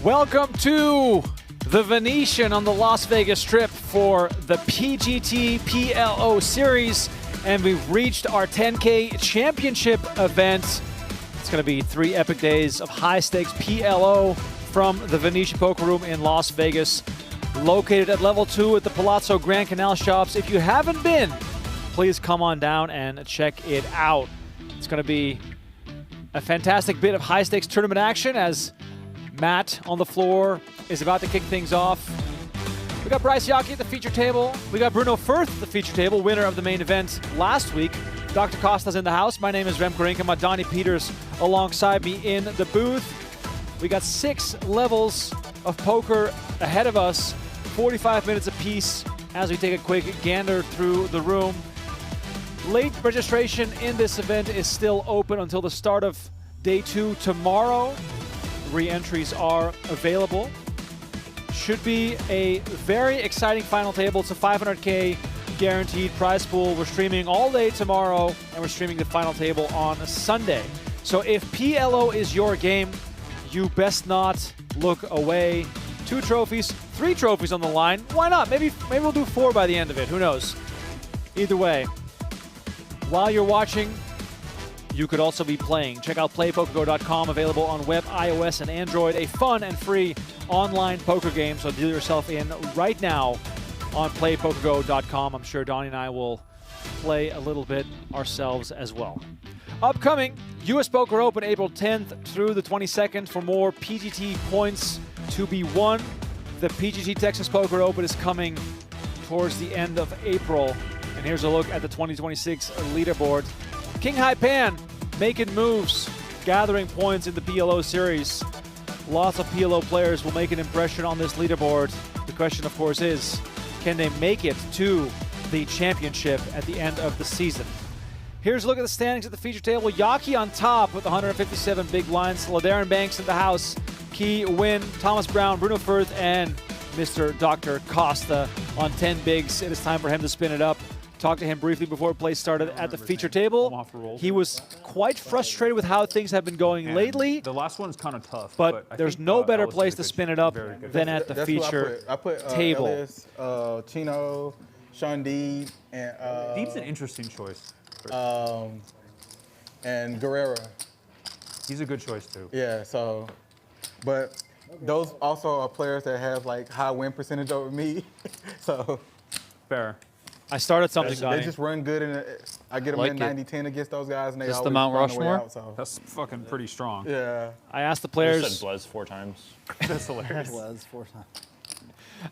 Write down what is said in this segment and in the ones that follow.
Welcome to the Venetian on the Las Vegas Strip for the PGT PLO Series, and we've reached our 10K championship event. It's going to be 3 epic days of high-stakes PLO from the Venetian Poker Room in Las Vegas, located at level 2 at the Palazzo Grand Canal Shops. If you haven't been, please come on down and check it out. It's going to be a fantastic bit of high-stakes tournament action as Matt on the floor is about to kick things off. We got Bryce Yockey at the feature table. We got Bruno Furth at the feature table, winner of the main event last week. Dr. Costa's in the house. My name is Remco Rinkema. Donnie Peters alongside me in the booth. We got 6 levels of poker ahead of us, 45 minutes apiece as we take a quick gander through the room. Late registration in this event is still open until the start of day 2 tomorrow. Re-entries are available. Should be a very exciting final table. It's a 500K guaranteed prize pool. We're streaming all day tomorrow, and we're streaming the final table on Sunday. So if PLO is your game, you best not look away. 2 trophies, 3 trophies on the line. Why not? Maybe we'll do 4 by the end of it. Who knows? Either way, while you're watching, you could also be playing. Check out playpokergo.com, available on web, iOS, and Android. A fun and free online poker game, so deal yourself in right now on playpokergo.com. I'm sure Donnie and I will play a little bit ourselves as well. Upcoming, US Poker Open, April 10th through the 22nd for more PGT points to be won. The PGT Texas Poker Open is coming towards the end of April. And here's a look at the 2026 leaderboard. King High Pan making moves, gathering points in the PLO Series. Lots of PLO players will make an impression on this leaderboard. The question, of course, is, can they make it to the championship at the end of the season? Here's a look at the standings at the feature table. Yockey on top with 157 big blinds. LaDarren Banks in the house. Key, Nguyen, Thomas Brown, Bruno Furth, and Mr. Dr. Costa on 10 bigs. It is time for him to spin it up. Talked to him briefly before play started at the feature table. He was quite frustrated with how things have been going lately. The last one's kind of tough. But there's no better place to spin it up than at the feature table. Elias, Chino, Sean Deeb, and Deeb's an interesting choice. and Guerrero. He's a good choice too. Yeah, so, but those also are players that have like high win percentage over me. So Fair. I started something, Donnie. they just run good, and I get them in 90-10 against those guys, and they Just always the Mount find a way Rushmore? out, so. That's fucking pretty strong. Yeah. I asked the You players. said Blez 4 times. That's hilarious. Was 4 times.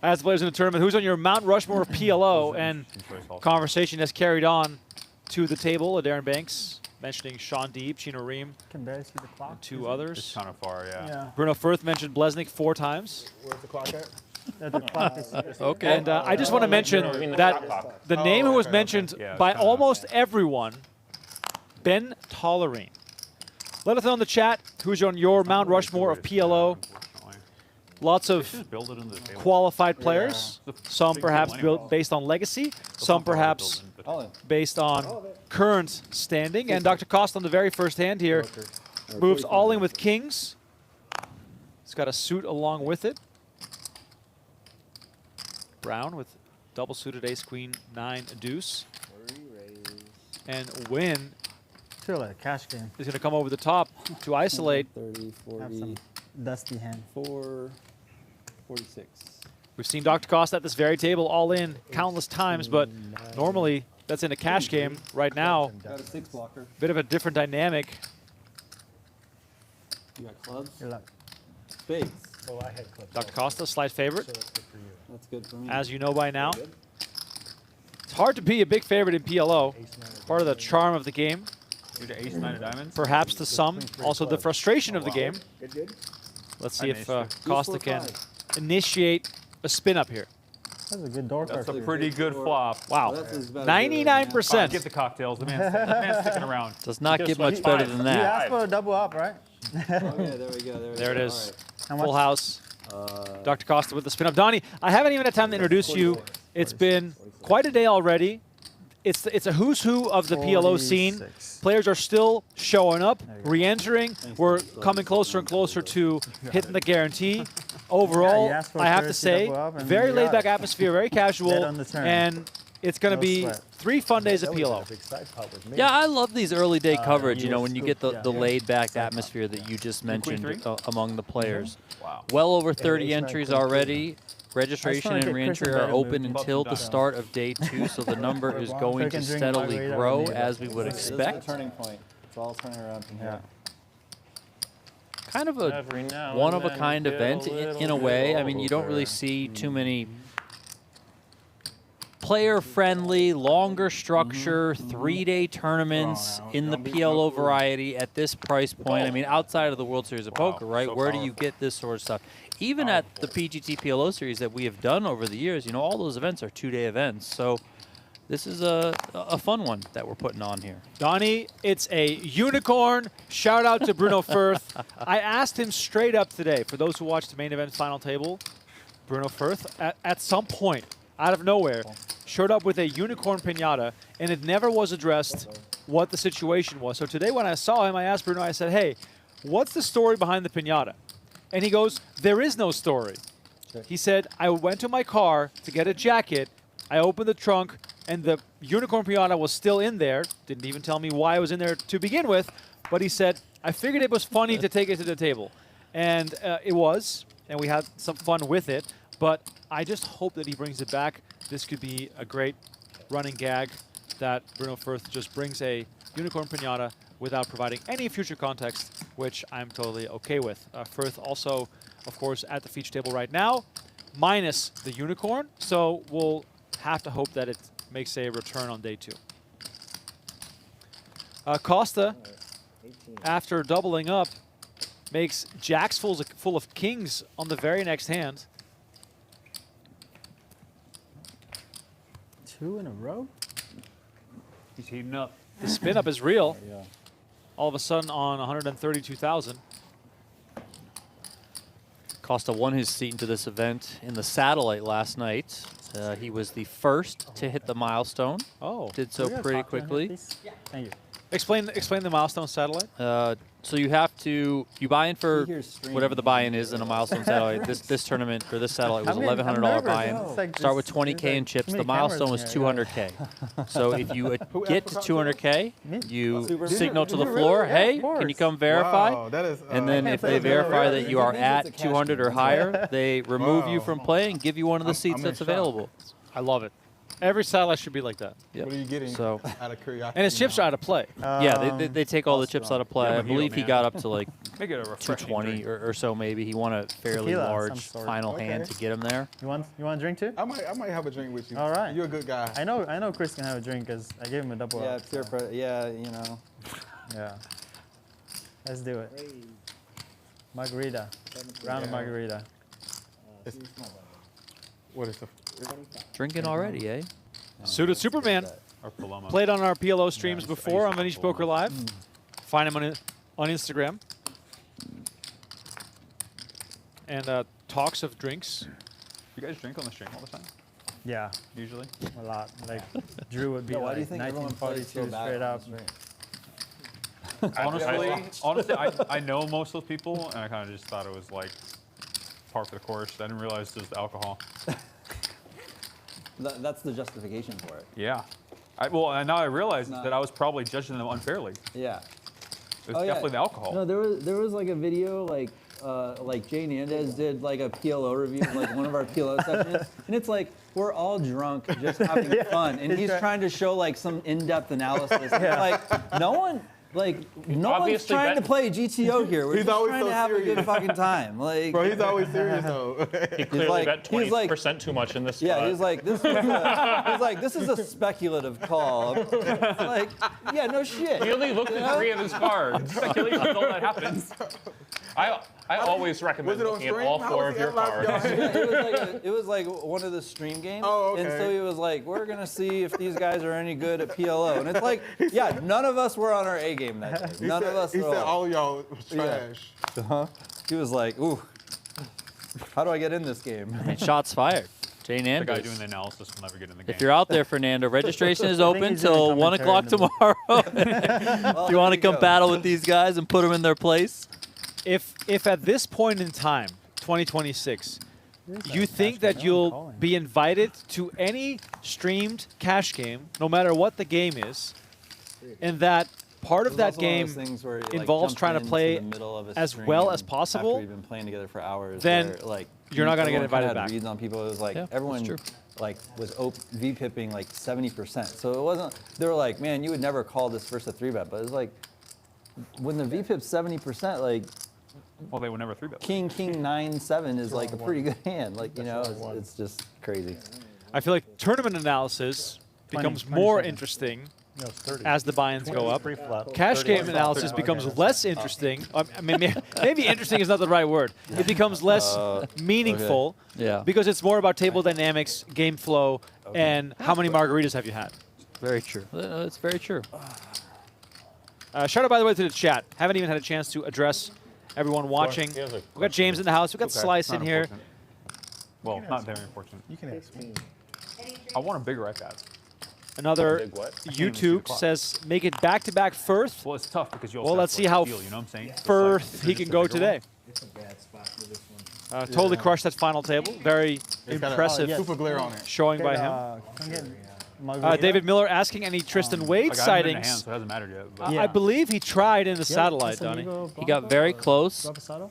I asked the players in the tournament, who's on your Mount Rushmore of PLO? And conversation has carried on to the table. LaDarren Banks mentioning Sean Deeb, Chino Rheem, Can barely see the clock. and 2 It's others. kind of far, yeah. Bruno Furth mentioned Blesnik 4 times. Where's the clock at? The clock is Okay. And I just want to mention I mean the that clock. the name who was okay, mentioned Yeah, by it's kinda- almost everyone, Ben Tollerine. Let us know in the chat who's on your Mount Rushmore of PLO. Lots of Just build it into the table. qualified players. Some Big perhaps deal anyway. built based on legacy, some perhaps based on current standing. And Dr. Costa on the very first hand here moves all in with kings. He's got a suit along with it. Brown with double suited ace, queen, 9, deuce. And Nguyen feel like a cash game. is going to come over the top to isolate. 30, Have 40, some dusty hand. 4, 46. We've seen Dr. Costa at this very table all in countless times, but normally that's in a cash game. Right now, Got a 6 blocker. bit of a different dynamic. You got clubs. Your luck. Spades. Oh, I had clips. Dr. Costa, slight favorite, That's good for me. as you know by now. It's hard to be a big favorite in PLO. Part of the charm of the game, You're the ace, 9 of diamonds. perhaps to some, also the frustration of the game. Let's see I if missed it. Costa can initiate a spin up here. That's a good door card. That's a for you. pretty good flop. Wow, That's as bad as 99%. Get the cocktails. The man's sticking around. Does not get much better than You that. asked for a double up, right? Oh, yeah, there we go. There it is. How Full much? house. Dr. Costa with the spin up. Donnie, I haven't even had time to introduce you. It's been quite a day already. it's a who's who of the PLO scene. 46. Players are still showing up, re-entering. We're coming closer and closer to hitting the guarantee. Overall, Yeah, you asked for I have to 30 say, double up and very you got laid-back it. atmosphere, very casual, Dead on the turn. and it's going to No be sweat. 3 fun days of PLO. Yeah, I love these early day coverage, you know, US when you scoop, get yeah. the laid back atmosphere that you just mentioned three? among the players. Wow. Well over 30 it's not entries quick three. already. Registration wanna and get reentry Chris are and open Brandon until the done. start of day 2, so the number is going to Freaking drink steadily margarita grow with me. as we would This is the expect. turning point. It's all turning around from here. Kind of a one-of-a-kind event in a way. I mean, you don't really see too many player-friendly, longer structure, 3-day tournaments in the PLO variety at this price point. I mean, outside of the World Series of Poker, right? so Where do you get this sort of stuff? Even at the PGT PLO Series that we have done over the years, you know, all those events are 2-day events. So this is a fun one that we're putting on here. Donnie, it's a unicorn. Shout out to Bruno Furth. I asked him straight up today, for those who watched the main event final table, Bruno Furth, at some point, out of nowhere, showed up with a unicorn pinata, and it never was addressed what the situation was. So today when I saw him, I asked Bruno, I said, hey, what's the story behind the pinata? And he goes, there is no story. He said, I went to my car to get a jacket, I opened the trunk, and the unicorn pinata was still in there. Didn't even tell me why it was in there to begin with, but he said, I figured it was funny to take it to the table. And it was, and we had some fun with it, but I just hope that he brings it back. This could be a great running gag that Bruno Furth just brings a unicorn pinata without providing any future context, which I'm totally okay with. Furth also, of course, at the feature table right now, minus the unicorn, so we'll have to hope that it makes a return on day 2. Costa, after doubling up, makes jacks full of kings on the very next hand. 2 in a row? He's heating up. The spin up is real. All of a sudden on 132,000. Costa won his seat into this event in the satellite last night. He was the first to hit the milestone. Oh, Did so pretty quickly. Thank you. explain the milestone satellite. So you have to buy in for He hears stream. whatever the buy-in is in a milestone satellite. This tournament or this satellite was I'm $1,100 nervous. buy-in. It's like Start with this- 20K there's in like chips. too The many milestone was cameras in 200K. So if you get to 200K, you Super- signal to the Did you floor, really? Yeah, hey, of course. can you come verify? Wow, that is, And then if they that's verify really- that you are It means it's a at cash 200 or game. higher, they remove you Wow. from play and give you one of the seats I'm in that's shock. available. I love it. Every satellite should be like that. Yep. What are you getting So- out of curiosity? And his chips are out of play. Yeah, they take all the chips out of play. I but believe he man. got up to like Make it a refreshing 220 drink. or so maybe. He won a fairly Tequila of some large sort. final hand Okay. to get him there. You want a drink too? I might have a drink with you. All right. You're a good guy. I know Chris can have a drink because I gave him a double Yeah, up. pure yeah, you know. Yeah. Let's do it. Margarita. Round of Yeah. margarita. What is the? Drinking already, eh? Suited Superman. Or Paloma. Played on our PLO streams before on Venetian Poker Live. Find him on Instagram. And talks of drinks. You guys drink on the stream all the time? Yeah, Usually? a lot. Like Drew would be Why do you like think everyone plays so 1942 bad straight on up. the stream? Honestly, I know most of those people, and I kind of just thought it was like par for the course. I didn't realize it was the alcohol. That's the justification for it. Yeah. Well, and now I realize Not- that I was probably judging them unfairly. Yeah. It was Oh, yeah. definitely the alcohol. No, there was like a video like Jay Nandez did like a PLO review of like one of our PLO sessions, and it's like we're all drunk just having fun, and he's trying to show like some in-depth analysis. It's like no one. Like no one's obviously trying to bet- play GTO here. We're He's just always trying so to have a serious. good fucking time. Like, Bro, he's always serious though. He clearly like- bet he's like- 20% too much in this yeah, spot. he's like this is a speculative call. It's like, yeah, no shit. He only looked at 3 of his cards. Speculation is all that happens. I always recommend Was it on looking at stream? all How 4 was of it your at live cards. viewing? It was like one of the stream games. Oh, And so okay. he was like, we're going to see if these guys are any good at PLO. And it's like, yeah, none of us were on our A game that day. None of us He at said all. all y'all was trash. He was like, ooh, how do I get in this game? I mean, shots fired. Jane The guy Anders. doing the analysis will never get in the game. If you're out there, Fernando, registration is open he's doing till 1 o'clock commentary tomorrow. If you want to come battle with these guys and put them in their place. If at this point in time, 2026, you think that you'll be invited to any streamed cash game, no matter what the game is, and that part of that game involves trying to play as well as possible, We've been playing together for hours. then where, like, you're not going to get everyone kinda invited had back. reads on people. It was like Yeah, that's everyone true. like was V-pipping like 70%. So it wasn't. They were like, man, you would never call this versus a 3-bet, but it was like when the V-pip's 70%, like. Well, they would never 3-bet. King 9-7 is like a pretty good hand. Like, you know, it's just crazy. I feel like tournament analysis becomes more interesting No, it's 30. as the buy-ins go up. Free flop. Cash game analysis becomes less interesting. I mean, maybe interesting is not the right word. It becomes less meaningful Yeah. because it's more about table dynamics, game flow, and how many margaritas have you had. Very true. It's very true. Shout out, by the way, to the chat. Haven't even had a chance to address everyone watching. He has a We've got James in the house. We've got Slice in Not here. unfortunate. Well, not very unfortunate. You can ask me. I want a bigger iPad. Another Big what? YouTube says, make it back-to-back Firth. Well, it's tough because you also Well, have let's to see how feel, you know what I'm saying? So it's Firth like, he is can this a go bigger today. one? It's a bad spot for this one. Totally crushed that final table. Very It's got a impressive super glare on it. showing by Get, him. come get margarita. David Miller asking any Tristan Wade Like, I haven't been to hand, sightings. so it hasn't mattered yet. But Yeah. I believe he tried in the satellite, Casamigo Donnie. He got very close, Reposado?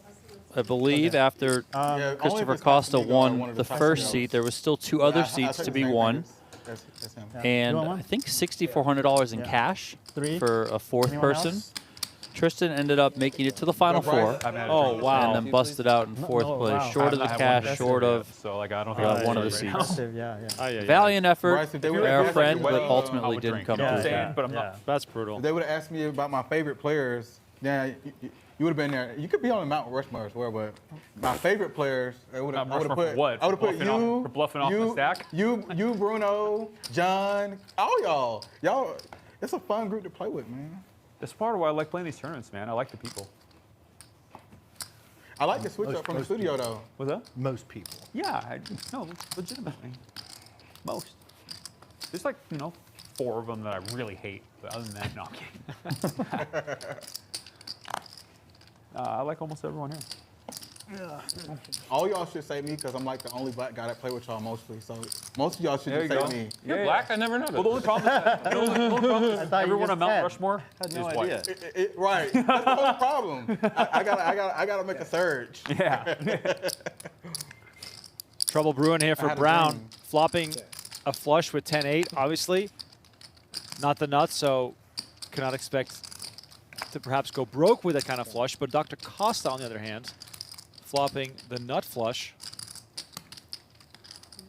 I believe, after Yeah, only if Christopher it's Costa Casamigo or one won of the top first Casinos. seat. There was still 2 Yeah, other I seats took to the be same won. fingers. That's him. And You want one? I think $6,400 in Yeah. cash 3. for a 4th Anyone person. else? Tristan ended up making it to the final Bryce? 4. I haven't had a Oh, drink. wow. And then busted out in 4th no, place, wow. short of the I haven't had one cash, this short year of yet, so like I don't think uh, I'm one of the right seats. now. Impressive, yeah. valiant effort, Bryce, if they would've rare asked friend, me but what, I ultimately would didn't drink. come You know what I'm through. saying? But I'm yeah. not. That's brutal. If they would have asked me about my favorite players, yeah, you would have been there. You could be on the Mount Rushmore as well, but my favorite players, I would have Mount Rushmore put for what? I would have put Bluffing off- you, for bluffing off the stack? you, Bruno, John, all y'all. It's a fun group to play with, man. That's part of why I like playing these tournaments, man. I like the people. I like to switch up from the studio though. What's that? Most people. Yeah, no, legitimately. Most. There's like, 4 of them that I really hate, but other than that, no, I'm kidding. I like almost everyone here. All y'all should say me because I'm like the only black guy that play with y'all mostly. So most of y'all should There just you say go. me. You're black? I never noticed. Well, the only problem is that, the only problem is thought you everyone just on Mount said. Rushmore Had is no white. idea. Right. That's the whole problem. I gotta make a surge. Yeah. Trouble brewing here I for had a Brown, dream. flopping a flush with 10-8, obviously. Not the nuts, so cannot expect to perhaps go broke with that kind of flush. But Dr. Costa, on the other hand, flopping the nut flush.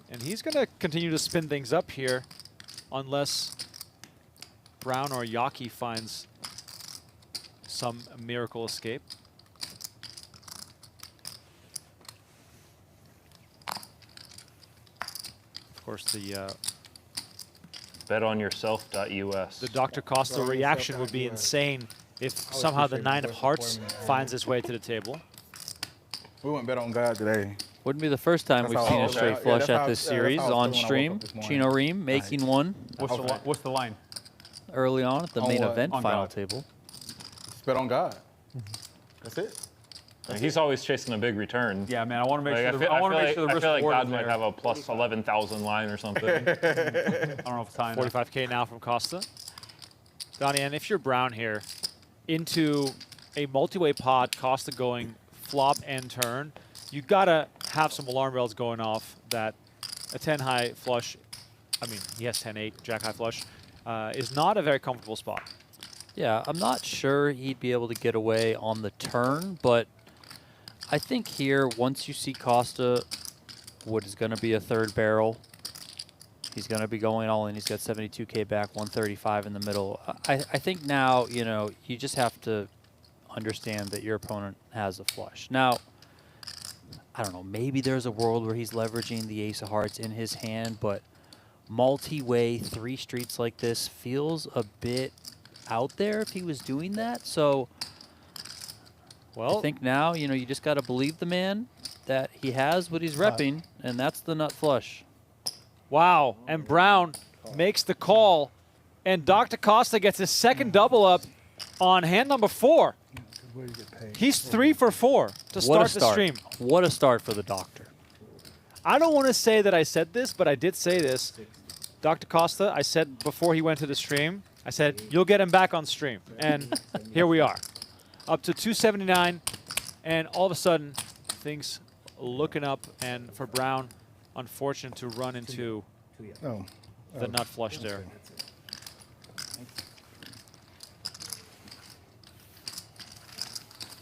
And he's going to continue to spin things up here unless Brown or Yockey finds some miracle escape. Of course, the BetOnYourself.us. Dr. Costa reaction would be insane if somehow the 9 of hearts finds its way to the table. We went bet on God today. Wouldn't be the first time That's we've how- seen oh, a okay. straight Yeah, flush that's at how- this yeah, that's series how I was on feeling when I woke stream. up this morning. Chino Rheem making one What's the line? early on at the On main what? event On final God. table. Just bet on God. That's it. He's always chasing a big return. Yeah, man, I want to make Like, sure I want to make sure the I risk feel like reward God is might there. have a plus 11,000 line or something. I don't know if it's high enough. 45K now from Costa. Donnie, and if you're Brown here, into a multi-way pot, Costa going flop and turn, you gotta have some alarm bells going off that a 10 high flush, I mean, he has 10-8, jack high flush, is not a very comfortable spot. Yeah, I'm not sure he'd be able to get away on the turn, but I think here, once you see Costa, what is going to be a third barrel, he's going to be going all in. He's got 72K back, 135 in the middle. I think now, you just have to understand that your opponent has a flush. Now, I don't know, maybe there's a world where he's leveraging the ace of hearts in his hand, but multi-way 3 streets like this feels a bit out there if he was doing that. So Well, I think now, you just got to believe the man that he has what he's repping, and that's the nut flush. Wow, and Brown makes the call, and Dr. Costa gets his second double up on hand number 4. He's 3 for 4 to start the stream. What a start for the doctor. I don't want to say that I said this, but I did say this. Dr. Costa, I said before he went to the stream, I said, you'll get him back on stream. And here we are, up to 279. And all of a sudden, things looking up. And for Brown, unfortunate to run into the nut flush there.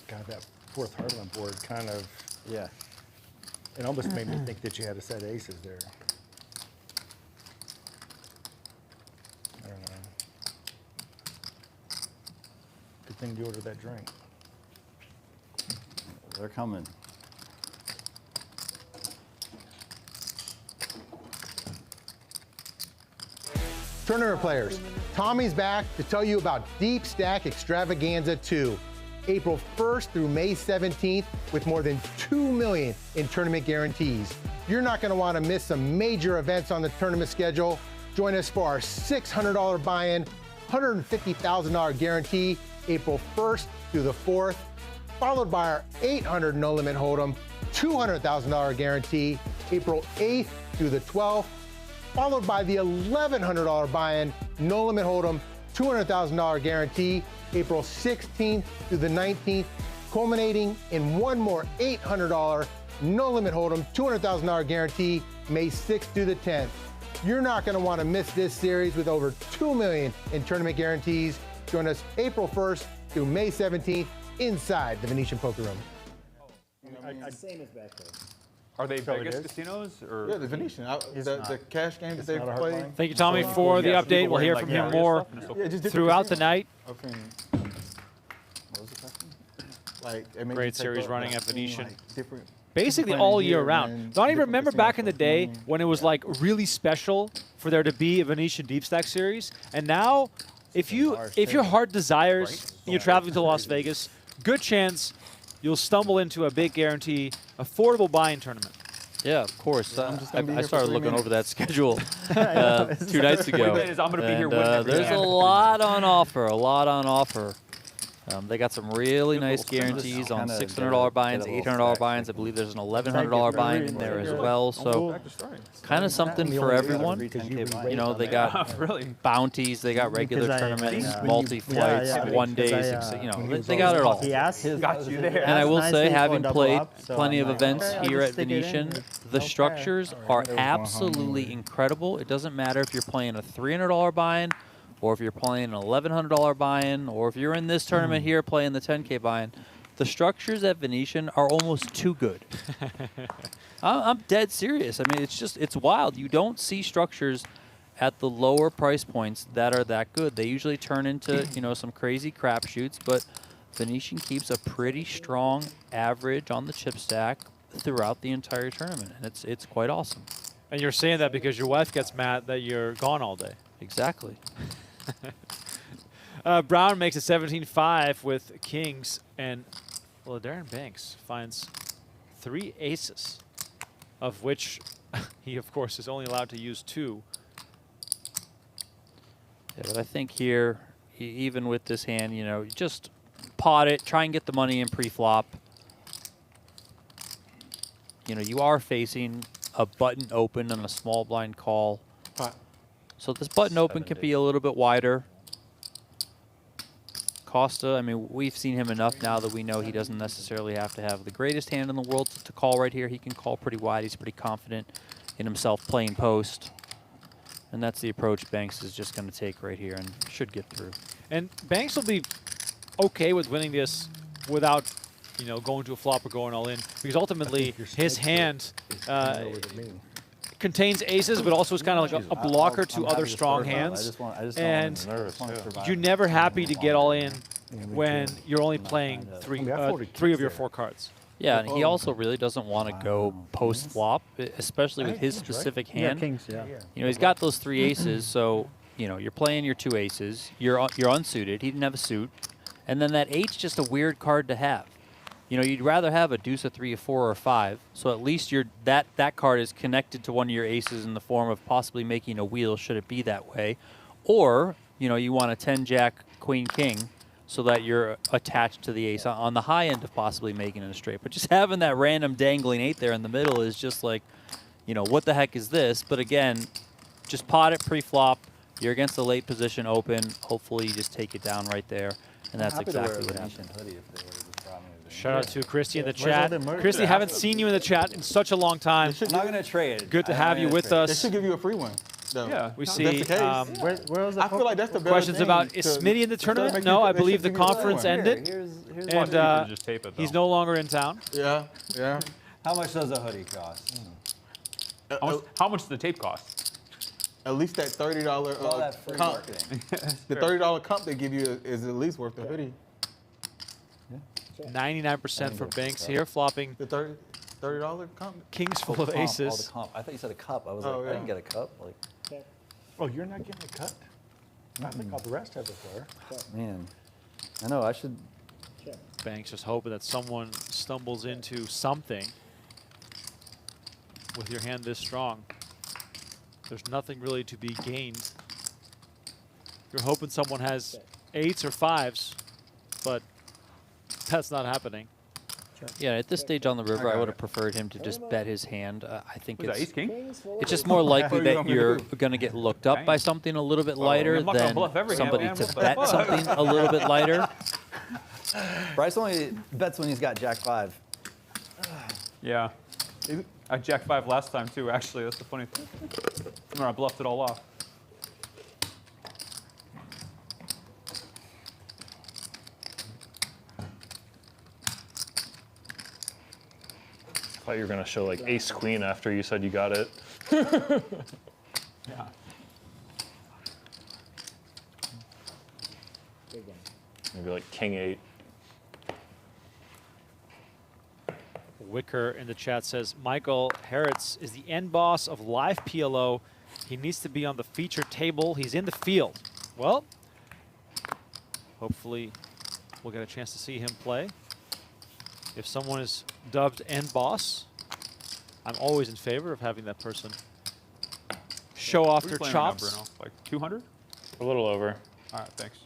God, that fourth Heartland board kind of, it almost made me think that you had a set of aces there. I don't know. Good thing you ordered that drink. They're coming. Tournament players, Tommy's back to tell you about Deep Stack Extravaganza 2, April 1st through May 17th, with more than $2 million in tournament guarantees. You're not going to want to miss some major events on the tournament schedule. Join us for our $600 buy-in, $150,000 guarantee, April 1st through the 4th, followed by our $800 No Limit Hold'em, $200,000 guarantee, April 8th through the 12th, followed by the $1,100 buy-in, No Limit Hold'em, $200,000 guarantee, April 16th through the 19th, culminating in one more $800 No Limit Hold'em, $200,000 guarantee, May 6th through the 10th. You're not going to want to miss this series with over $2 million in tournament guarantees. Join us April 1st through May 17th inside the Venetian Poker Room. Same as back there. Are they So it Vegas is? casinos or? Yeah, the Venetian. The cash game that It's they not a hard play. line? Thank you, Tommy, for the Yeah, update. people We'll hear wearing, from like, him Vegas more stuff and it's so- Yeah, just different throughout the casinos. night. I mean, what was the question? Like, it makes Great you take series up, running like, at Venetian. like, different Basically people all playing year here, round. man, Don't even different remember casinos back in the for day money. when it was like really special for there to be a Venetian Deep Stack series. And now, if your heart desires and you're traveling to Las Vegas, good chance you'll stumble into a big guarantee, affordable buy-in tournament. Yeah, of course. just gonna be I here for started 3 looking minutes. over that schedule 2 nights ago. What it is, I'm gonna be here And, when next there's week. a lot on offer, They got some really nice little stimulus. guarantees on Kinda $600 buy-ins, get a little $800 stack. buy-ins. I believe there's an $1,100 buy-in in there as well. So kind of something for everyone. You know, they got Really? bounties, they got regular Because tournaments, when you- multi-flights, yeah, one days, because you know, they got it all. He asked his. Got you there. And I will That's say, nice that having you played double up, so plenty of I'm like, events okay, I'll here just at stick it in. Venetian, It's the okay. structures are absolutely incredible. It doesn't matter if you're playing a $300 buy-in, or if you're playing an $1,100 buy-in, or if you're in this tournament here playing the 10K buy-in. The structures at Venetian are almost too good. I'm dead serious. I mean, it's wild. You don't see structures at the lower price points that are that good. They usually turn into, you know, some crazy crapshoots, but Venetian keeps a pretty strong average on the chip stack throughout the entire tournament, and it's quite awesome. And you're saying that because your wife gets mad that you're gone all day. Exactly. Brown makes a 17-5 with kings, and LaDarren Banks finds 3 aces, of which he, of course, is only allowed to use 2. Yeah, but I think here, even with this hand, you know, just pot it, try and get the money in pre-flop. You know, you are facing a button open and a small blind call. So this button open can be a little bit wider. Costa, I mean, we've seen him enough now that we know he doesn't necessarily have to have the greatest hand in the world to call right here. He can call pretty wide. He's pretty confident in himself playing post. And that's the approach Banks is just going to take right here and should get through. And Banks will be okay with winning this without, you know, going to a flop or going all in, because ultimately his hand contains aces, but also is kind of like a blocker to other strong hands. And you're never happy to get all in when you're only playing 3 of your 4 cards. Yeah, and he also really doesn't want to go post flop, especially with his specific hand. Kings, yeah. You know, he's got those 3 aces, so you know you're playing your 2 aces. You're unsuited. He didn't have a suit, and then that 8's just a weird card to have. You know, you'd rather have a deuce, a 3, a 4, or a 5. So at least that card is connected to one of your aces in the form of possibly making a wheel, should it be that way. Or, you know, you want a 10 jack, queen, king, so that you're attached to the ace on the high end of possibly making it a straight. But just having that random dangling 8 there in the middle is just like, you know, what the heck is this? But again, just pot it pre-flop. You're against the late position open. Hopefully you just take it down right there. And that's exactly what happened. Shout out to Christy in the Where's all chat. the merch Christy, at? haven't seen you in the chat in such a long time. I'm not gonna trade. Good to I'm have not you gonna with trade. They us. should give you a free one. Though. Yeah. We If see that's the case. Where was the I feel like that's the better questions thing about to- is Smitty in the to start tournament? making No, I people- they believe should the give you a free conference one. ended, Here's and You could just tape it, he's though. no longer in town. Yeah, yeah. How much does a hoodie cost? How much does the tape cost? At least that $30 All that free comp. marketing. The $30 comp they give you is at least worth the hoodie. 99% for Banks here, flopping The $30 comp. kings full of Comp, all the aces. comp. I thought you said a cup. I was Oh, like, I yeah. didn't get a cup. Like, Oh, you're not getting a cut? Not like all the rest have it there. man, I know. I should. Banks just hoping that someone stumbles into something with your hand this strong. There's nothing really to be gained. You're hoping someone has 8s or 5s, but that's not happening. Yeah, at this stage on the river, I would have preferred him to just bet his hand. I think Was that it's ace king? it's just more likely What do you that want me to you're do? going to get looked up by something a little bit lighter I'm not gonna than bluff every hand, somebody man. to What the bet fuck? something a little bit lighter. Bryce only bets when he's got Jack 5. Yeah. I jacked 5 last time, too, actually. That's the funny thing. Remember, I bluffed it all off. I thought you were going to show like ace queen after you said you got it. Yeah. Maybe like king 8. Wicker in the chat says, Michael Harritz is the end boss of live PLO. He needs to be on the feature table. He's in the field. Well, hopefully we'll get a chance to see him play. If someone is dubbed end boss, I'm always in favor of having that person show off What are their you playing right now, chops. Bruno? Like 200? A little over. All right, thanks.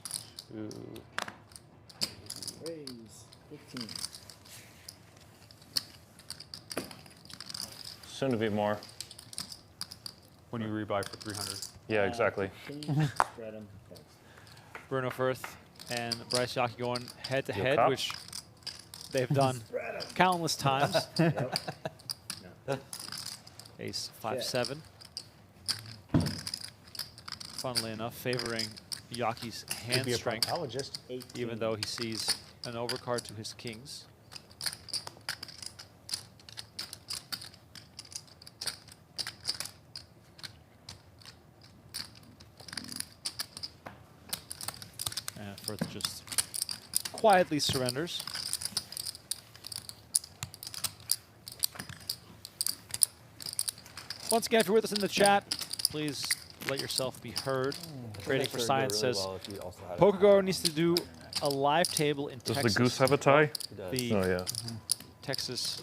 Raise 15. Soon to be more. When you rebuy for 300. Yeah, exactly. Can you spread them? Thanks. Bruno Furth and Bryce Yockey going head to Your head, cop? which they've done countless times. Ace 5-7. Funnily enough, favoring Yockey's hand Be a strength, proctologist. 18. even though he sees an overcard to his kings. And Firth just quietly surrenders. Once again, if you're with us in the chat, please let yourself be heard. Trading for Science says, PokerGo needs to do a live table in Does Texas. the goose have a tie? The Oh, yeah. Texas,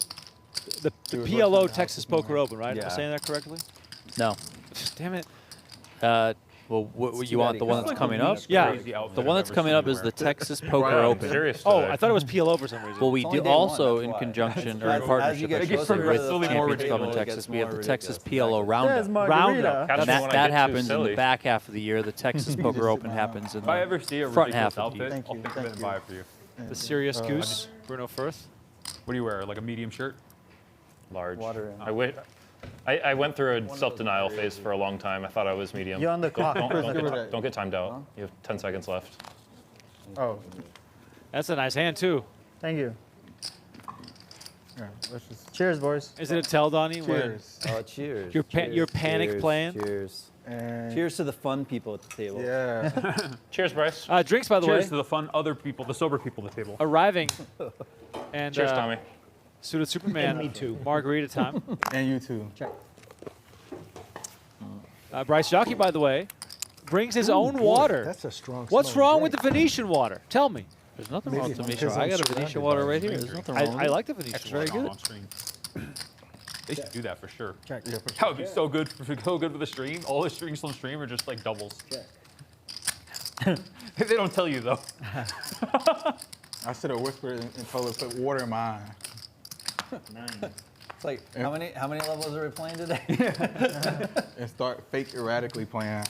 the PLO Texas Poker Open, right? Am I Yeah. saying that correctly? No. Damn it. Well, what you want the one that's coming up? Yeah. The one that's coming up is the Texas Poker Open. Serious Oh, today. I thought it was PLO for some reason. Well, we only do day one, also that's in why. conjunction or As in you partnership get with closer to with the Championship final, Club in it Texas. gets We have the more Texas ridiculous. PLO Roundup. Roundup. Catch me That, when I that get too happens in silly. the back half of the year. The Texas Poker Open happens in If I ever the see a front ridiculous half of the year. outfit, I'll think of it and buy it for you. The Serious Goose, Bruno Firth. What do you wear? Like a medium shirt? Large. Water in. I went through a self-denial phase for a long time. I thought I was medium. You're on the clock. Don't get timed out. You have 10 seconds left. Oh, That's a nice hand, too. Thank you. yeah. Let's just Cheers, boys. Is it a tell, Donnie? when cheers. Oh, cheers. You're Cheers, panic cheers, playing? Cheers. And Cheers to the fun people at the table. yeah. Cheers, Bryce. Drinks, by the Cheers way, to the fun other people, the sober people at the table. arriving. And Cheers, Tommy. Suited Superman. Me too. Margarita time. And you too. Bryce Yockey, by the way, brings his own water. That's a strong What's smelling wrong with drink. the Venetian water? Tell me. There's nothing wrong with the Maybe Venetian. I got a Venetian water right here. There's nothing wrong with I it. like the Venetian. Extra Very light on good. on stream. They should do that for sure. Check. Yeah, for That sure. would be so good for the stream. All the strings on stream are just like doubles. Check. They don't tell you though. I should have whispered and told her to put water in mine. 9. It's like, how many levels are we playing today? And start fake erratically playing.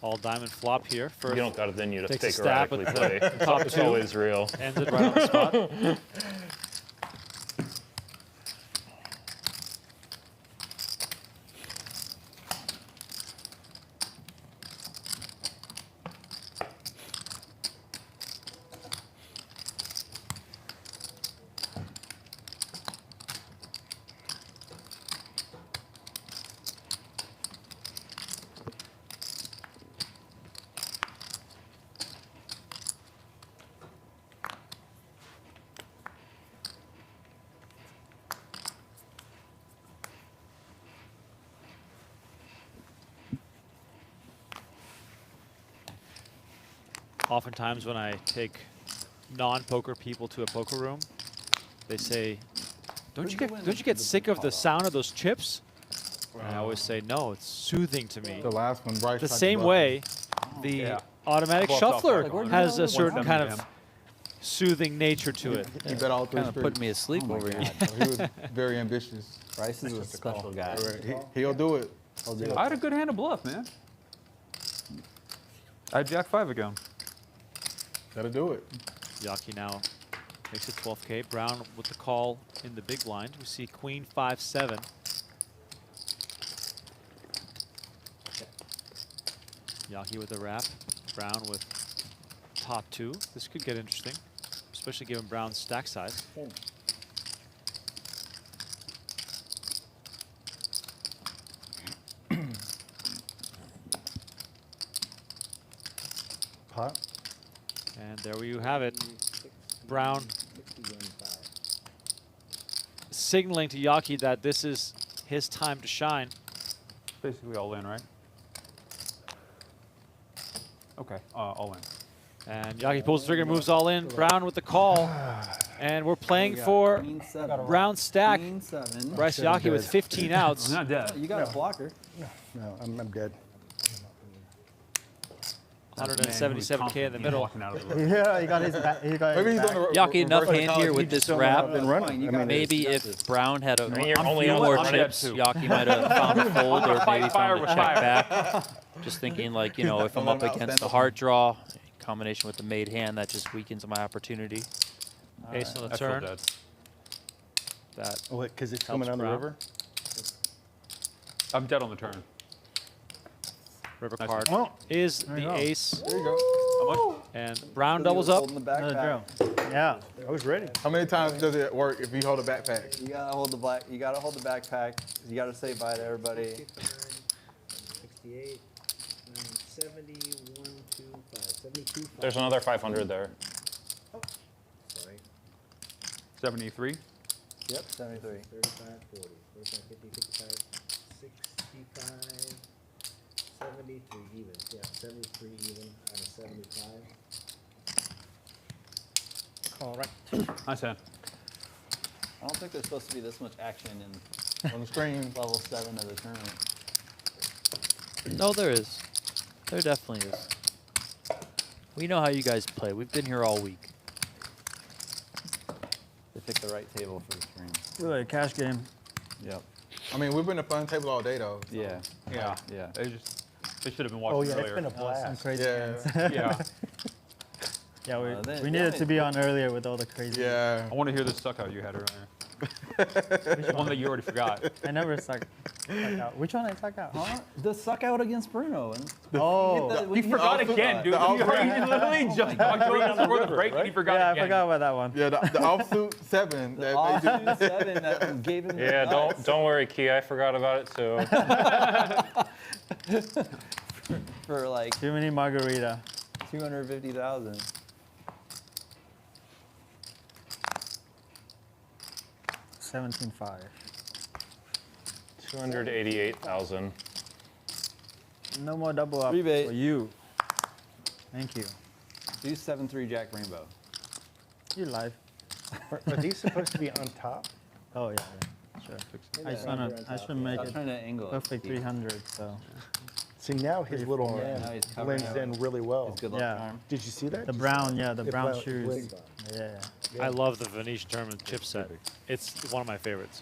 All diamond flop here. You First don't got it in you to takes a fake stab erratically at play. the top It's two. always real. Ends it right on the spot. Oftentimes when I take non-poker people to a poker room, they say, don't you get sick of the sound of those chips? And I always say, no, it's soothing to me. The last one, Bryce. The tried to same bluff way, the Yeah. automatic Bluffed off shuffler like has a 170 certain kind of him. soothing nature to it. He bet all three Kind of straight. putting me asleep over here. He was very ambitious. Bryce is a special guy. All right, he'll do it. He'll do it. I had a good hand of bluff, man. I had Jack 5 again. Gotta do it. Yockey now makes it 12K. Brown with the call in the big blind. We see Queen 5-7. Yockey with the wrap. Brown with top 2. This could get interesting, especially given Brown's stack size. 10. Pot. And there you have it. Brown 61.5. signaling to Yockey that this is his time to shine. Basically all in, right? Okay, all in. And Yockey pulls the trigger, moves all in. Brown with the call. And we're playing for Queen 7. Brown stack. Queen 7. Bryce Should've Yockey with dead. 15 outs. I'm not dead. You got a blocker. No, I'm dead. 177K in the middle. Walking out of the room. Yeah, he got his back. He got Maybe his he's back. on the Yockey, enough reverse hand psychology. here with He this just wrap. showing up. running. Fine, you I got mean, it. Maybe You got if this. Brown had a mean, you're only few on more one chips, too. Yockey might have found a fold or maybe Fire found a with check fire. back. Just thinking like, you know, if I'm up against the hard draw, in combination with the made hand, that just weakens my opportunity. Ace on the I feel turn. dead. That What? Because it's Helps coming on the Brown. river. I'm dead on the turn. river Nice card one. is There you the go. ace. There you go. How much? And Brown doubles up. Holding the Another backpack. drill. Yeah. I was ready. How many times does it work if you hold a backpack? You gotta hold the You gotta hold the backpack. You gotta say bye to everybody. 69, 68, 970, 125, 72. There's another 500 there. Sorry. 73. Yep, 73. 35, 40, 45, 50, 55, 65, 73 even. Yeah, 73 even out of 75. Correct. Nice hand. I don't think there's supposed to be this much action in On the screen. level 7 of the tournament. No, there is. There definitely is. We know how you guys play. We've been here all week. They picked the right table for the stream. Really, a cash game. Yep. I mean, we've been at a fun table all day, though. so- Yeah. Yeah. Yeah. They should have been watching Oh yeah, it's earlier. been a Some blast. crazy Yeah. hands. Yeah. Yeah, they- we yeah, needed they- to be on earlier with all the crazy. Yeah. I want to hear this suck out you had earlier. One that you already forgot. I never suck out. Which one I suck out? Huh? The suck out against Bruno. And Oh. You forgot again, dude. You literally just talked about it before the break and you forgot Yeah, I again. forgot about that one. Yeah, the offsuit 7. the that offsuit 7 that gave him Yeah, the nuts don't worry, Key. I forgot about it too. for like Too many margarita. 250,000. $17.5. 288,000. No more double up Rebate. for you. Thank you. Do 7-3 Jack Rainbow. You're live. Are these supposed to be on top? Oh yeah, sure. I should make I'm it trying to angle it. perfect 300. So See, now his little Now he's covering blends up in really well. his good luck Yeah. charm. Did you see that? the Just- brown, yeah, the it brown blends- shoes. Yeah. I love the Venetian tournament chipset. It's one of my favorites.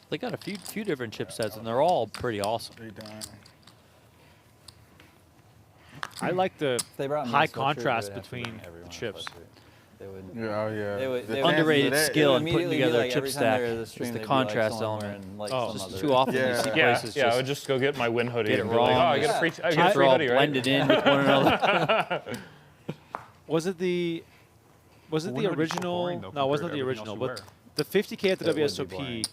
They got a few different chipsets, and they're all pretty awesome. I like the They brought me a high sweatshirt, contrast they would have to between bring everyone a chips. sweatshirt. They would. Yeah, oh yeah. They would- The they would- chances Underrated of that- skill in It would putting immediately be together a like chip every time stack they're at the is stream, the they'd be like contrast someone element. wearing, like, Oh, some Just other- too often you Yeah. see Yeah, places yeah. I just would just go get my win hoodie get it and be like, wrong. oh, I get Yeah. a free, I get a Chips free are all hoodie, right? blended in with one another. Was it the Wouldn't it be so original? boring, though, no, it wasn't compared the to everything original. else But you wear? the 50K at the That would be WSOP boring.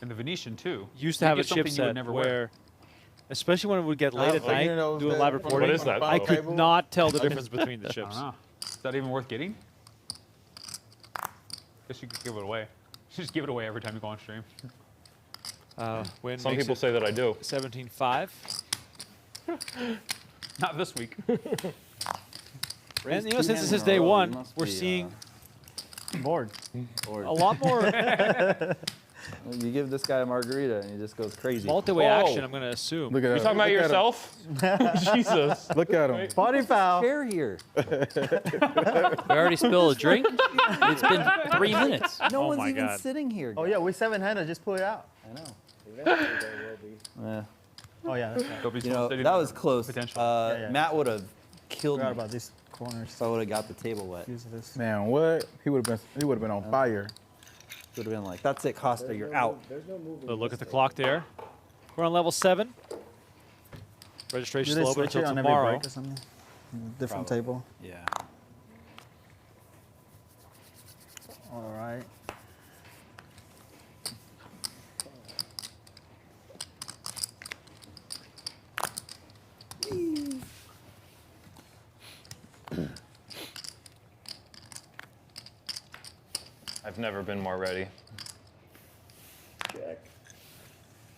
And the Venetian too. used to have a Make it something you would chipset never wear. where, especially when it would get late at like, night, you know, doing the- live what reporting, is that, I though? could not tell the difference between the I chips. don't know. Is that even worth getting? Guess you could give it away. Just give it away every time you go on stream. Win Some makes people it say that I do. 17-5. Not this week. And you know, two since this hands is in a day row, you one, must we're be, seeing Bored. or a lot more you give this guy a margarita and he just goes crazy. multi-way Whoa. action, I'm going to assume. Look at You him. talking about Look at him. yourself? Jesus. Look at him. Body foul. Chair here. We already spilled a drink. It's been 3 minutes. No Oh one's my even God. sitting here. Oh yeah, we're 700. Just pull it out. I know. Eventually there will be. Yeah. Oh yeah, that's right. There'll be You some know, city that that was close. potential. Yeah. Matt would have killed me Forgot about these corners. if I would have got the table wet. Use this. Man, what? He would have been on fire. Would have been like, that's it, Costa, you're out. There's no moving. So look this at the thing. clock there. We're on level 7. Do Registration they still open switch until it on every tomorrow. break or something? Different Probably. table. Yeah. All right. I've never been more ready. Check.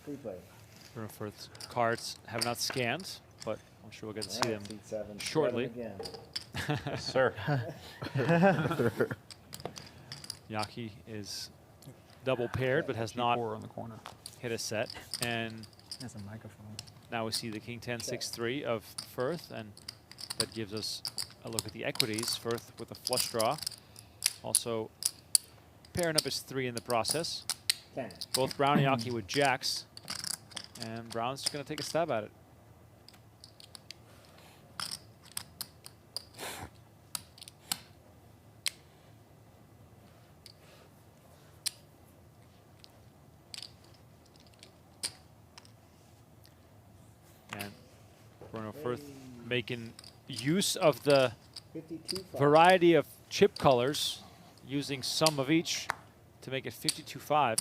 Free play. Bruno Furth's cards have not scanned, but I'm sure we'll get to see them. Seat 7. shortly. Again. Yes, sir. Yockey is double paired, but has not G4 on the corner. hit a set. And There's a microphone. now we see the King 10-6-3 of Furth, and that gives us a look at the equities. Furth with a flush draw. Also pairing up his 3 in the process. 10. Both Brown and Yockey with jacks. And Brown's just going to take a stab at it. And Bruno Furth making use of the 52. variety of chip colors, using some of each to make it 52-5.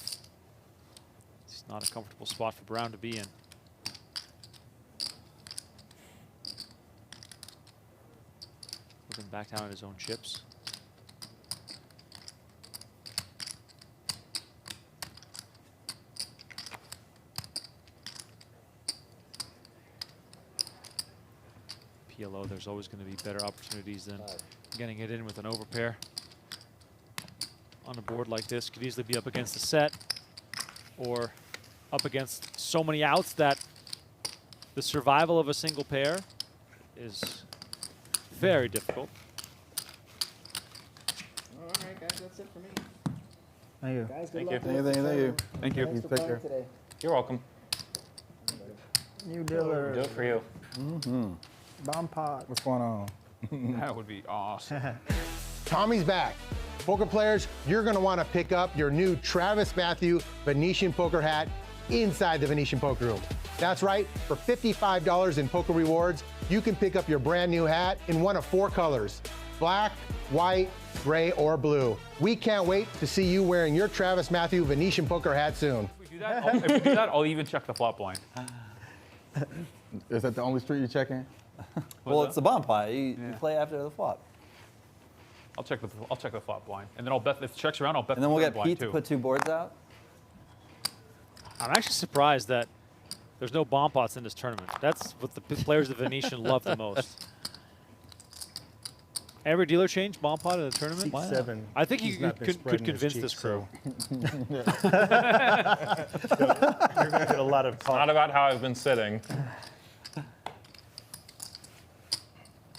It's not a comfortable spot for Brown to be in. Looking back down at his own chips. PLO, there's always going to be better opportunities than getting it in with an overpair. On a board like this, could easily be up against a set or up against so many outs that the survival of a single pair is very difficult. All right, guys, that's it for me. Thank you. Guys, good Thank luck. you. with the Thank you. tournament. Thank you. Thanks for Take playing care. today. You're welcome. New Do dealer. it for you. Bomb pot. What's going on? That would be awesome. Tommy's back. Poker players, you're going to want to pick up your new Travis Matthew Venetian poker hat inside the Venetian Poker Room. That's right, for $55 in poker rewards, you can pick up your brand new hat in one of 4 colors: black, white, gray, or blue. We can't wait to see you wearing your Travis Matthew Venetian poker hat soon. If we do that, I'll even check the flop blind. Is that the only street you're checking? Well, it's the bomb pot. You play after the flop. I'll check the flop blind, and then I'll bet if it checks around. I'll bet. And then we'll the get blind Pete to too. put 2 boards out. I'm actually surprised that there's no bomb pots in this tournament. That's what the players of Venetian love the most. Every dealer change bomb pot in the tournament? Seat 7. I think he's you not been could spreading his convince this cheeks, crew. so- You're going to get a lot of Not about how I've been sitting.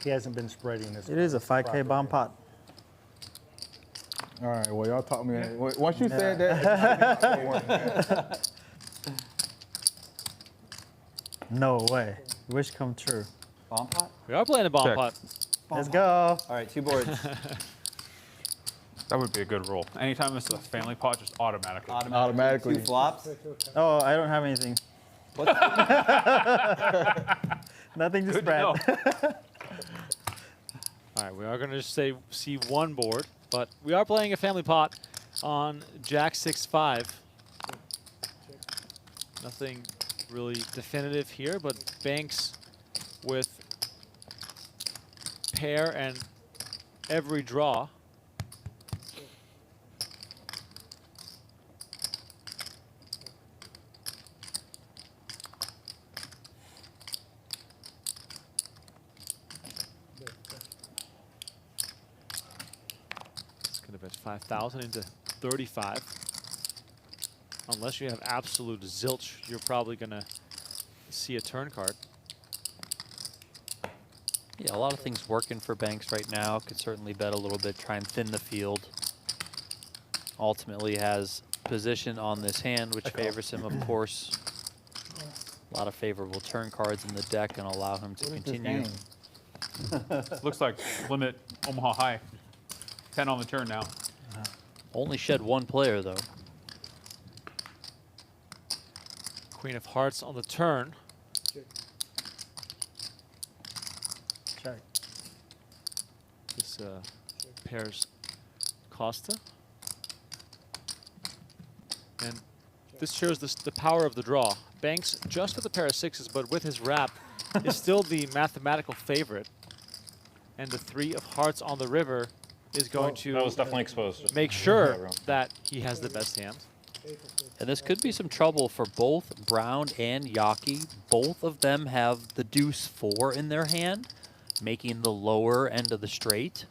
He hasn't been spreading his. It is a 5K bomb pot. All right, well, y'all taught me. Once you said that, No way. Wish come true. Bomb pot? We are playing a bomb Check. pot. Let's go. All right, 2 boards. That would be a good rule. Anytime it's a family pot, just automatically. automatically. 2 flops. Oh, I don't have anything. Nothing to Good to spread. know. All right, we are going to see one board, but we are playing a family pot on Jack 6-5. Nothing really definitive here, but Banks with pair and every draw. It's going to bet 5,000 into 35. Unless you have absolute zilch, you're probably going to see a turn card. Yeah, a lot of things working for Banks right now. Could certainly bet a little bit, try and thin the field. Ultimately has position on this hand, which favors him, of course. A lot of favorable turn cards in the deck and allow him to continue. Looks like limit Omaha High. 10 on the turn now. Only shed 1 player, though. Queen of Hearts on the turn. Check. This pairs Costa. And this shows the power of the draw. Banks, just with a pair of 6s, but with his wrap, is still the mathematical favorite. And the 3 of Hearts on the river is going to That was definitely exposed. make sure that he has the best hand. And this could be some trouble for both Brown and Yockey. Both of them have the deuce 4 in their hand, making the lower end of the straight.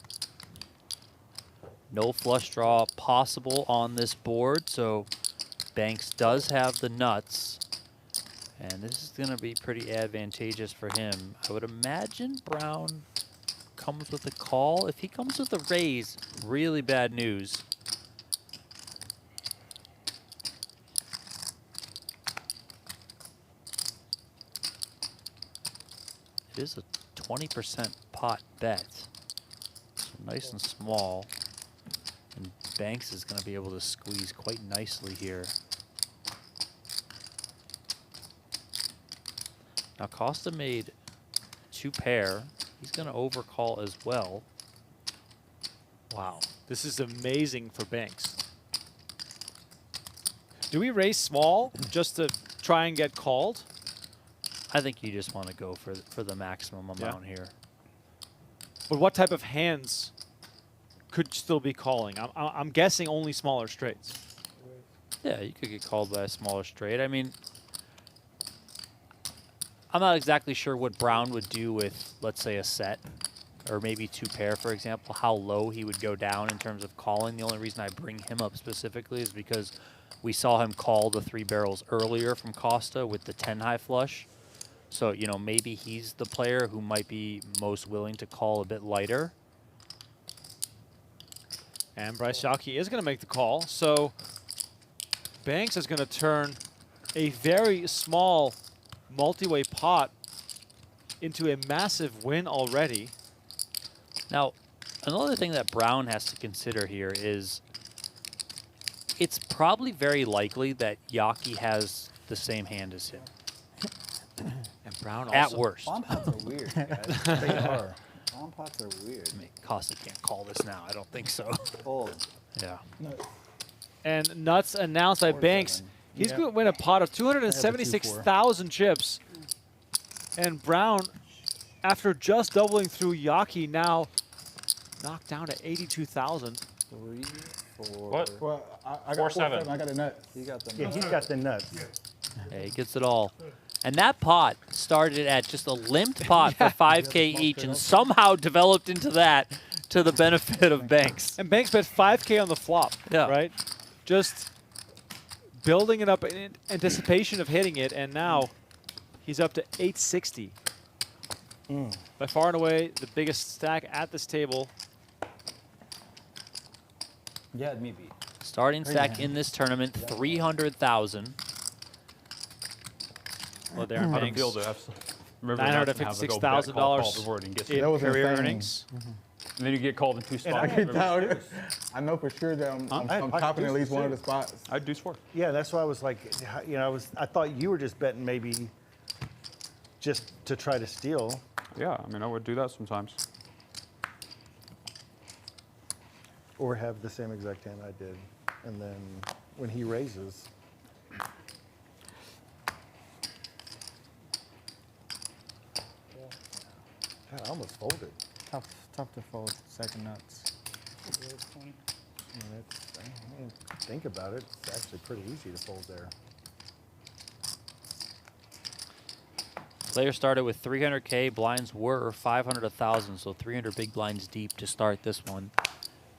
No flush draw possible on this board, so Banks does have the nuts. And this is going to be pretty advantageous for him. I would imagine Brown comes with a call. If he comes with a raise, really bad news. It is a 20% pot bet. So nice and small. And Banks is going to be able to squeeze quite nicely here. Now Costa made 2 pair. He's going to overcall as well. Wow, this is amazing for Banks. Do we raise small just to try and get called? I think you just want to go for the maximum amount here. But what type of hands could still be calling? I'm guessing only smaller straights. Yeah, you could get called by a smaller straight. I mean, I'm not exactly sure what Brown would do with, let's say, a set, or maybe 2 pair, for example, how low he would go down in terms of calling. The only reason I bring him up specifically is because we saw him call the 3 barrels earlier from Costa with the 10 high flush. So, you know, maybe he's the player who might be most willing to call a bit lighter. And Bryce Yockey is going to make the call. So Banks is going to turn a very small multi-way pot into a massive win already. Now, another thing that Brown has to consider here is it's probably very likely that Yockey has the same hand as him. And Brown At also. worst. Bomb pots are weird, guys. They are. Bomb pots are weird. I mean, Costa can't call this now. I don't think so. Fold. Yeah. And nuts announced by Banks. He's going to win a pot of 276,000 chips. And Brown, after just doubling through Yockey, now knocked down to 82,000. 3, 4. What? Well, I 4, got 7. I got a nut. He got them. Yeah, he's got the nuts. Yeah, he gets it all. And that pot started at just a limped pot for 5K each and somehow developed into that to the benefit of Banks. And Banks bet 5K on the flop, Yeah. right? Just building it up in anticipation of hitting it, and now he's up to 860. By far and away, the biggest stack at this table. Yeah, me beat. Starting stack in this tournament, 300,000. LaDarren How to Banks, feel to have remember not to have to go bet, call, call before it and get in That was career insane. earnings. And then you get called in 2 spots. I can tell. I know for sure that I'm topping at least one of the spots. I'd deuce 4. Yeah, that's why I was like, you know, I thought you were just betting maybe just to try to steal. Yeah, I mean, I would do that sometimes. Or have the same exact hand I did. And then when he raises. God, I almost folded. Tough to fold second nuts. I mean, I mean, think about it. It's actually pretty easy to fold there. Player started with 300K. Blinds were 500, 1,000, so 300 big blinds deep to start this one.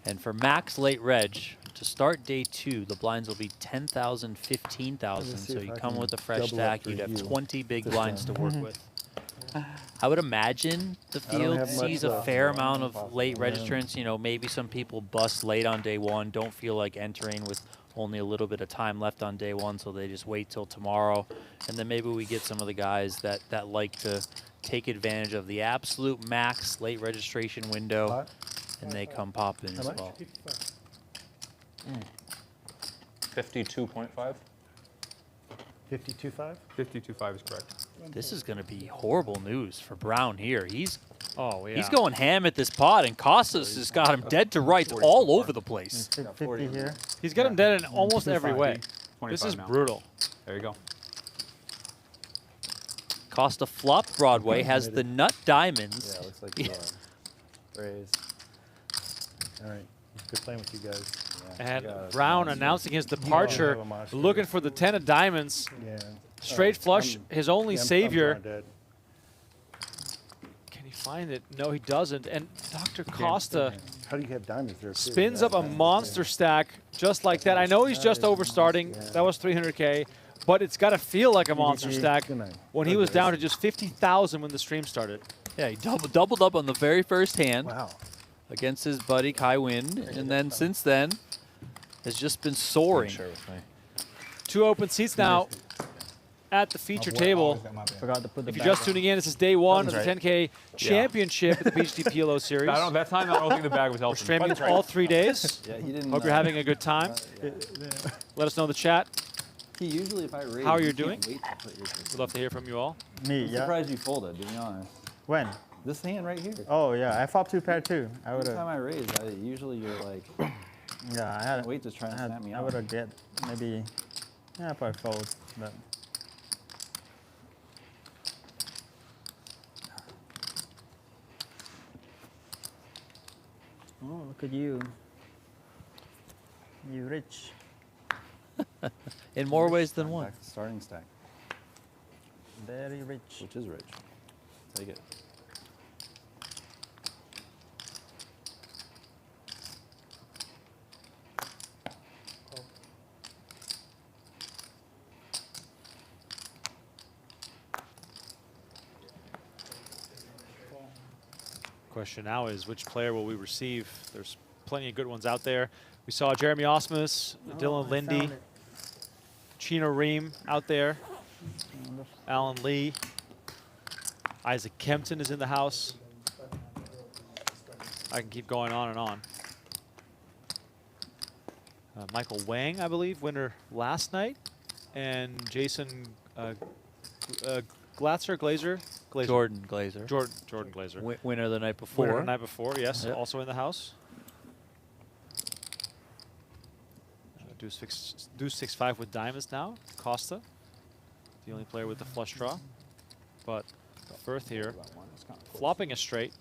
And for Max late reg, to start day 2, the blinds will be 10,000, 15,000. So you come with a fresh stack, you'd have 20 big blinds to work with. I would imagine the field have much sees a left. fair amount of late registrants. You know, maybe some people bust late on day 1, don't feel like entering with only a little bit of time left on day 1, so they just wait till tomorrow. And then maybe we get some of the guys that like to take advantage of the absolute max late registration window, and they come pop in as well. 52.5. 52.5? 52.5 is correct. This is going to be horrible news for Brown here. He's He's going ham at this pot, and Costas has got him dead to rights all over the place. 50 here. He's got him dead in almost every way. 25 This is now. brutal. There you go. Costa flopped Broadway, has the nut diamonds. Yeah, looks like you raise. All right. Good playing with you guys. And Brown announcing his departure, looking for the 10 of diamonds. Yeah. Straight flush, his only Yeah, I'm savior. drawing dead. Can he find it? No, he doesn't. And Dr. Costa How do you have diamonds there? too? spins Yeah, up a diamonds, monster stack just like that. I know he's just overstarting. That was 300K. But it's got to feel like a monster stack when he was down to just 50,000 when the stream started. Yeah, he doubled up on the very first hand Wow. against his buddy Kai Nguyen, and then since then has just been soaring. Share with me. 2 open seats now at the feature table. Forgot to put the If you're just tuning in, this is day 1 of the Buttons 10K championship at the PGT PLO Series. I don't, that time, I don't think the bag was We're helping. streaming Buttons right. all 3 days. Yeah, he didn't. Hope you're having a good time. Let us know in the chat. He usually, if I raise, How are you you doing? can't wait to put your pick. We'd love to hear from you all. Me, I'm yeah. surprised you folded, to be honest. When? This hand right here. Oh yeah, I flopped 2 pair too. I would Every time have. I raise, usually you're like, Yeah, I can't had. wait to try and snap me I out. would have get maybe. Yeah, probably fold, but. Oh, look at you. You rich. In more ways than one. Back to starting stack, Very rich. which is rich. Take it. Question now is, which player will we receive? There's plenty of good ones out there. We saw Jeremy Ausmus, Dylan Lindy, Chino Rheem out there, Alan Lee, Isaac Kempton is in the house. I can keep going on and on. Michael Wang, I believe, winner last night, and Jason Glazer. Jordan Glazer. Jordan Glazer. Winner the night before. Winner the night before, yes, Yep. also in the house. Deuce 6-5 with diamonds now. Costa, the only player with the flush draw. But Furth here, flopping a straight.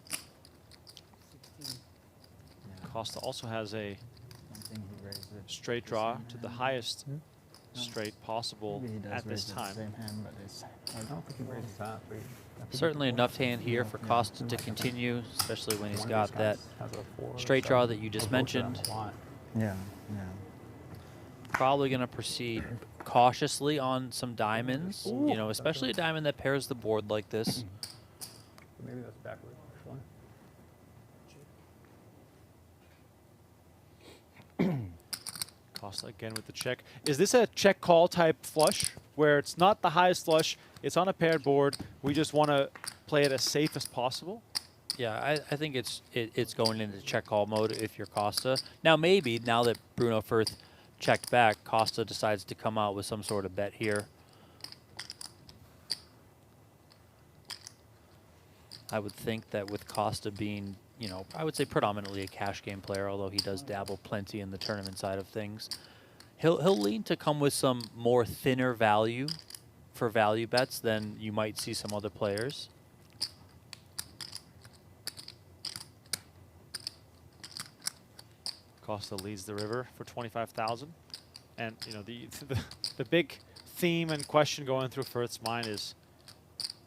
Costa also has a straight draw to the highest straight possible at this time. don't think he raises that. But Certainly enough hand here for Costa to continue, especially when he's got that straight draw that you just mentioned. Yeah, Probably going to proceed cautiously on some diamonds, you know, especially a diamond that pairs the board like this. Maybe that's backwards, actually. Costa again with the check. Is this a check call type flush where it's not the highest flush, it's on a paired board, we just want to play it as safe as possible? Yeah, I think it's going into check call mode if you're Costa. Now maybe, now that Bruno Furth checked back, Costa decides to come out with some sort of bet here. I would think that with Costa being, you know, I would say predominantly a cash game player, although he does dabble plenty in the tournament side of things, he'll lean to come with some more thinner value for value bets than you might see some other players. Costa leads the river for 25,000. And, you know, the big theme and question going through Furth's mind is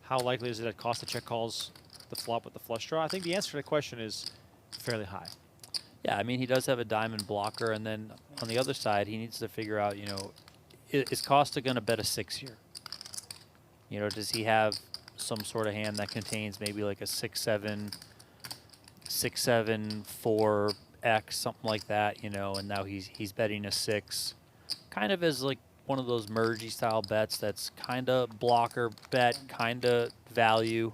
how likely is it that Costa check calls the flop with the flush draw? I think the answer to the question is fairly high. Yeah, I mean, he does have a diamond blocker, and then on the other side, he needs to figure out, you know, is Costa going to bet a 6 here? You know, does he have some sort of hand that contains maybe like a 6-7, 4X, something like that, you know, and now he's betting a 6, kind of as like one of those mergey style bets that's kind of blocker bet, kind of value.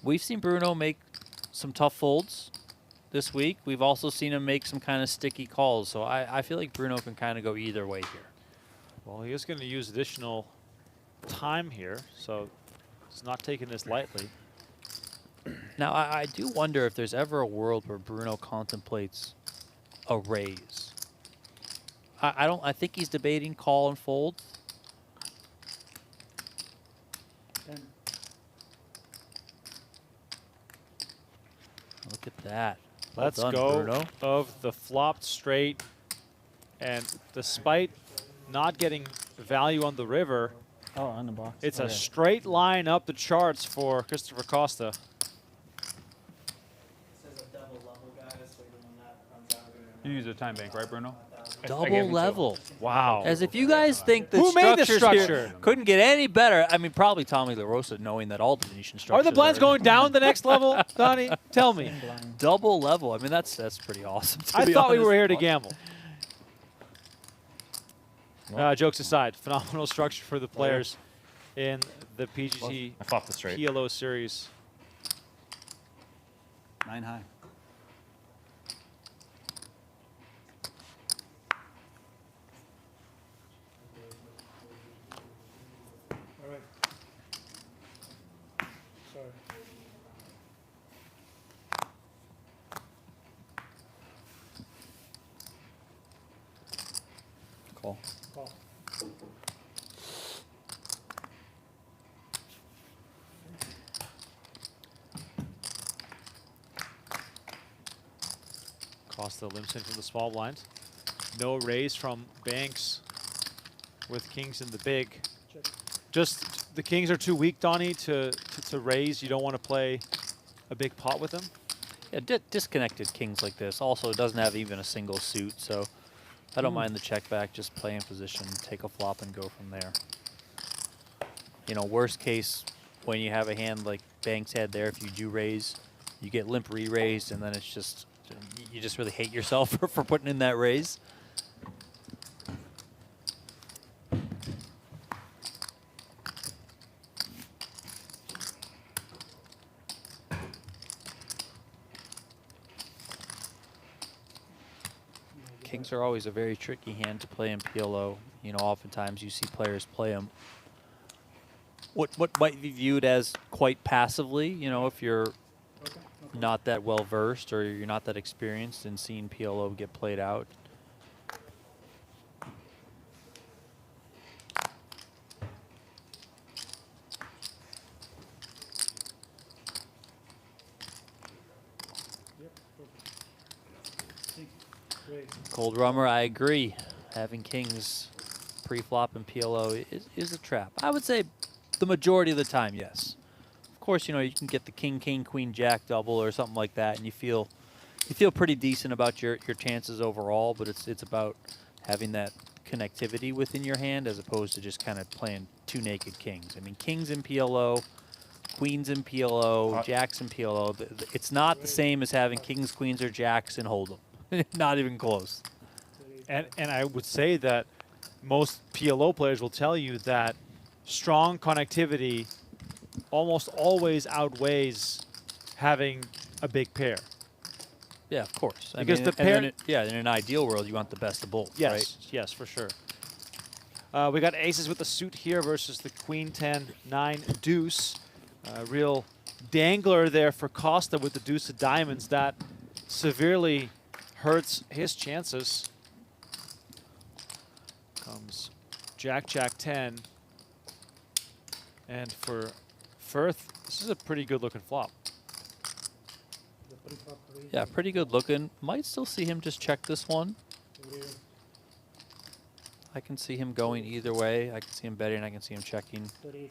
We've seen Bruno make some tough folds this week. We've also seen him make some kind of sticky calls, so I feel like Bruno can kind of go either way here. Well, he is going to use additional time here, so he's not taking this lightly. Now, I do wonder if there's ever a world where Bruno contemplates a raise. I think he's debating call and fold. Look at that. Well Let's done, go Bruno. of the flopped straight. And despite not getting value on the river, Oh, on the box. it's Okay. a straight line up the charts for Christopher Costa. You use a time bank, right, Bruno? Double level. Wow. As if you guys think the Who made this structures structure? here couldn't get any better. I mean, probably Tommy LaRosa, knowing that all the Venetian structures Are the blinds going down the next level, Donnie? Tell me. double level. I mean, that's pretty awesome. I thought we were here to gamble. Jokes aside, phenomenal structure for the players in the PGT I flopped the straight. PLO Series. 9 high. All right. Sorry. Call. Call. Costa limps in from the small blind. No raise from Banks with kings in the big. Check. Just the kings are too weak, Donnie, to raise. You don't want to play a big pot with them. Yeah, disconnected kings like this. Also, it doesn't have even a single suit, so I don't mind the check back. Just play in position, take a flop, and go from there. You know, worst case, when you have a hand like Banks had there, if you do raise, you get limp re-raised, and then it's just, you just really hate yourself for putting in that raise. Kings are always a very tricky hand to play in PLO. You know, oftentimes you see players play them what might be viewed as quite passively, you know, if you're not that well versed or you're not that experienced in seeing PLO get played out. Cold Rummer, I agree. Having kings pre-flop in PLO is a trap. I would say The majority of the time, yes. Of course, you can get the king, queen, jack double or something like that, and you feel pretty decent about your chances overall. But it's about having that connectivity within your hand as opposed to just kind of playing two naked kings. I mean, kings in PLO, queens in PLO, jacks in PLO. It's not the same as having kings, queens, or jacks in Hold'em. Not even close. And I would say that most PLO players will tell you that strong connectivity almost always outweighs having a big pair. Yeah, of course. Because the pair, in an ideal world, you want the best of both, yes, right? Yes, for sure. We got aces with the suit here versus the queen 10, 9 deuce. Real dangler there for Costa with the deuce of diamonds. That severely hurts his chances. Comes jack, 10. And for Furth, this is a pretty good looking flop. Yeah, pretty good looking. Might still see him just check this one. I can see him going either way. I can see him betting. I can see him checking. 38.5.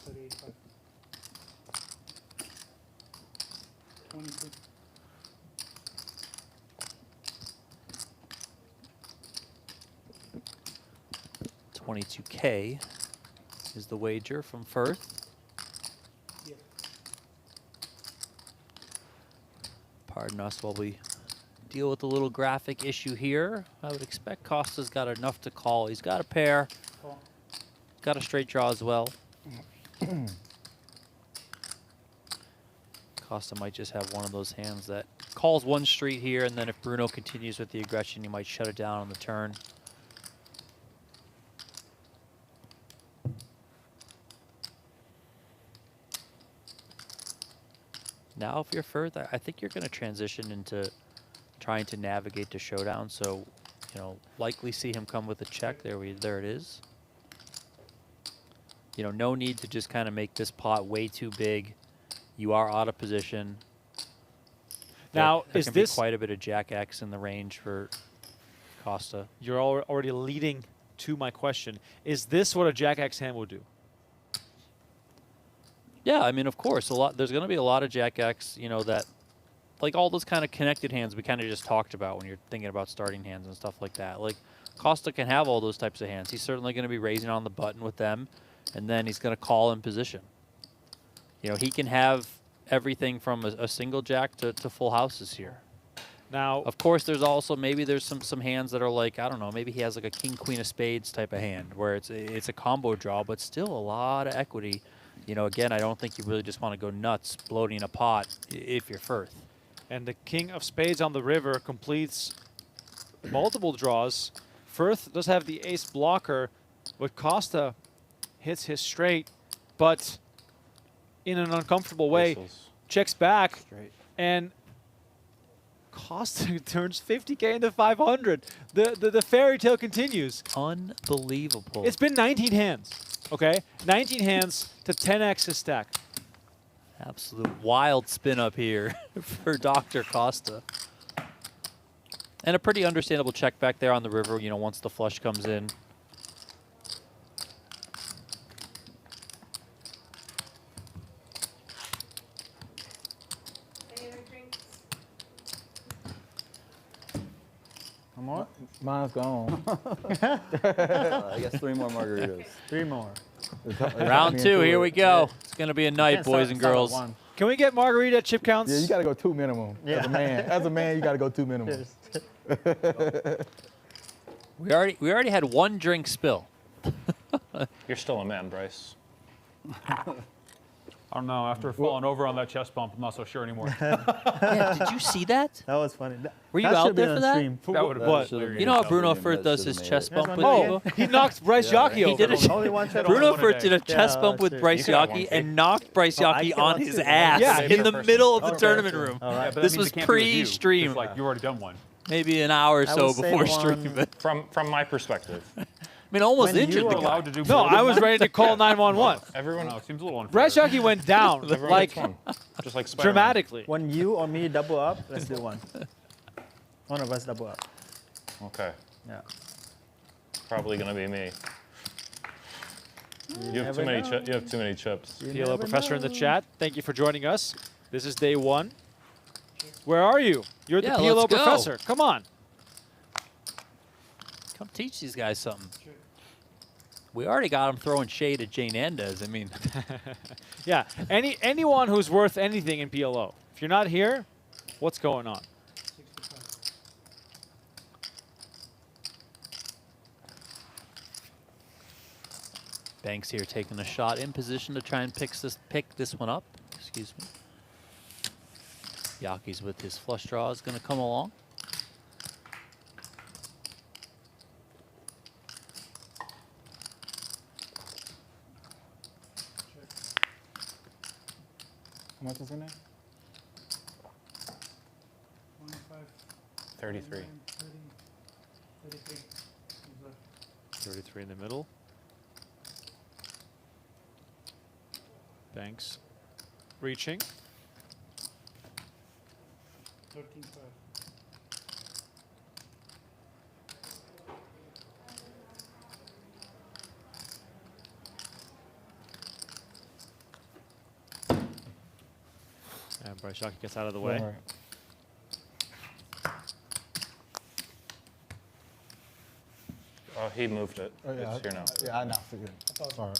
38.5. 22. 22K is the wager from Furth. Yeah. Pardon us while we deal with a little graphic issue here. I would expect Costa's got enough to call. He's got a pair. Call. Got a straight draw as well. Costa might just have one of those hands that calls one street here, and then if Bruno continues with the aggression, he might shut it down on the turn. Now, if you're Furth, I think you're going to transition into trying to navigate to showdown. So, likely see him come with a check. There it is. No need to just kind of make this pot way too big. You are out of position. Now, there is can this be quite a bit of jack X in the range for Costa? You're already leading to my question. Is this what a jack X hand will do? Yeah, I mean, of course, there's going to be a lot of jack X, that, like all those kind of connected hands we kind of just talked about when you're thinking about starting hands and stuff like that. Like, Costa can have all those types of hands. He's certainly going to be raising on the button with them, and then he's going to call in position. He can have everything from a single jack to full houses here. Now, of course, there's also there's some hands that are like, I don't know, maybe he has like a king, queen of spades type of hand where it's a combo draw, but still a lot of equity. Again, I don't think you really just want to go nuts bloating a pot if you're Furth. And the king of spades on the river completes multiple draws. Furth does have the ace blocker, but Costa hits his straight, but in an uncomfortable way, checks back, and Costa turns 50K into 500. The fairy tale continues. Unbelievable. It's been 19 hands, okay? 19 hands to 10x his stack. Absolute wild spin up here for Dr. Costa. And a pretty understandable check back there on the river, once the flush comes in. More? Mine's gone. I guess 3 more margaritas. 3 more. Round 2, here we go. It's going to be a night, boys and girls. Can we get margarita chip counts? Yeah, you got to go 2 minimum. Yeah. As a man, you got to go 2 minimum. We already had 1 drink spill. You're still a man, Bryce. I don't know. After falling over on that chest bump, I'm not so sure anymore. Yeah, did you see that? That was funny. Were you out there for that? That would have What? been You know how Bruno Furth does his chest bump with Oh, people? he knocked Bryce Yockey over. He did a Only one shot. Bruno one a Furth day. did a chest Yeah, bump with that's Bryce You got Yockey one. and knocked Bryce Oh, I Yockey can on watch his too. ass Yeah, in the middle of the tournament room. All right. Yeah, but that This means was it can't be with you, 'cause, pre-stream. Like, you already done one. Maybe an hour or I so would say before one- stream. But, From my perspective, I mean, almost When injured you the are guy. Allowed to do No, more than I was one? ready to call 911. everyone No, it seems a little unfair. Bryce Yockey went down, like, gets one. Just like Spider-Man. dramatically. When you or me double up, let's do one. One of us double up. Okay, Yeah. probably gonna be me. You have too many. You have too many chips. PLO Professor in the chat, thank you for joining us. This is day 1. Where are you? You're the PLO let's go. Professor. Come on. Come teach these guys something. We already got him throwing shade at Jane Andez. I mean, Yeah, anyone who's worth anything in PLO. If you're not here, what's going on? Banks here taking a shot in position to try and pick this one up. Excuse me. Yockey's with his flush draw is going to come along. How much is in there? 33. 33 in the middle. Banks reaching. 13-5. And Bryce Yockey gets out of the way. All right. Oh, he moved it. Oh, yeah, It's here now. Yeah, I know. Forget it. Sorry.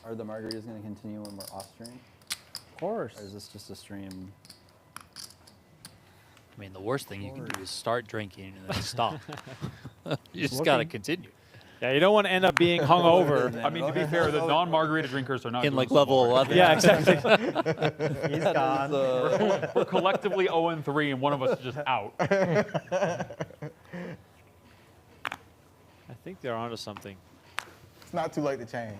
Are the margaritas going to continue when we're off stream? Of course. Or is this just a stream? I mean, the worst thing you can do is start drinking and then stop. You just got to continue. Yeah, you don't want to end up being hungover. I mean, to be fair, the non-margarita drinkers are not In doing like so level hard. 11. Yeah, exactly. He's gone. We're collectively 0-3, and one of us is just out. I think they're onto something. It's not too late to change.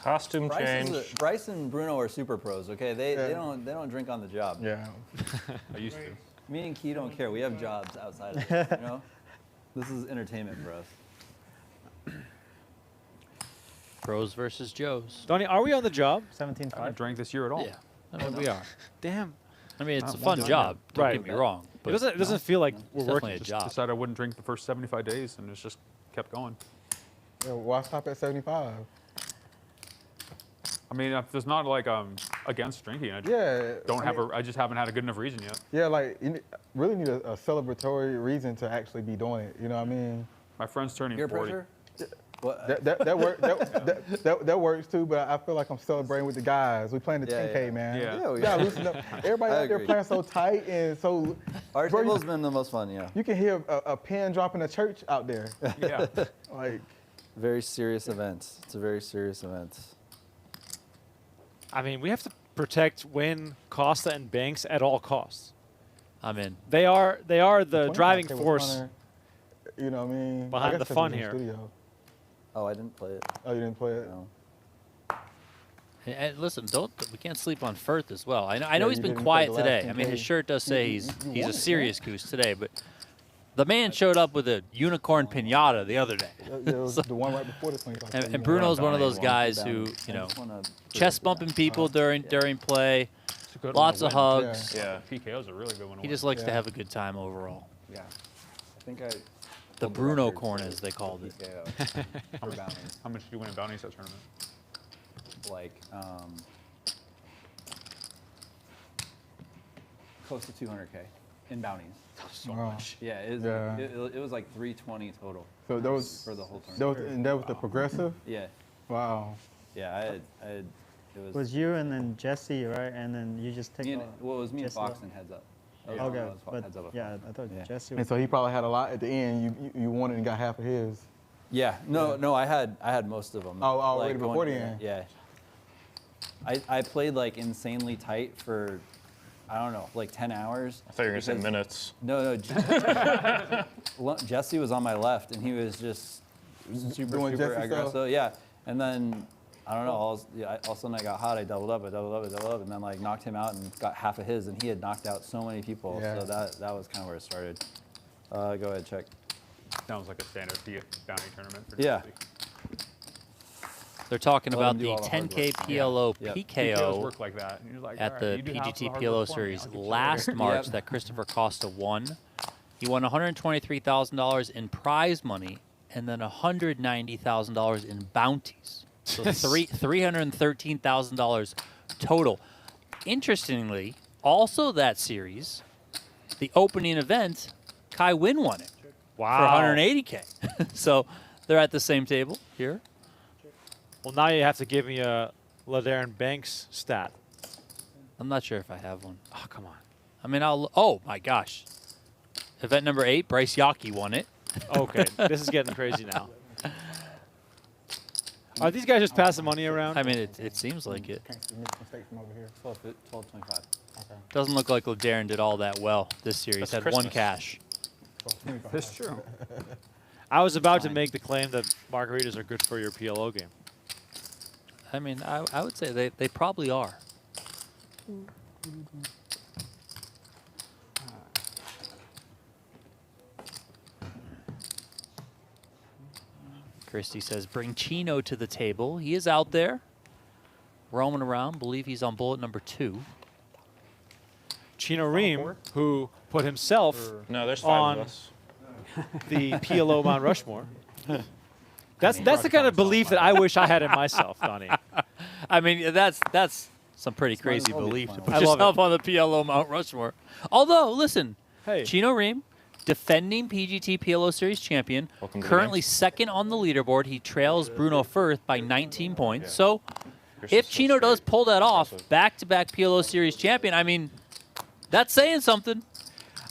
Costume change. Bryce and Bruno are super pros. Okay, they don't drink on the job. Yeah. I used to. Me and Key don't care. We have jobs outside of this. You know, this is entertainment for us. Pros versus Joes. Donnie, are we on the job? 17-5. I haven't drank this year at all. Yeah, I mean, we are. Damn. I mean, it's a fun job. Don't Right. get me wrong. It But doesn't feel like we're it's definitely working. a job. Decided I wouldn't drink the first 75 days, and it's just kept going. Yeah, why stop at 75? I mean, if there's not like against drinking. I just Yeah. I just haven't had a good enough reason yet. Yeah, like you really need a celebratory reason to actually be doing it. You know what I mean? My friend's turning Peer 40. pressure? What? That works too, but I feel like I'm celebrating with the guys. We playing the Yeah, 10K, yeah. man. Yeah. You gotta loosen up. Everybody I out there agree. playing so tight and so. Our Bro, table's been the most fun, yeah. You can hear a pin drop in a church out there. Yeah. Like, Very serious event. It's a very serious event. I mean, we have to protect Nguyen, Costa, and Banks at all costs. I'm in. They are the 25K driving was force. funner. You know what I mean? Behind I guess the because fun it was in here. Studio. Oh, I didn't play it. Oh, you didn't play it? No. And listen, we can't sleep on Furth as well. I know Yeah, he's you been didn't quiet play the last today. I mean, his 10K. shirt does say You he's won a it, serious goose today, but the man showed up with a unicorn pinata the other day. It was the one right before the 25K. And Bruno's one of those guys who, you know, chest bumping people during play, It's a good lots one of to win. hugs. Yeah. PKO's a really good one. To He win. just likes to Yeah. have a good time overall. Yeah. I think I. The Bruno corn, as they called it. For bounties. How much did you win in bounties that tournament? Like, close to 200K in bounties. So Wow. much. Yeah, Yeah. it was like 320 total So that was for the whole tournament. that was the progressive. Yeah, Wow. yeah. It was. Was you and then Jesse, right? And then you just take me and, off. well, it was me and Jesse Fox off. and Heads Up. Okay, It was but Heads Up. yeah, I thought Yeah. Jesse And was. so he probably had a lot at the end. You won it and got half of his. Yeah, no, I had most of them. Oh, already Like, before going- the end. Yeah. I played like insanely tight for, I don't know, like 10 hours. I thought you were gonna say because- minutes. No. Jesse was on my left, and he was just super Doing Jesse aggressive. stuff? Yeah, and then I don't know. All of a sudden I got hot. I doubled up, and then like knocked him out and got half of his, and he had knocked out so many people. Yeah. So that was kind of where it started. Go ahead, check. Sounds like a standard bounty tournament. For Yeah. They're talking Let about him do the all the hard 10K work. PLO Yep. PKOs PKO work like that. And you're like, at "All the right, you do half PGT hard PLO work for me, Series I'll get you last later." March Yep. that Christopher Costa won. He won $123,000 in prize money and then $190,000 in bounties. So $313,000 total. Interestingly, also that series, the opening event, Kai Nguyen won it Wow. for $180K. So they're at the same table here. Well, now you have to give me a LaDarren Banks stat. I'm not sure if I have one. Oh, come on. I mean, oh my gosh. Event number 8, Bryce Yockey won it. Okay, this is getting crazy now. Are these guys just passing money around? I mean, it seems like it. Can't see mistake from over here. 12.25. Okay. Doesn't look like LaDarren did all that well this series. That's Had one Christmas. cash. 12.25. That's true. I was about to make the claim that margaritas are good for your PLO game. I mean, I would say they probably are. Christy says, bring Chino to the table. He is out there, roaming around. Believe he's on bullet number 2. Chino Rheem, who put himself No, there's 5 on of us. the PLO Mount Rushmore. That's the kind of belief that I wish I had in myself, Donnie. I mean, that's some pretty crazy will be belief fun. to put I love yourself on the PLO Mount Rushmore. Although, listen, Hey. Chino Rheem, defending PGT PLO Series champion, Welcome to the currently game. second on the leaderboard. He trails Bruno Furth by 19 points. So Yours if is so Chino does straight. pull that off, Impressive. back-to-back PLO Series champion, I mean, that's saying something.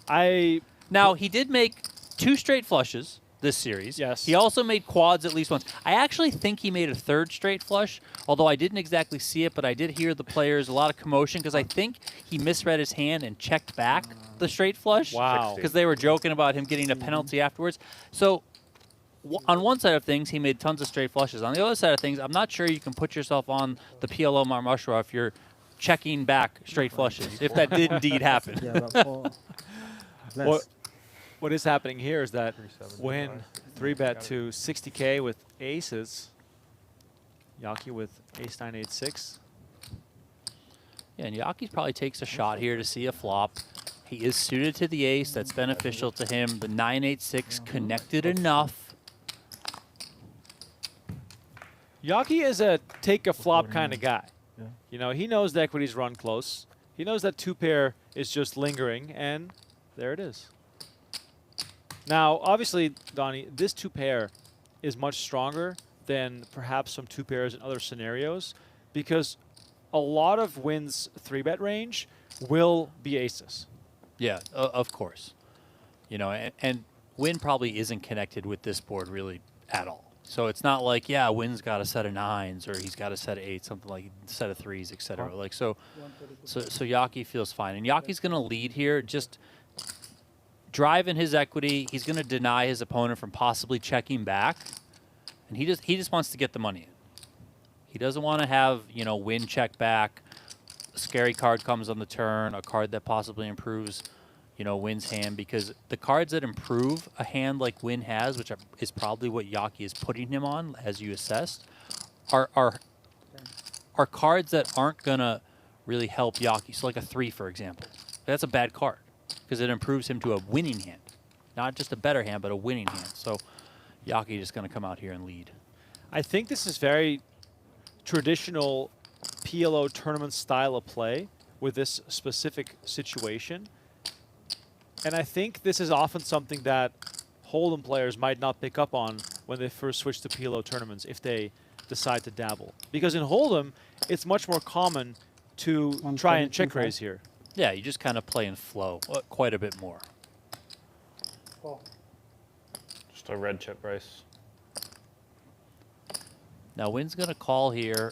Now, he did make 2 straight flushes this series. Yes. He also made quads at least once. I actually think he made a 3rd straight flush, although I didn't exactly see it, but I did hear the players, a lot of commotion, because I think he misread his hand and checked back the straight flush. Wow. Because they were joking about him getting a penalty afterwards. So on one side of things, he made tons of straight flushes. On the other side of things, I'm not sure you can put yourself on the PLO Mount Rushmore if you're checking back straight flushes, if that did indeed happen. Yeah, about 4. Less. What is happening here is that Nguyen 3-bet to 60K with aces. Yockey with ace-9, 8-6. Yeah, and Yockey probably takes a shot here to see a flop. He is suited to the ace. That's beneficial to him. The 9-8-6 connected enough. Yockey is a take-a-flop kind of guy. You know, he knows the equities run close. He knows that 2-pair is just lingering, and there it is. Now, obviously, Donnie, this 2-pair is much stronger than perhaps some 2-pairs in other scenarios because a lot of Nguyen's 3-bet range will be aces. Yeah, of course. You know, and Nguyen probably isn't connected with this board really at all. So it's not like, yeah, Nguyen's got a set of 9s or he's got a set of 8s, something like a set of 3s, etc. Like so Yockey feels fine, and Yockey's going to lead here, just driving his equity. He's going to deny his opponent from possibly checking back, and he just wants to get the money in. He doesn't want to have, you know, Nguyen check back. A scary card comes on the turn, a card that possibly improves, you know, Nguyen's hand, because the cards that improve a hand like Nguyen has, which is probably what Yockey is putting him on, as you assessed, are cards that aren't gonna really help Yockey. So like a 3, for example, that's a bad card because it improves him to a winning hand, not just a better hand, but a winning hand. So Yockey just gonna come out here and lead. I think this is very traditional PLO tournament style of play with this specific situation. And I think this is often something that Hold'em players might not pick up on when they first switch to PLO tournaments if they decide to dabble. Because in Hold'em, it's much more common to try and check raise here. Yeah, you just kind of play in flow quite a bit more. Just a red chip, Bryce. Now Nguyen's going to call here.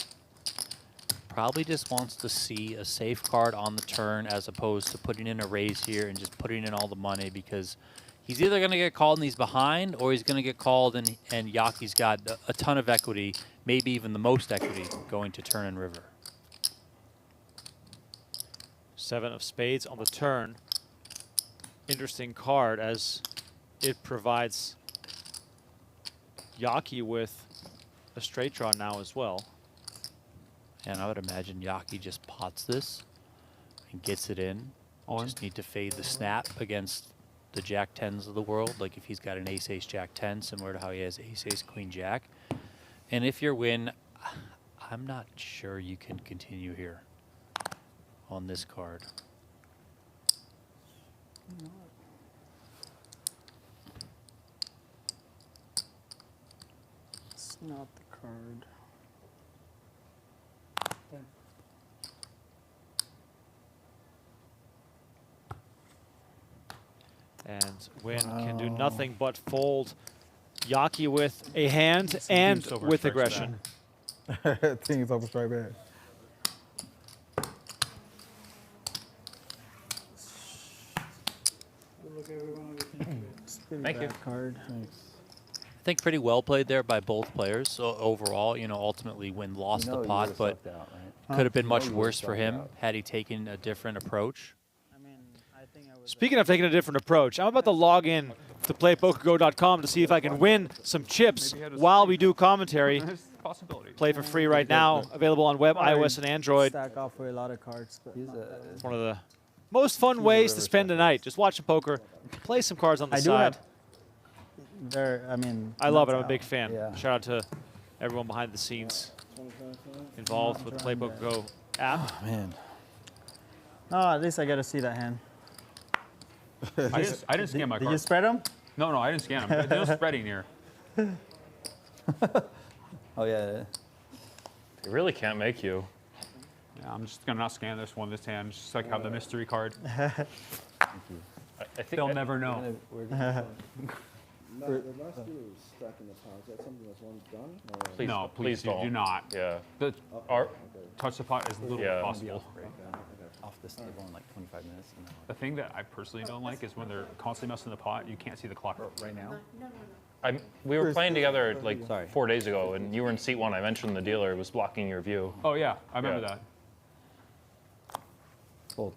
Probably just wants to see a safe card on the turn as opposed to putting in a raise here and just putting in all the money, because he's either going to get called and he's behind, or he's going to get called and Yockey's got a ton of equity, maybe even the most equity, going to turn and river. 7 of spades on the turn. Interesting card as it provides Yockey with a straight draw now as well. And I would imagine Yockey just pots this and gets it in. Just need to fade the snap against the Jack 10s of the world, like if he's got an ace, ace, Jack 10, similar to how he has ace, ace, queen, Jack. And if you're Nguyen, I'm not sure you can continue here on this card. It's not the card. And Nguyen can do nothing but fold Yockey with a hand and with aggression. Team's over straight back. Thank you. Card. I think pretty well played there by both players. So overall, you know, ultimately Nguyen lost the pot, but could have been much worse for him had he taken a different approach. Speaking of taking a different approach, I'm about to log in to playpokergo.com to see if I can win some chips while we do commentary. Play for free right now, available on web, iOS, and Android. Stack off with a lot of cards. But It's one of the most fun ways to spend a night. Just watching poker, play some cards on the side. I love it. I'm a big fan. Yeah. Shout out to everyone behind the scenes involved with the Play Poker Go app. Oh, man. Oh, at least I got to see that hand. I didn't scan my Did cards. you spread them? No, I didn't scan them. There's no spreading here. Oh, yeah. They really can't make you. Yeah, I'm just going to not scan this one this hand, just like have the mystery card. I think They'll never know. The last two stuck in the pot. Is that something that's one's done? Or? Please, No, please don't. do not. Yeah. Touch the pot as little as possible. Off this table in like 25 minutes. The thing that I personally don't like is when they're constantly messing the pot, you can't see the clock right now. We were playing together like 4 days ago, and you were in seat 1. I mentioned the dealer was blocking your view. Oh yeah, I remember that. Fold.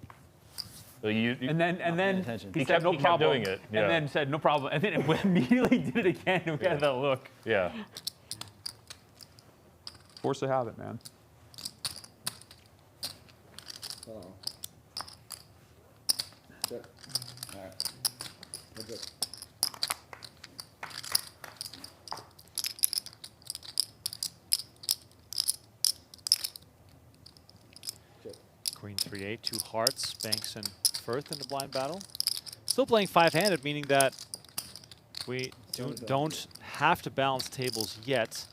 So and then he said no kept problem, doing it. Yeah. and then said no problem, and then it immediately did it again, and we had that look. Yeah. Force of habit, man. Oh. Check. All right. We're good. Queen 3-8, 2 hearts, Banks and Furth in the blind battle. Still playing 5-handed, meaning that we don't have to balance tables yet.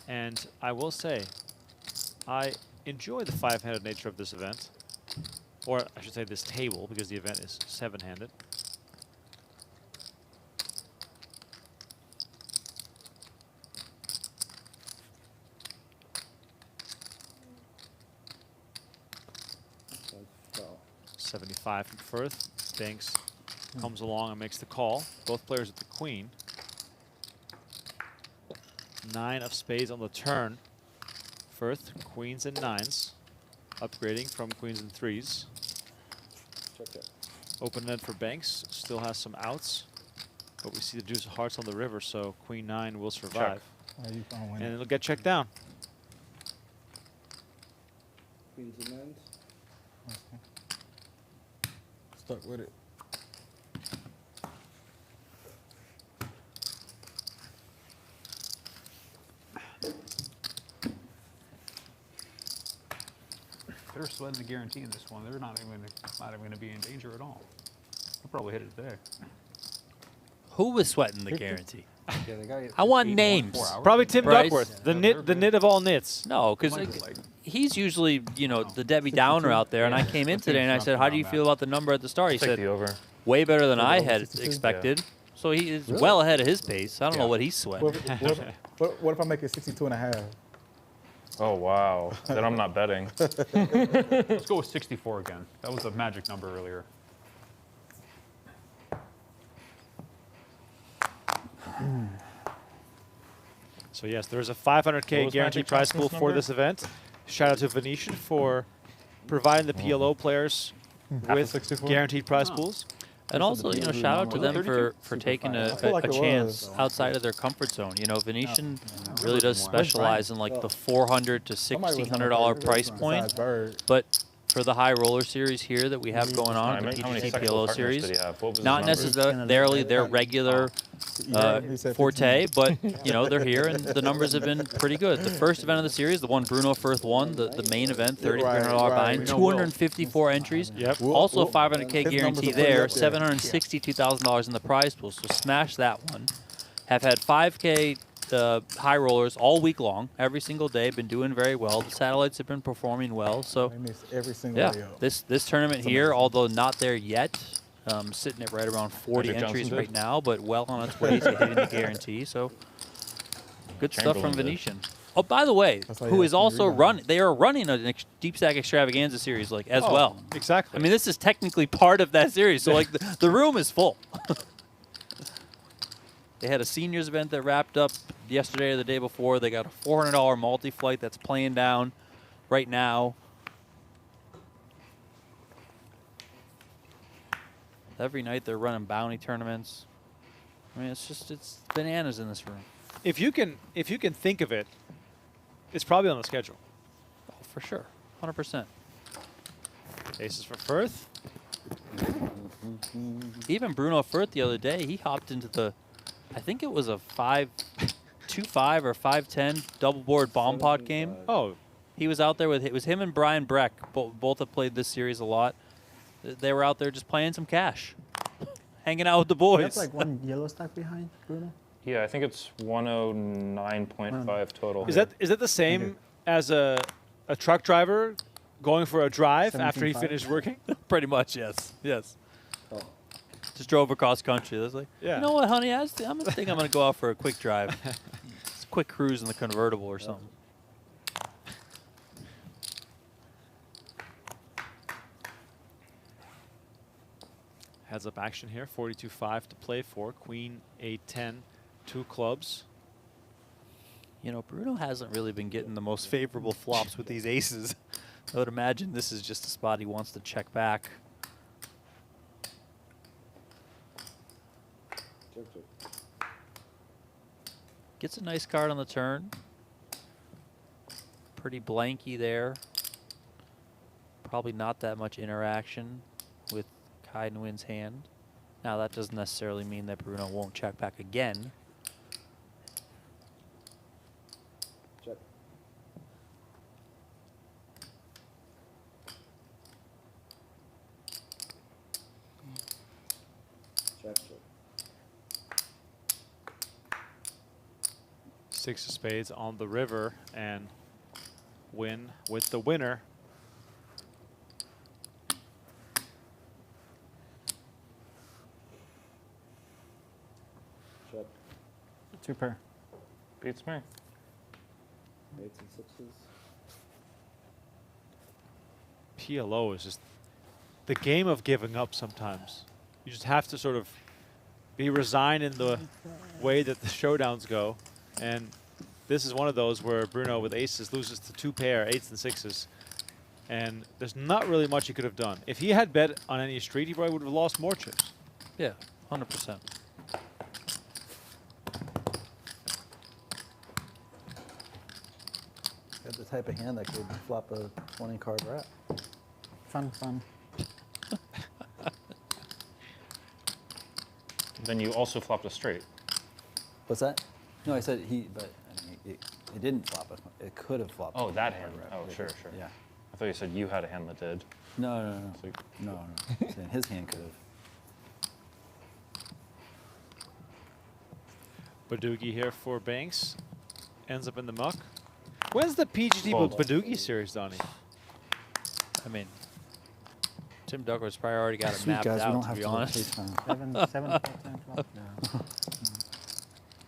And I will say, I enjoy the 5-handed nature of this event. Or I should say this table, because the event is 7-handed. Oh. 75 from Firth. Banks comes along and makes the call. Both players at the queen. 9 of spades on the turn. Firth, queens and 9s. Upgrading from queens and 3s. Check it. Open net for Banks. Still has some outs. But we see the deuce of hearts on the river, so queen 9 will survive. And it'll get checked down. Queens and nines. Stuck with it. They're sweating the guarantee in this one. They're not even going to be in danger at all. They'll probably hit it today. Who was sweating the guarantee? I want names. Probably Tim Bryce? Duckworth, the knit of all knits. No, because he's usually, you know, the Debbie Downer out there. And I came in today and I said, how do you feel about the number at the start? He Take said, the over. way better than I had expected. So he is well ahead of his pace. I don't know what he's sweating. What if I make it 62 and a half? Oh, wow. Then I'm not betting. Let's go with 64 again. That was the magic number earlier. So yes, there's a What 500K was guaranteed Magic prize pool Johnson's for number? this event. Shout out to Venetian for providing the PLO players with 64? guaranteed prize pools. And also, you know, shout out to them for taking a chance outside of their comfort zone. You know, Venetian really does specialize in like the $400 to $1,600 price point. But for the high roller series here that we have going on, the How many PGT sexual PLO partners series, did he have? What was his not number? necessarily their regular forte, but you know, they're here and the numbers have been pretty good. The first event of the series, the one Bruno Furth won, the main event, $3,300 buy-in, 254 entries. Yep. Also 500K His numbers guarantee are pretty there, up there. $762,000 in the prize pool. So smash that one. Have had 5K high rollers all week long, every single day. Been doing very well. The satellites have been performing well. So They miss every single yeah, day up. this tournament here, although not there yet, sitting at right around 40 Magic entries Johnson right did. now, but well on its way to hitting the guarantee. So good stuff from Chamberlain did. Venetian. Oh, by the way, That's why who you is have to also rebound. running? They are running an deep stack extravaganza series like as well. Exactly. I mean, this is technically part of that series. So like the room is full. They had a seniors event that wrapped up yesterday or the day before. They got a $400 multi-flight that's playing down right now. Every night they're running bounty tournaments. I mean, it's bananas in this room. if you can think of it, it's probably on the schedule. Oh, for sure, 100%. Aces for Firth. Even Bruno Furth the other day, he hopped into the, I think it was a 5-2-5 or 5-10 double board bomb pot game. Oh, He was out there with, it was him and Brian Breck. Both have played this series a lot. They were out there just playing some cash, hanging out with the boys. That's like one yellow stack behind, Bruno. Yeah, I think it's 109.5 total. is that the same as a truck driver going for a drive after he 17.5? finished working? Pretty much, yes. Yes. Just drove across country. I was like, Yeah. you know what, honey? I think I'm going to go out for a quick drive. Just a quick cruise in the convertible or something. Heads up action here. 42-5 to play for. Queen, 8-10, 2 clubs. You know, Bruno hasn't really been getting the most favorable flops with these aces. I would imagine this is just a spot he wants to check back. Gets a nice card on the turn. Pretty blanky there. Probably not that much interaction with Kai Nguyen's hand. Now that doesn't necessarily mean that Bruno won't check back again. Check. Check, check. 6 of spades on the river, and win with the winner. Check. 2 pair. Beats me. 8s and 6s. PLO is just the game of giving up sometimes. You just have to sort of be resigned in the way that the showdowns go. And this is one of those where Bruno with aces loses to 2 pair, 8s and 6s. And there's not really much he could have done. If he had bet on any street, he probably would have lost more chips. Yeah, 100%. Got the type of hand that could flop a 20 card wrap. Fun, fun. Then you also flopped a straight. What's that? No, I said he, but I mean, it didn't flop. It could have flopped. Oh, that card hand. wrap. Oh, sure, sure. Yeah. I thought you said you had a hand that did. No, no, no. So you- No, no. Saying his hand could have. Badugi here for Banks. Ends up in the muck. When's the PGT Fold. Badugi series, Donnie? I mean, Tim Duckworth's probably already got it Sweet mapped guys, we out, don't to have be to honest. rotate time. 7, 8, 10, 12.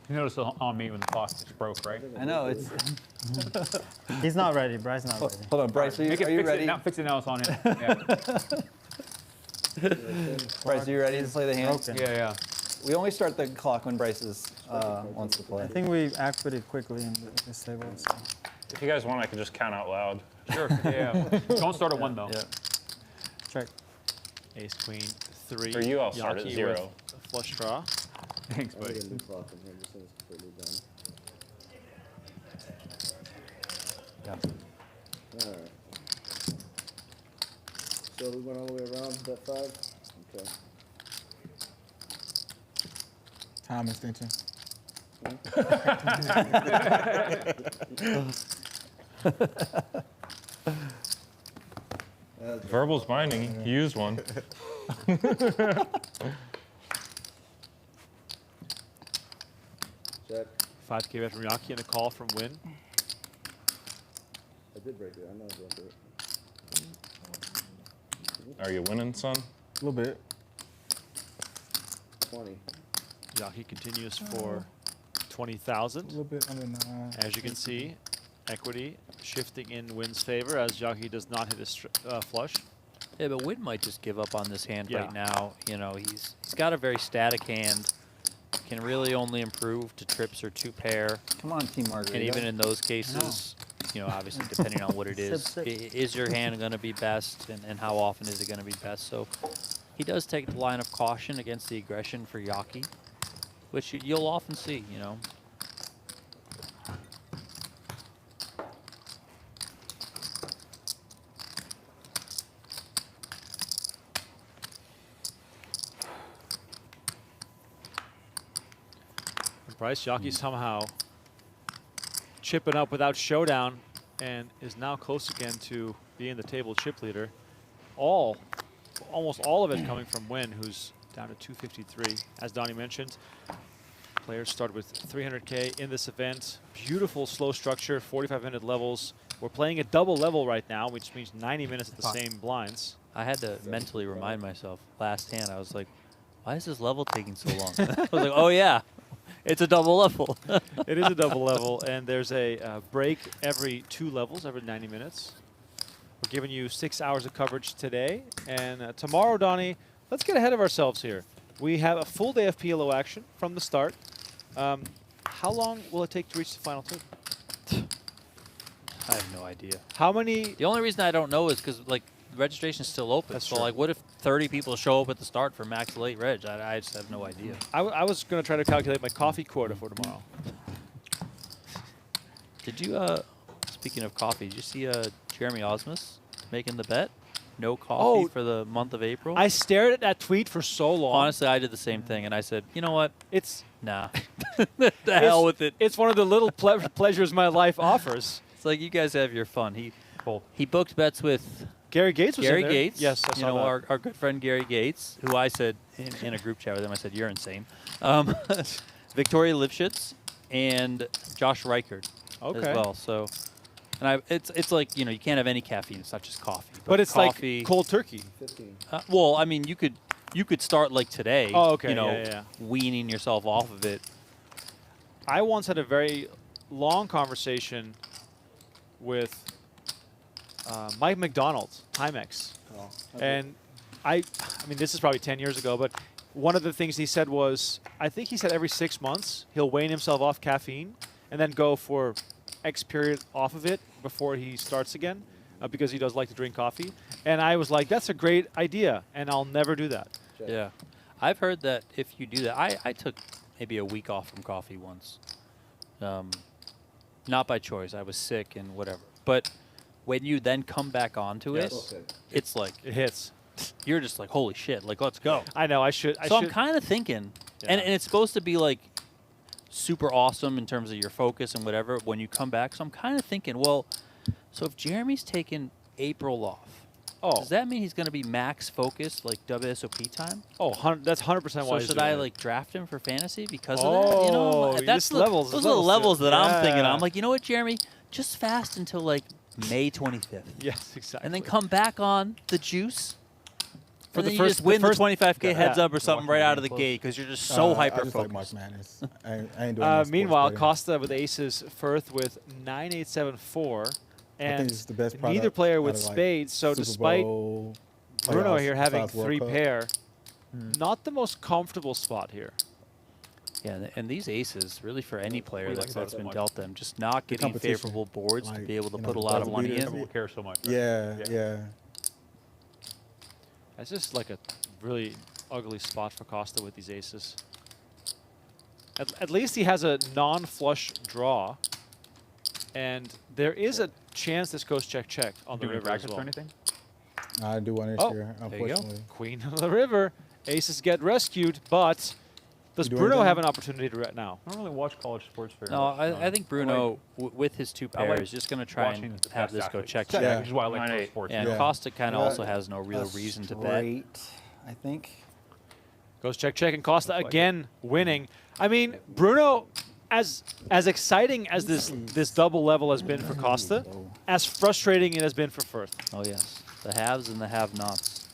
You noticed on me when the clock just broke, right? I know it's. He's not ready. Bryce not ready. Hold on, Bryce. Are you, Make it, are you fix ready? It now, fix it now. It's on him. Yeah, Bryce, are you ready to play the hand? Broken. yeah. We only start the clock when Bryce wants to play. I think we act pretty quickly in this table. So. If you guys want, I can just count out loud. Sure. Yeah. Don't start at 1 though. Yeah. Check. Ace, queen, 3. For you, I'll start at Yockey 0. with a flush draw. Thanks, I'm buddy. gonna get a new clock in here just so it's completely done. Yeah. Alright. So we went all the way around, bet 5? Okay. Time extension. Verbal's binding. You used one. Check. 5K bet from Yockey and a call from Nguyen. I did break it. I know I broke it. Are you winning, son? A little bit. 20. Yockey continues for 20,000. A little bit under 9. As you can see, equity shifting in Nguyen's favor as Yockey does not hit his flush. Yeah, but Nguyen might just give up on this hand Yeah. right now. You know, he's got a very static hand. Can really only improve to trips or 2 pair. Come on, Team Margarita. And even in those cases, you know, obviously depending on what it is, Sip. is your hand going to be best and how often is it going to be best? So he does take the line of caution against the aggression for Yockey, which you'll often see, you know. Bryce Yockey somehow chipping up without showdown and is now close again to being the table chip leader. Almost all of it coming from Nguyen, who's down to 253. As Donnie mentioned, players start with 300K in this event. Beautiful slow structure, 45-minute levels. We're playing a double level right now, which means 90 minutes at the same blinds. I had to mentally remind myself last hand. I was like, why is this level taking so long? I was like, oh yeah, it's a double level. It is a double level, and there's a break every 2 levels, every 90 minutes. We're giving you 6 hours of coverage today, and tomorrow, Donnie, let's get ahead of ourselves here. We have a full day of PLO action from the start. How long will it take to reach the final 2? I have no idea. How many? The only reason I don't know is because like the registration's still open. That's so true. like, what if 30 people show up at the start for max late reg? I just have no idea. I was going to try to calculate my coffee quota for tomorrow. Did you, speaking of coffee, did you see Jeremy Ausmus making the bet? No coffee for the month of April? I stared at that tweet for so long. Honestly, I did the same thing, and I said, you know what? It's nah. The hell with it. It's one of the little pleasures my life offers. It's like, you guys have your fun. He booked bets with Gary Gates was in Gary there. Gates. Yes, I you saw know, that. our good friend Gary Gates, who I said in a group chat with him, I said, you're insane. Victoria Lipschitz and Josh Reichard as well. So, and it's like, you know, you can't have any caffeine. It's not just coffee. But it's coffee, like cold turkey. 15. Well, I mean, you could start like today. Oh, okay. You know, yeah. weaning yourself off of it. I once had a very long conversation with Mike McDonald, Timex. Oh, And I mean, this is probably 10 years ago, but one of the things he said was, I think he said every 6 months he'll wean himself off caffeine and then go for X period off of it before he starts again, because he does like to drink coffee. And I was like, that's a great idea, and I'll never do that. check. Yeah. I've heard that if you do that, I took maybe a week off from coffee once. Not by choice. I was sick and whatever. But when you then come back onto it, Okay. it's like, It hits. you're just like, holy shit, like, let's go. I know, I should. So I'm kind of thinking, and it's supposed to be like super awesome in terms of your focus and whatever when you come back. So I'm kind of thinking, well, so if Jeremy's taking April off, does that mean he's going to be max focused, like WSOP time? That's 100% why So he's should doing I it. like draft him for fantasy because of that? You know, this those levels- are the levels levels to it. that I'm thinking. Yeah. I'm like, you know what, Jeremy, just fast until like May 25th, Yes, exactly. and then come back on the juice. For And the then first- you just win the the first- 25K heads Yeah. up or something right out of the gate because you're just so I hyper just like focused. March Madness. I ain't doing no sports Meanwhile, betting. Costa with aces, Furth with 9-8-7-4, I and think it's the best neither product player out with of, like, spades. So Super despite Bowl, Bruno playoffs, here having besides World 3 Cup. pair, not the most comfortable spot here. Yeah, and these aces, really for any player We like that's that so been much. dealt them, just not getting competition. favorable boards to Like, be able to you put know, a lot of the money leaders. in. Everyone cares so much. Right? Yeah. That's just like a really ugly spot for Costa with these aces. At least he has a non-flush draw, and there is a chance this goes check on the Doing river as brackets well. or anything? I do one this Oh, year, there you go. unfortunately. Queen of the river. Aces get rescued, but does You do Bruno anything? have an opportunity to right now? I don't really watch college sports very No, much. I think Bruno, with his two I like pairs, is just going to try watching and the have best this go athletes. check. Yeah. Which is why I like pro 9-8. sports. And Yeah. Costa kind of Yeah. also has no real reason to bet. Straight, I think. Goes check, and Costa again winning. I mean, Bruno, as exciting as this double level has been for Costa, as frustrating it has been for Furth. Oh, yes. The haves and the have-nots.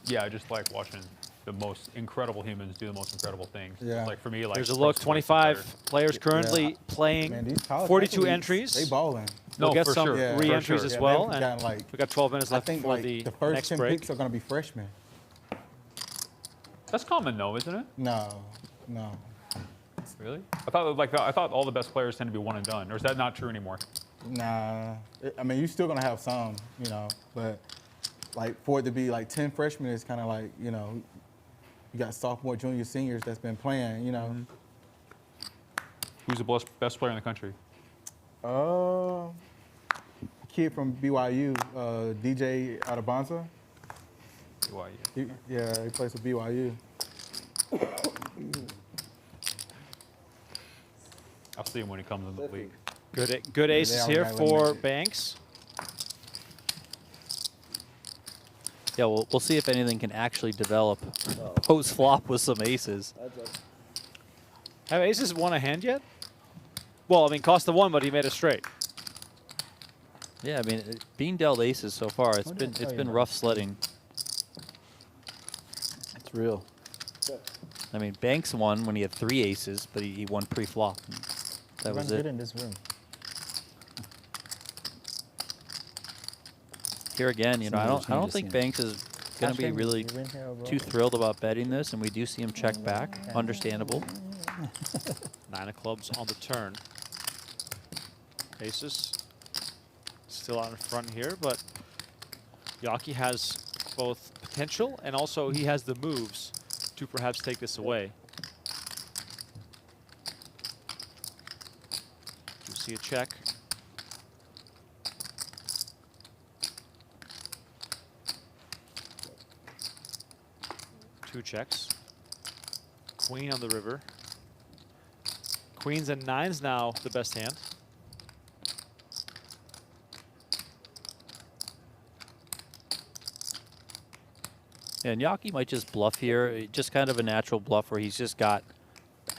Yeah, I just like watching the most incredible humans do the most incredible things. Yeah. Like for me, like There's a pro look, sports 25 is better. players currently Man, playing, these college 42 athletes, entries. They balling. We'll No, get for some sure. Yeah. re-entries For as sure. Yeah, well, they've and got, like, we got 12 minutes I left think before like the the first next 10 break. picks are going to be freshmen. That's common though, isn't it? No. Really? I thought all the best players tend to be one and done. Or is that not true anymore? Nah. I mean, you're still going to have some, but like for it to be like 10 freshmen is kind of like, you got sophomore, junior, seniors that's been playing, Who's the best player in the country? Kid from BYU, DJ Adebonsa. BYU. He plays for BYU. I'll see him when he comes in the league. Good aces are here guy for eliminated. Banks. Yeah, we'll see if anything can actually develop post-flop with some aces. Have aces won a hand yet? Well, I mean, Costa won, but he made a straight. Yeah, I mean, being dealt aces so far, it's been rough sledding. It's real. I mean, Banks won when he had 3 aces, but he won pre-flop. That was Everyone's good it. in this room. Here again, I don't think Banks is going to be Ashton, really you win here, bro. too thrilled about betting this, and we do see him check back. Understandable. 9 of clubs on the turn. Aces still out in front here, but Yockey has both potential and also he has the moves to perhaps take this away. You see a check. Two checks. Queen on the river. Queens and 9s now the best hand. And Yockey might just bluff here, just kind of a natural bluff where he's just got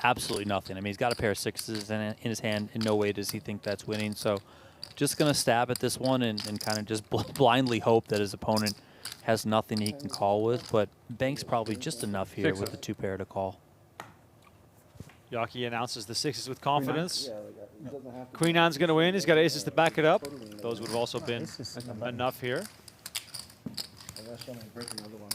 absolutely nothing. I mean, he's got a pair of 6s in his hand. In no way does he think that's winning. So just going to stab at this one and kind of just blindly hope that his opponent has nothing he can call with. But Banks probably just enough here with the 2 pair to call. Yockey announces the 6s with confidence. Yeah, like, it doesn't have to Queen 9's going to win. He's got aces to back it up. Those would have also been Aces. enough here. unless someone break another one.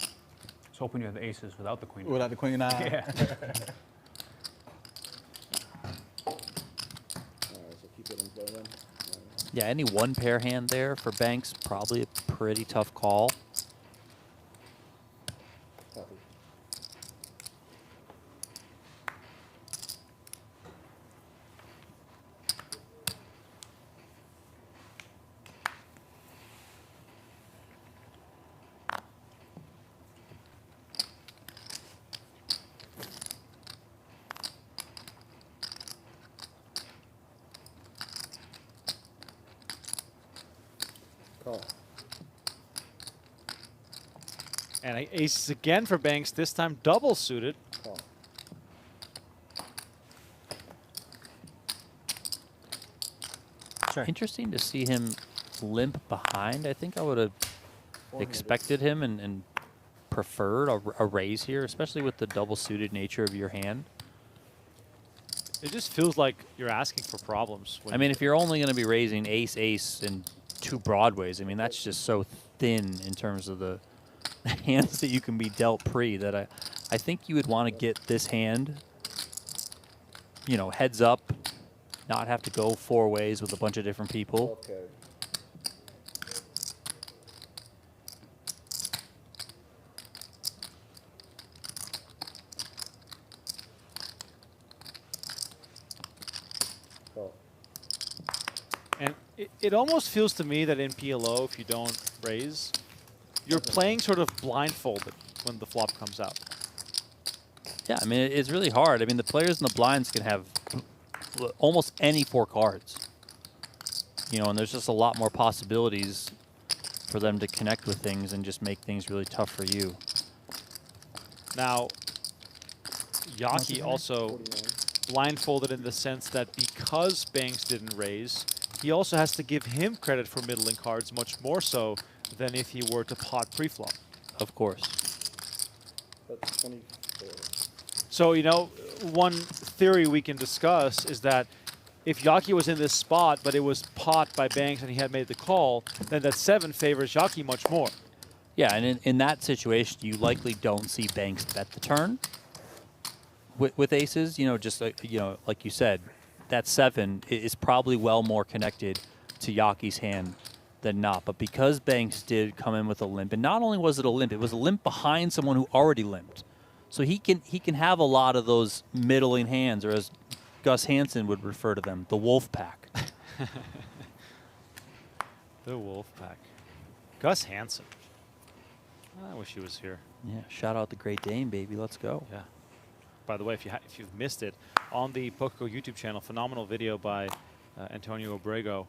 I was hoping you had the aces without the queen. Without the queen 9. Yeah. Alright, so keep it in play then. Yeah, any 1 pair hand there for Banks, probably a pretty tough call. Copy. Call. And aces again for Banks, this time double suited. Call. Sure. Interesting to see him limp behind. I think I would have expected him and preferred a raise here, especially with the double suited nature of your hand. It just feels like you're asking for problems. I mean, if you're only going to be raising ace, ace, and 2 broadways, I mean, that's just so thin in terms of the hands that you can be dealt pre that I think you would want to get this hand, you know, heads up, not have to go 4 ways with a bunch of different people. Okay. And it almost feels to me that in PLO, if you don't raise, you're playing sort of blindfolded when the flop comes out. Yeah, I mean, it's really hard. I mean, the players in the blinds can have almost any 4 cards. You know, and there's just a lot more possibilities for them to connect with things and just make things really tough for you. Now, Yockey also blindfolded in the sense that because Banks didn't raise, he also has to give him credit for middling cards much more so than if he were to pot pre-flop. Of course. That's 24. So, you know, one theory we can discuss is that if Yockey was in this spot, but it was pot by Banks and he had made the call, then that 7 favors Yockey much more. Yeah, and in that situation, you likely don't see Banks bet the turn with aces. You know, just like, you know, like you said, that 7 is probably well more connected to Yockey's hand than not. But because Banks did come in with a limp, and not only was it a limp, it was a limp behind someone who already limped. So he can have a lot of those middling hands, or as Gus Hansen would refer to them, the wolf pack. The wolf pack. Gus Hansen. I wish he was here. Yeah, shout out the Great Dane, baby. Let's go. Yeah. By the way, if you've missed it, on the PokerGo YouTube channel, phenomenal video by Antonio Obrego,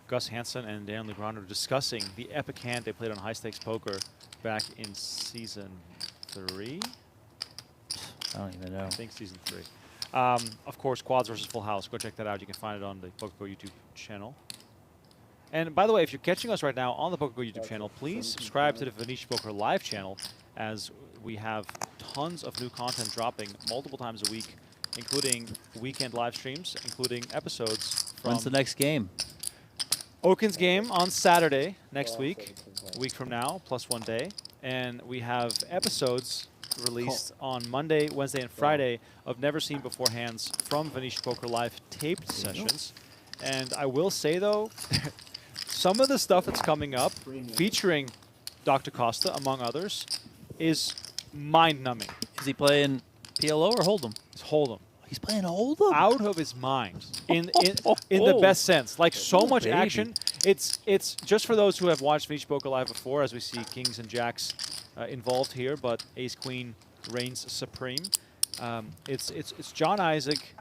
Gus Hansen and Dan Legrand are discussing the epic hand they played on High Stakes Poker back in season 3. I don't even know. I think season 3. Of course, quads versus full house. Go check that out. You can find it on the PokerGo YouTube channel. And by the way, if you're catching us right now on the PokerGo YouTube channel, please subscribe to the Venetian Poker Live channel, as we have tons of new content dropping multiple times a week, including weekend live streams, including episodes from When's the next game? Oaken's game on Saturday next week, a week from now, plus 1 day. And we have episodes released on Monday, Wednesday, and Friday of Never Seen Before hands from Venetian Poker Live taped sessions. And I will say, though, some of the stuff that's coming up, featuring Dr. Costa, among others, is mind-numbing. Is he playing PLO or Hold'em? It's Hold'em. He's playing Hold'em? Out of his mind, in the best sense. Like, so much baby. action. It's just for those who have watched Venetian Poker Live before, as we see kings and jacks involved here, but ace-queen reigns supreme. It's John Isaac,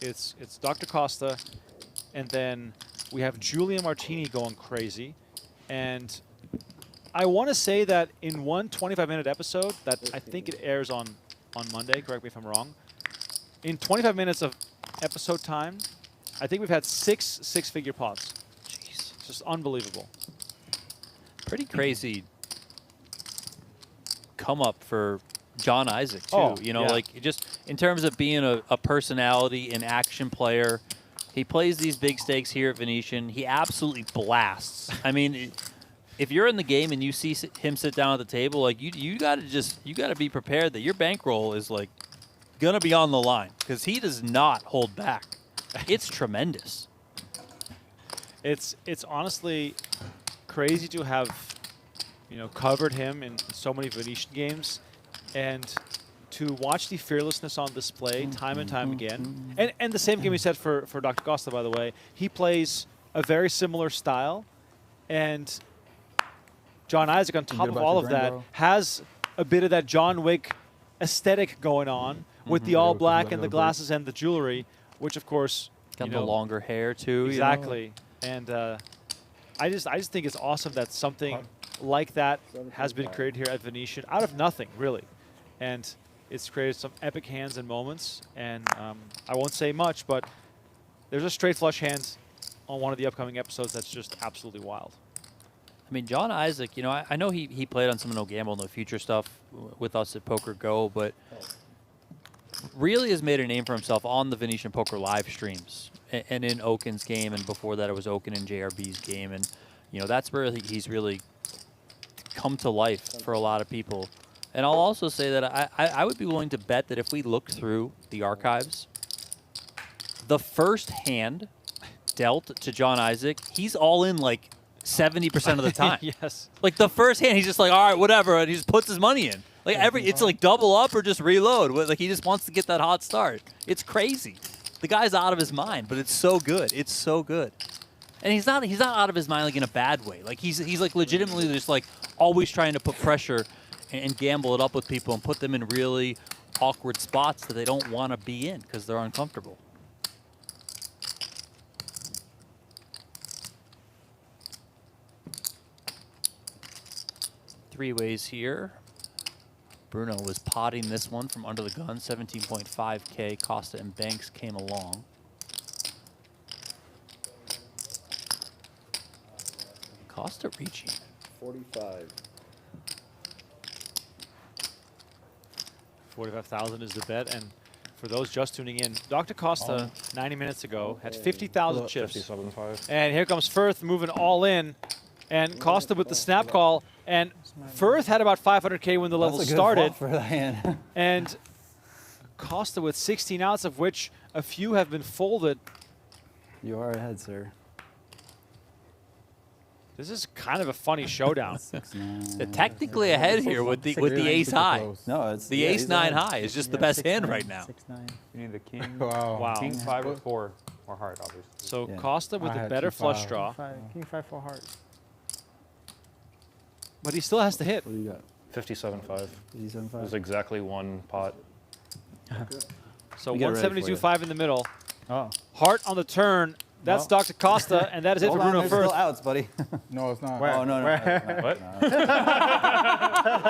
it's Dr. Costa, and then we have Julia Martini going crazy. And I want to say that in one 25-minute episode that I think it airs on Monday, correct me if I'm wrong, in 25 minutes of episode time, I think we've had 6 six-figure pots. Jeez, it's just unbelievable. Pretty crazy come up for John Isaac, too. Oh, you know, yeah. like, just in terms of being a personality, an action player, he plays these big stakes here at Venetian. He absolutely blasts. I mean, if you're in the game and you see him sit down at the table, like, you got to be prepared that your bankroll is, like, going to be on the line, because he does not hold back. It's tremendous. It's honestly crazy to have, you know, covered him in so many Venetian games, and to watch the fearlessness on display time and time again. And the same can be said for Dr. Costa, by the way. He plays a very similar style, and John Isaac, on top of all of that, has a bit of that John Wick aesthetic going on with the all black and the glasses and the jewelry, which, of course, Got the longer hair, too. Exactly. You know? And I just think it's awesome that something like that has been created here at Venetian out of nothing, really. And it's created some epic hands and moments. And I won't say much, but there's a straight flush hand on one of the upcoming episodes that's just absolutely wild. I mean, John Isaac, you know, I know he played on some No Gamble, No Future stuff with us at Poker Go, but really has made a name for himself on the Venetian Poker live streams and in Oaken's game, and before that it was Oaken and JRB's game, and you know that's where he's really come to life for a lot of people. And I'll also say that I would be willing to bet that if we look through the archives, the first hand dealt to John Isaac, he's all in like 70% of the time. Yes. Like the first hand, he's just like, all right, whatever, and he just puts his money in. Like it's like double up or just reload. Like he just wants to get that hot start. It's crazy. The guy's out of his mind, but it's so good. It's so good. And he's not out of his mind like in a bad way. Like he's like legitimately just like always trying to put pressure and gamble it up with people and put them in really awkward spots that they don't want to be in because they're uncomfortable. Three ways here. Bruno was potting this one from under the gun, 17.5K. Costa and Banks came along. Costa reaching. 45. 45,000 is the bet, and for those just tuning in, Dr. Costa 90 minutes ago had 50,000 chips. 57.5. And here comes Furth moving all in, and Costa with the snap call. And Furth had about 500K when the level started. For the hand. And Costa with 16 outs, of which a few have been folded. You are ahead, sir. This is kind of a funny showdown. They're technically ahead here with the ace high. No, it's the ace 9 high is just the best hand right now. 6-9. You need the king. Wow. King 5 or 4 or heart, obviously. So Costa with a better flush draw. King 5 for hearts. But he still has to hit. What do you got? 57.5. 57.5. It was exactly one pot. So We get it ready for you. 172.5 in the middle. Oh. Heart on the turn. That's Dr. Costa, and that is it for Bruno There's still Furth. outs, buddy. No, it's not. Oh, no. What?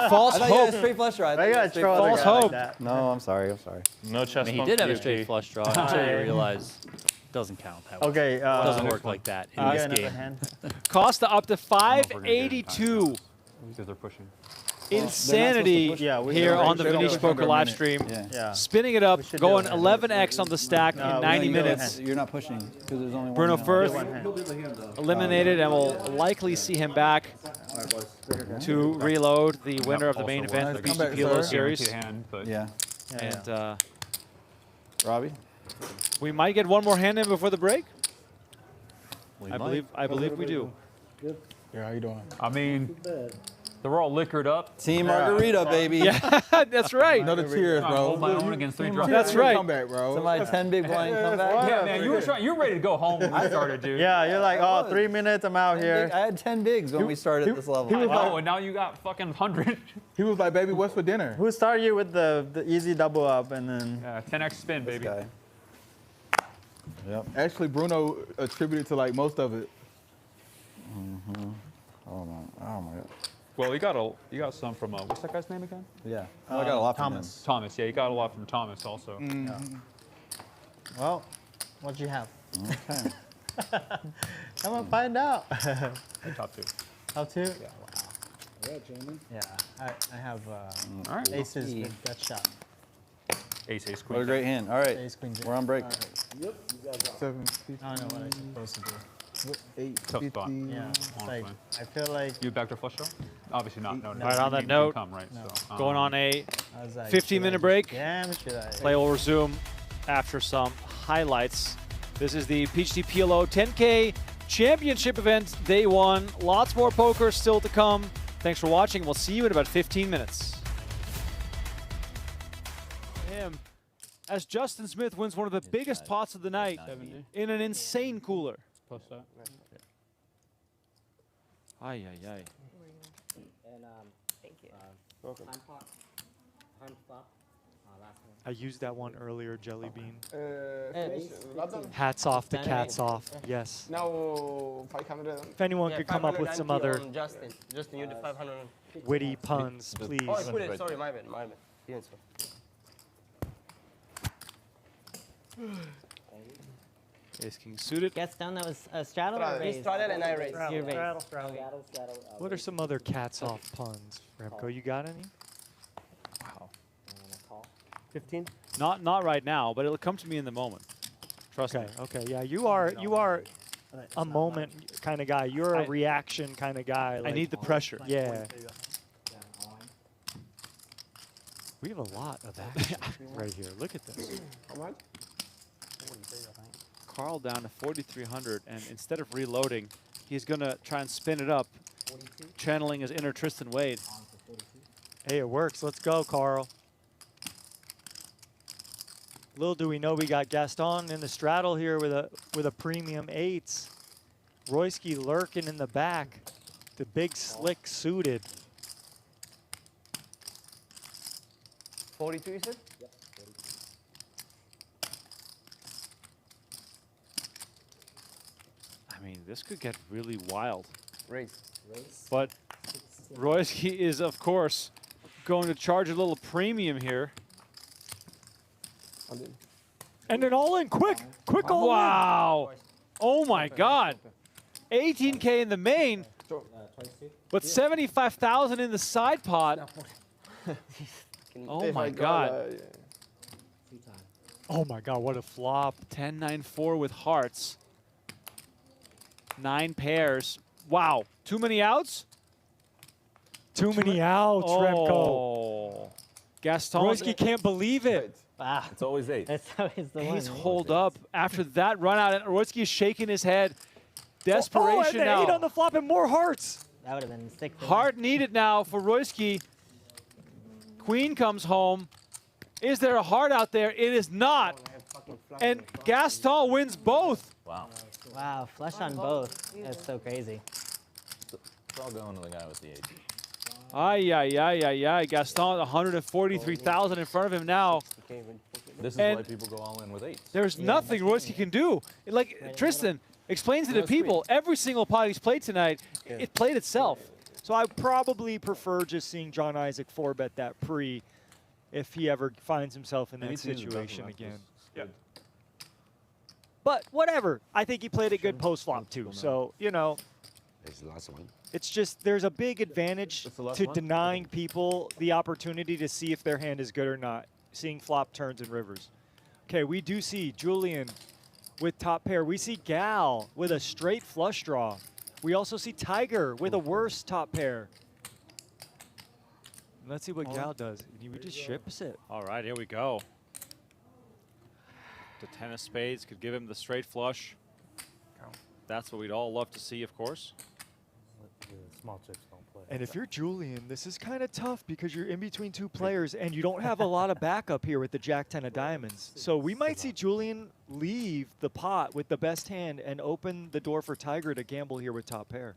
False I thought you had hope. a straight flush draw. I got False hope. No, I'm sorry. No chest He bump did have a PGT. straight flush draw until you realize it doesn't count that way. Okay. It doesn't work like that in this another game. hand. Costa up to 582. Because they're pushing. Insanity Yeah, we here can on the they don't Venetian push under Poker a live minute. stream. Yeah. Spinning it up, We should going do it. 11x on the stack No, in 90 we don't do it. minutes. You're not pushing because there's only Bruno one. Furth One hand. eliminated, and we'll likely see him back to reload, the winner of the main event, the Come back, PGT PLO sir. Series. Guaranteed hand, but Yeah. And Robbie? we might get one more hand in before the break. We I might. believe we do. Yeah, how you doing? I mean, they're all liquored up. Team Margarita, baby. Yeah, that's right. Another cheers, I bro. hold my own against 3 drops. That's right. Come back, bro. Somebody 10 big blind comeback. Yeah, man, you were ready to go home when we started, dude. Yeah, you're like, oh, 3 minutes, I'm out here. I had 10 bigs when we started this level. Oh, and now you got fucking 100. He was like, baby, what's for dinner? Who started you with the easy double up and then? Yeah, 10x spin, baby. Guy. Yep. Actually, Bruno attributed to like most of it. Oh my God. Well, you got some from what's that guy's name again? Yeah. I got a lot from Thomas. Thomas. Yeah, you got a lot from Thomas also. Yeah. Well, what'd you have? Okay. I'm gonna find out. Top 2. Top 2? Yeah. Yeah, gentlemen. Yeah, I have All right. aces with that shot. Ace, queen. What a great hand. All right. Ace, queen, jack. We're on break. Yep, you guys are. 750. I don't know what I'm supposed to do. 850. spot. Yeah, it's like, Honestly. I feel like You back to flush draw? Obviously not. No, Right on that you note, come, right? So, Going on a I was like, 15-minute break. Damn, should I? Play will resume after some highlights. This is the PGT PLO 10K Championship event, day 1. Lots more poker still to come. Thanks for watching. We'll see you in about 15 minutes. Him, as Justin Smith wins one of the biggest pots of the night in an insane cooler. Post that. Ay, ay, ay. And thank you. Hand flop. Last one. I used that one earlier, Jelly Bean. Hey, Hats off to cats off. Yes. Now 500. If anyone could come up with some other Justin, you the 500. witty puns, please. Oh, I put it. Sorry, my bad. Yes, sir. Ace King suited. Gets down. That was a straddle or raise? He straddled and I raised. You raised. Straddle. What are some other cats off puns, Remco? You got any? Wow. 15. Not right now, but it'll come to me in the moment. Trust me. Okay, yeah, you are a moment kind of guy. You're a reaction kind of guy. I need the pressure. Yeah. We have a lot of action right here. Look at this. Carl down to 4,300, and instead of reloading, he's going to try and spin it up, channeling his inner Tristan Wade. Hey, it works. Let's go, Carl. Little do we know we got Gaston in the straddle here with a premium 8s. Royski lurking in the back. The big slick suited. 42, you said? Yep. I mean, this could get really wild. Raise. But Royski is, of course, going to charge a little premium here. And an all-in, quick all in. Wow. Oh, my God. 18K in the main, but 75,000 in the side pot. Oh, my God. Oh, my God, what a flop. 10-9-4 with hearts. 9 pairs. Wow. Too many outs? Too many outs, Remco. Oh. Gaston. Royski can't believe it. Wow. It's always 8. That's always the one. He's holed up after that run out, and Royski is shaking his head. Desperation and now. 8 on the flop and more hearts. That would have been 6. Heart needed now for Royski. Queen comes home. Is there a heart out there? It is not. And Gaston wins both. Wow. Wow, flush on both. That's so crazy. It's all going to the guy with the 8. Ay, ay, ay, ay, ay. Gaston, 143,000 in front of him now. This is And why people go all in with 8s. There's nothing Royski can do. Like, Tristan explains to the people, every single pot he's played tonight, it played itself. So I probably prefer just seeing John Isaac 4-bet that pre if he ever finds himself in that situation again. But whatever. I think he played a good post-flop too. So, you know, It's the last one. it's just there's a big advantage to denying people the opportunity to see if their hand is good or not, seeing flop turns and rivers. Okay, we do see Julian with top pair. We see Gal with a straight flush draw. We also see Tiger with a worse top pair. Let's see what Gal does. He just ships it. All right, here we go. The 10 of spades could give him the straight flush. That's what we'd all love to see, of course. Small chips don't play. And if you're Julian, this is kind of tough because you're in between two players and you don't have a lot of backup here with the Jack-10 of diamonds. So we might see Julian leave the pot with the best hand and open the door for Tiger to gamble here with top pair.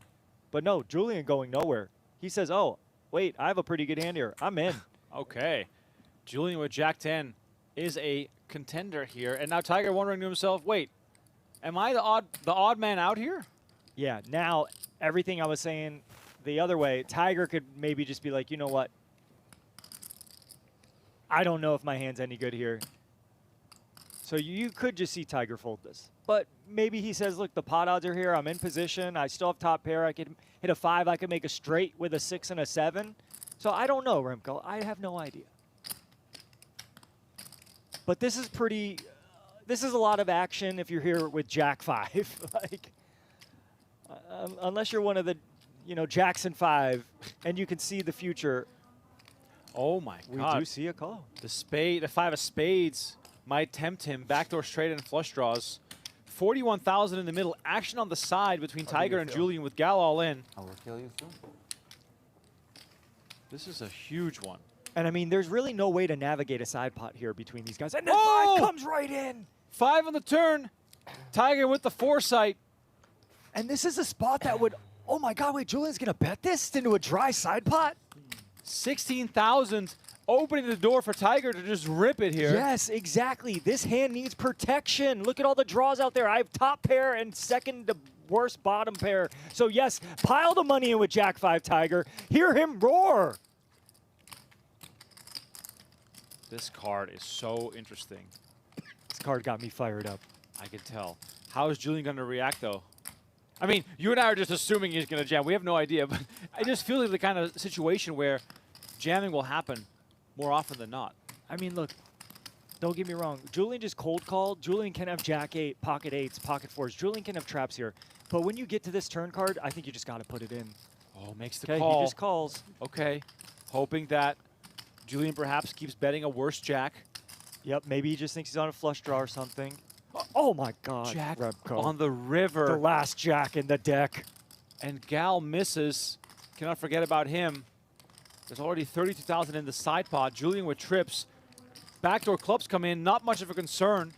But no, Julian going nowhere. He says, oh, wait, I have a pretty good hand here. I'm in. Okay. Julian with Jack-10 is a contender here. And now Tiger wondering to himself, wait, am I the odd man out here? Yeah, now everything I was saying the other way, Tiger could maybe just be like, you know what? I don't know if my hand's any good here. So you could just see Tiger fold this. But maybe he says, look, the pot odds are here. I'm in position. I still have top pair. I could hit a 5. I could make a straight with a 6 and a 7. So I don't know, Remco. I have no idea. But this is pretty, this is a lot of action if you're here with Jack 5. Like, unless you're one of the, you know, Jackson 5 and you can see the future. Oh my God. We do see a call. The 5 of spades might tempt him. Backdoor straight and flush draws. 41,000 in the middle. Action on the side between Tiger and Julian with Gal all in. I will kill you soon. This is a huge one. And I mean, there's really no way to navigate a side pot here between these guys. And then 5 comes right in. 5 on the turn. Tiger with the foresight. And this is a spot that would, oh my God, wait, Julian's going to bet this into a dry side pot? 16,000 opening the door for Tiger to just rip it here. Yes, exactly. This hand needs protection. Look at all the draws out there. I have top pair and second to worst bottom pair. So yes, pile the money in with Jack 5 Tiger. Hear him roar. This card is so interesting. This card got me fired up. I can tell. How is Julian going to react, though? I mean, you and I are just assuming he's going to jam. We have no idea, but I just feel like the kind of situation where jamming will happen more often than not. I mean, look, Don't get me wrong. Julian just cold called. Julian can have jack 8, pocket 8s, pocket 4s. Julian can have traps here. But when you get to this turn card, I think you just got to put it in. Oh, makes the Okay, call. he just calls. Okay, hoping that Julian perhaps keeps betting a worse jack. Yep, maybe he just thinks he's on a flush draw or something. Oh my God, Jack Remco. on the river. The last jack in the deck. And Gal misses. Cannot forget about him. There's already 32,000 in the side pot. Julian with trips. Backdoor clubs come in, not much of a concern.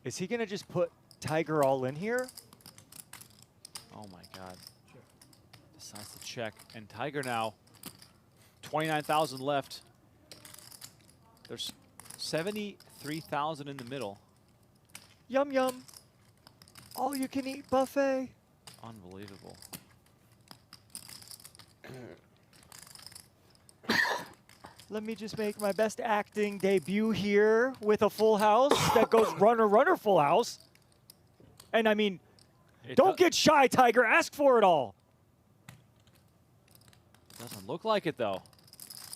Is he gonna just put Tiger all in here? Oh my God. Decides to check. And Tiger now, 29,000 left. There's 73,000 in the middle. Yum yum. All you can eat buffet. Unbelievable. Let me just make my best acting debut here with a full house that goes runner, runner, full house. And I mean, don't get shy, Tiger. Ask for it all. Doesn't look like it, though.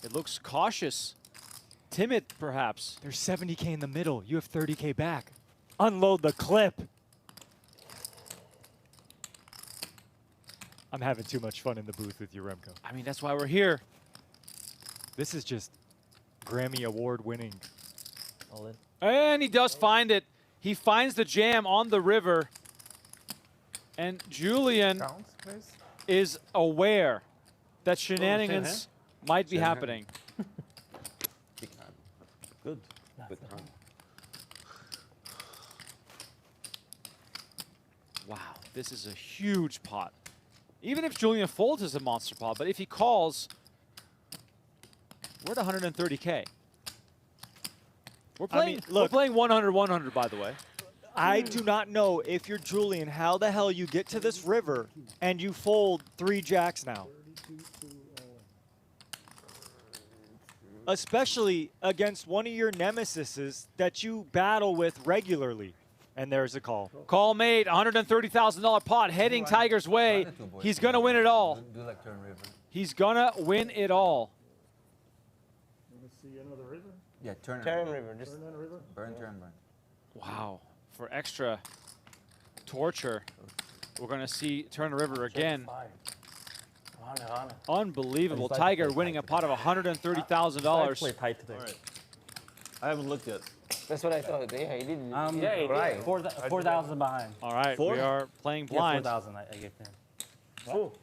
It looks cautious. Timid, perhaps. There's 70K in the middle. You have 30K back. Unload the clip. I'm having too much fun in the booth with you, Remco. I mean, that's why we're here. This is just Grammy Award winning. All in. And he does find it. He finds the jam on the river. And Julian is aware that shenanigans might be happening. Good. Good hand. Wow, this is a huge pot. Even if Julian folds, it's a monster pot. But if he calls, we're at 130K. We're playing, we're playing 100-100, by the way. I do not know if you're Julian, how the hell you get to this river and you fold 3 jacks now. Especially against one of your nemesises that you battle with regularly. And there's a call. Call made, $130,000 pot heading Tiger's way. He's going to win it all. He's going to win it all. See another river? Yeah, turn river. Just Turn and river? burn, turn, burn. Wow. For extra torture, we're going to see turn the river again. Unbelievable. Tiger winning a pot of $130,000. Play tight today. All right. I haven't looked yet. That's what I thought. Yeah, he didn't. Yeah, he right. did. 4,000 behind. All right, Four? we are playing Yeah, blind. 4,000 I gave him. Oh.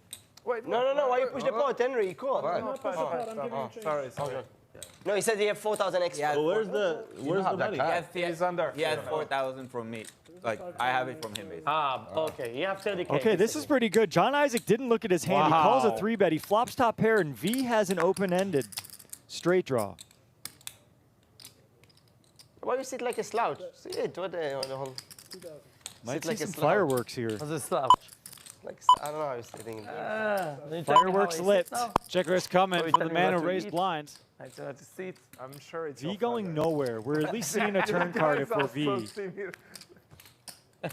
Wait, no. Why you push the pot, Henry? Cool. Sorry. No, he said he had 4,000 extra. So where's the money? He's under. He had 4,000 from me. Like, I have it from him, basically. Okay. You have 30K. Okay, this is pretty good. John Isaac didn't look at his hand. He calls a 3-bet. He flops top pair, and V has an open-ended straight draw. Why you sit like a slouch? Sit. What the hell? Might Sit like see a some slouch. fireworks here. What's a slouch? Like, I don't know how he's sitting. Fireworks lit. Checker is coming for the man who raised blinds. I still have to sit. I'm sure it's V going nowhere. We're at least seeing a turn card if we're V.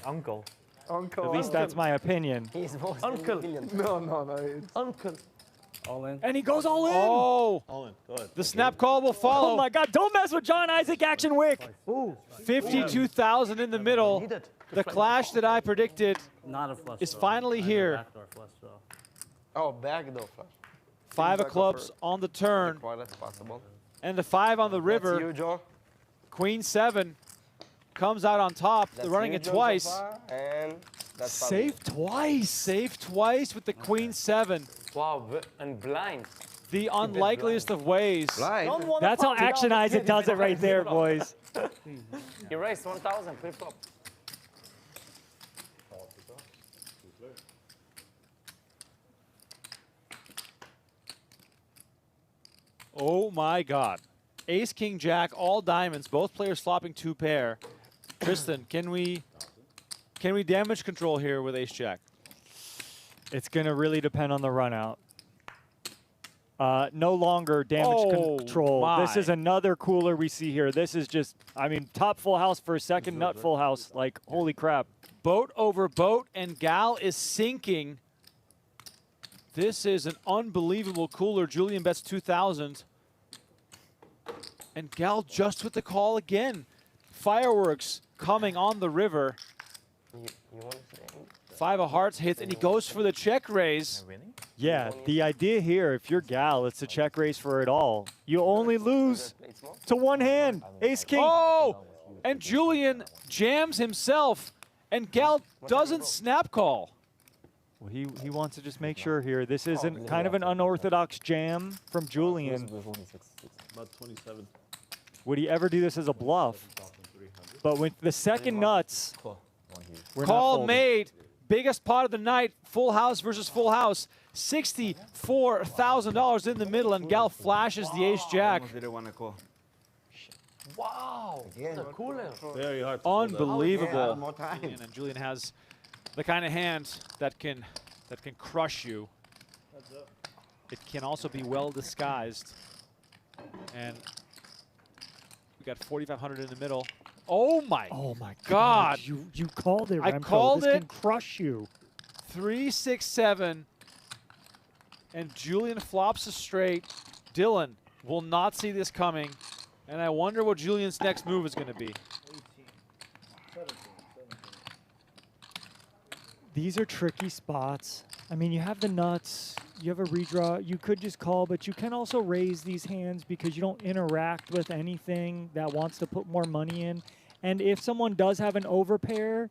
Uncle. At least that's my opinion. He's most Uncle. No. It's Uncle. All in. And he goes all in. Oh, All in. Go ahead. the snap call will follow. Oh my God, don't mess with John Isaac Action Wick. Ooh. 52,000 in the middle. The clash that I predicted Not a flush is draw. finally here. Backdoor flush draw. Oh, backdoor flush. 5 of clubs on the turn. Well, that's possible. And the 5 on the That's river. you, Joe. Queen 7 comes out on top. That's They're running you, it Joe, twice. so far, and that's Safe twice. Safe twice with the Queen 7. Wow, and blind. The unlikeliest of ways. That's how Action Isaac does it right there, boys. You raised 1,000 pre-flop. Oh my God. Ace, King, Jack, all diamonds. Both players flopping 2 pair. Tristan, can we damage control here with Ace, Jack? It's going to really depend on the run out. No longer damage control. my. This is another cooler we see here. This is just, I mean, top full house for a second, nut full house. Like, holy crap. Boat over boat, and Gal is sinking. This is an unbelievable cooler. Julian bets 2,000. And Gal just with the call again. Fireworks coming on the river. Five of hearts hits, and he goes for the check raise. Yeah, the idea here, if you're Gal, it's a check raise for it all. You only lose to one hand. Ace king. Oh, and Julian jams himself, and Gal doesn't snap call. Well, he wants to just make sure here. This isn't kind of an unorthodox jam from Julian. About 27. Would he ever do this as a bluff? But with the second nuts, we're not Call folding. made. Biggest pot of the night. Full house versus full house. $64,000 in the middle, and Gal flashes the ace jack. Wow. Again. Cooler. Very hard. Unbelievable. More time. And Julian has the kind of hand that can crush you. It can also be well disguised. And we got 4,500 in the middle. Oh my! Oh my God! You called it, I Remco. called this it. Can crush you. 3, 6, 7, and Julian flops a straight. Dylan will not see this coming, and I wonder what Julian's next move is going to be. These are tricky spots. I mean, you have the nuts, you have a redraw. You could just call, but you can also raise these hands because you don't interact with anything that wants to put more money in. And if someone does have an overpair,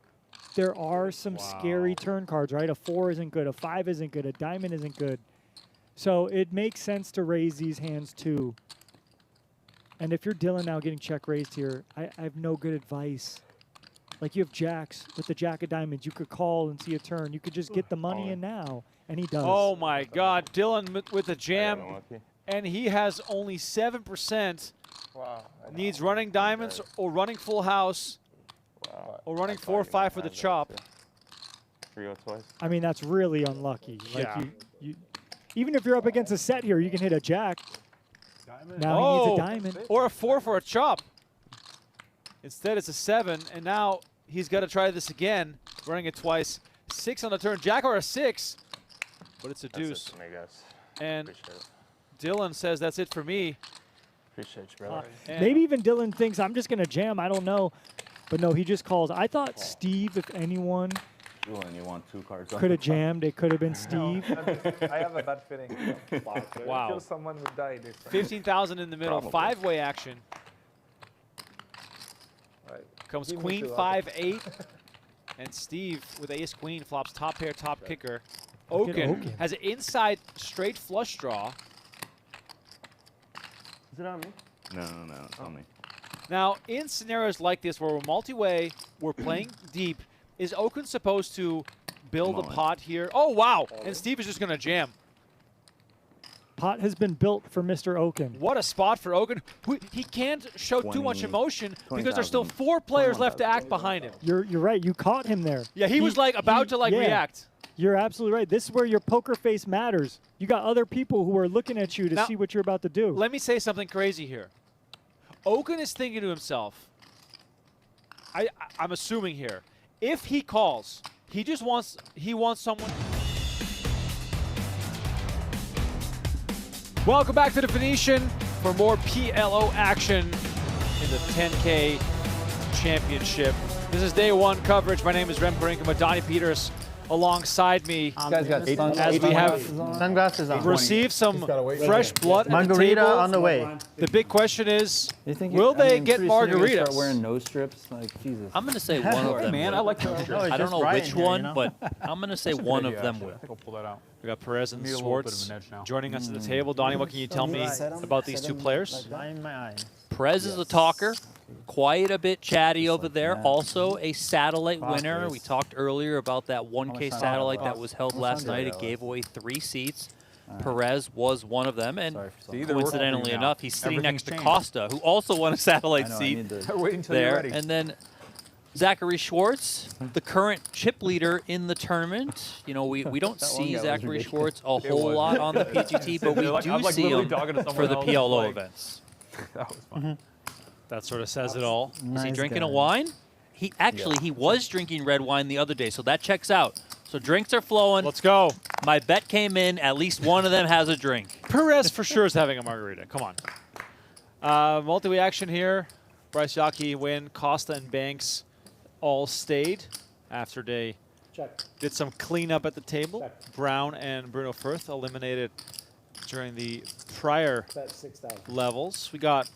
there are some scary turn cards, right? A 4 isn't good, a 5 isn't good, a diamond isn't good. So it makes sense to raise these hands too. And if you're Dylan now getting check raised here, I have no good advice. Like you have jacks with the jack of diamonds. You could call and see a turn. You could just get the money in now, and he does. Oh my God, Dylan with a jam, and he has only 7%. Wow. Needs running diamonds or running full house or running 4 or 5 for the chop. 3-0 twice. I mean, that's really unlucky. Like Yeah. you, even if you're up against a set here, you can hit a jack. Now he needs a diamond. Or a 4 for a chop. Instead, it's a 7, and now he's got to try this again, running it twice. 6 on the turn, jack or a 6, but it's a deuce. I guess. And Appreciate it. Dylan says that's it for me. Appreciate you, brother. And Maybe even Dylan thinks I'm just gonna jam. I don't know, but no, he just calls. I thought Steve, if anyone, Julian, you want 2 cards. could have jammed. It could have been Steve. I have a bad feeling. Wow. I feel someone would die this time. 15,000 in the middle, Probably. 5-way action. Right. Comes Give me queen, 2, 5, 8, and Steve with ace queen flops top pair, top kicker. Look at Oaken Oaken. has an inside straight flush draw. Is it on me? No, it's on me. Now, in scenarios like this where we're multi-way, we're playing deep, is Oaken supposed to build a Come on. pot here? Oh, wow. And Steve is just going to jam. Pot has been built for Mr. Oaken. What a spot for Oaken. He can't show too much 20 emotion because there's still 4 players left to act behind him. You're right. You caught him there. Yeah, he was like about to yeah. react. You're absolutely right. This is where your poker face matters. You got other people who are looking at you to Now, see what you're about to do. Let me say something crazy here. Oaken is thinking to himself, I'm assuming here, if he calls, he wants someone. Welcome back to the Venetian for more PLO action in the 10K Championship. This is day 1 coverage. My name is Rem Karinkama, Donnie Peters alongside me. This guy's got As we have Sunglasses on. received some fresh blood at the Margarita table. on the way. The big question is, You think will they get pretty soon you're gonna Start margaritas? wearing nose strips? Like, Jesus. I'm going to say one of them Man, will. I like those. Oh, it's I don't just know Ryan which here, one, you know? but I'm going to say one of them will. I think I'll pull that out. We got Perez and Need a little bit of Schwarz an edge now. joining us at the table. Donnie, what can you tell me about these 2 players? Line in my eye. Perez is a talker, quite a bit chatty over there. Also a satellite winner. We talked earlier about that 1K satellite that was held last night. It gave away 3 seats. Perez was one of them, and coincidentally enough, he's sitting next to Costa, who also won a satellite seat Wait until you're there. ready. And then Zachary Schwarz, the current chip leader in the tournament. You know, we don't see Zachary Schwarz a whole lot on the PGT, but we do see him for the PLO events. That was fun. That sort of says it all. Is he drinking a wine? He was drinking red wine the other day, so that checks out. So drinks are flowing. Let's go. My bet came in. At least one of them has a drink. Perez for sure is having a margarita. Come on. Multi-way action here. Bryce Yockey, Nguyen, Costa, and Banks all stayed after they did some cleanup at the table. Brown and Bruno Furth eliminated during the prior levels. We got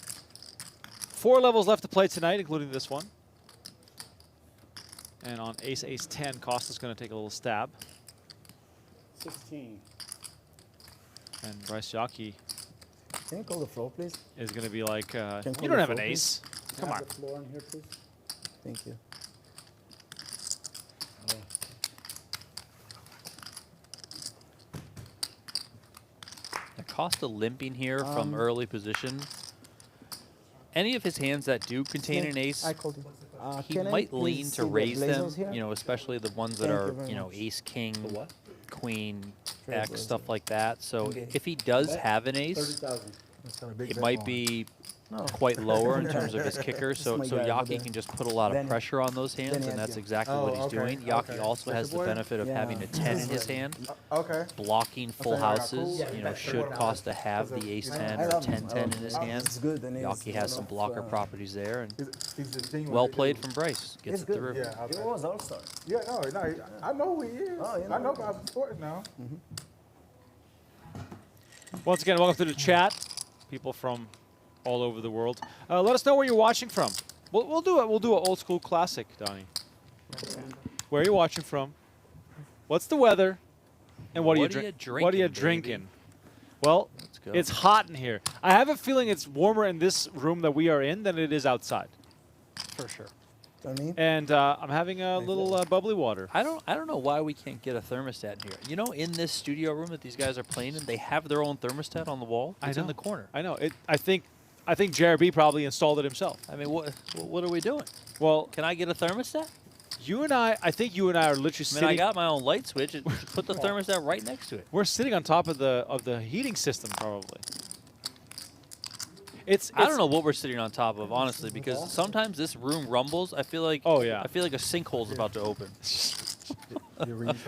4 levels left to play tonight, including this one. And on ace, ace 10, Costa's going to take a little stab. 16. And Bryce Yockey Can you call the floor, please? is going to be like, Can you call don't the have an floor, ace. please? Come Can I on. have the floor in here, please? Thank you. Costa limping here from early position. Any of his hands that do contain an ace, I called you. he Can I might please lean see to the raise them, blazons here? you know, especially the ones that Thank you are, very you know, much. ace, king, what? queen, Trade X, blazers. stuff like that. So Okay. if he does Bet have an ace, 30,000. it might be quite lower in terms of his kicker. So my guy over Yockey there. can just put a lot of Benny. pressure on those hands, Benny and that's Adkins. exactly what he's doing. Yockey also has the boy? benefit of having a 10 in his hand. Okay. Blocking full saying I got houses, cool. you know, should Costa have the ace 10 I or love him. 10-10 in his hand. It's good, and Yockey has some blocker properties there, and He's just genuine. well played from Bryce. Gets It's it good. through. Yeah, okay. It was all-star. Yeah, no, I know who he is. Oh, you I know. know about sports now. Once again, welcome to the chat. People from all over the world. Let us know where you're watching from. We'll do it. We'll do an old school classic, Donnie. Where are you watching from? What's the weather? And what are you drinking? What are you drinking? Well, go. it's hot in here. I have a feeling it's warmer in this room that we are in than it is outside. For sure. And I'm having a little bubbly water. I don't know why we can't get a thermostat in here. You know, in this studio room that these guys are playing in, they have their own thermostat on the wall. It's in the corner. I know. I think JRB probably installed it himself. I mean, what are we doing? Well, can I get a thermostat? I think you and I are literally sitting. I got my own light switch. Put the thermostat right next to it. We're sitting on top of the heating system probably. I don't know what we're sitting on top of, honestly, because sometimes this room rumbles. I feel like I feel like a sinkhole's about to open.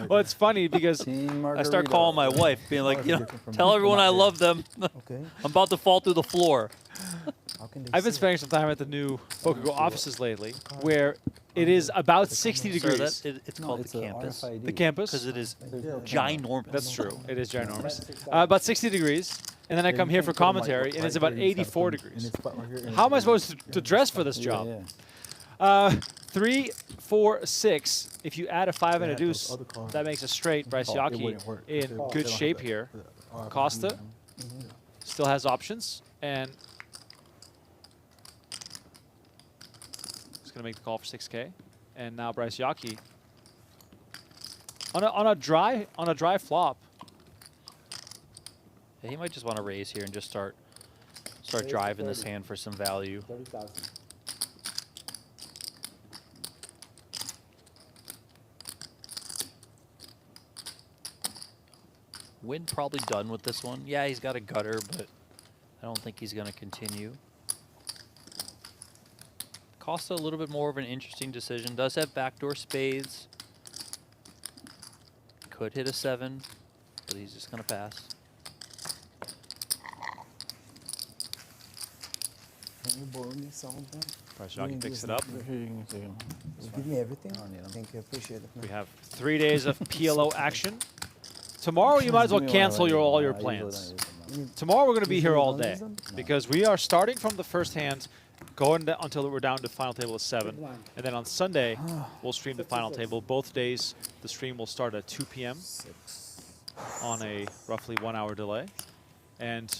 Well, it's funny because I start calling my wife, being like, you know, tell everyone I love them. I'm about to fall through the floor. I've been spending some time at the new Poker offices lately, where it is about 60 degrees. It's called the campus. The campus? Because it is ginormous. That's true. It is ginormous. About 60 degrees. And then I come here for commentary, and it's about 84 degrees. How am I supposed to dress for this job? 3, 4, 6. If you add a 5 and a deuce, that makes a straight. Bryce Yockey in good shape here. Costa still has options, and he's going to make the call for 6K. And now Bryce Yockey on a dry flop. Yeah, he might just want to raise here and just start driving this hand for some value. 30,000. Nguyen probably done with this one. Yeah, he's got a gutter, but I don't think he's going to continue. Costa a little bit more of an interesting decision. Does have backdoor spades. Could hit a 7, but he's just going to pass. Can you borrow me some of them? Bryce Yockey picks it up. Give me everything. Thank you. Appreciate it. We have 3 days of PLO action. Tomorrow you might as well cancel all your plans. Tomorrow we're going to be here all day because we are starting from the first hand, going until we're down to final table of 7. And then on Sunday, we'll stream the final table. Both days, the stream will start at 2 p.m. on a roughly 1-hour delay. And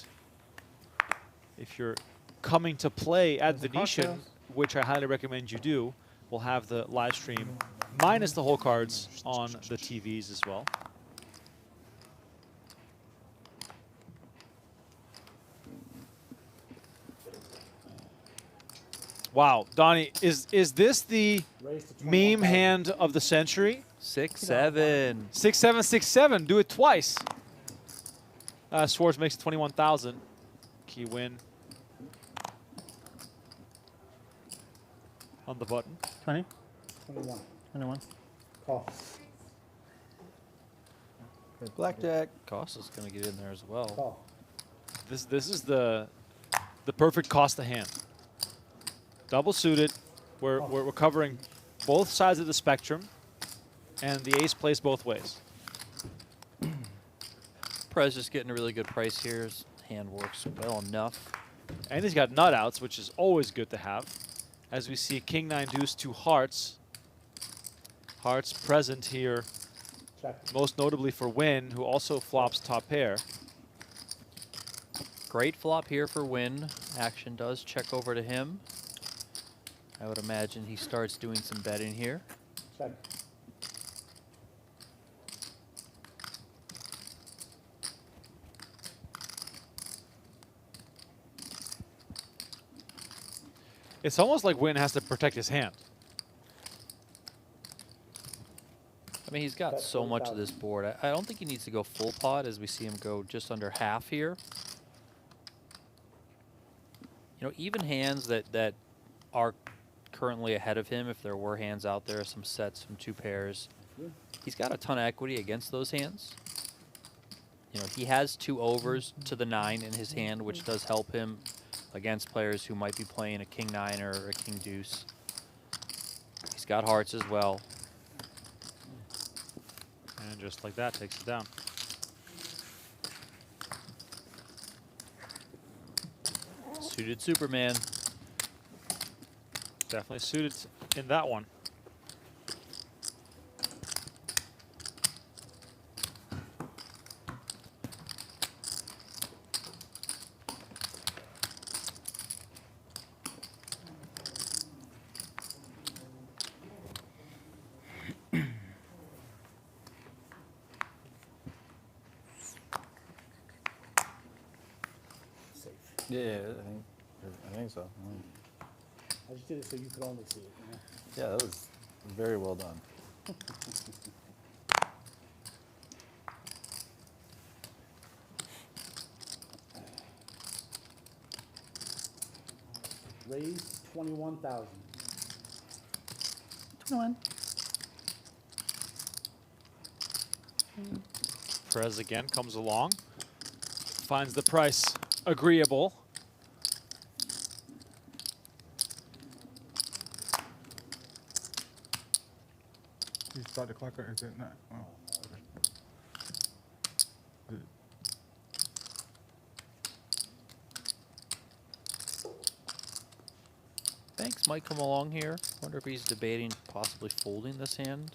if you're coming to play at Venetian, which I highly recommend you do, we'll have the live stream minus the whole cards on the TVs as well. Wow, Donnie, is this the meme hand of the century? 6-7. 6-7, 6-7. Do it twice. Schwarz makes 21,000. Key win. On the button. 20? 21. 21. Call. Blackjack. Costa's going to get in there as well. Call. This is the the perfect Costa hand. Double suited. We're covering both sides of the spectrum, and the ace plays both ways. Perez just getting a really good price here. His hand works well enough. And he's got nut outs, which is always good to have. As we see King 9 deuce, 2 hearts. Hearts present here, most notably for Nguyen, who also flops top pair. Great flop here for Nguyen. Action does check over to him. I would imagine he starts doing some betting here. Check. It's almost like Nguyen has to protect his hand. I mean, he's got so much of this board. I don't think he needs to go full pot as we see him go just under half here. You know, even hands that are currently ahead of him, if there were hands out there, some sets from 2 pairs, he's got a ton of equity against those hands. You know, he has 2 overs to the 9 in his hand, which does help him against players who might be playing a King 9 or a King deuce. He's got hearts as well. And just like that, takes it down. Suited Superman. Definitely suited in that one. Yeah, I think so. I just did it so you could only see it. You know? Yeah, that was very well done. Raise 21,000. 21. Perez again comes along, finds the price agreeable. You start the clock, or is it not? Oh, okay. Banks might come along here. Wonder if he's debating possibly folding this hand.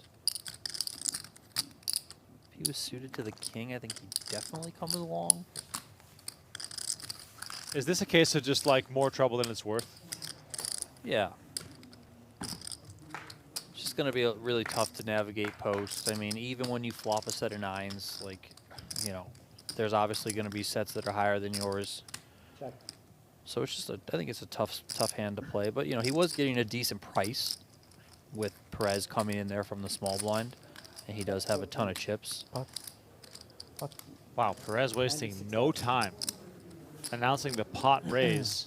If he was suited to the king, I think he definitely comes along. Is this a case of just like more trouble than it's worth? Yeah. It's just going to be really tough to navigate post. I mean, even when you flop a set of 9s, like, you know, there's obviously going to be sets that are higher than yours. Check. So it's just, I think it's a tough hand to play. But, you know, he was getting a decent price with Perez coming in there from the small blind. And he does have a ton of chips. Wow, Perez wasting no time announcing the pot raise.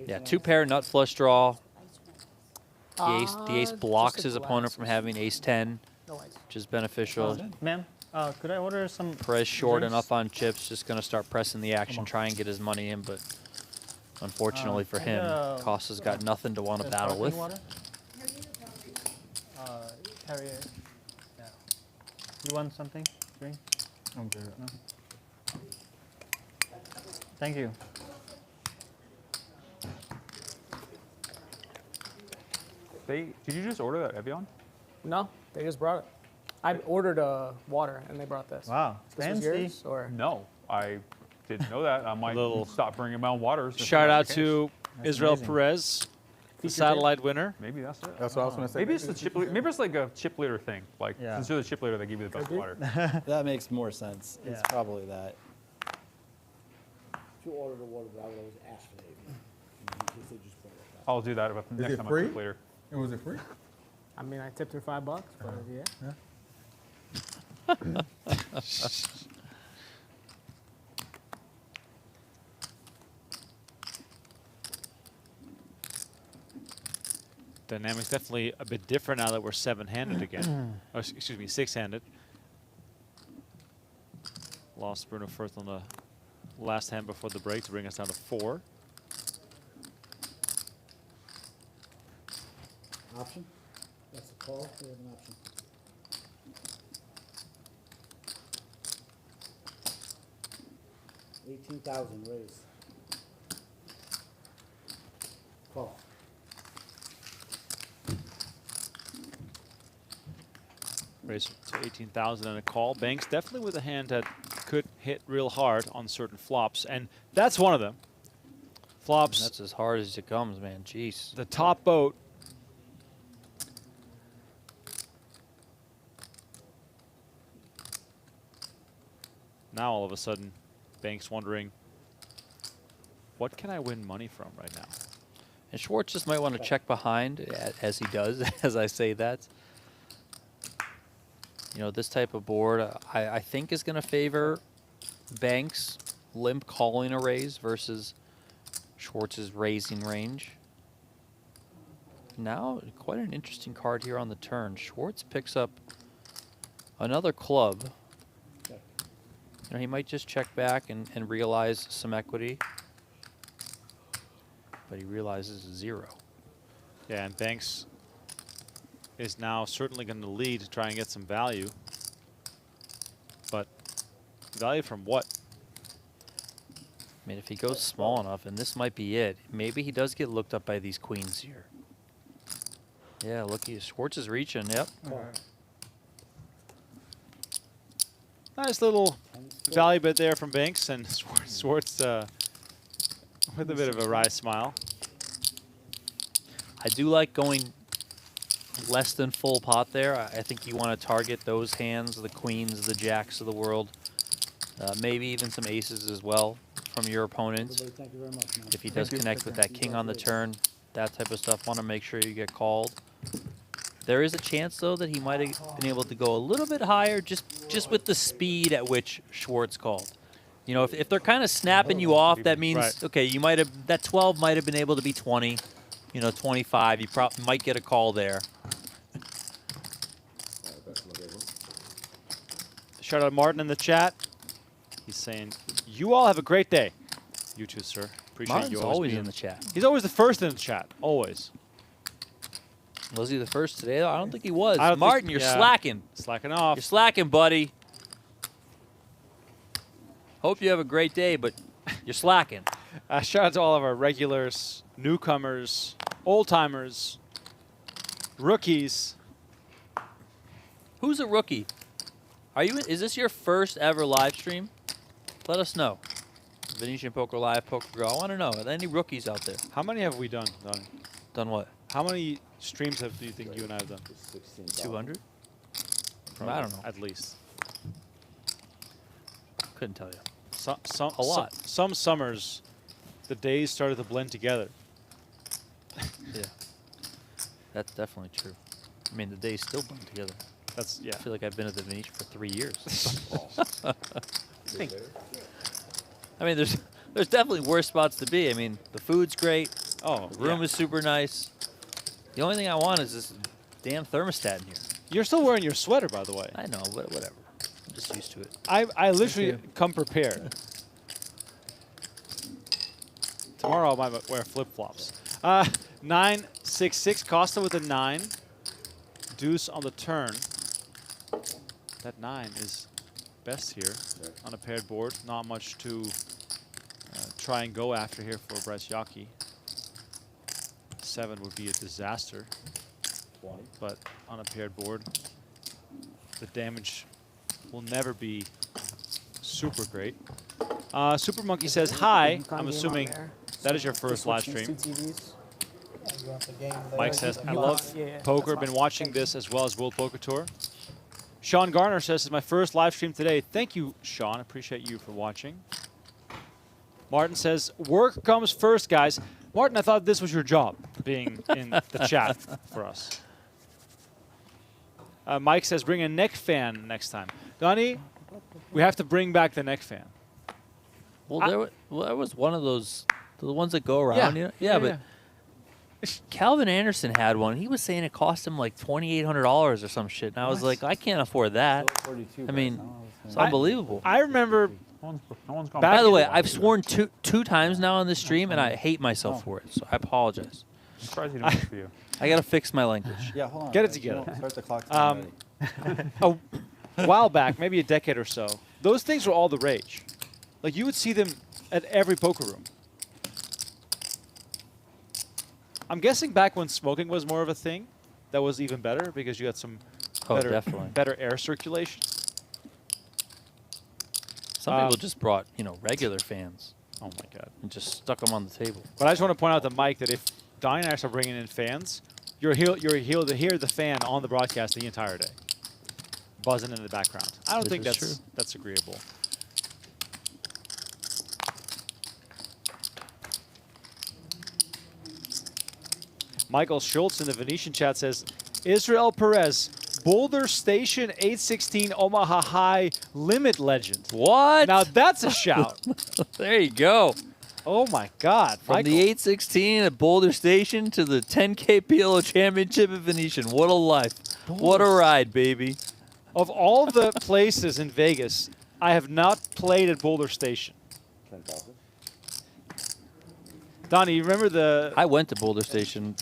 Yeah, 2 pair nut flush draw. The ace blocks his opponent from having ace 10, which is beneficial. Ma'am, could I order some Perez short drinks? enough on chips, just going to start pressing the action, try and get his money in, but unfortunately for him, Costa's got nothing to want to battle with. Carrier. Yeah. You want something? Drink? I'm good. No? Thank you. Did you just order that Evian? No, they just brought it. I ordered water and they brought this. Wow, This was yours, or? No, I didn't know that. I might stop bringing my own waters. Shout out to Israel Perez, the satellite winner. Maybe that's it. That's what I was going to say. Maybe it's the chip leader. Maybe it's like a chip leader thing. Like, since you're the chip leader, they give you the best water. That makes more sense. It's probably that. If you order the water, but I would always ask for the Evian. In case they just put it like that. I'll do that next time I chip leader. And was it free? I mean, I tipped her $5, but yeah. Dynamics definitely a bit different now that we're 7-handed again. Oh, excuse me, 6-handed. Lost Bruno Furth on the last hand before the break to bring us down to 4. Option? That's a call. We have an option. $18,000 raise. Call. Raise to 18,000 and a call. Banks definitely with a hand that could hit real hard on certain flops, and that's one of them. Flops. That's as hard as it comes, man. Jeez. The top boat. Now all of a sudden, Banks wondering, what can I win money from right now? And Schwarz just might want to check behind, as he does, as I say that. You know, this type of board, I think is going to favor Banks limp calling a raise versus Schwartz's raising range. Now, quite an interesting card here on the turn. Schwarz picks up another club. You know, he might just check back and realize some equity. But he realizes 0. Yeah, and Banks is now certainly going to lead to try and get some value. But value from what? I mean, if he goes small enough, and this might be it, maybe he does get looked up by these queens here. Yeah, looky, Schwarz is reaching, yep. Nice little value bit there from Banks, and Schwarz with a bit of a wry smile. I do like going less than full pot there. I think you want to target those hands, the queens, the jacks of the world. Maybe even some aces as well from your opponents. Thank you very much, man. If he does connect with that king on the turn, that type of stuff, want to make sure you get called. There is a chance, though, that he might have been able to go a little bit higher just with the speed at which Schwarz called. You know, if they're kind of snapping you off, that means, okay, you might have, that 12 might have been able to be 20, you know, 25. You probably might get a call there. Shout out Martin in the chat. He's saying, you all have a great day. You too, sir. Appreciate Martin's you always being in the chat. He's always the first in the chat. Always. Was he the first today? I don't think he was. I don't Martin, think, you're slacking. Slacking off. You're slacking, buddy. Hope you have a great day, but you're slacking. Shout out to all of our regulars, newcomers, old-timers, rookies. Who's a rookie? Are you? Is this your first ever live stream? Let us know. Venetian Poker Live, Poker Go. I want to know. Are there any rookies out there? How many have we done, Donnie? Done what? How many streams do you think you and I have done? 200? I don't know. At least. Couldn't tell you. A lot. Some summers, the days started to blend together. Yeah. That's definitely true. I mean, the days still blend together. That's, yeah. I feel like I've been at the Venetian for 3 years. I mean, there's definitely worse spots to be. I mean, the food's great. Oh, the room is super nice. The only thing I want is this damn thermostat in here. You're still wearing your sweater, by the way. I know, but whatever. I'm just used to it. I literally come prepared. Tomorrow I might wear flip-flops. 9-6-6, Costa with a 9. Deuce on the turn. That 9 is best here on a paired board. Not much to try and go after here for Bryce Yockey. 7 would be a disaster. 20. But on a paired board, the damage will never be super great. Super Monkey says, hi. I'm assuming that is your first live stream. Mike says, I love poker. Been watching this as well as World Poker Tour. Sean Garner says, this is my first live stream today. Thank you, Sean. Appreciate you for watching. Martin says, work comes first, guys. Martin, I thought this was your job, being in the chat for us. Mike says, bring a neck fan next time. Donnie, we have to bring back the neck fan. Well, there was one of those, the ones that go around. Yeah, you know? But Calvin Anderson had one. He was saying it cost him like $2,800 or some shit. And I was like, I can't afford that. I mean, it's unbelievable. I remember No one's gone. By the way, I've sworn two times now on this stream, and I hate myself for it. So I apologize. I'm surprised he didn't work for you. I gotta fix my language. Yeah, hold on. Get it together. Start the clock. Time A while back, maybe a decade or so, those things were all the rage. Like, you would see them at every poker room. I'm guessing back when smoking was more of a thing, that was even better because you got some better air circulation. Some people just brought, regular fans. Oh my God! And just stuck them on the table. But I just want to point out to Mike that if Donnie and I start bringing in fans, you're to hear the fan on the broadcast the entire day, buzzing in the background. I don't think that's agreeable. Michael Schultz in the Venetian chat says, Israel Perez, Boulder Station 816 Omaha High limit legend. What? Now that's a shout. There you go. Oh my God. From Michael. the 816 at Boulder Station to the 10K PLO Championship at Venetian. What a life. What a ride, baby. Of all the places in Vegas, I have not played at Boulder Station. 10,000. Donnie, you remember the... I went to Boulder Station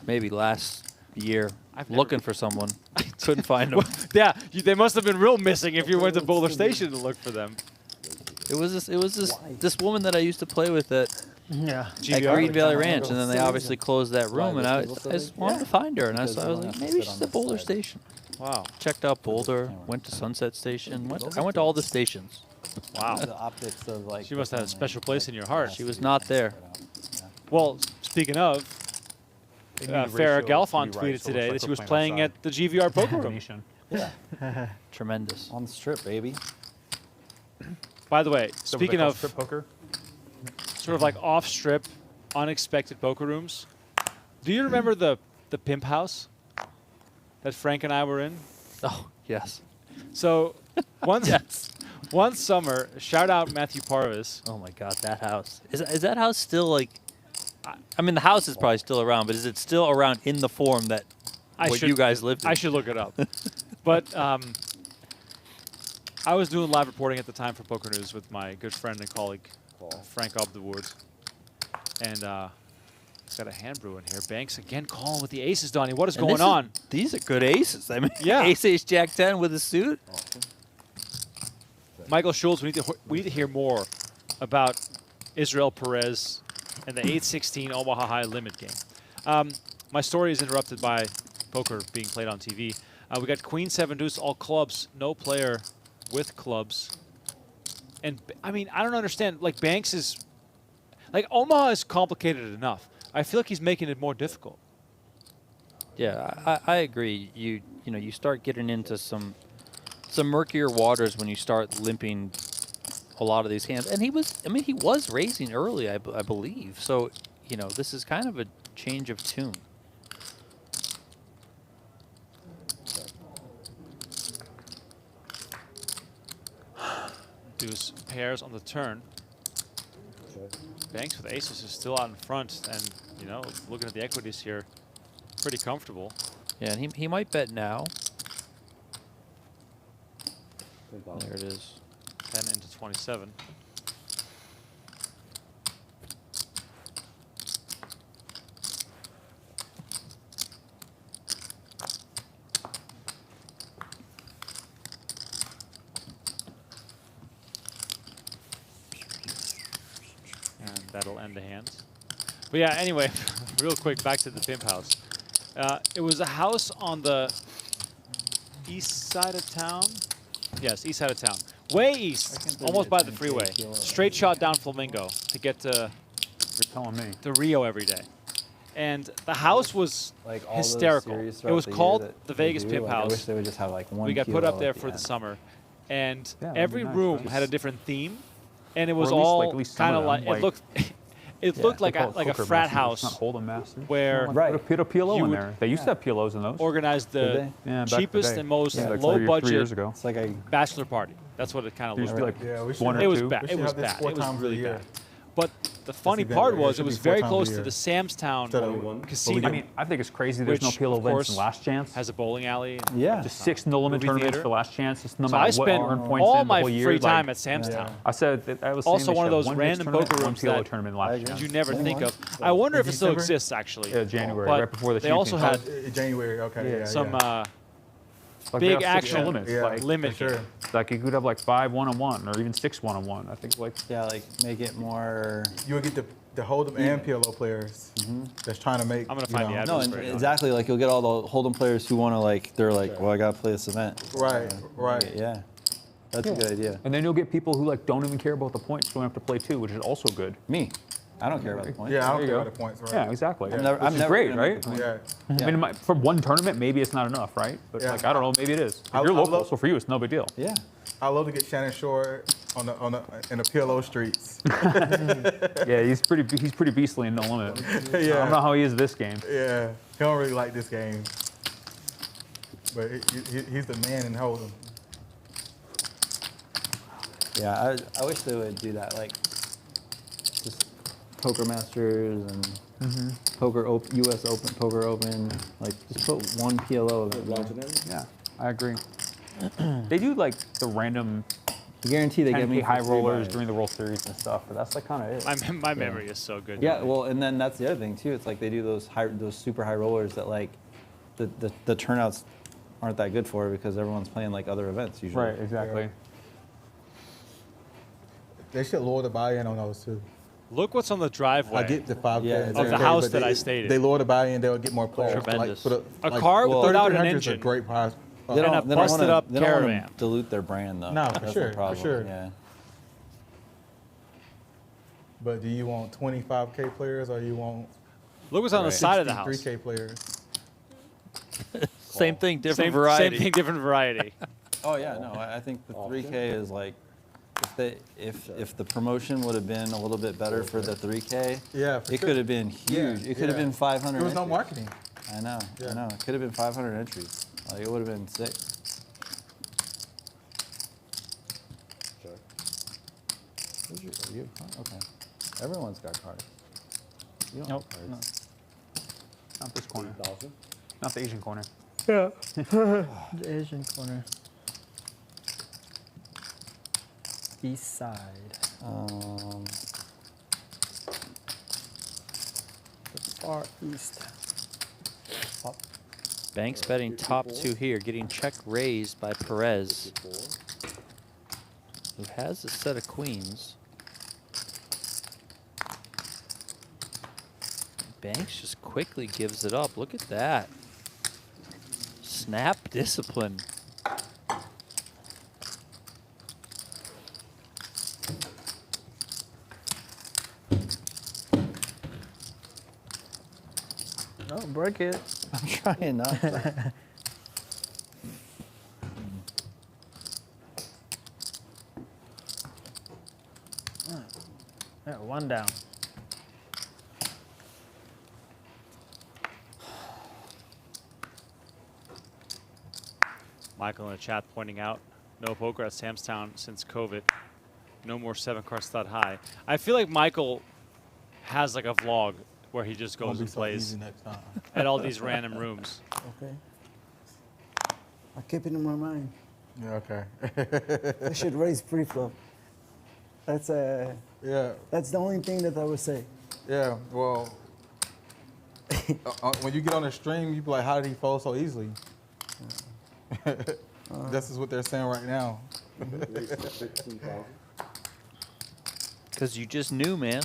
maybe last year looking for someone. Couldn't find them. Yeah, they must have been real missing if you went to Boulder Station to look for them. It was this woman that I used to play with at GVR? Green Valley Ranch, and then they obviously closed that room, and I just wanted to find her, and I was like, maybe she's at Boulder Station. Wow. Checked out Boulder, went to Sunset Station. I went to all the stations. Wow. The optics of like. She must have had a special place in your heart. She was not there. Well, speaking of, Farrah Galfon tweeted today that she was playing at the GVR poker room. Yeah. Tremendous. On the strip, baby. By the way, speaking of strip poker, sort of like off-strip, unexpected poker rooms, do you remember the Pimp House that Frank and I were in? Oh, yes. So one summer, shout out Matthew Parvis. Oh my God, that house. Is that house still like? I mean, the house is probably still around, but is it still around in the form that you guys lived in? I should look it up. But I was doing live reporting at the time for Poker News with my good friend and colleague, Frank Obdewood. And he's got a hand brew in here. Banks again calling with the aces, Donnie. What is going on? These are good aces. I mean, yeah. Ace, Jack 10 with a suit. Michael Schultz, we need to hear more about Israel Perez and the 816 Omaha High limit game. My story is interrupted by poker being played on TV. We got Queen 7 Deuce, all clubs, no player with clubs. And, I mean, I don't understand. Like, Banks is... Like, Omaha is complicated enough. I feel like he's making it more difficult. Yeah, I agree. You start getting into some murkier waters when you start limping a lot of these hands. And he was raising early, I believe. So, this is kind of a change of tune. Deuce pairs on the turn. Banks with aces is still out in front, and looking at the equities here, pretty comfortable. Yeah, and he might bet now. There it is. 10 into 27. And that'll end the hand. But yeah, anyway, real quick, back to the Pimp House. It was a house on the east side of town. Yes, east side of town. Way east, almost by the freeway. Straight shot down Flamingo to get to Rio every day. And the house was like all hysterical. Those It was the called the Vegas Pimp I House. wish they would just have like one. We got put kilo up there at for the the end. summer. And Yeah, every that'd be nice. room had a different theme. And it Or was at least, all like, at least some kind of of like, them, it looked... It looked like a frat house not Hold'em Masters. where Put a PLO you in would there. They used to have PLOs in those. organize Did the they? Yeah, back in the cheapest day. and most Yeah, like low 3 budget years ago. It's like a bachelor party. That's what it kind of There looked used to be like. like Yeah, we should one have- or It was two. bad. We It should was have this bad. 4 It was times a really year. bad. But the funny event part right here. was Should it was be 4 very times a close to year. the Samstown Casino. I mean, I think it's crazy there's no which, PLO of events course, in Last Chance. has a bowling alley. and Yeah. Just 6 no limit movie tournaments theater. for Last Chance. Just no So matter I what spent earn points all in my the whole year. free time like, at Samstown. I said that I was Also saying one of they those should have random one poker tournament, rooms one PLO that tournament Last Chance. you never think of. I wonder if it still exists, actually. Yeah, January, But right before the they also had January, okay. some Like they big have 6 action limits. Yeah, like, limit for sure. here. Like you could have like 5 1-on-1 or even 6 1-on-1. I think like Yeah, like make it more. You would get the Hold'em and PLO players that's trying to make. I'm gonna find the address. No, and exactly. Like you'll get all the Hold'em players who want to like. They're like, well, I gotta play this event. Right, right. Yeah, that's a good idea. And then you'll get people who like don't even care about the points, don't have to play too, which is also good. Me, I don't care about the points. Yeah, I don't There you care go. about the points. Right. Yeah, exactly. I'm never- Which I'm is never great, gonna right? make the point. Yeah. I mean, for one tournament, maybe it's not enough, right? But Yeah. like, I don't know, maybe it is. If I- you're I local, love- so for you, it's no big deal. Yeah. I love to get Shannon Short in the PLO streets. Yeah, he's pretty beastly in No Limit. Yeah. I don't know how he is this game. Yeah, he don't really like this game, but he's the man in Hold'em. Yeah, I wish they would do that. Like, just Poker Masters and Poker U.S. Open, Poker Open. Like, just put one PLO event. Yeah, I agree. They do like the random I guarantee they get me 10K high for 3 rollers buys. during the World Series and stuff, but that's like kind of it. My memory is so good. Yeah, well, and then that's the other thing too. It's like they do those super high rollers that like the turnouts aren't that good for because everyone's playing like other events usually. Right, exactly. They should lower the buy-in on those too. Look what's on the driveway. I get the 5K. Yeah, and of the 10K, house but that they, I stayed in. They lower the buy-in, they'll get more players. Tremendous. Like, A car without an 3300 is engine. a great prize. They don't, And a they don't wanna- busted up they don't wanna caravan. dilute their brand though. No, for That's sure, the for problem. sure. Yeah. But do you want 25K players or you want Look what's on the side of the house. 3K players? Same thing, different variety. Same thing, different variety. Oh yeah, no, I think the 3K is like, if the promotion would have been a little bit better for the 3K, Yeah, for it sure. could have been huge. Yeah, It could have yeah. been 500. There was no entries. marketing. I know, Yeah. I know. It could have been 500 entries. Like it would have been sick. Sure. Are you? Okay. Everyone's got cards. You don't Nope. have cards. Not this corner. 8,000. Not the Asian corner. Yeah. The Asian corner. East side. Far east. Banks betting top 2 here, getting check raised by Perez, who has a set of queens. Banks just quickly gives it up. Look at that. Snap discipline. Don't break it. I'm trying not to. Yeah, one down. Michael in the chat pointing out, no poker at Samstown since COVID. No more 7-card stud high. I feel like Michael has like a vlog where he just Won't goes be and so plays easy next time. at all these random rooms. Okay. I keep it in my mind. Yeah, okay. I should raise pre-flop. That's Yeah, that's the only thing that I would say. yeah. Well, when you get on the stream, you be like, "How did he fold so easily?" This is what they're saying right now. 15,000. Because you just knew, man.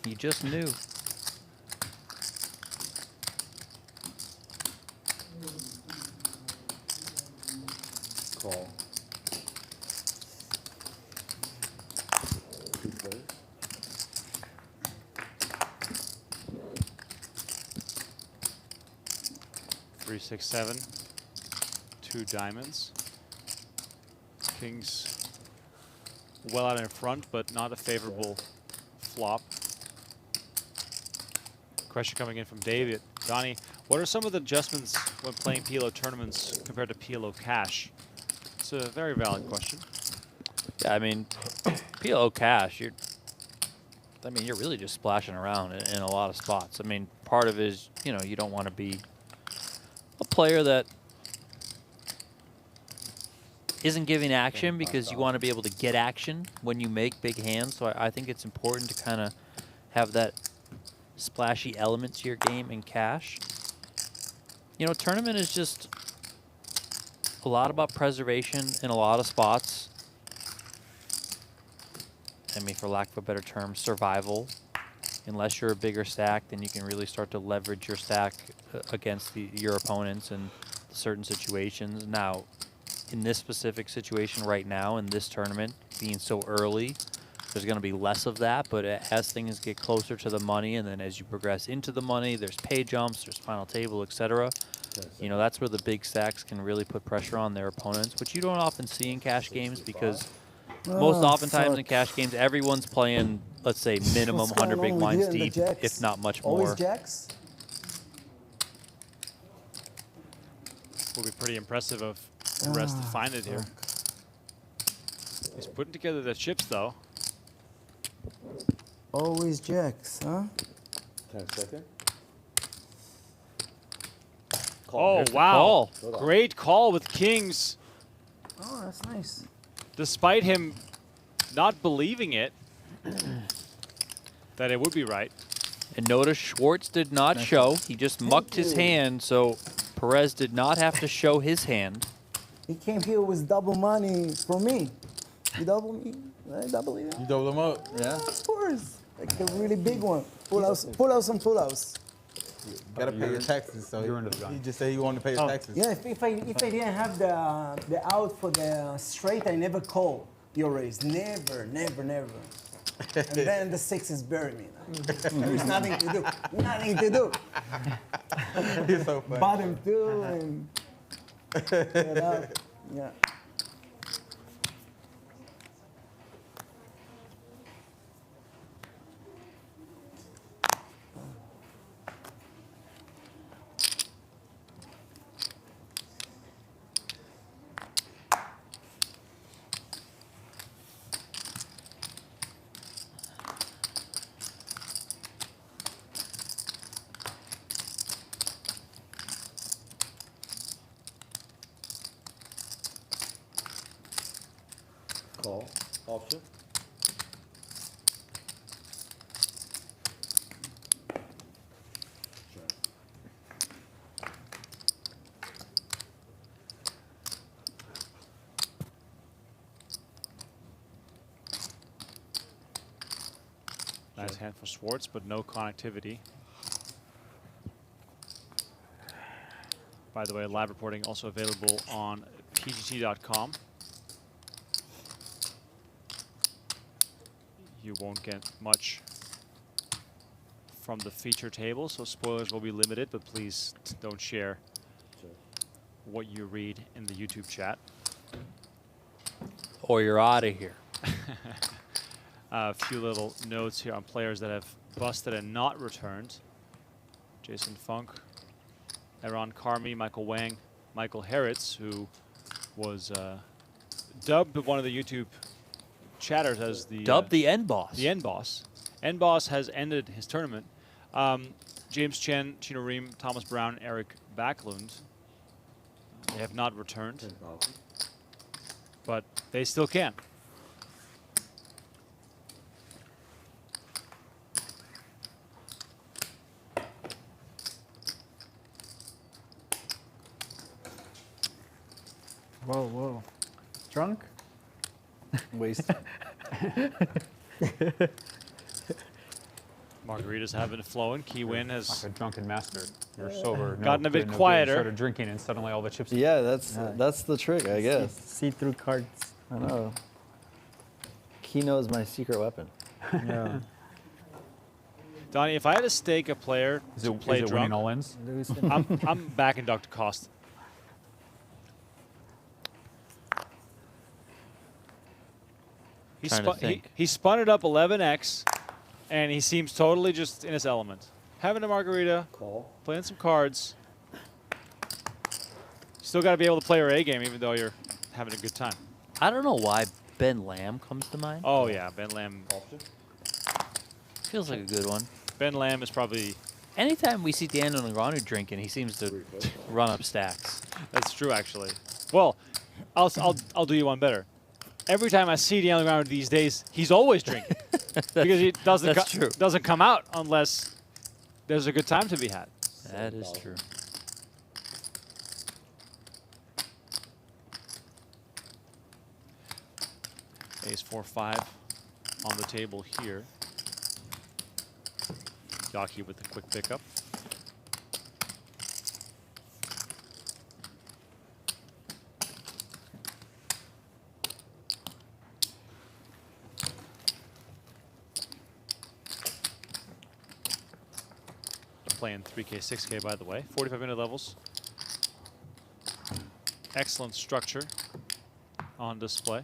You just knew. Call. 2 players. Three, 6, 7. 2 diamonds. Kings well out in front, but not a favorable flop. Question coming in from David. Donnie, what are some of the adjustments when playing PLO tournaments compared to PLO cash? It's a very valid question. Yeah, I mean, PLO cash, I mean, you're really just splashing around in a lot of spots. I mean, part of it is, you know, you don't want to be a player that isn't giving action because you want to be able to get action when you make big hands. So I think it's important to kind of have that splashy element to your game in cash. You know, tournament is just a lot about preservation in a lot of spots. I mean, for lack of a better term, survival. Unless you're a bigger stack, then you can really start to leverage your stack against your opponents in certain situations. Now, in this specific situation right now, in this tournament, being so early, there's going to be less of that. But as things get closer to the money, and then as you progress into the money, there's pay jumps, there's final table, etc. You know, that's where the big stacks can really put pressure on their opponents, which you don't often see in cash games because most oftentimes in cash games, everyone's playing, let's say, minimum 100 big blinds deep, if not much more. Always jacks? Will be pretty impressive of Perez to find it here. He's putting together the chips, though. Always jacks, huh? 10 seconds. Oh, wow. Great call with kings. Oh, that's nice. Despite him not believing it, that it would be right. And notice Schwarz did not show. He just mucked his hand, so Perez did not have to show his hand. He came here with double money for me. You double me? I double you. You double them up? Yeah. Of course. Like a really big one. Pull outs and pull outs. You gotta pay your taxes, so he just said he wanted to pay his taxes. Yeah, if I didn't have the out for the straight, I never call your raise. Never. And then the sixes bury me. There's nothing to do. Nothing to do. He's so funny. Bottom two and get up. Yeah. Call. Option. Nice hand for Schwarz, but no connectivity. By the way, live reporting also available on PGT.com. You won't get much from the feature table, so spoilers will be limited, but please don't share what you read in the YouTube chat. Or you're out of here. A few little notes here on players that have busted and not returned. Jason Funk, Aaron Carmi, Michael Wang, Michael Harritz, who was dubbed one of the YouTube chatters as the dubbed the end boss. The end boss. End boss has ended his tournament. James Chen, Chino Rheem, Thomas Brown, Eric Backlund. They have not returned, but they still can. Whoa. Drunk? Wasted. Margaritas have been flowing. Nguyen has like a drunken master. You're sober. Gotten a bit quieter. Started drinking, and suddenly all the chips. Yeah, that's the trick, I guess. See-through cards. I know. Kino is my secret weapon. Yeah. Donnie, if I had to stake a player to play is it drunk, winning all ins? I'm backing Dr. Costa. He spun it up 11x, and he seems totally just in his element. Having a margarita, playing some cards. Still got to be able to play your A game, even though you're having a good time. I don't know why Ben Lamb comes to mind. Oh yeah, Ben Lamb. feels like a good one. Ben Lamb is probably... Anytime we see Daniel Negreanu drinking, he seems to run up stacks. That's true, actually. Well, I'll do you one better. Every time I see Daniel Negreanu these days, he's always drinking. Because he doesn't come out unless there's a good time to be had. That is true. Ace 4-5 on the table here. Yockey with the quick pickup. Playing 3K, 6K, by the way. 45-minute levels. Excellent structure on display.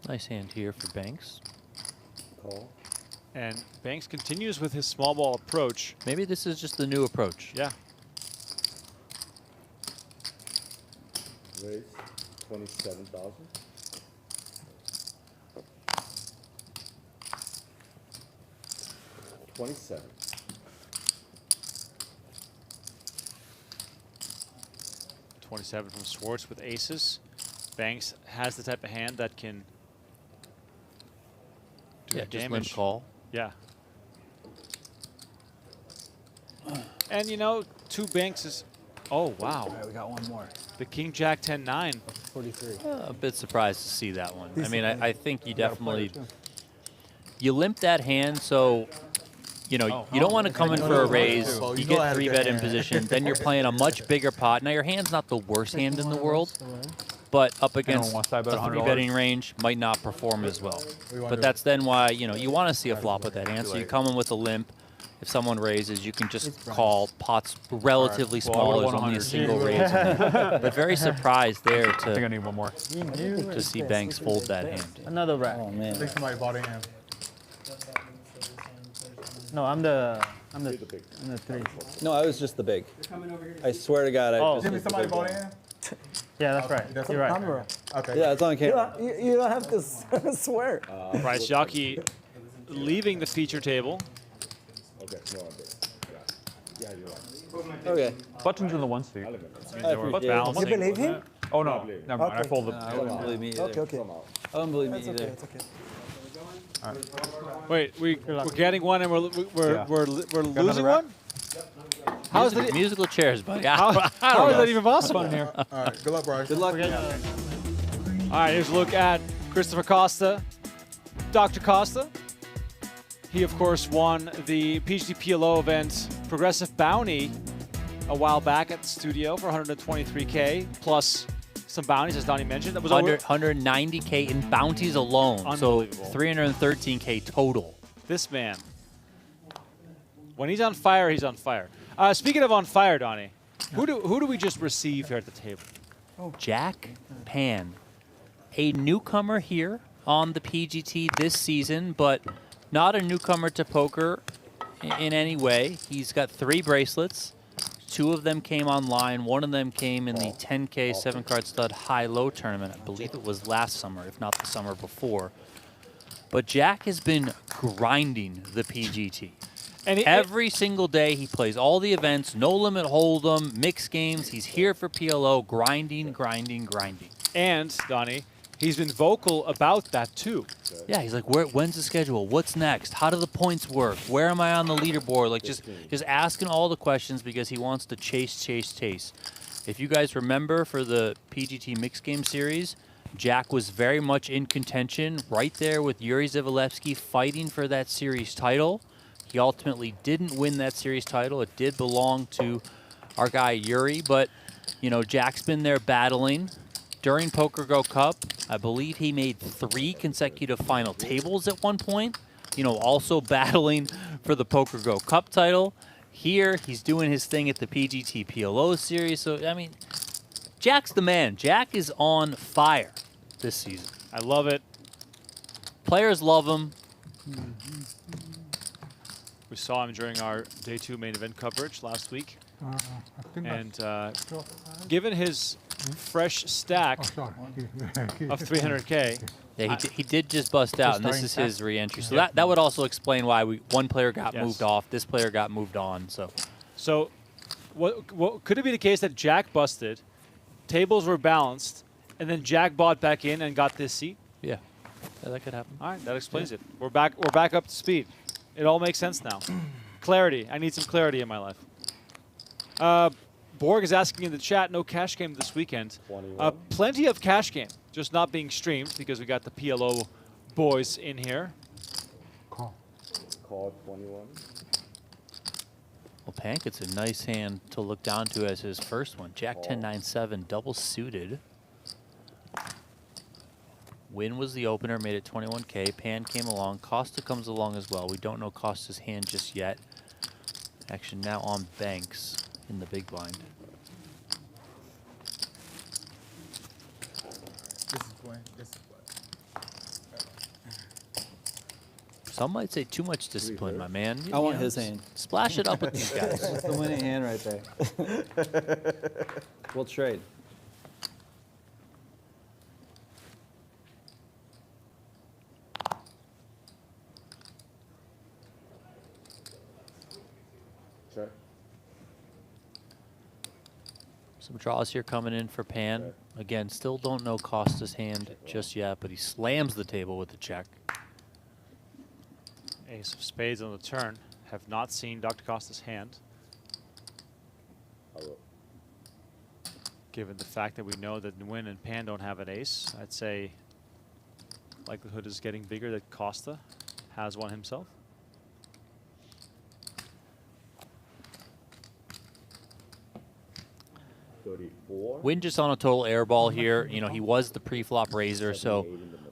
Nice hand here for Banks. Call. And Banks continues with his small ball approach. Maybe this is just the new approach. Yeah. Raise 27,000. $27,000. 27 from Schwarz with aces. Banks has the type of hand that can do Yeah, just damage. limp call. Yeah. And you know, two Banks is. Oh wow! All right, we got one more. The King Jack 10-9. 43. A bit surprised to see that one. I Decent mean, hand. I think you You got a player, definitely you limp that hand, so you know you don't want to come in no, for no, a no, raise. no, no. You You know I get had a three good bet in hand. position, then you're playing a much bigger pot. Now your hand's not the worst hand in the world, but up against wants to bet a $100. three betting range might not perform as well. do But it? that's then why you want to see a flop with that hand. So you come in with a limp. If someone raises, you can just call pots relatively Well, small. I There's would've only a 100. single raise. But very surprised there I think I to need one more. see Banks fold that hand. Another rack. Oh I man. think somebody bought in. No, I'm the three. No, I was just the big. I swear to God, I Oh. just Jimmy, was the somebody big bought one. in? Yeah, that's right. That's You're right. Camera. Okay. Yeah, it's on You camera. you don't have to swear. Bryce Yockey leaving the feature table. Okay, no, I'm good. Yeah, you're right. Okay. Buttons in the one seat. I They were appreciate it. balancing. You believe him? Oh no, never mind. I Okay. folded. I wouldn't believe me either. Okay, okay. I wouldn't believe me It's okay, either. it's okay. Wait, we're getting one and we're Yeah. losing rack? one? How is that? Musical chairs, buddy. How is that even possible? Fun here. All right. Good luck, Bryce. Good luck. All right, here's a look at Christopher Costa, Dr. Costa. He, of course, won the PGT PLO event Progressive Bounty a while back at the studio for 123K, plus some bounties, as Donnie mentioned. That was over 190K in bounties alone. So Unbelievable. 313K total. this man. When he's on fire, he's on fire. Speaking of on fire, Donnie, who do we just receive here at the table? Jack Pan, a newcomer here on the PGT this season, but not a newcomer to poker in any way. He's got 3 bracelets. 2 of them came online. 1 of them came in the 10K 7-card stud high-low tournament. I believe it was last summer, if not the summer before. But Jack has been grinding the PGT. And Every single day he plays all the events, no limit hold'em, mixed games. He's here for PLO, grinding, grinding, grinding. And, Donnie, he's been vocal about that too. Yeah, he's like, when's the schedule? What's next? How do the points work? Where am I on the leaderboard? Like, just asking all the questions because he wants to chase. If you guys remember for the PGT Mixed Game Series, Jack was very much in contention, right there with Yuri Zivalevsky fighting for that series title. He ultimately didn't win that series title. It did belong to our guy Yuri, but, you know, Jack's been there battling. During Poker Go Cup, I believe he made 3 consecutive final tables at one point. you know, also battling for the Poker Go Cup title. Here, he's doing his thing at the PGT PLO Series. So, I mean, Jack's the man. Jack is on fire this season. I love it. Players love him. We saw him during our Day 2 main event coverage last week. And given his fresh stack of 300K. Yeah, he did just bust out, and this is his re-entry. So that would also explain why one player got moved off, this player got moved on. So what could it be the case that Jack busted, tables were balanced, and then Jack bought back in and got this seat? Yeah, that could happen. All right, that explains it. We're back up to speed. It all makes sense now. Clarity. I need some clarity in my life. Borg is asking in the chat, no cash game this weekend. Plenty of cash game, just not being streamed because we got the PLO boys in here. Call 21. Well, Pan gets a nice hand to look down to as his first one. Jack 10, 9, 7, double suited. Nguyen was the opener, made it 21K. Pan came along. Costa comes along as well. We don't know Costa's hand just yet. Action now on Banks in the big blind. This is Gwen. This is Some might say too much discipline, my man. I want his hand. Splash it up with these guys. That's the winning hand right there. We'll trade. Sure. Some draws here coming in for Pan. Again, still don't know Costa's hand just yet, but he slams the table with the check. Ace of spades on the turn. Have not seen Dr. Costa's hand. Given the fact that we know that Nguyen and Pan don't have an ace, I'd say likelihood is getting bigger that Costa has one himself. Nguyen just on a total air ball here. You know, he was the pre-flop raiser, so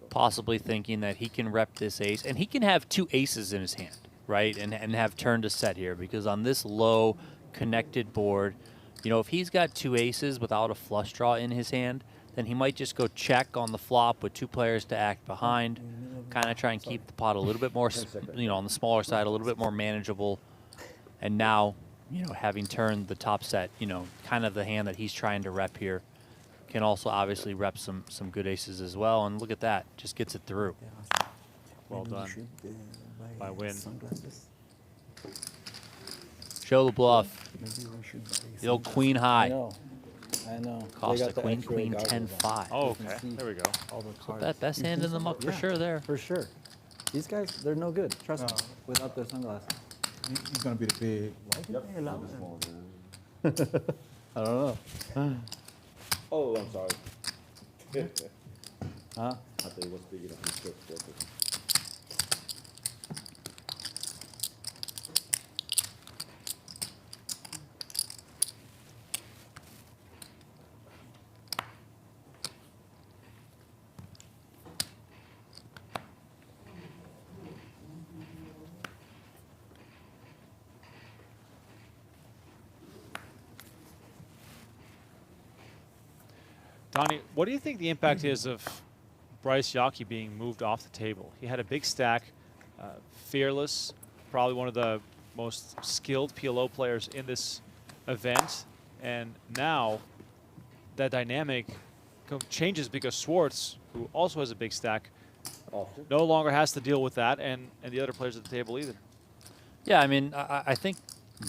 possibly thinking that he can rep this ace. And he can have two aces in his hand, right? And have turn to set here, because on this low connected board, you know, if he's got two aces without a flush draw in his hand, then he might just go check on the flop with two players to act behind, kind of try and keep the pot a little bit more, you know, on the smaller side, a little bit more manageable. And now, you know, having turned the top set, you know, kind of the hand that he's trying to rep here, can also obviously rep some good aces as well. And look at that, just gets it through. Well done by Nguyen. Show the bluff. The old queen high. I know. Costa queen, queen, 10-5. Oh, okay. There we go. So that best hand in the muck for sure there. For sure. These guys, they're no good. Trust me. Without their sunglasses. He's gonna be the big. I don't know. Oh, I'm sorry. Huh? I thought it was big enough to strip for it. Donnie, what do you think the impact is of Bryce Yockey being moved off the table? He had a big stack, fearless, probably one of the most skilled PLO players in this event, and now that dynamic changes because Schwarz, who also has a big stack, no longer has to deal with that, and the other players at the table either. Yeah, I mean, I think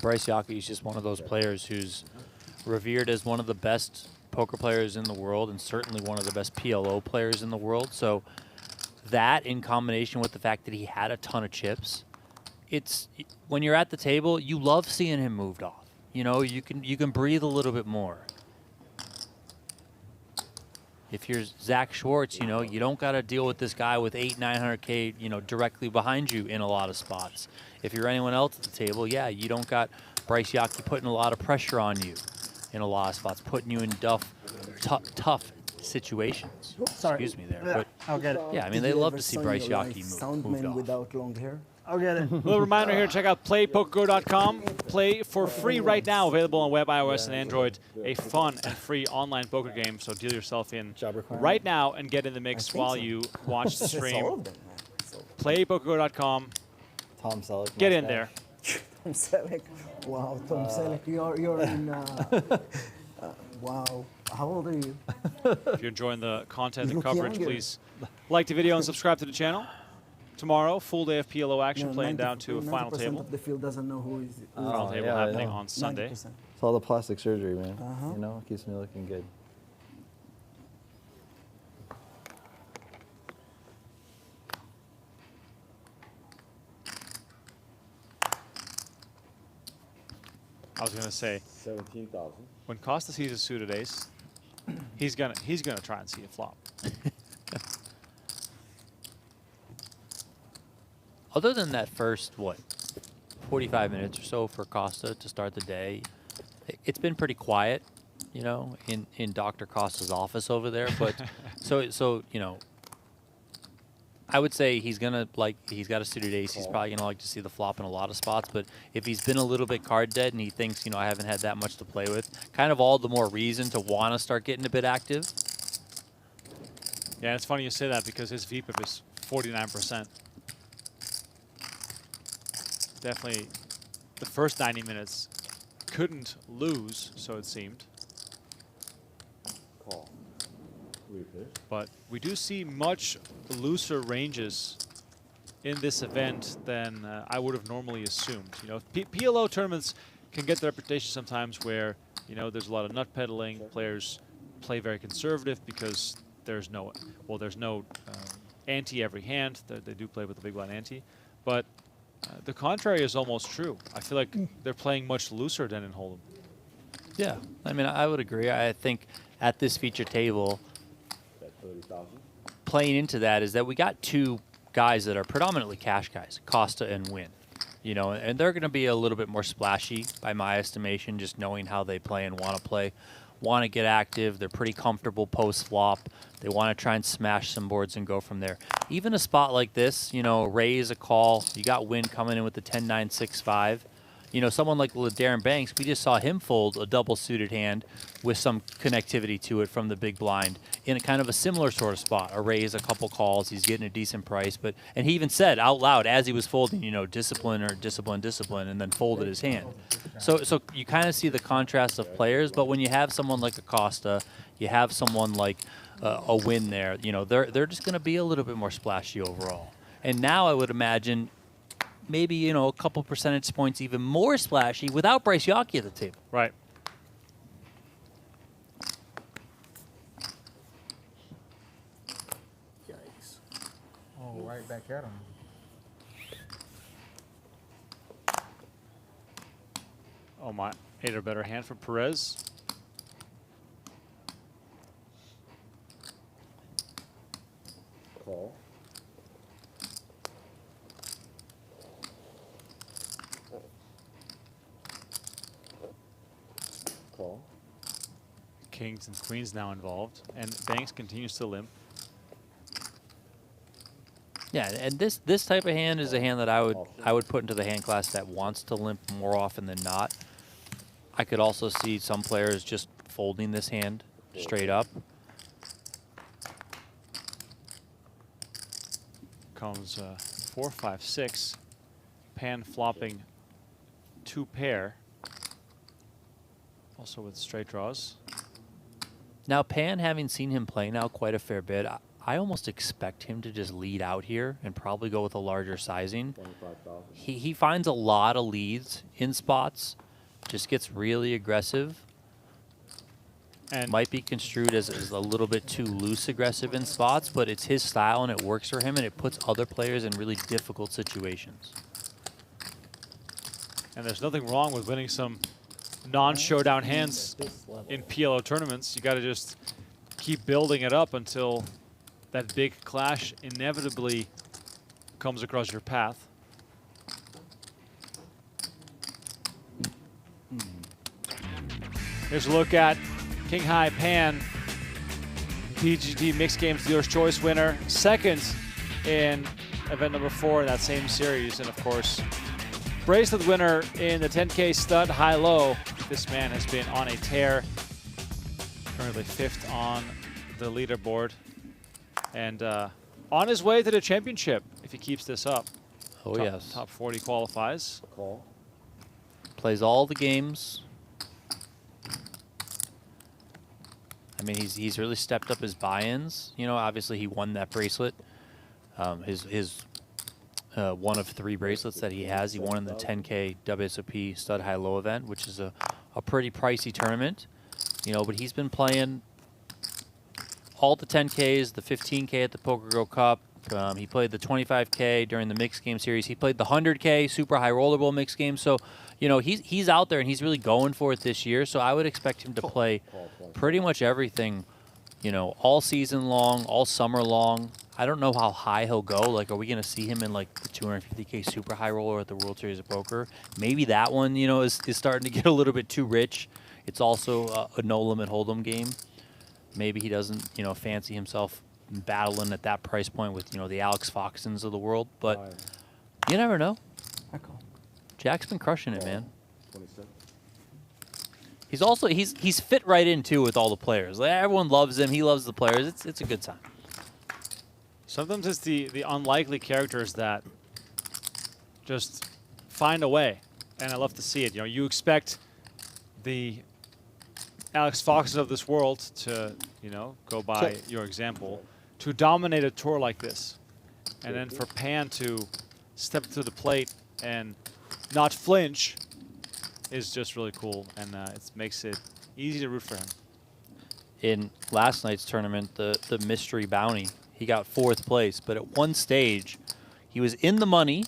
Bryce Yockey is just one of those players who's revered as one of the best poker players in the world, and certainly one of the best PLO players in the world. So that, in combination with the fact that he had a ton of chips, it's when you're at the table, you love seeing him moved off. You know, you can breathe a little bit more. If you're Zach Schwarz, you know, you don't got to deal with this guy with 800-900K, you know, directly behind you in a lot of spots. If you're anyone else at the table, yeah, you don't got Bryce Yockey putting a lot of pressure on you in a lot of spots, putting you in tough situations. Sorry. Excuse me there. But I'll get it. Yeah, I mean, Did they you love ever to see saw in Bryce your life Yockey moved Soundman off. without long hair. I'll get it. A little reminder here, check out playpokergo.com. Play for free right now, available on web, iOS, and Android. A fun and free online poker game, so deal yourself in right now and get in the mix while you watch the stream. Playpokergo.com. Tom Selleck. Get in there. Tom Selleck. Wow, Tom Selleck. You're in. Wow. How old are you? If you're enjoying the content You and look coverage, younger. please like the video and subscribe to the channel. Tomorrow, full day of PLO action, playing down to a final 90% table. of the field doesn't know who is. Final table happening on Sunday. 90%. It's all the plastic surgery, man. Uh-huh. You know, keeps me looking good. I was gonna say 17,000. when Costa sees a suited ace, he's gonna try and see a flop. Other than that first, 45 minutes or so for Costa to start the day, it's been pretty quiet, you know, in Dr. Costa's office over there. But so you know, I would say he's got a suited ace. He's probably gonna like to see the flop in a lot of spots. But if he's been a little bit card dead and he thinks, you know, I haven't had that much to play with, kind of all the more reason to want to start getting a bit active. Yeah, it's funny you say that because his VPIP is 49%. Definitely, the first 90 minutes couldn't lose, so it seemed. Call. But we do see much looser ranges in this event than I would have normally assumed. You know, PLO tournaments can get the reputation sometimes where, you know, there's a lot of nut peddling. Players play very conservative because there's no ante every hand. They do play with the big blind ante, but the contrary is almost true. I feel like they're playing much looser than in Hold'em. Yeah, I mean, I would agree. I think at this feature table, playing into that is that we got two guys that are predominantly cash guys, Costa and Nguyen. You know, and they're going to be a little bit more splashy by my estimation, just knowing how they play and want to play. Want to get active. They're pretty comfortable post-flop. They want to try and smash some boards and go from there. Even a spot like this, you know, raise a call. You got Nguyen coming in with the 10-9-6-5. You know, someone like LaDarren Banks, we just saw him fold a double-suited hand with some connectivity to it from the big blind in a kind of a similar sort of spot. A raise, a couple calls. He's getting a decent price. And he even said out loud as he was folding, you know, discipline or discipline, discipline, and then folded his hand. So you kind of see the contrast of players, but when you have someone like a Costa, you have someone like a Nguyen there, you know, they're just going to be a little bit more splashy overall. And now I would imagine maybe, you know, a couple percentage points even more splashy without Bryce Yockey at the table. Right. Yikes. Oh, right back at him. Oh my, 8 or better hand for Perez. Call. Call. Kings and queens now involved, and Banks continues to limp. Yeah, and this type of hand is a hand that I would put into the hand class that wants to limp more often than not. I could also see some players just folding this hand straight up. Comes 4, 5, 6. Pan flopping 2 pair. Also with straight draws. Now, Pan, having seen him play now quite a fair bit, I almost expect him to just lead out here and probably go with a larger sizing. He finds a lot of leads in spots, just gets really aggressive. And might be construed as a little bit too loose aggressive in spots, but it's his style and it works for him and it puts other players in really difficult situations. And there's nothing wrong with winning some non-showdown hands in PLO tournaments. You got to just keep building it up until that big clash inevitably comes across your path. Here's a look at King High Pan. PGT Mixed Games Dealer's Choice winner, second in event number 4 in that same series, and of course, bracelet winner in the 10K stud high-low. This man has been on a tear, currently 5th on the leaderboard, and on his way to the championship if he keeps this up. Oh, yes. Top 40 qualifies. Call. Plays all the games. I mean, he's really stepped up his buy-ins. You know, obviously he won that bracelet. His one of 3 bracelets that he has. He won in the 10K WSOP Stud High-Low event, which is a pretty pricey tournament. You know, but he's been playing all the 10Ks, the 15K at the Poker Go Cup. He played the 25K during the mixed game series. He played the 100K Super High Roller Bowl mixed game. So, you know, he's out there and he's really going for it this year. So I would expect him to play pretty much everything, you know, all season long, all summer long. I don't know how high he'll go. Like, are we going to see him in like the 250K Super High Roller at the World Series of Poker? Maybe that one, you know, is starting to get a little bit too rich. It's also a no-limit hold'em game. Maybe he doesn't, you know, fancy himself battling at that price point with, you know, the Alex Foxtons of the world. But you never know. Jack's been crushing it, man. 27. He's also he's fit right in too with all the players. Like, everyone loves him. He loves the players. It's a good time. Sometimes it's the unlikely characters that just find a way, and I love to see it. You know, you expect the Alex Foxes of this world to, you know, go by your example, to dominate a tour like this, and then for Pan to step to the plate and not flinch is just really cool, and it makes it easy to root for him. In last night's tournament, the mystery bounty, he got 4th place, but at one stage, he was in the money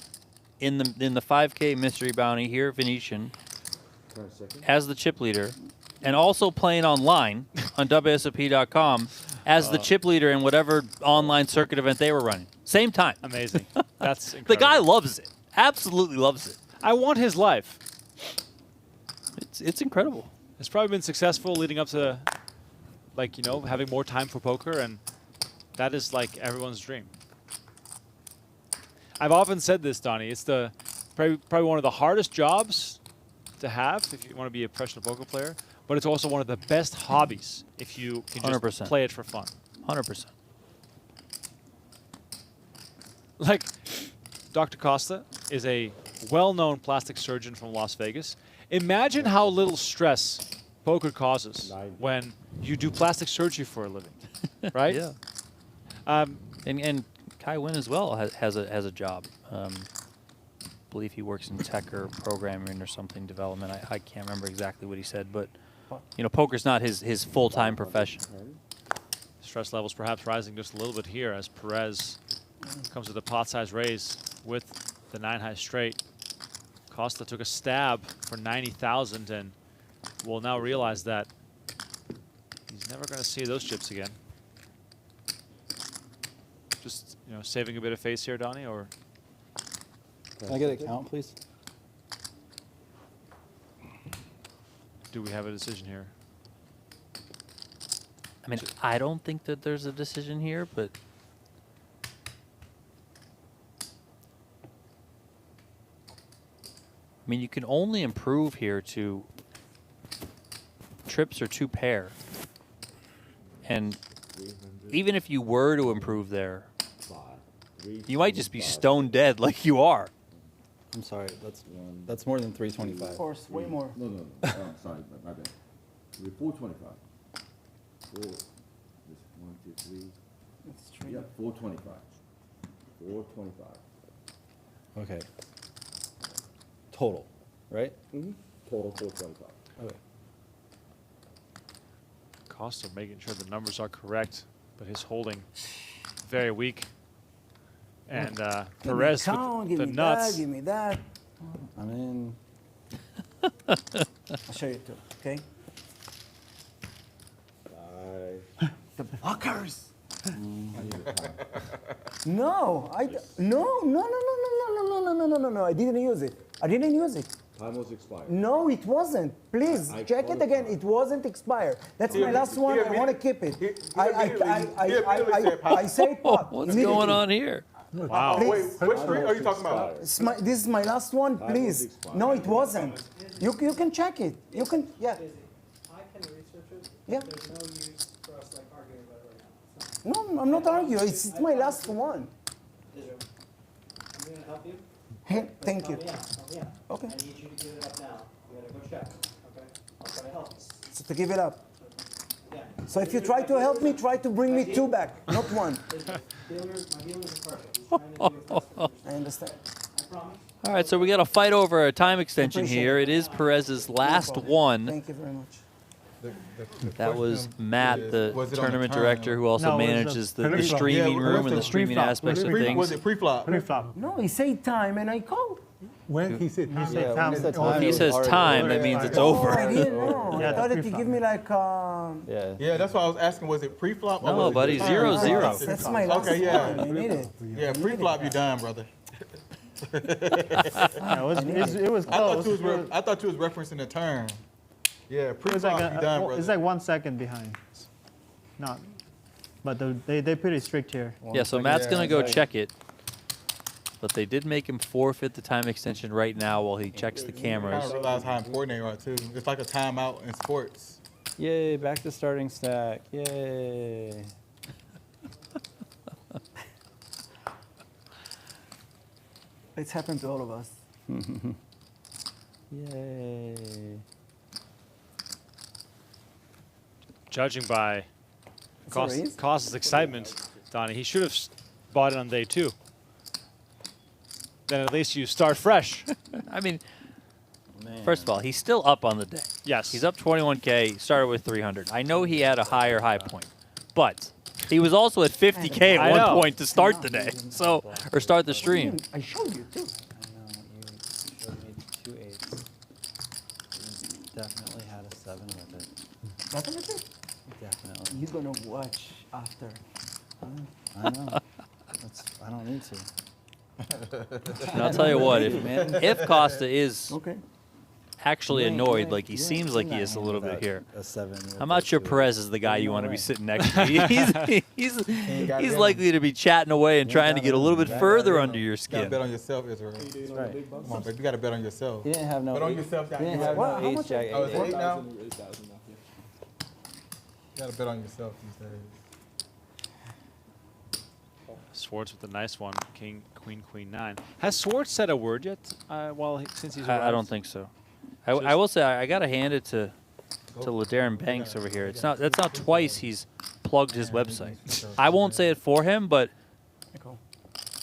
in the 5K mystery bounty here at Venetian as the chip leader, and also playing online on WSOP.com as the chip leader in whatever online circuit event they were running. Same time. Amazing. That's incredible. The guy loves it. Absolutely loves it. I want his life. It's incredible. It's probably been successful leading up to, like, you know, having more time for poker, and that is like everyone's dream. I've often said this, Donnie. It's probably one of the hardest jobs to have if you want to be a professional poker player, but it's also one of the best hobbies if you can just 100%. play it for fun. 100%. Like, Dr. Costa is a well-known plastic surgeon from Las Vegas. Imagine how little stress poker causes when you do plastic surgery for a living, right? Yeah. And Kai Nguyen as well has a job. I believe he works in tech or programming or something, development. I can't remember exactly what he said, but you know, poker's not his full-time profession. Stress levels perhaps rising just a little bit here as Perez comes with a pot size raise with the 9-high straight. Costa took a stab for 90,000 and will now realize that he's never going to see those chips again. Just, you know, saving a bit of face here, Donnie, or? Can I get a count, please? Do we have a decision here? I mean, I don't think that there's a decision here, but I mean, you can only improve here to trips or 2 pair. And even if you were to improve there, you might just be stone dead like you are. I'm sorry, that's more than 325. Of course, way more. No. Oh, sorry, my bad. 425. 4. This 1, 2, 3. That's true. Yeah, 425. 425. Okay. Total, right? Mm-hmm. Total 425. Okay. Costa making sure the numbers are correct, but his holding very weak. And Perez with the nuts. Give me that. I mean, I'll show you too. Okay. The blockers. No, no. I didn't use it. Time was expired. No, it wasn't. Please I check it again. It wasn't expired. That's my last one. I want to keep it. I say pop. What's going on here? Wow. Wait, which street are you talking about? This is my last one, please. No, it wasn't. You can check it. You can, yeah. I can research it. Yeah. There's no use for us like arguing about it right now. No, I'm not arguing. It's my last one. Israel, I'm going to help you. Hey, thank you. Help me out. Okay. I need you to give it up now. You got to go check. Okay. I'll try to help. So to give it up. Yeah. So if you try to help me, try to bring me 2 back, not 1. My dealers are perfect. He's trying to do his best. I understand. I promise. All right, so we got a fight over a time extension here. It is Perez's last one. Thank you very much. That was Matt, the Was it on the tournament turn? director, who also No, it was manages the pre-flop. streaming Yeah, room what's and the the streaming pre-flop? aspects of Was things. it pre-flop? Pre-flop. No, he said time and I called. When he said He said time. If he says time, that means it's Oh, over. I didn't know. Yeah, I thought the that he give me like, Yeah. Yeah, that's why I was asking. Was it pre-flop? or No, was it buddy, time? 0-0. That's my last Okay, yeah. one. You need it. Yeah, pre-flop, you done, brother. Yeah, it was close. I thought you was referencing the turn. Yeah, It was pre-flop, like you done, brother. it's like 1 second behind. Not, but they're pretty strict here. Yeah, so Matt's going to go check it. But they did make him forfeit the time extension right now while he checks the I cameras. don't realize how important they are, too. It's like a timeout in sports. Yay, back to starting stack. Yay. It's happened to all of us. Yay. Judging by It's a raise? Costa's excitement, Donnie, he should have bought it on day 2. Then at least you start fresh. I mean, first of all, he's still up on the day. Yes. He's up 21K, he started with 300. I know he had a higher high point, but he was also at 50K I at know. one point to start the day, so, or start the stream. I showed you too. I know, you showed me 2 8s. You definitely had a 7 with it. Definitely. Definitely. You're gonna watch after. I know. I don't need to. And I'll tell you what, if Costa is Okay. actually annoyed, like he seems like he is a little bit here, I'm not sure Perez is the guy you want to be sitting next to. He's likely to be chatting away and trying to get a little bit further under your You gotta skin. bet on yourself, Israel. That's right. Come on, baby. You gotta bet on yourself. He didn't have no. Bet on eight- yourself, He didn't guys. have What? How no much? ace jack. Oh, it's 8 8. now? You gotta bet on yourself these days. Schwarz with a nice one. King, queen, queen 9. Has Schwarz said a word yet? Since he's I don't think so. I will say I gotta hand it to LaDarren Banks over here. That's not twice he's plugged his website. I won't say it for him, but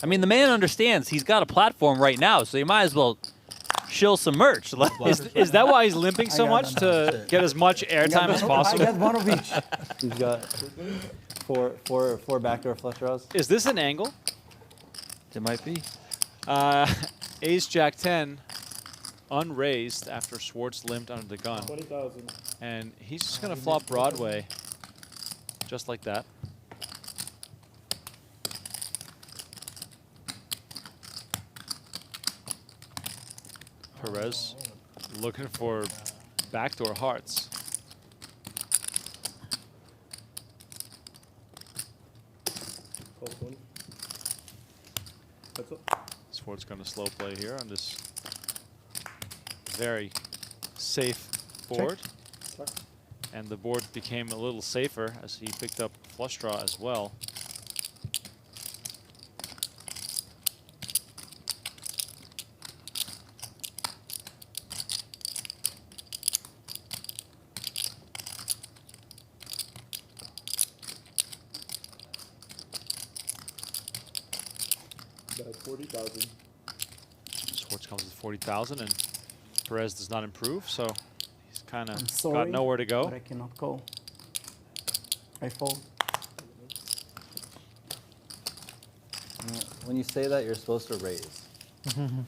I mean the man understands he's got a platform right now, so you might as well shill some merch. Is that why he's limping so much to get as much airtime as possible? I got one of each. He's got four backdoor flush draws. Is this an angle? It might be. Ace Jack 10 unraised after Schwarz limped under the gun. 20,000. And he's just going to flop Broadway just like that. Perez looking for backdoor hearts. Schwarz going to slow play here on this very safe board. And the board became a little safer as he picked up flush draw as well. That's 40,000. Schwarz comes with 40,000 and Perez does not improve, so he's kind of got Sorry, nowhere to go. but I cannot call. I fold. When you say that, you're supposed to raise. No.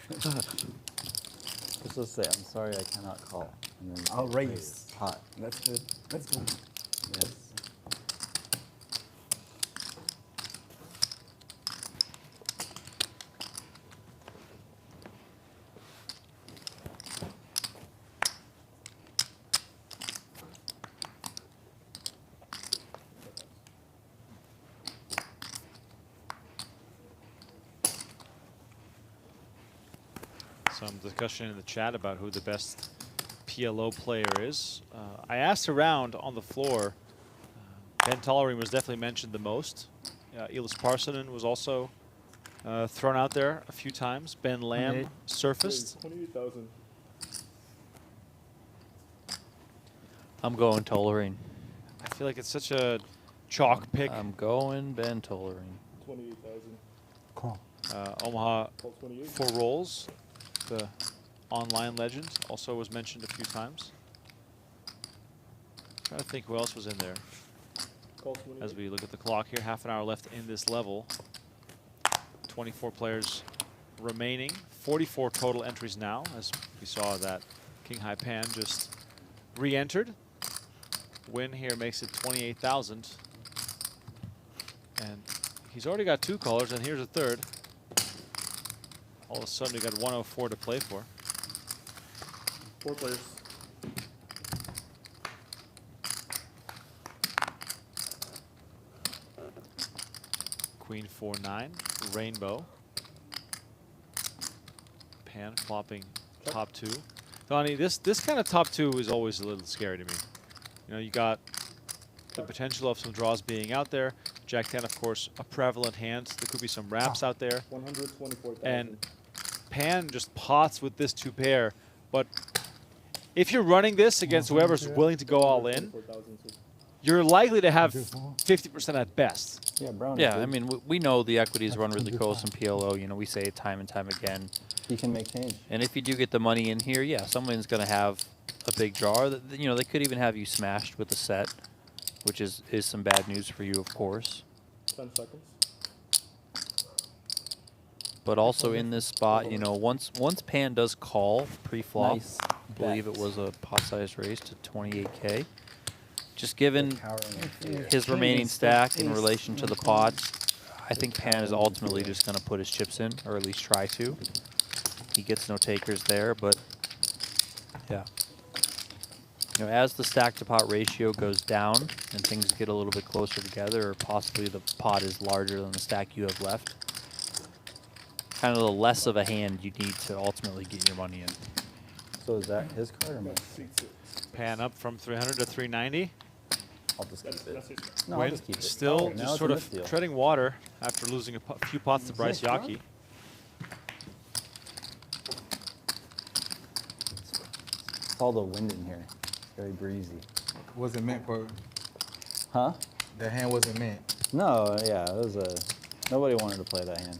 You're supposed to say, I'm sorry, I cannot call. And then I'll raise. Hot. That's good. That's good. Yes. some discussion in the chat about who the best PLO player is. I asked around on the floor. Ben Tollery was definitely mentioned the most. Elis Parsonen was also thrown out there a few times. Ben Lamb surfaced. 28,000. I'm going Tollerine. I feel like it's such a chalk pick. I'm going Ben Tollerine. 28,000. Cool. Omaha Call 28. for rolls. The online legend also was mentioned a few times. Trying to think who else was in there. Call 28. As we look at the clock here, half an hour left in this level. 24 players remaining. 44 total entries now, as we saw that King High Pan just re-entered. Win here makes it 28,000. And he's already got 2 callers, and here's a third. All of a sudden, we got 104 to play for. 4 players. Queen 4-9, Rainbow. Pan flopping top 2. Donnie, this kind of top 2 is always a little scary to me. You know, you got the potential of some draws being out there. Jack 10, of course, a prevalent hand. There could be some wraps out there. 124,000. And Pan just pots with this 2 pair. But if you're running this against whoever's willing to go all in, you're likely to have 50% at best. Yeah, Brown. Yeah, I mean, we know the equities run really close in PLO. You know, we say it time and time again. He can make change. And if you do get the money in here, yeah, someone's going to have a big draw. You know, they could even have you smashed with the set, which is some bad news for you, of course. 10 seconds. But also in this spot, you know, once Pan does call pre-flop, Nice I believe it was a pot-sized raise to 28K. Just given his remaining stack in relation to the pots, I think Pan is ultimately just going to put his chips in, or at least try to. He gets no takers there, but yeah. You know, as the stack to pot ratio goes down and things get a little bit closer together, or possibly the pot is larger than the stack you have left, kind of the less of a hand you need to ultimately get your money in. So is that his card or mine? Pan up from 300 to 390. I'll just keep it. No, Win I'll just keep it. still Now just it's sort a of misdeal. treading water after losing a few pots to Bryce Yockey. It's all the wind in here. Very breezy. Wasn't meant for. Huh? That hand wasn't meant. No, yeah, it was a. Nobody wanted to play that hand.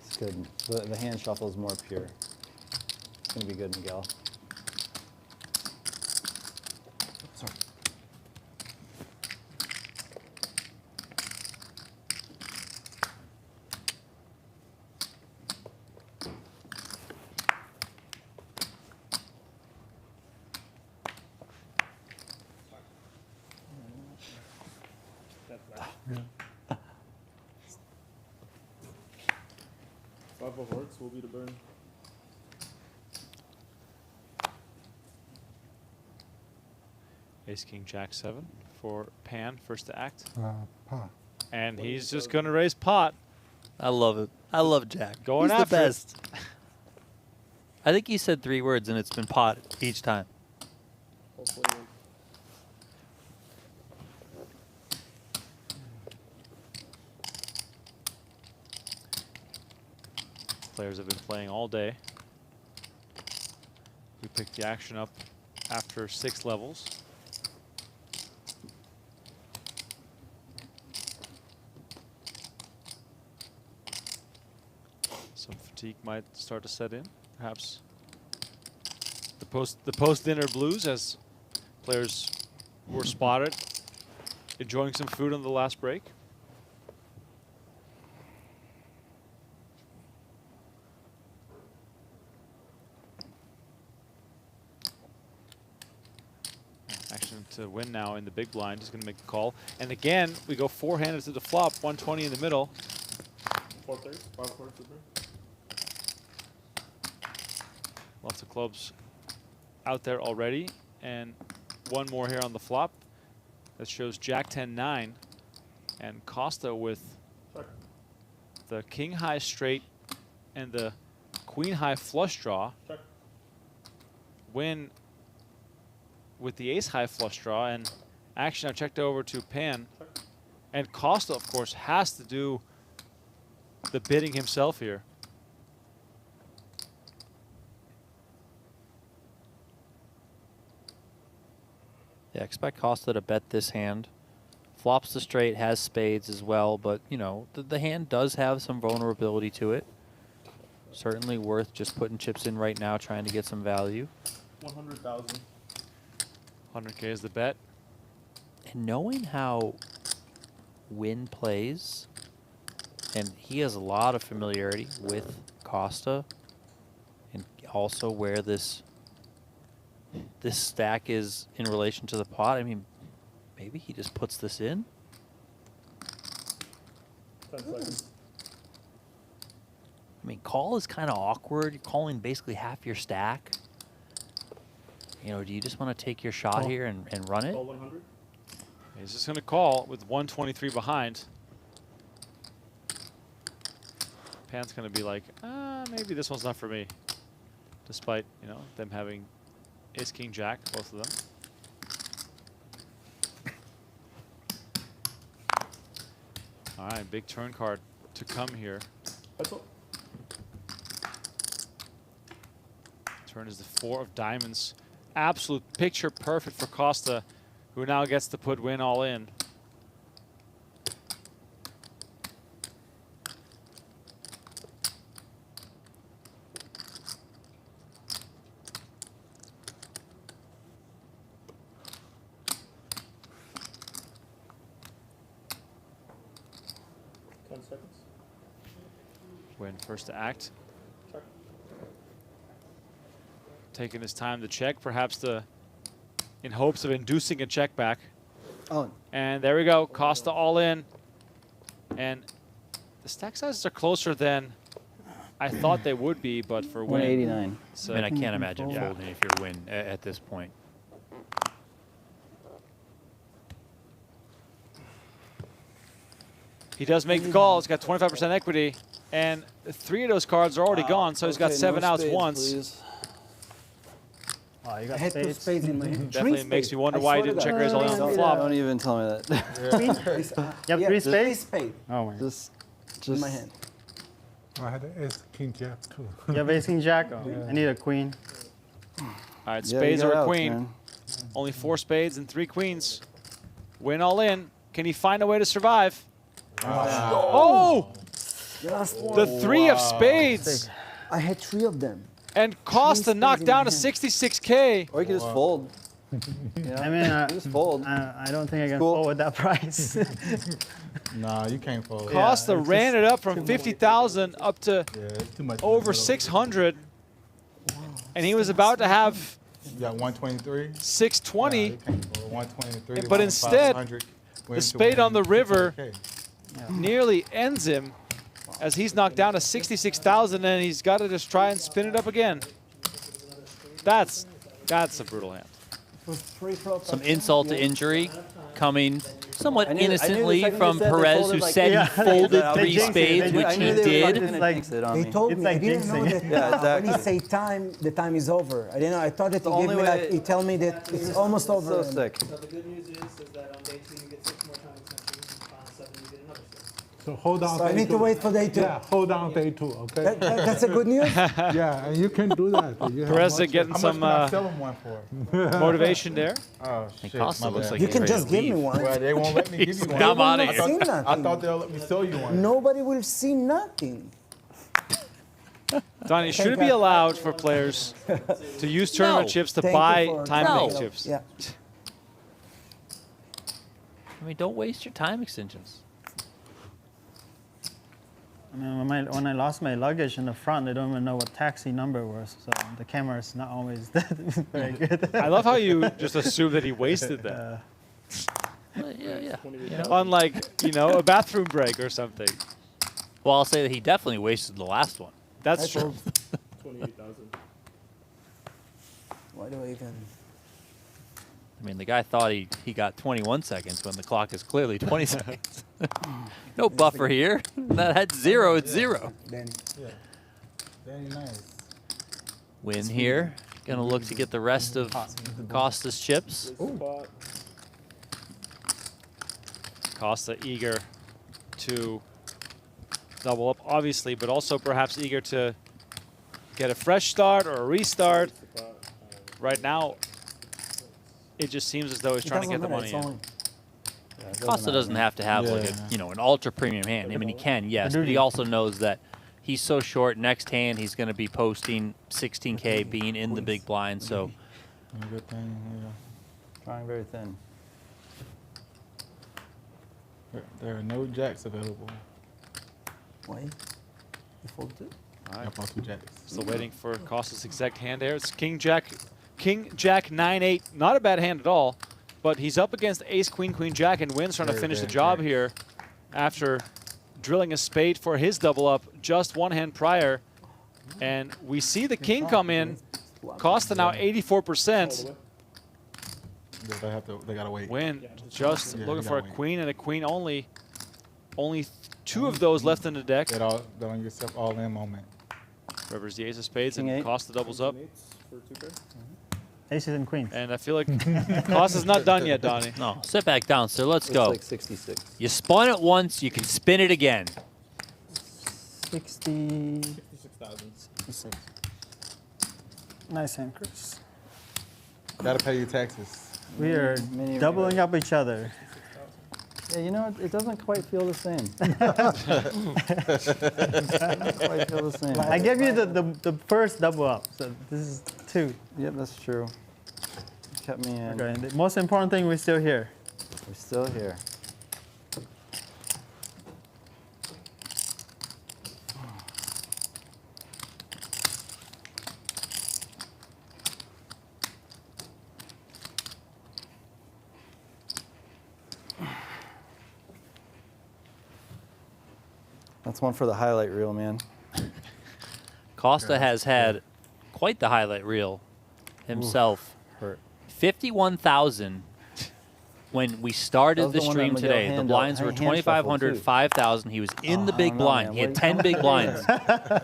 It's good. The hand shuffle is more pure. It's gonna be good, Miguel. Sorry. Five of hearts will be the burn. Ace King Jack 7 for Pan, first to act. Pot. And he's just going to raise pot. I love it. I love Jack. Going He's after the it. best. I think he said 3 words and it's been pot each time. Players have been playing all day. We picked the action up after 6 levels. Some fatigue might start to set in. Perhaps the post dinner blues as players were spotted enjoying some food on the last break. Action to win now in the big blind. He's going to make the call. And again, we go 4-handed to the flop, 120 in the middle. 4 thirds, 5 quarters to burn. Lots of clubs out there already. And one more here on the flop. That shows Jack 10-9. And Costa with with the king high straight and the queen high flush draw. Nguyen with the ace high flush draw, and action I checked over to Pan. And Costa, of course, has to do the bidding himself here. Yeah, expect Costa to bet this hand. Flops the straight, has spades as well, but, you know, the hand does have some vulnerability to it. Certainly worth just putting chips in right now, trying to get some value. 100,000. 100K is the bet. And knowing how Nguyen plays, and he has a lot of familiarity with Costa, and also where this stack is in relation to the pot. I mean, maybe he just puts this in. 10 seconds. I mean, call is kind of awkward. You're calling basically half your stack. You know, do you just want to take your shot here and run it? Call 100. He's just going to call with 123 behind. Pan's going to be like, maybe this one's not for me. Despite, you know, them having ace, king, jack, both of them. All right, big turn card to come here. Turn is the 4 of diamonds. Absolute picture perfect for Costa, who now gets to put Nguyen all in. Nguyen first to act. Check. Taking his time to check, perhaps in hopes of inducing a check back. Oh. And there we go, Costa all in. And the stack sizes are closer than I thought they would be, but for Nguyen. 189. I mean, I can't imagine folding if you're Nguyen at this point. He does make the call. He's got 25% equity, and 3 of those cards are already gone, so he's got 7 outs once. Please. Oh, you got I had 2 spades in my hand. Definitely makes me wonder why he didn't check raise all in on the flop. Don't even tell me that. You have 3 spades? Spade Oh my. Just in my hand. I had an ace, king, jack too. You have ace, king, jack? Oh, I need a queen. All right, Yeah, spades you or got a outs, queen. man. Only 4 spades and 3 queens. Nguyen all in. Can he find a way to survive? Oh! The 3 of spades. I had 3 of them. And Costa knocked down to 66K. Or you can just fold. Yeah. I mean, just fold. I don't think I can Cool. fold with that price. Nah, you can't fold. Costa ran it up from 50,000 up to it's too much. over 600. And he was about to have You got 123. 620. You can't fold 123. But instead, 500, the spade on the river nearly ends him as he's knocked down to 66,000, and he's got to just try and spin it up again. That's a brutal hand. Some insult to injury coming somewhat I knew the innocently second from you said they Perez, folded who like said he folded they 3 jinxed it. spades, which I he knew they were did. gonna jinx it on They me. told It's me. like I didn't know jinxing. that Yeah, exactly. when he say time, the time is over. I didn't know. I thought that The he gave only me way- like, he tell me that it's almost over. So and- sick. So the good news is that on day 2 you get 6 more time extensions, and on 7 you get another 6. So hold on. So I day need to two. wait for day 2. Yeah, hold on day 2, okay? That's a good news. Yeah, and you can do that. You have Perez much- getting How some much can I sell him one for? motivation there. Oh, shit. Costa my looks bad. like You he's can ready just to give me leave. one. Well, they won't let me give you one. I'm out of They here. will not see I nothing. thought they'll let me sell you one. Nobody will see nothing. Donnie, should it be allowed for players to use tournament chips to Thank you buy for- time No. bank chips? Yeah. I mean, don't waste your time extensions. I mean, when I lost my luggage in the front, they don't even know what taxi number was, so the camera is not always very good. I love how you just assume that he wasted that. Yeah. You know? Unlike, you know, a bathroom break or something. Well, I'll say that he definitely wasted the last one. That's true. 28,000. Why do I even? I mean, the guy thought he got 21 seconds when the clock is clearly 20 seconds. No buffer here. That had 0, it's 0. Danny. Yeah. Danny, nice. Win here. Gonna look to get the rest of Costa's chips. Costa eager to double up, obviously, but also perhaps eager to get a fresh start or a restart. Right now, it just seems as though he's trying to get the money in. Costa doesn't have to have like an ultra premium hand. I mean, he can, yes, but he also knows that he's so short. Next hand, he's going to be posting 16K, being in the big blind. So, Good thing, Trying very thin. there are no jacks available. Why? You fold 2? All right. I fold 2 jacks. Still waiting for Costa's exact hand there. It's King Jack 9-8. Not a bad hand at all, but he's up against Ace Queen Queen Jack, and Nguyen's trying to finish the job here after drilling a spade for his double up just one hand prior. And we see the king come in. Costa now 84%. They gotta wait. Nguyen just looking for a queen and a queen only. Only 2 of those left in the deck. Get all, don't yourself all in moment. Rivers the ace of spades and 8. Costa doubles up. Aces and queens. And I feel like Costa's not done yet, Donnie. no, sit back down, sir. Let's go. Like 66. You spun it once, you can spin it again. 66,000. Nice hand, Chris. Gotta pay your taxes. We are doubling up each other. Yeah, you know, it doesn't quite feel the same. Doesn't quite feel the same. I gave you the first double up, so this is 2. Yep, that's true. Kept me in. Okay, and the most important thing, we're still here. We're still here. That's one for the highlight reel, man. Costa has had quite the highlight reel himself. Hurt. 51,000 when we started the stream today. The blinds were 2,500, 5,000. He was in the big blind. He had 10 big blinds.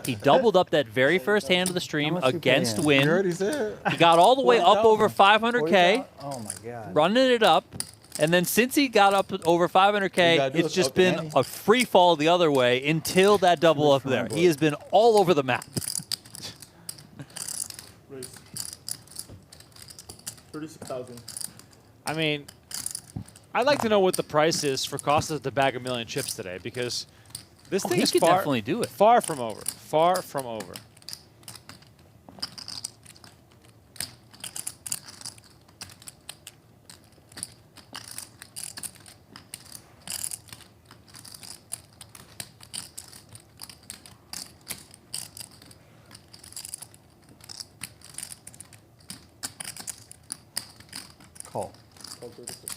He doubled up that very first hand of the stream against Nguyen. He got all the way up over 500K. Oh my God. Running it up. And then since he got up over 500K, it's just been a free fall the other way until that double up there. He has been all over the map. 36,000. I mean, I'd like to know what the price is for Costa to bag 1,000,000 chips today, because this thing is definitely do it. Far from over. Far from over. Call. Call 36.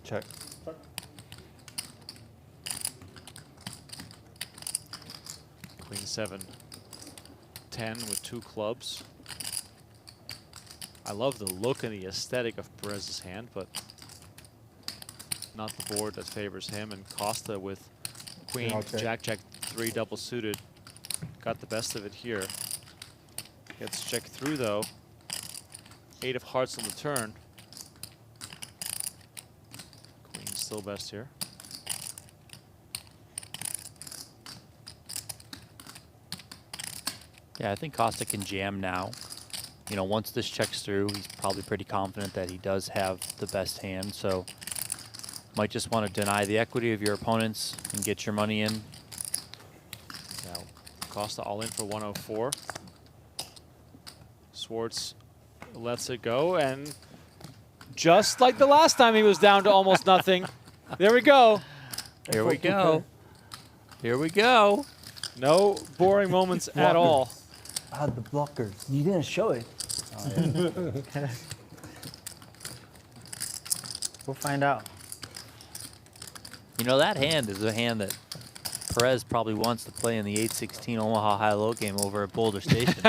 Check. Queen 7, 10 with 2 clubs. I love the look and the aesthetic of Perez's hand, but not the board that favors him. And Costa with Queen, Jack, Jack 3 double suited, got the best of it here. Gets checked through though. 8 of hearts on the turn. Queen still best here. Yeah, I think Costa can jam now. You know, once this checks through, he's probably pretty confident that he does have the best hand. So might just want to deny the equity of your opponents and get your money in. Now, Costa all in for 104. Schwarz lets it go, and just like the last time he was down to almost nothing, there we go. Here we go. Here we go. No boring moments at all. Ah, the blockers. You didn't show it. We'll find out. You know, that hand is a hand that Perez probably wants to play in the 8-16 Omaha high-low game over at Boulder Station.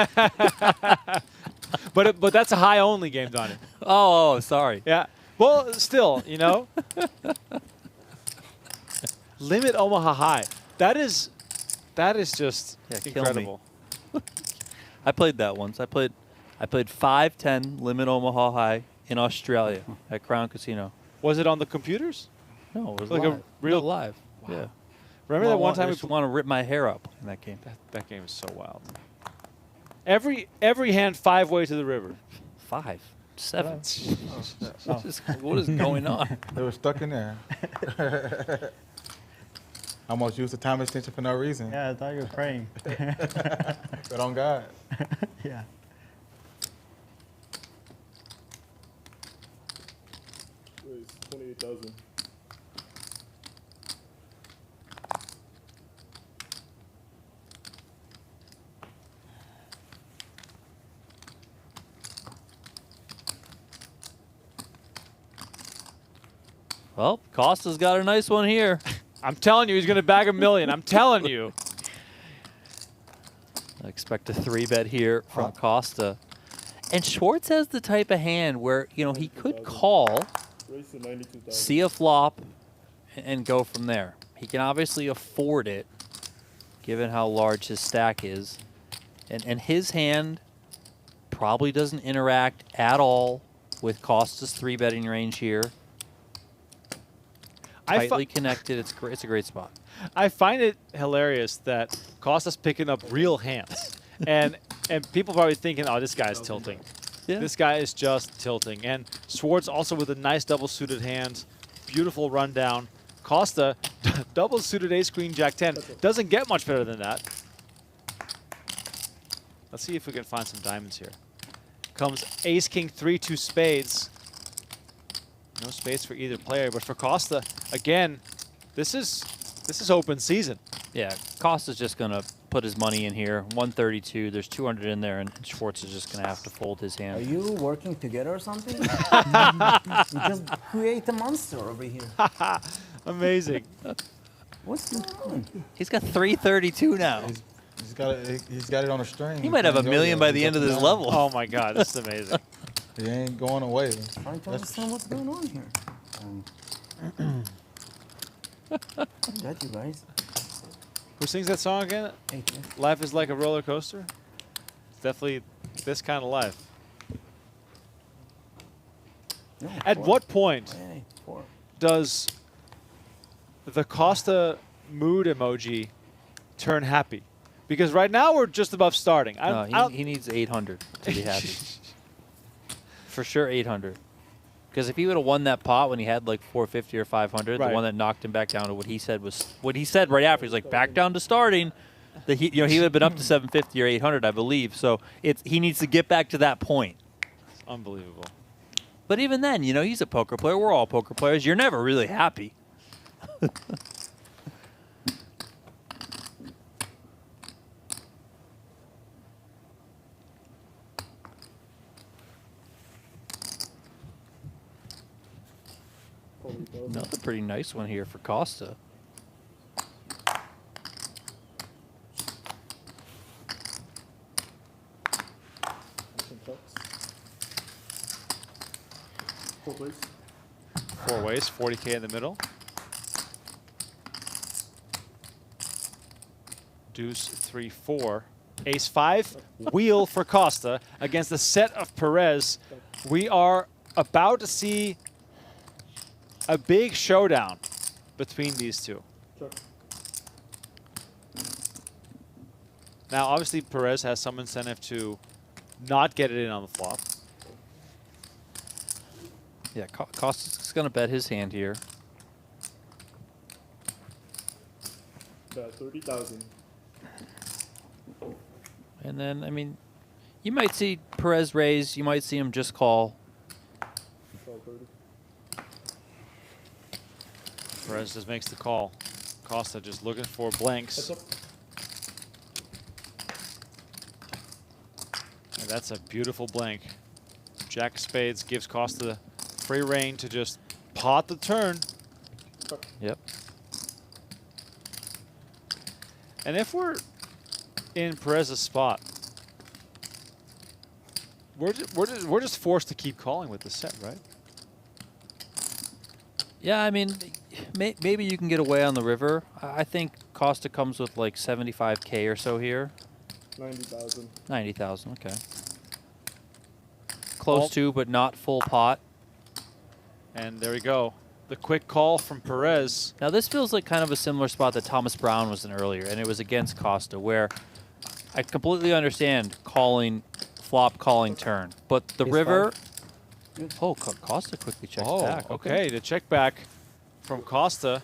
But that's a high-only game, Donnie. Oh, sorry. Yeah. Well, still, you know. Limit Omaha High. That is just incredible. I played that once. I played 5-10 Limit Omaha High in Australia at Crown Casino. Was it on the computers? No, it was like live. a real live. Wow. Yeah. Remember that one time I just want to rip my hair up in that game. That game is so wild. Every hand 5-way to the river. 5, 7. What is going on? They were stuck in there. Almost used the time extension for no reason. Yeah, I thought you were praying. But on God. Yeah. It's 28,000. Well, Costa's got a nice one here. I'm telling you, he's going to bag $1 million. I'm telling you. I expect a 3-bet here from Costa. And Schwarz has the type of hand where, you know, he could call, see a flop, and go from there. He can obviously afford it, given how large his stack is. And his hand probably doesn't interact at all with Costa's 3-betting range here. Tightly connected. It's a great spot. I find it hilarious that Costa's picking up real hands. and people probably thinking, oh, this guy's tilting. Yeah. This guy is just tilting. And Schwarz also with a nice double-suited hand. Beautiful rundown. Costa, double-suited ace-queen, jack-10. Doesn't get much better than that. Let's see if we can find some diamonds here. Comes ace-king, 3-2 spades. No spades for either player, but for Costa, again, this is open season. Yeah, Costa's just going to put his money in here. 132, there's 200 in there, and Schwarz is just going to have to fold his hand. Are you working together or something? You just create a monster over here. Amazing. What's going on? He's got 332 now. He's got it on a string. He might have $1 million by the end of this level. Oh my God, this is amazing. He ain't going away. Trying to understand what's going on here. Got you guys. Who sings that song again? Life is like a roller coaster. It's definitely this kind of life. No, At 4. what point 4. does the Costa mood emoji turn happy? Because right now we're just above starting. He needs 800 to be happy. For sure 800. Because if he would have won that pot when he had like 450 or 500, the one that knocked him back down to what he said right after, he's like back down to starting. He would have been up to 750 or 800, I believe. So he needs to get back to that point. It's unbelievable. But even then, you know, he's a poker player. We're all poker players. You're never really happy. Another pretty nice one here for Costa. Four ways, 40K in the middle. Deuce, 3, 4. Ace 5, wheel for Costa against the set of Perez. We are about to see a big showdown between these two. Sure. Now, obviously, Perez has some incentive to not get it in on the flop. Yeah, Costa's going to bet his hand here. 30,000. And then, I mean, you might see Perez raise. You might see him just call. Perez just makes the call. Costa just looking for blanks. And that's a beautiful blank. Jack of spades gives Costa free reign to just pot the turn. Yep. And if we're in Perez's spot, we're just forced to keep calling with the set, right? Yeah, I mean, maybe you can get away on the river. I think Costa comes with like 75K or so here. 90,000. 90,000, okay. Close to, but not full pot. And there we go. The quick call from Perez. Now this feels like kind of a similar spot that Thomas Brown was in earlier, and it was against Costa, where I completely understand flop calling turn, but the river. Oh, Costa quickly checks back. Okay, the check back from Costa.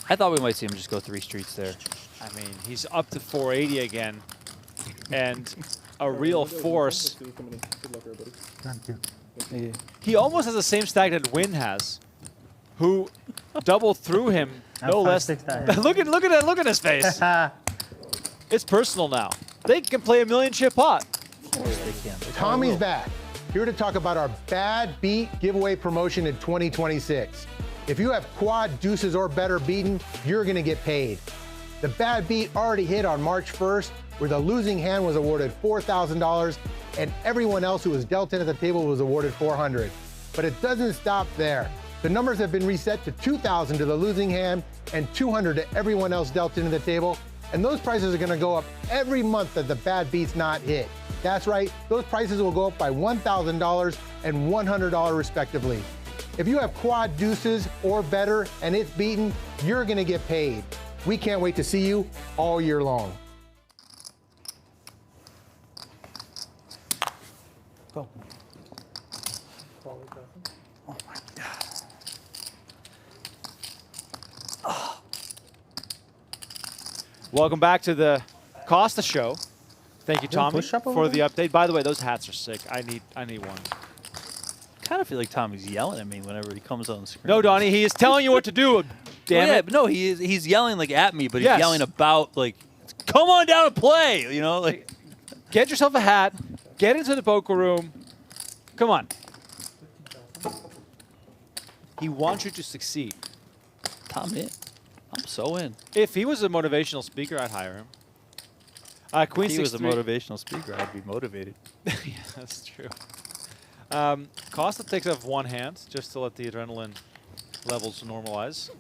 I thought we might see him just go 3 streets there. I mean, he's up to 480 again, and a real force. Thank you. He almost has the same stack that Nguyen has, who doubled through him no less. look at his face. It's personal now. They can play a million-chip pot. Of course they can. Tommy's back, here to talk about our Bad Beat giveaway promotion in 2026. If you have quad deuces or better beaten, you're gonna get paid. The Bad Beat already hit on March 1st, where the losing hand was awarded $4,000 and everyone else who was dealt in at the table was awarded $400. But it doesn't stop there. The numbers have been reset to $2,000 to the losing hand and $200 to everyone else dealt into the table. And those prices are gonna go up every month that the Bad Beat's not hit. That's right, those prices will go up by $1,000 and $100 respectively. If you have quad deuces or better and it's beaten, you're gonna get paid. We can't wait to see you all year long. Go. Oh my God. Welcome back to the Costa Show. Thank you, Tommy, for the update. By the way, those hats are sick. I need one. I kind of feel like Tommy's yelling at me whenever he comes on the screen. No, Donnie, he is telling you what to do. Damn yeah, it. but no, he's yelling like at me, but Yes. he's yelling about like, come on down and play. You know, like Get yourself a hat. Get into the poker room. Come on. He wants you to succeed. Tom in. I'm so in. If he was a motivational speaker, I'd hire him. Queen If he was a 6-3. motivational speaker, I'd be motivated. Yeah, that's true. Costa takes off one hand just to let the adrenaline levels normalize.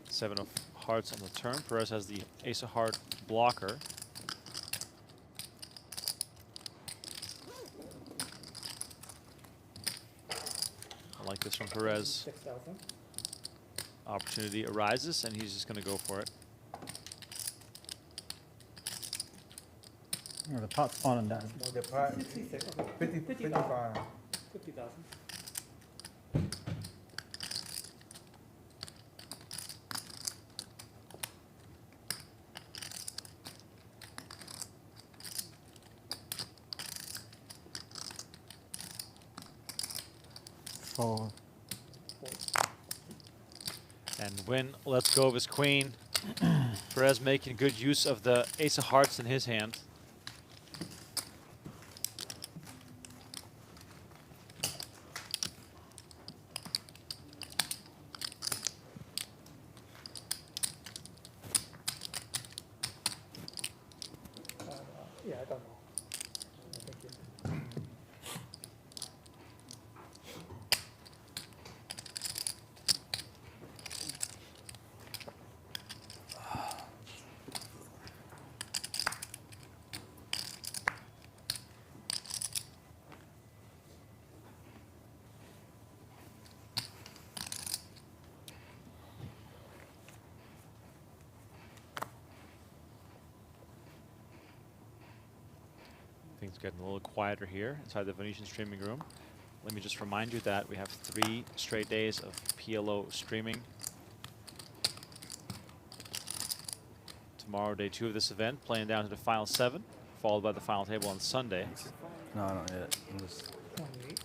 Seven of hearts on the turn. Perez has the ace of heart blocker. I like this from Perez. 6,000. Opportunity arises, and he's just going to go for it. Oh, the pot's falling down. The pot, 55. 50,000. Four. And Nguyen lets go of his queen. Perez making good use of the ace of hearts in his hand. Yeah, I don't know. Thank you. Things getting a little quieter here inside the Venetian streaming room. Let me just remind you that we have 3 straight days of PLO streaming to Tomorrow, day 2 of this event, playing down to the final 7, followed by the final table on Sunday. No, I don't yet. I'm just. 28.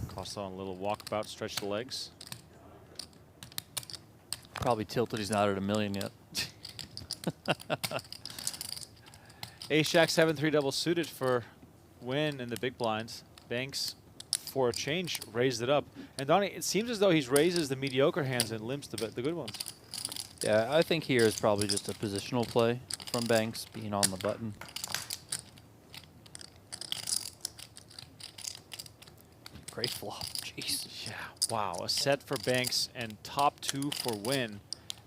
Costa on a little walkabout, stretch the legs. Probably tilted he's not at $1 million yet. Ace Jack 7-3 double suited for Nguyen in the big blinds. Banks, for a change, raised it up. And Donnie, it seems as though he's raises the mediocre hands and limps the good ones. Yeah, I think here is probably just a positional play from Banks, being on the button. Great flop, jeez. Yeah, wow, a set for Banks and top 2 for Nguyen.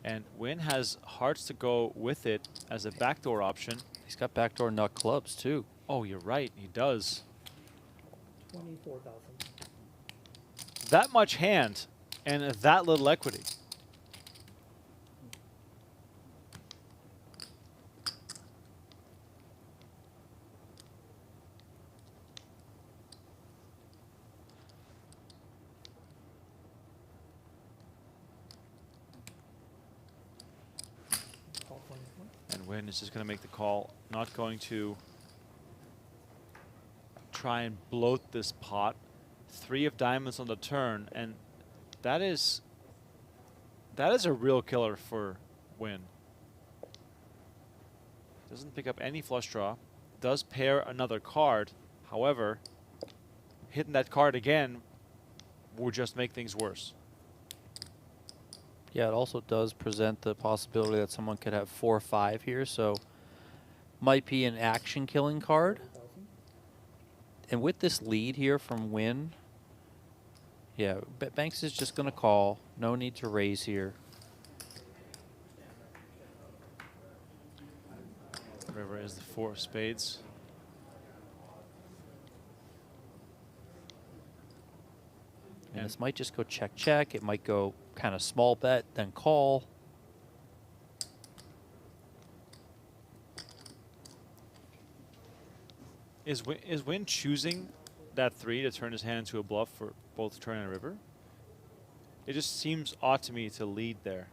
And Nguyen has hearts to go with it as a backdoor option. He's got backdoor nut clubs too. Oh, you're right, he does. 24,000. That much hand and that little equity. And Nguyen is just going to make the call, not going to try and bloat this pot. 3 of diamonds on the turn, and that is a real killer for Nguyen. Doesn't pick up any flush draw. Does pair another card. However, hitting that card again would just make things worse. Yeah, it also does present the possibility that someone could have 4 or 5 here, so might be an action killing card. And with this lead here from Nguyen, yeah, Banks is just going to call. No need to raise here. River is the 4 of spades. And this might just go check, check. It might go kind of small bet, then call. Is Nguyen choosing that 3 to turn his hand into a bluff for both turn and river? It just seems odd to me to lead there.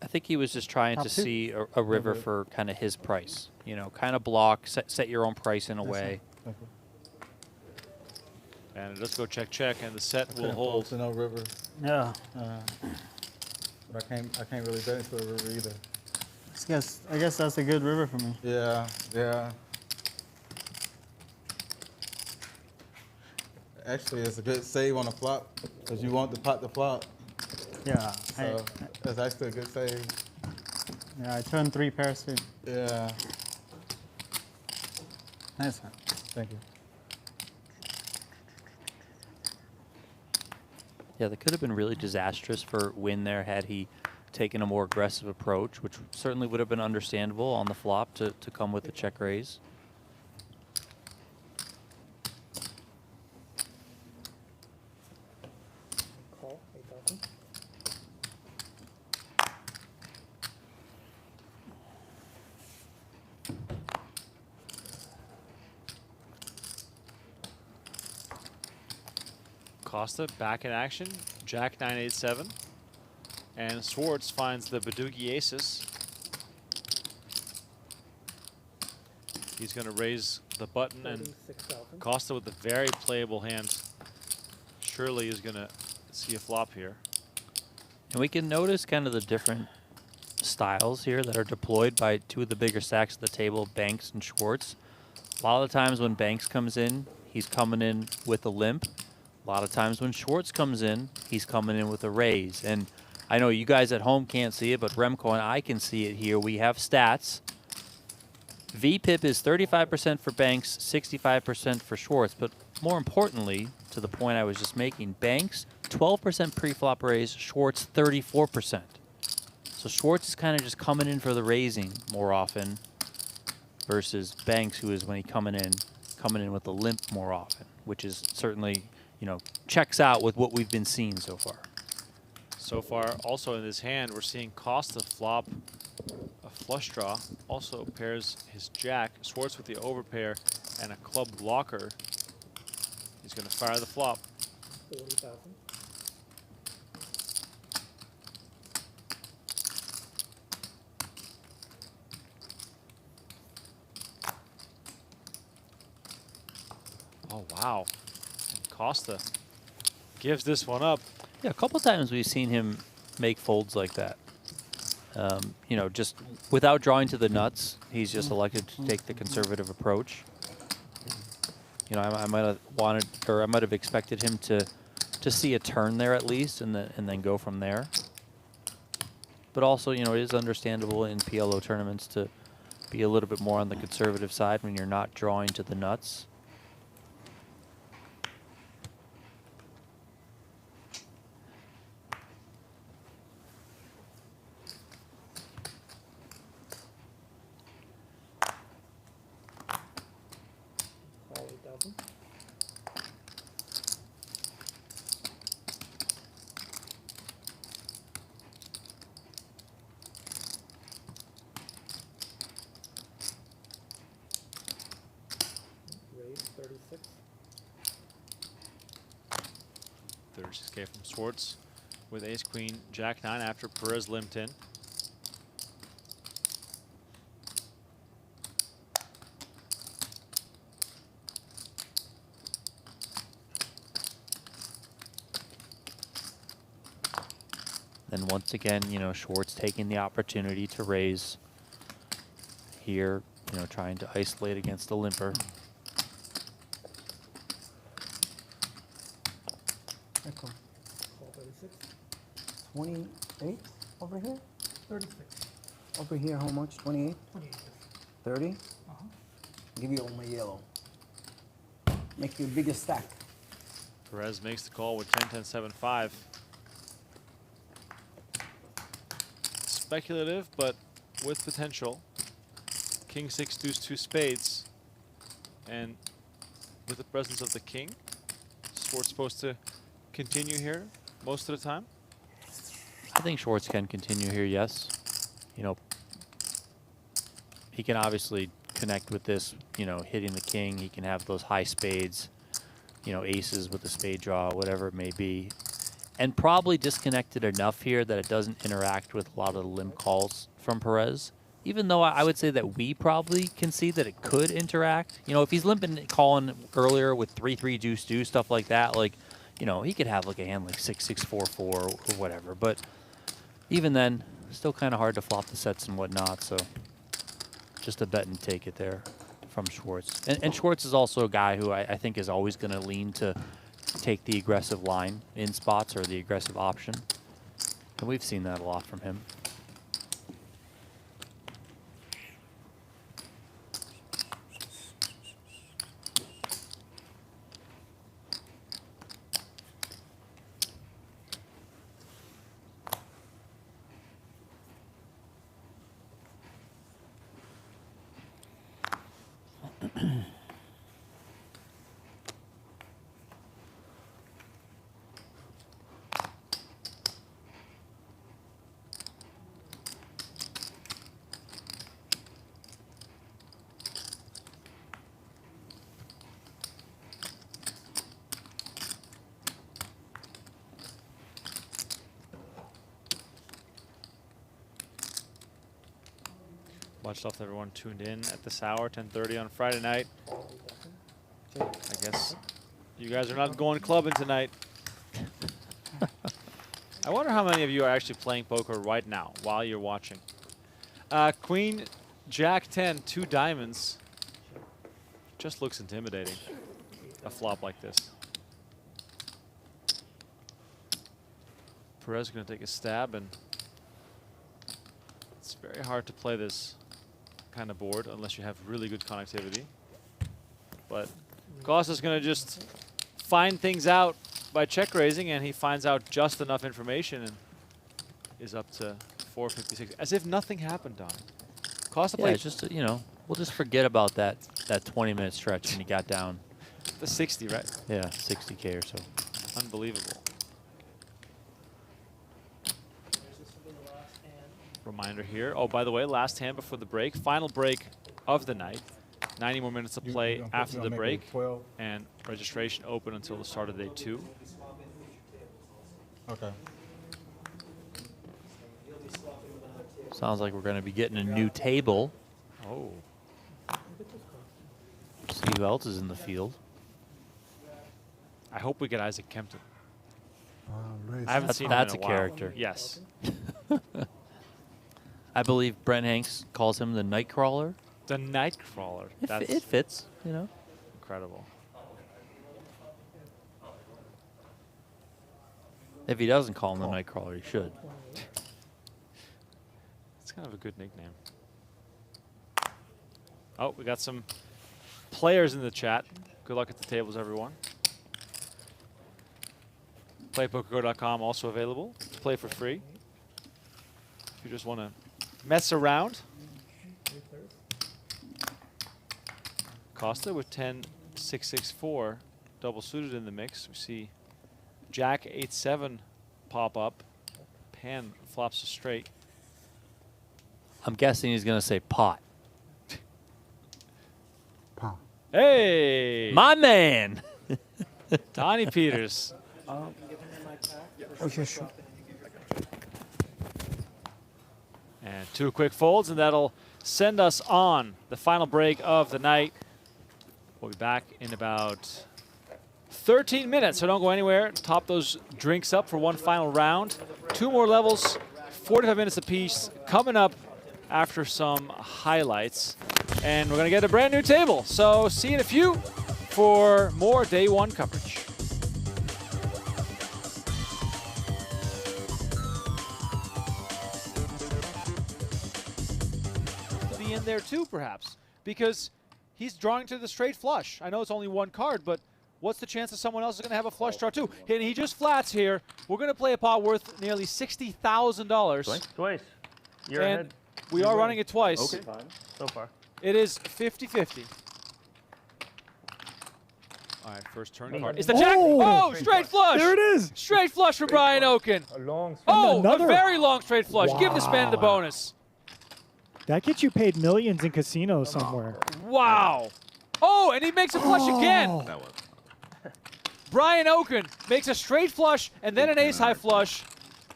I think he was just trying to see a river for kind of his price. You know, kind of block, set your own price in a way. And it does go check, check, and the set will hold. To no river. Yeah. But I can't really bet into a river either. I guess that's a good river for me. Yeah, yeah. Actually, it's a good save on the flop because you want the pot to flop. Yeah. So that's actually a good save. Yeah, I turned 3 pairs too. Yeah. Nice one. Thank you. Yeah, that could have been really disastrous for Nguyen there had he taken a more aggressive approach, which certainly would have been understandable on the flop to come with the check raise. Call 8,000. Costa back in action, Jack 9-8-7. And Schwarz finds the Badugi aces. He's going to raise the button, and 36,000. Costa with a very playable hand surely is going to see a flop here. And we can notice kind of the different styles here that are deployed by 2 of the bigger stacks at the table, Banks and Schwarz. A lot of the times when Banks comes in, he's coming in with a limp. A lot of times when Schwarz comes in, he's coming in with a raise. And I know you guys at home can't see it, but Remco and I can see it here. We have stats. VPIP is 35% for Banks, 65% for Schwarz. But more importantly, to the point I was just making, Banks, 12% pre-flop raise, Schwarz, 34%. So Schwarz is kind of just coming in for the raising more often versus Banks, who is when he coming in with the limp more often, which is certainly, you know, checks out with what we've been seeing so far. So far, also in this hand, we're seeing Costa flop a flush draw. Also pairs his jack. Schwarz with the overpair and a club blocker. He's going to fire the flop. 40,000. Oh, wow. And Costa gives this one up. Yeah, a couple times we've seen him make folds like that. You know, just without drawing to the nuts, he's just elected to take the conservative approach. You know, I might have wanted, or I might have expected him to see a turn there at least, and then go from there. But also, you know, it is understandable in PLO tournaments to be a little bit more on the conservative side when you're not drawing to the nuts. Call 8,000. Raise 36. 36K from Schwarz with ace queen jack 9 after Perez limped in. Then once again, you know, Schwarz taking the opportunity to raise here, you know, trying to isolate against the limper. Echo. Call 36. 28 over here? 36. Over here, how much? 28? 28. 30? Uh-huh. Give you all my yellow. Make you a bigger stack. Perez makes the call with 10, 10, 7, 5. Speculative, but with potential. King 6 deuce 2 spades, and with the presence of the king, Schwarz supposed to continue here most of the time. I think Schwarz can continue here, yes. You know, he can obviously connect with this, you know, hitting the king. He can have those high spades, you know, aces with the spade draw, whatever it may be. And probably disconnected enough here that it doesn't interact with a lot of the limp calls from Perez. Even though I would say that we probably can see that it could interact. You know, if he's limping calling earlier with 3-3 deuce deuce, stuff like that, like, you know, he could have like a hand like 6-6 4-4 or whatever. But even then, still kind of hard to flop the sets and whatnot. So just a bet and take it there from Schwarz. And Schwarz is also a guy who I think is always going to lean to take the aggressive line in spots or the aggressive option. And we've seen that a lot from him. Much love to everyone tuned in at this hour, 10:30 on Friday night. I guess you guys are not going clubbing tonight. I wonder how many of you are actually playing poker right now while you're watching. Queen, Jack 10, 2 diamonds. Just looks intimidating, a flop like this. Perez is going to take a stab, and it's very hard to play this kind of board unless you have really good connectivity. But Costa's going to just find things out by check raising, and he finds out just enough information and is up to 456, as if nothing happened, Don. Costa Yeah, played just, you know, we'll just forget about that 20-minute stretch when he got down. the 60, right? Yeah, 60K or so. Unbelievable. Reminder here. Oh, by the way, last hand before the break. Final break of the night. 90 more minutes to play after the break. And registration open until the start of day 2. Okay. Sounds like we're going to be getting a new table. Oh. See who else is in the field. I hope we get Isaac Kempton. I haven't seen that's him a in a while. character. Yes. I believe Brent Hanks calls him the Nightcrawler. The Nightcrawler. It fits, you know. Incredible. If he doesn't call him the Nightcrawler, he should. It's kind of a good nickname. Oh, we got some players in the chat. Good luck at the tables, everyone. PlayPokerGo.com also available to play for free. If you just want to mess around. Costa with 10-6-6-4 double suited in the mix. We see Jack 8-7 pop up. Pan flops a straight. I'm guessing he's going to say pot. Hey! My man! Donnie Peters. Okay, sure. And 2 quick folds, and that'll send us on the final break of the night. We'll be back in about 13 minutes, so don't go anywhere. Top those drinks up for one final round. 2 more levels, 45 minutes apiece, coming up after some highlights. And we're going to get a brand new table. So see you in a few for more day 1 coverage. Be in there too, perhaps, because he's drawing to the straight flush. I know it's only 1 card, but what's the chance that someone else is going to have a flush draw too? And he just flats here. We're going to play a pot worth nearly $60,000. Twice. You're and ahead. we are running it twice. Okay. So far. It is 50-50. All right, first turn card. It's the jack. Oh! Oh, straight flush. There it is. Straight flush for Brian Oaken. A long Oh, Another. a very long straight flush. Give this man the bonus. That gets you paid millions in casinos somewhere. Wow. Oh, and he makes a flush again. That one. Brian Oaken makes a straight flush and then an ace-high flush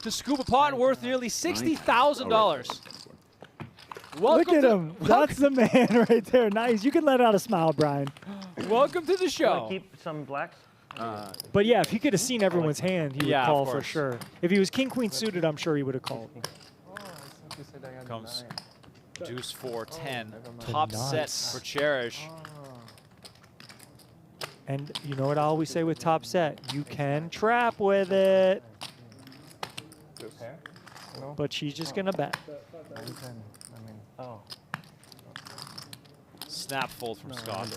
to scoop a pot worth nearly $60,000. Look at him. That's the man right there. Nice. You can let out a smile, Brian. Welcome to the show. Keep some blacks. But yeah, if he could have seen everyone's hand, he would Yeah, call of for course. sure. If he was king-queen suited, I'm sure he would have called. Comes deuce 4-10. Top set for Cherish. And you know what I always say with top set? You can trap with it. But she's just going to bet. Snap fold from Scott.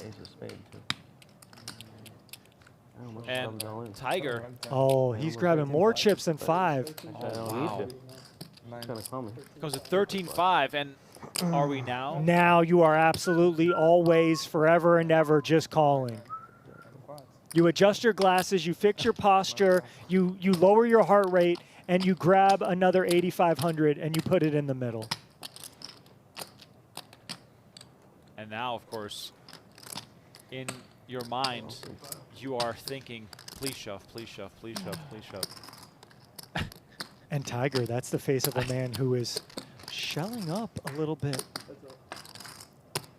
And Tiger. Oh, he's grabbing more chips than 5. Wow. Comes at 13-5, and are we now? Now you are absolutely always, forever and ever just calling. You adjust your glasses, you fix your posture, you lower your heart rate, and you grab another 8,500 and you put it in the middle. And now, of course, in your mind, you are thinking, please shove, please shove, please shove, please shove. And Tiger, that's the face of a man who is shelling up a little bit.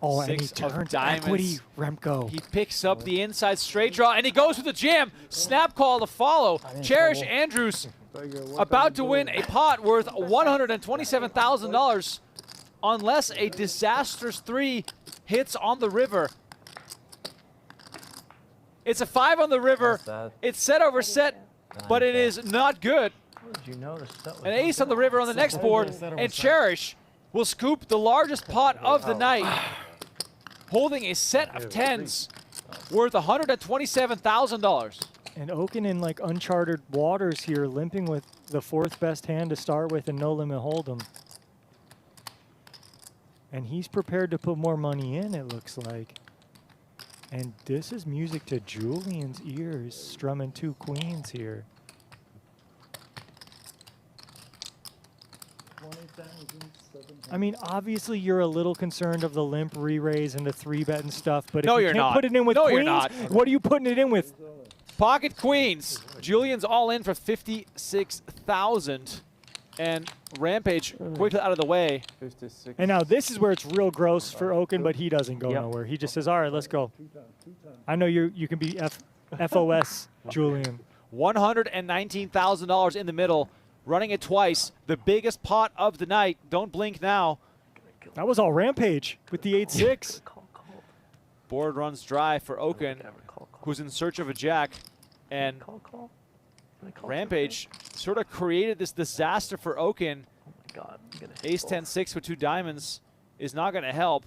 Oh, and he 6 of turns diamonds. equity, Remco. He picks up the inside straight draw, and he goes with the jam. Snap call to follow. Cherish Andrews about to win a pot worth $127,000 unless a disastrous 3 hits on the river. It's a 5 on the river. It's set over set, but it is not good. An ace on the river on the next board, and Cherish will scoop the largest pot of the night, holding a set of 10s worth $127,000. And Oaken in like uncharted waters here, limping with the 4th best hand to start with and no limit hold'em. And he's prepared to put more money in, it looks like. And this is music to Julian's ears, strumming 2 queens here. I mean, obviously you're a little concerned of the limp re-raise and the 3-bet and stuff, but No, if you you're can't not. put it in with No, queens, you're not. what are you putting it in with? Pocket queens. Julian's all in for $56,000. And Rampage quickly out of the way. And now this is where it's real gross for Oaken, but he doesn't go nowhere. He just says, all right, let's go. I know you can be FOS, Julian. $119,000 in the middle, running it twice. The biggest pot of the night. Don't blink now. That was all Rampage with the 8-6. Board runs dry for Oaken, who's in search of a jack. And Rampage sort of created this disaster for Oaken. Ace 10-6 with 2 diamonds is not going to help.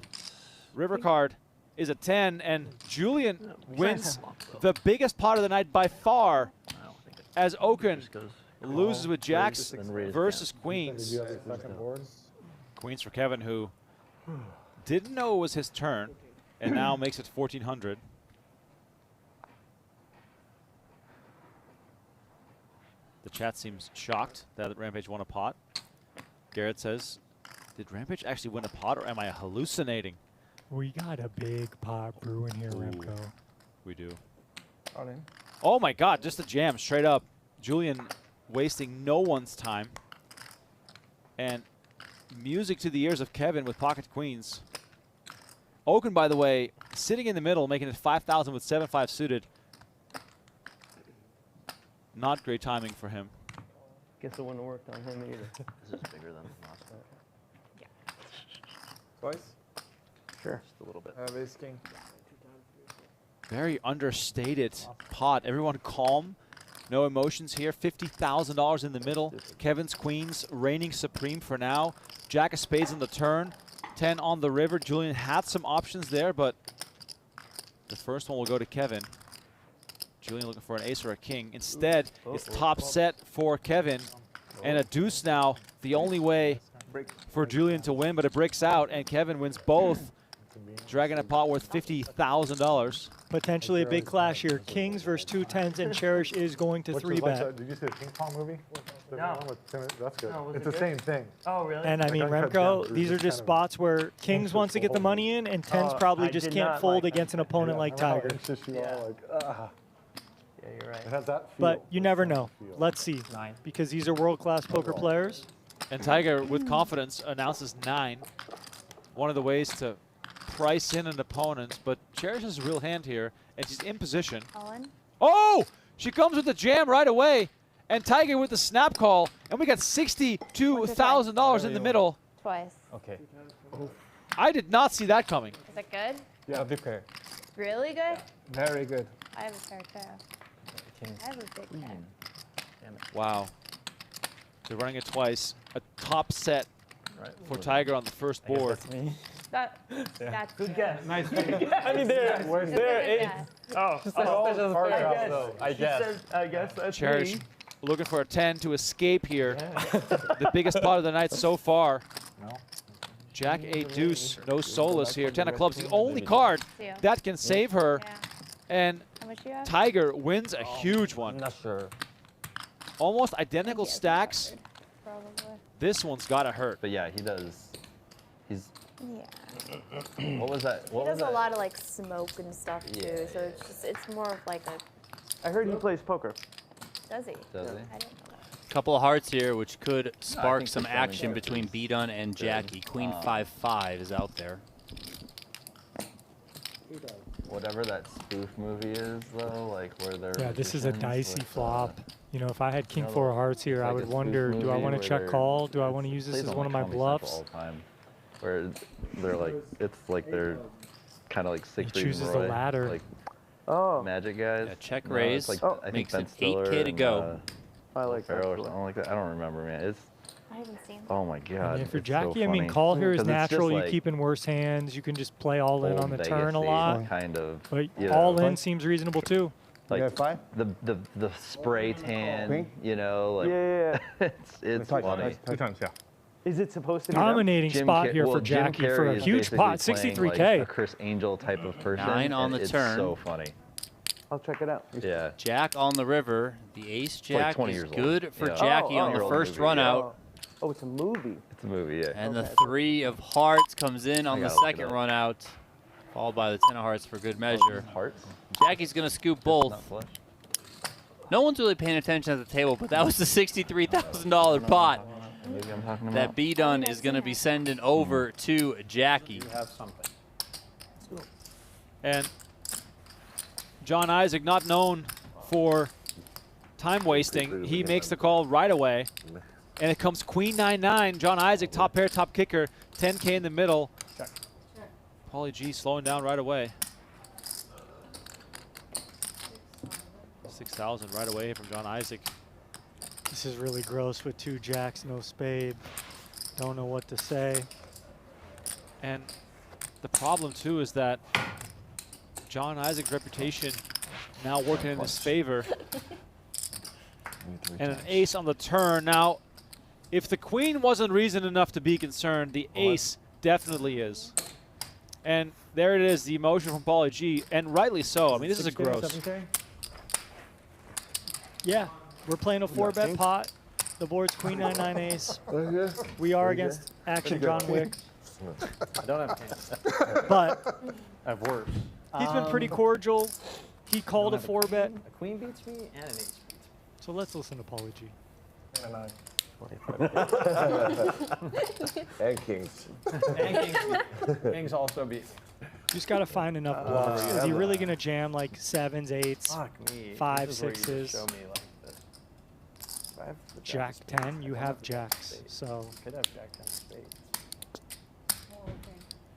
River card is a 10, and Julian wins the biggest pot of the night by far, as Oaken loses with jacks versus queens. Queens for Kevin, who didn't know it was his turn, and now makes it 1,400. The chat seems shocked that Rampage won a pot. Garrett says, did Rampage actually win a pot, or am I hallucinating? We got a big pot brewing here, Remco. We do. Oh my God, just a jam straight up. Julian wasting no one's time. And music to the ears of Kevin with pocket queens. Oaken, by the way, sitting in the middle, making it 5,000 with 7-5 suited. Not great timing for him. Guess it wouldn't have worked on him either. This is bigger than the last bet. Twice? Sure. Just a little bit. Ace king. Very understated pot. Everyone calm. No emotions here. $50,000 in the middle. Kevin's queens reigning supreme for now. Jack of spades on the turn. 10 on the river. Julian had some options there, but the first one will go to Kevin. Julian looking for an ace or a king. Instead, it's top set for Kevin. And a deuce now, the only way for Julian to win, but it breaks out, and Kevin wins both. Dragging a pot worth $50,000. Potentially a big clash here. Kings versus 2 10s, and Cherish is going to 3-bet. Did you see the ping pong movie? No. That's good. No, was It's it the good? same thing. Oh, really? And I mean, Remco, these are just spots where Kings wants to get the money in, and 10s probably I just did can't not fold like against an opponent like Tiger. Yeah, you're right. It has that feel. But you never know. Let's see. Because these are world-class poker players. And Tiger, with confidence, announces 9. One of the ways to price in an opponent, but Cherish has a real hand here, and she's in position. Oh! She comes with the jam right away, and Tiger with the snap call, and we got $62,000 in the middle. Twice. Okay. I did not see that coming. Is it good? Yeah, big pair. Really good? Very good. I have a pair too. I have a big pair. Wow. They're running it twice. A top set for Tiger on the first board. That's good guess. Nice. I mean, there. I guess. I guess that's Cherish me. looking for a 10 to escape here. The biggest pot of the night so far. Jack 8 deuce, no solace here. 10 of clubs, the only card that can save her. And Tiger wins a huge one. Not sure. Almost identical stacks. This one's gotta hurt. But yeah, he does. He's. Yeah. What was that? What He was does a that? lot of like smoke and stuff too, so it's more of like a. I heard he plays poker. Does he? Does he? I didn't know that. Couple of hearts here, which could spark think some he's running action good. between B-Dun and Jackie. Queen 5-5 is out there. Whatever that spoof movie is, though, like where they're. Yeah, this is a magicians dicey with, flop. You know, if I had King you know, 4 of hearts here, it's I like would a spoof wonder, do I movie want to where check they're- call? Do I want to use this plays as on, one of like, my Comedy Central bluffs? all the time, where they're like, it's like they're kind of like Siegfried and chooses the Roy, ladder. like magic guys. Yeah, check No, raise. It's like, I think Makes Ben it Stiller 8K to and, go. I like that. Pharaoh or something like that. I don't remember, man. It's. I haven't seen Oh my I god. mean, for it's so Jackie, I mean, funny. call here is 'Cause it's just natural. You like keep in worse hands. You can just play all in old on the Vegas turn a days, lot. kind of. But you all know, in seems reasonable too. Like got 5? the spray tan, Queen? you know, like Yeah. it's funny. 2 times, yeah. Is it supposed to be? Dominating Jim spot Car- here well, for Jim Jackie for Carrey a is huge basically pot, playing 63K. like a Chris Angel type of person. 9 on and the it's turn. so funny. I'll check it out. Yeah. Jack on the river. The ace like jack 20 is years old. good for Yeah. Jackie on the Oh, first movie, run yeah. out. Oh, it's a movie. It's a movie, yeah. And the 3 of hearts comes in on I the gotta look it second up. run out, followed by the 10 of hearts for good measure. Hearts? Jackie's going to scoop both. No one's really paying attention at the table, but that was the $63,000 pot Maybe I'm talking about. that B-Dun is going to be sending over to Jackie. You have something. And John Isaac, not known for time wasting, he makes the call right away. And it comes queen 9-9. John Isaac, top pair, top kicker, 10K in the middle. Paulie G slowing down right away. 6,000 right away from John Isaac. This is really gross with 2 jacks, no spade. Don't know what to say. And the problem too is that John Isaac's reputation now working in his favor. And an ace on the turn. Now, if the queen wasn't reason enough to be concerned, the ace definitely is. And there it is, the emotion from Paulie G, and rightly so. I mean, this is a gross. 7K? Yeah, we're playing a 4-bet pot. The board's queen 9-9 ace. We are against Action John Wick. I don't have hands. But I have worse. he's been pretty cordial. He called a 4-bet. A queen beats me and an ace beats me. So let's listen to Paulie G. And I. And kings. And kings. Kings also beat me. You just got to find enough bluffs. Is he really going to jam like 7s, 8s, Fuck me. 5, This is where you 6s? show me like this. I have the Jack of spades. 10, you I have the jack of jacks, spades. so. Could have Jack 10 spades. Oh, okay.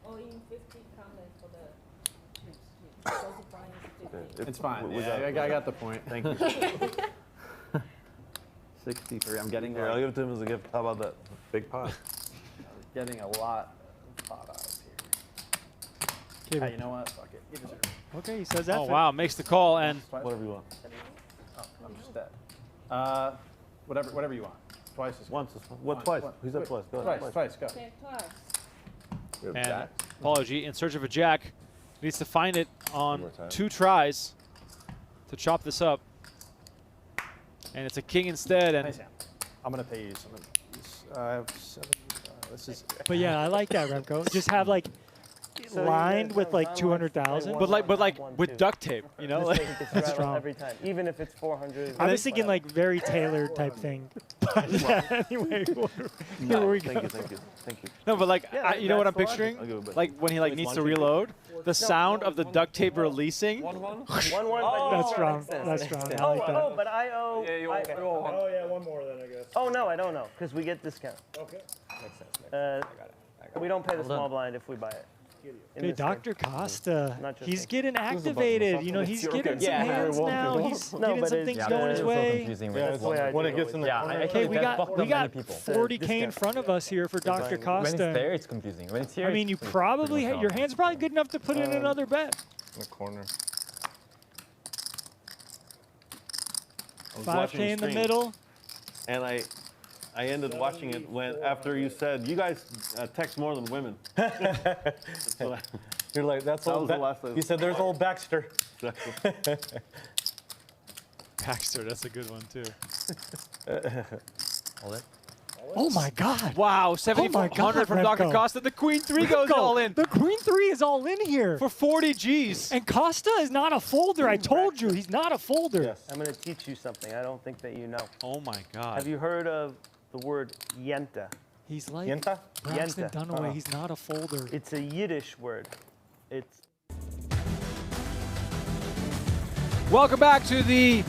Oh, in 50 comment for the. It's fine. was Yeah, that- I got the point. Thank you. 63. I'm getting Here, I'll give it to him as a gift. How about that? Big pot. getting a lot of pot odds here. Hey, you know what? Fuck it. You deserve it. Okay, he says that. Oh, wow, makes the call, and Whatever you want. Oh, I'm just dead. Whatever you want. Twice is Once is fine. What, twice? Who's that twice? Go ahead. Twice, go. Okay, twice. We have and Jack. Paulie G, in search of a jack, needs to find it on One more time. 2 tries to chop this up. And it's a king instead. And Nice hand. I'm going to pay you some of these. I have 7. This is. But yeah, I like that, Remco. Just have like lined with like 200,000. but like with duct tape, you know? Like, That's strong. Every time, even if it's 400. I was thinking like very tailored type thing. But yeah, anyway, here we go. Thank you. no, but like, Yeah, you know what I'm that's the picturing? I'll give it back. Like when he like needs to reload, the sound of the duct tape releasing. 1-1. That's strong. That's strong. I like that. Oh, but I owe. Yeah, you I owe. owe. Oh, yeah, one more then, I guess. Oh no, I don't know, because we get discount. Okay. Makes sense. We don't pay the small blind if we buy it. In Okay, this game. Dr. Costa, Not just he's me. getting activated. You know, he's getting some hands now. He's getting some things going his way. That's the way I When do it gets in the corner. Okay, we got 40K in front of us here for Dr. Costa. it's confusing. When it's here, I mean, you probably your hand's probably good enough to put in another bet. In the corner. 5K in the middle. And I ended watching it when after you said you guys text more than women. You're like, that's That old. was the last You said there's old Baxter. Baxter, that's a good one too. Oh my God! Wow, Oh my God, 7,400 from Dr. Remco. Costa. The queen 3 goes Remco, all in The queen 3 is all in here. for 40 G's. And Costa is not a folder. I told you, he's not a folder. I'm going to teach you something I don't think that you know. Oh my God. Have you heard of the word yenta? He's like Yenta? Braxton Yenta. Dunaway. He's not a folder. It's a Yiddish word. It's Welcome back to the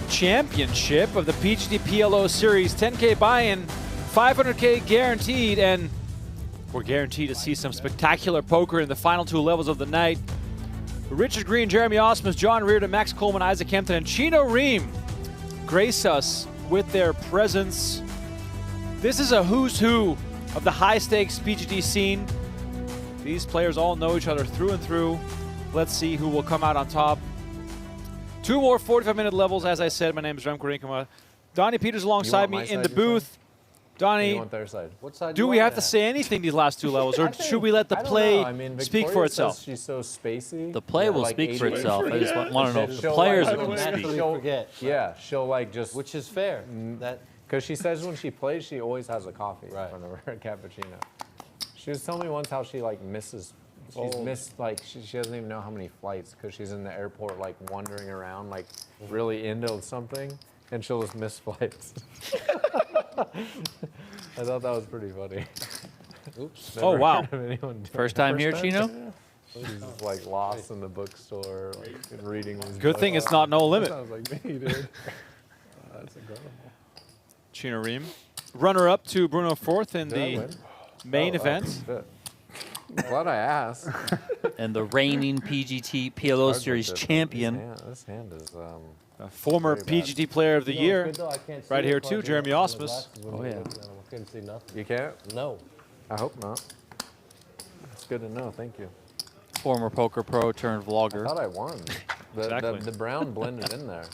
championship of the PGT PLO Series. 10K buy-in, 500K guaranteed, and we're guaranteed to see some spectacular poker in the final 2 levels of the night. Richard Green, Jeremy Ausmus, John Riordan, Maxx Coleman, Isaac Hampton, and Chino Rheem grace us with their presence. This is a who's who of the high-stakes PGT scene. These players all know each other through and through. Let's see who will come out on top. 2 more 45-minute levels, as I said. My name is Remco Rinkema. Donnie Peters alongside me in the booth. Donnie, their side. What side do we have to say anything these last 2 levels, or should we let the play speak for itself? She's so spacey. The play will like speak for 80. itself. I just want to know if the She'll players like- are going to speak. she'll- forget. Yeah, she'll like just. Which is fair. That Because she says when she plays, she always has a coffee in front of her cappuccino. She was telling me once how she like misses. She's missed like she doesn't even know how many flights because she's in the airport like wandering around like really into something, and she'll just miss flights. I thought that was pretty funny. Oops. Oh, wow. Heard of anyone doing First that. time here, Chino? He's just like lost in the bookstore, like and reading his Good book. thing it's not No Limit. That sounds like me, dude. That's incredible. Chino Rheem, runner-up to Bruno Furth in Did I the win? main Oh, event. shit. Glad I asked. And the reigning PGT PLO Series champion. This hand is A former very bad. PGT Player of the Year, Good though, I can't see right it here apart too, from Jeremy the Ausmus. glasses when Oh, we yeah. looked at 'em. I couldn't see nothing. You can't? No. I hope not. It's good to know. Thank you. Former poker pro turned I vlogger. thought I won. Exactly. The brown blended in there.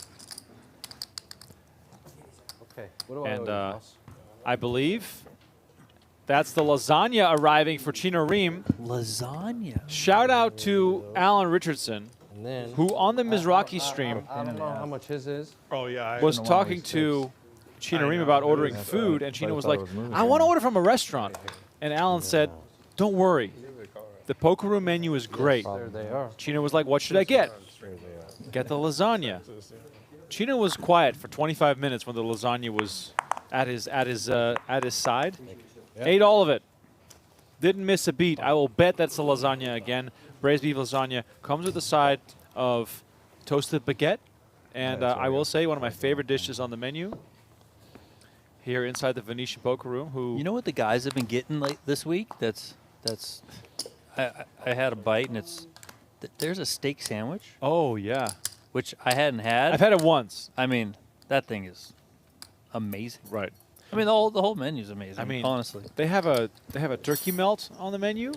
Okay. What do I And owe you, boss? I believe that's the lasagna arriving for Chino Rheem. Lasagna. Shout out to Alan Richardson, And then who on the Mizraki stream I don't know how much his is. Oh yeah. was talking to Chino Rheem about ordering food, and Chino was like, I want to order from a restaurant. And Alan said, don't worry. The poker room menu is great. There they are. Chino was like, what should I get? There they are. Get the lasagna. Chino was quiet for 25 minutes when the lasagna was at his side. Ate all of it. Didn't miss a beat. I will bet that's the lasagna again. Braised beef lasagna comes with a side of toasted baguette. And I will say one of my favorite dishes on the menu here inside the Venetian Poker Room. Who You know what the guys have been getting like this week? I had a bite and there's a steak sandwich. Oh yeah, which I hadn't had. I've had it once. I mean, that thing is amazing. Right. I mean, the whole menu is amazing. I mean, honestly, they have a turkey melt on the menu.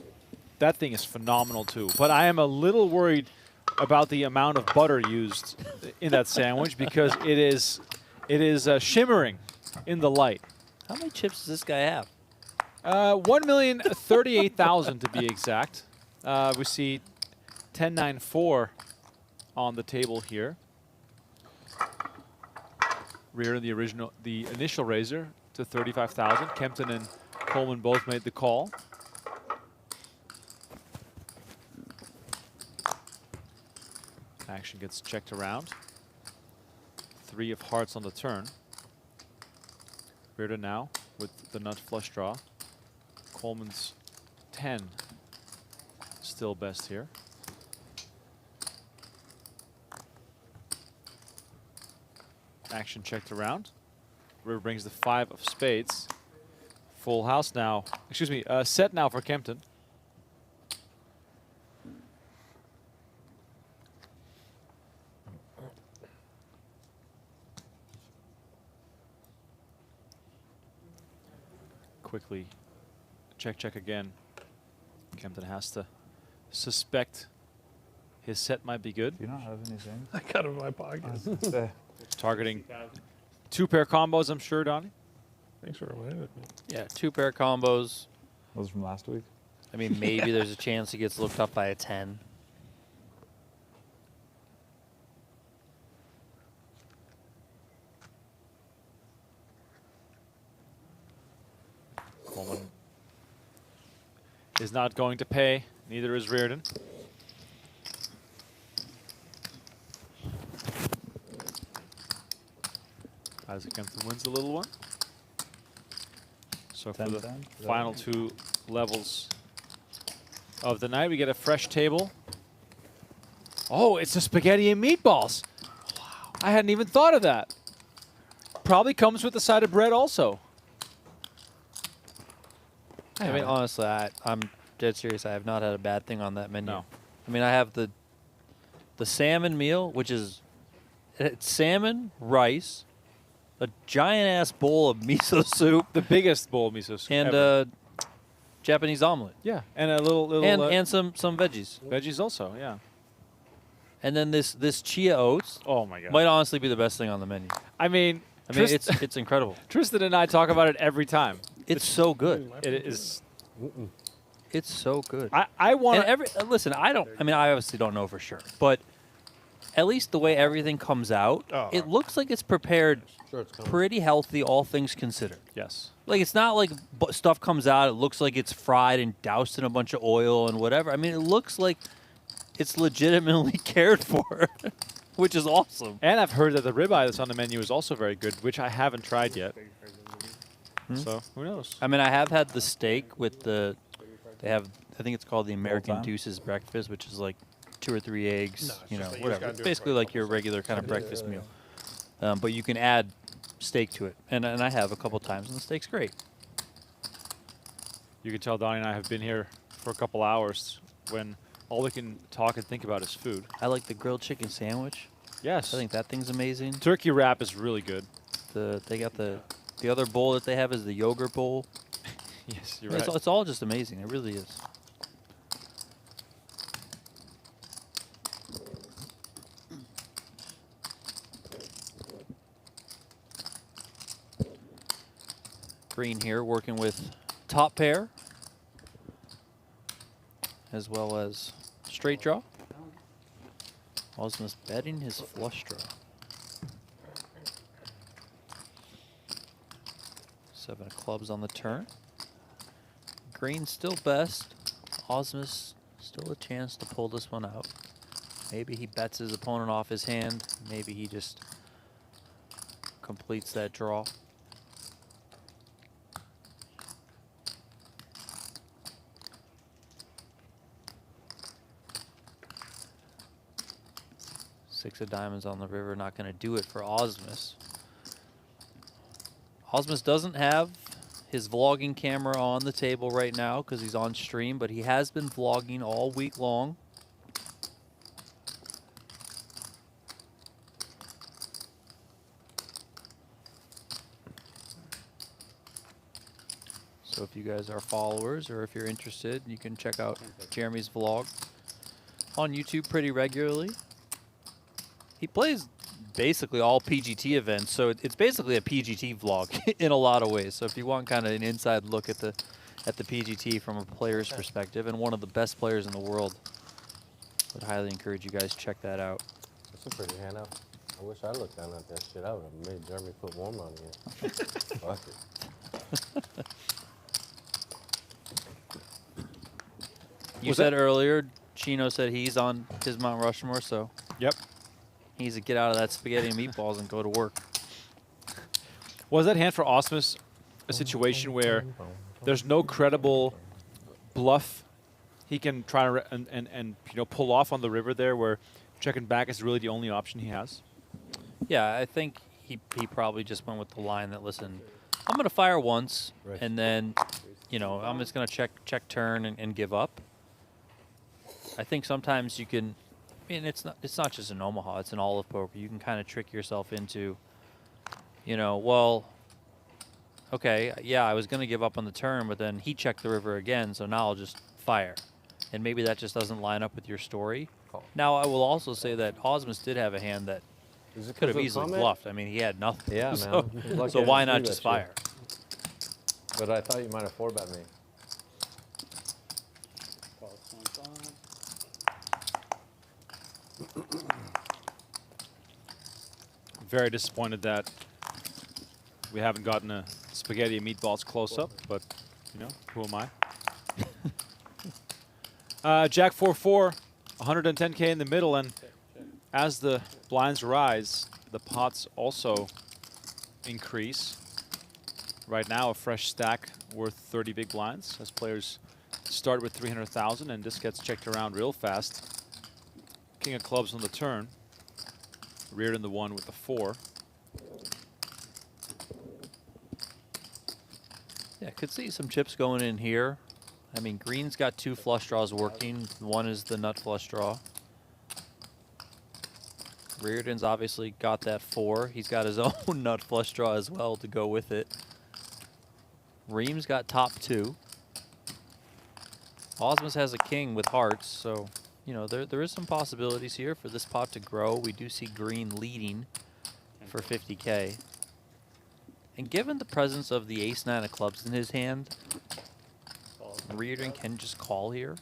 That thing is phenomenal too. But I am a little worried about the amount of butter used in that sandwich because it is shimmering in the light. How many chips does this guy have? 1,038,000 to be exact. We see 1094 on the table here. Reardan, the initial raiser to 35,000. Kempton and Coleman both made the call. Action gets checked around. 3 of hearts on the turn. Reardan now with the nut flush draw. Coleman's 10 still best here. Action checked around. River brings the 5 of spades. Full house now. Excuse me, set now for Kempton. Quickly check again. Kempton has to suspect his set might be good. Do you not have anything? I got it in my pocket. Targeting 2 pair combos, I'm sure, Donnie. Thanks for reminding me. Yeah, 2 pair combos. Those from last week. I mean, maybe there's a chance he gets looked up by a 10. Coleman is not going to pay. Neither is Reardan. Isaac Kempton wins the little one. So for the 10-10. final 2 levels of the night, we get a fresh table. Oh, it's a spaghetti and meatballs. Wow. I hadn't even thought of that. Probably comes with a side of bread also. I mean, honestly, I'm dead serious. I have not had a bad thing on that menu. No. I mean, I have the salmon meal, which is it's salmon, rice, a giant-ass bowl of miso soup. The biggest bowl of miso soup and ever. Japanese omelet. Yeah, and a little and some veggies. Veggies also, yeah. And then this chia oats. Oh my god! Might honestly be the best thing on the menu. I mean, it's incredible. Tristan and I talk about it every time. It's so good. It is. It's so good. I want to listen. I obviously don't know for sure, but at least the way everything comes out, it looks like it's prepared pretty healthy, all things considered. Yes. Like it's not like stuff comes out. It looks like it's fried and doused in a bunch of oil and whatever. I mean, it looks like it's legitimately cared for, which is awesome. And I've heard that the ribeye that's on the menu is also very good, which I haven't tried yet. So who knows? I mean, I have had the steak with they have I think it's called the American time? Deuces breakfast, which is like 2 or 3 eggs, No, it's you know, just that you just whatever. gotta It's do it basically for a like your regular kind of breakfast Yeah. meal. But you can add steak to it, and I have a couple times, and the steak's great. You can tell Donnie and I have been here for a couple hours when all we can talk and think about is food. I like the grilled chicken sandwich. Yes. I think that thing's amazing. Turkey wrap is really good. They got the other bowl that they have is the yogurt bowl. Yes, you're It's, right. it's all just amazing. It really is. Green here working with top pair as well as straight draw. Ausmus betting his flush draw. 7 of clubs on the turn. Green still best. Ausmus still a chance to pull this one out. Maybe he bets his opponent off his hand. Maybe he just completes that draw. Six of diamonds on the river, not going to do it for Ausmus. Ausmus doesn't have his vlogging camera on the table right now because he's on stream, but he has been vlogging all week long. So if you guys are followers or if you're interested, you can check out Jeremy's vlog on YouTube pretty regularly. He plays basically all PGT events, so it's basically a PGT vlog in a lot of ways. So if you want kind of an inside look at the PGT from a player's perspective, and one of the best players in the world, I would highly encourage you guys to check that out. That's a pretty handout. I wish I looked down at that shit. I would have made Jeremy put more money in. Fuck it. You said earlier, Chino said he's on his Mount Rushmore, so yep, he needs to get out of that spaghetti and meatballs and go to work. Was that hand for Ausmus a situation where there's no credible bluff he can try to and you know, pull off on the river there, where checking back is really the only option he has? Yeah, I think he probably just went with the line that, listen, I'm going to fire once, and then, you know, I'm just going to check turn and give up. I think sometimes you can, I mean, it's not just in Omaha, it's in all of poker. You can kind of trick yourself into, you know, well, okay, yeah, I was going to give up on the turn, but then he checked the river again, so now I'll just fire. And maybe that just doesn't line up with your story. Now, I will also say that Ausmus did have a hand that could have easily bluffed. I mean, he had nothing. Yeah, so, man. so why not just fire? But I thought you might have 4-bet me. Very disappointed that we haven't gotten a spaghetti and meatballs close-up, but, you know, who am I? Jack 4-4, 110K in the middle, and as the blinds rise, the pots also increase. Right now, a fresh stack worth 30 big blinds, as players start with 300,000, and this gets checked around real fast. King of clubs on the turn. Reardan the 1 with the 4. Yeah, could see some chips going in here. I mean, green's got 2 flush draws working. One is the nut flush draw. Reardan's obviously got that 4. He's got his own nut flush draw as well to go with it. Rheem's got top 2. Ausmus has a king with hearts, so, you know, there is some possibilities here for this pot to grow. We do see green leading for 50K. And given the presence of the ace-9 of clubs in his hand, Reardan can just call here.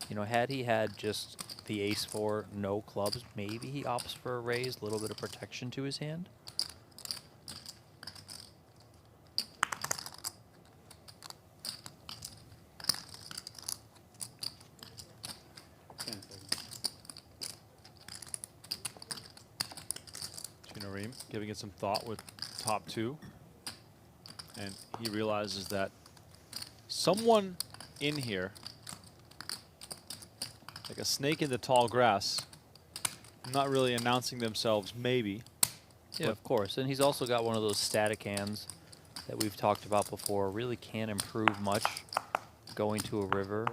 You know, had he had just the ace-4, no clubs, maybe he opts for a raise, a little bit of protection to his hand. Chino Rheem giving it some thought with top 2. and he realizes that someone in here, like a snake in the tall grass, not really announcing themselves, maybe. Yeah, of course. And he's also got one of those static hands that we've talked about before. Really can't improve much going to a river.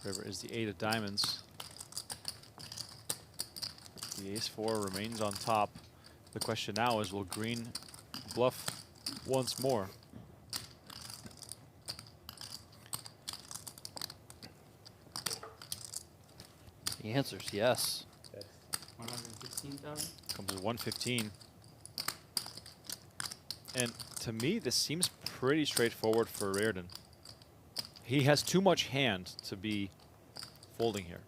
River is the 8 of diamonds. The ace-4 remains on top. The question now is, will green bluff once more? The answer's yes. 115,000? Comes with 115. And to me, this seems pretty straightforward for Reardan. He has too much hand to be folding here.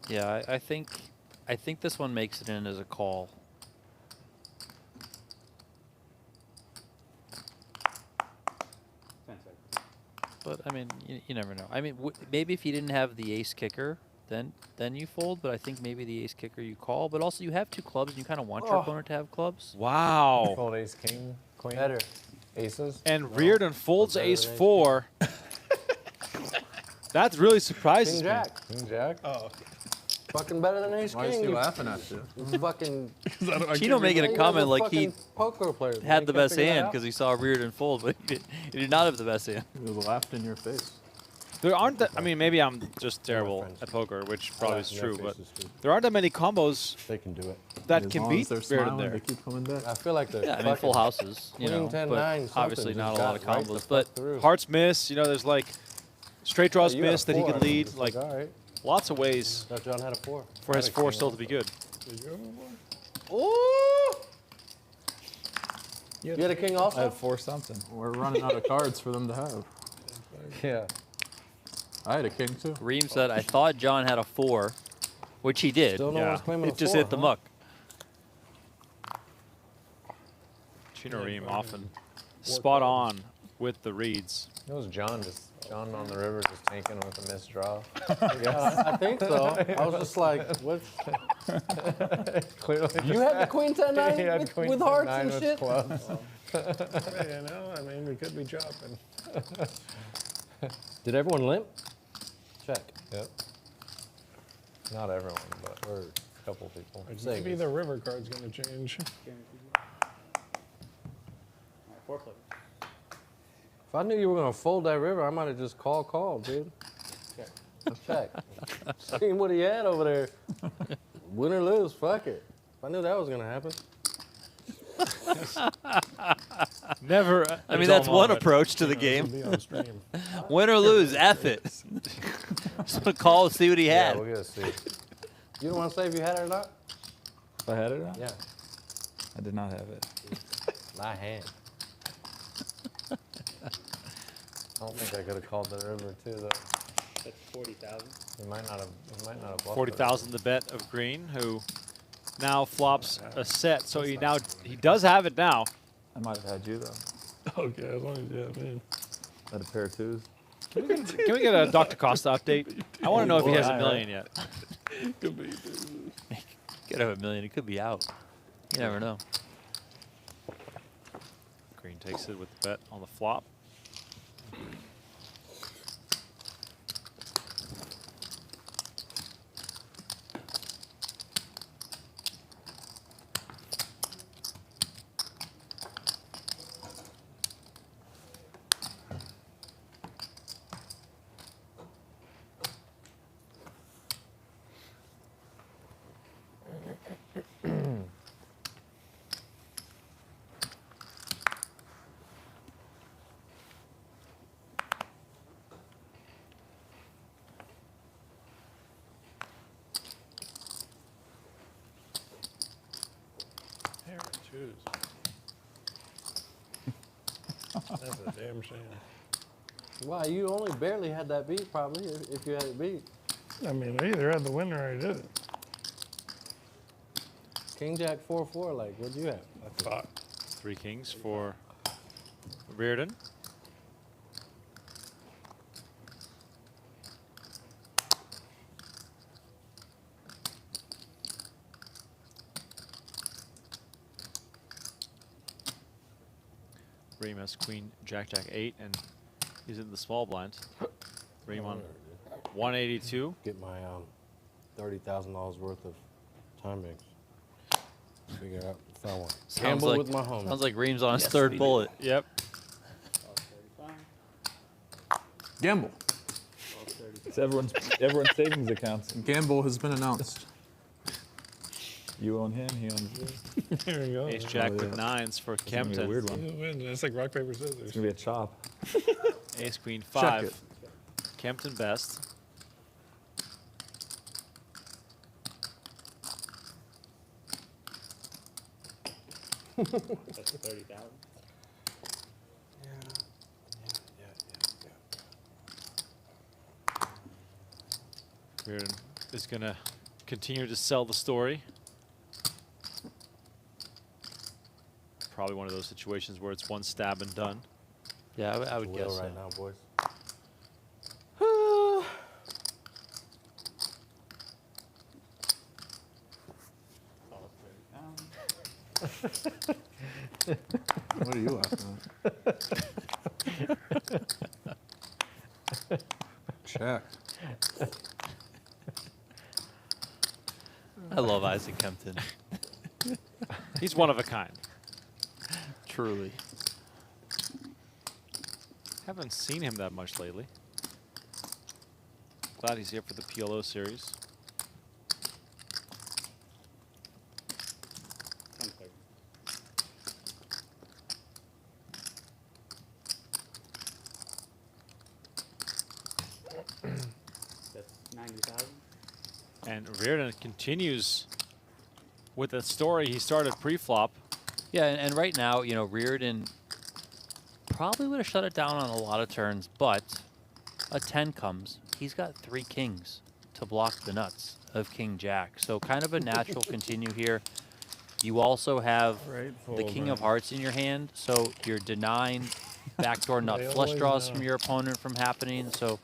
Yeah, I think this one makes it in as a call. But I mean, you never know. I mean, maybe if you didn't have the ace kicker, then you fold. But I think maybe the ace kicker you call. But also you have 2 clubs, and you kind of want your opponent to have clubs. Wow. Fold ace, king, queen. Better. Aces. And Reardan folds ace-4. That's really surprises King me. jack. King jack. Oh. Fucking better than ace Why king. is he laughing at you? It's fucking. Chino making a comment like he poker player. had the best hand because he saw Reardan fold, but he did not have the best hand. He laughed in your face. There aren't that, I mean, maybe I'm just terrible at poker, which probably is true, but there aren't that many combos They can do it. that As can long beat as they're Reardan smiling, there. they keep coming back. I feel like the. Yeah, I mean, full houses, you know, 10, but 9, obviously something not a just lot of got right the combos. fuck But through. Hearts miss, you know, there's like straight draws You got a miss that he 4, could lead, it's like all right. lots of ways Thought John had a 4. for his 4 still to be good. Ooh! You had a king also? I had 4 something. We're running out of cards for them to have. Yeah. I had a king too. Rheem said, I thought John had a 4, which he did. Still no one's claiming It a just 4, hit the huh? muck. Chino Rheem often spot on with the reads. It was John on the river just tanking with a missed draw. I think so. I was just like, what's. Clearly. You had the queen 10 9 He had with, queen with 10, hearts 9 and with shit? clubs. You know, I mean, we could be dropping. Did everyone limp? Check. Yep. Not everyone, but or a couple people. Maybe the river card's going to change. If I knew you were going to fold that river, I might have just called, dude. Check. Seeing what he had over there. Win or lose, fuck it. If I knew that was going to happen. Never. I mean, that's one approach to the game. Win or lose, F it. Just want to call and see what he had. Yeah, we're going to see. You don't want to say if you had it or not? If I had it or not? Yeah. I did not have it. My hand. I don't think I could have called the river too, though. That's 40,000. He might not have. He might not have. bluffed 40,000 the bet of green, who now flops a set. So he does have it now. I might have had you though. Okay, as long as you have me. I had a pair of 2s. Can we get a Dr. Costa update? I want to know if he has a million yet. Could be. Could have a million. It could be out. You never know. Green takes it with the bet on the flop. That's a damn shame. Wow, you only barely had that beat, probably, if you had it beat. I mean, I either had the winner or I didn't. King Jack 4-4, like, what'd you have? I thought. 3 kings for Reardan. Rheem has queen, jack, jack 8, and he's in the small blind. Rheem on 182. Get my $30,000 worth of time mix. Figure out if I want. Gamble with my home. Sounds like Reem's on his third bullet. Yep. Gamble. It's everyone's savings accounts. Gamble has been announced. You own him, he owns you. There you go. Ace jack with 9s for It's gonna be Kempton. a weird one. It's like rock, paper, scissors. It's gonna be a chop. Ace queen Check 5. it. Kempton best. That's 30,000. Reardan is going to continue to sell the story. Probably one of those situations where it's one stab and done. Yeah, I would guess right so. now, boys. What are you asking? Check. I love Isaac Kempton. He's one of a kind. Truly. Haven't seen him that much lately. Glad he's here for the PLO series. That's 90,000. And Reardan continues with the story he started pre-flop. Yeah, and right now, you know, Reardan probably would have shut it down on a lot of turns, but a 10 comes. He's got 3 kings to block the nuts of King Jack. So kind of a natural continue here. You also have the King of Hearts in your hand, so you're denying backdoor nut They flush always draws know. from your opponent from happening. So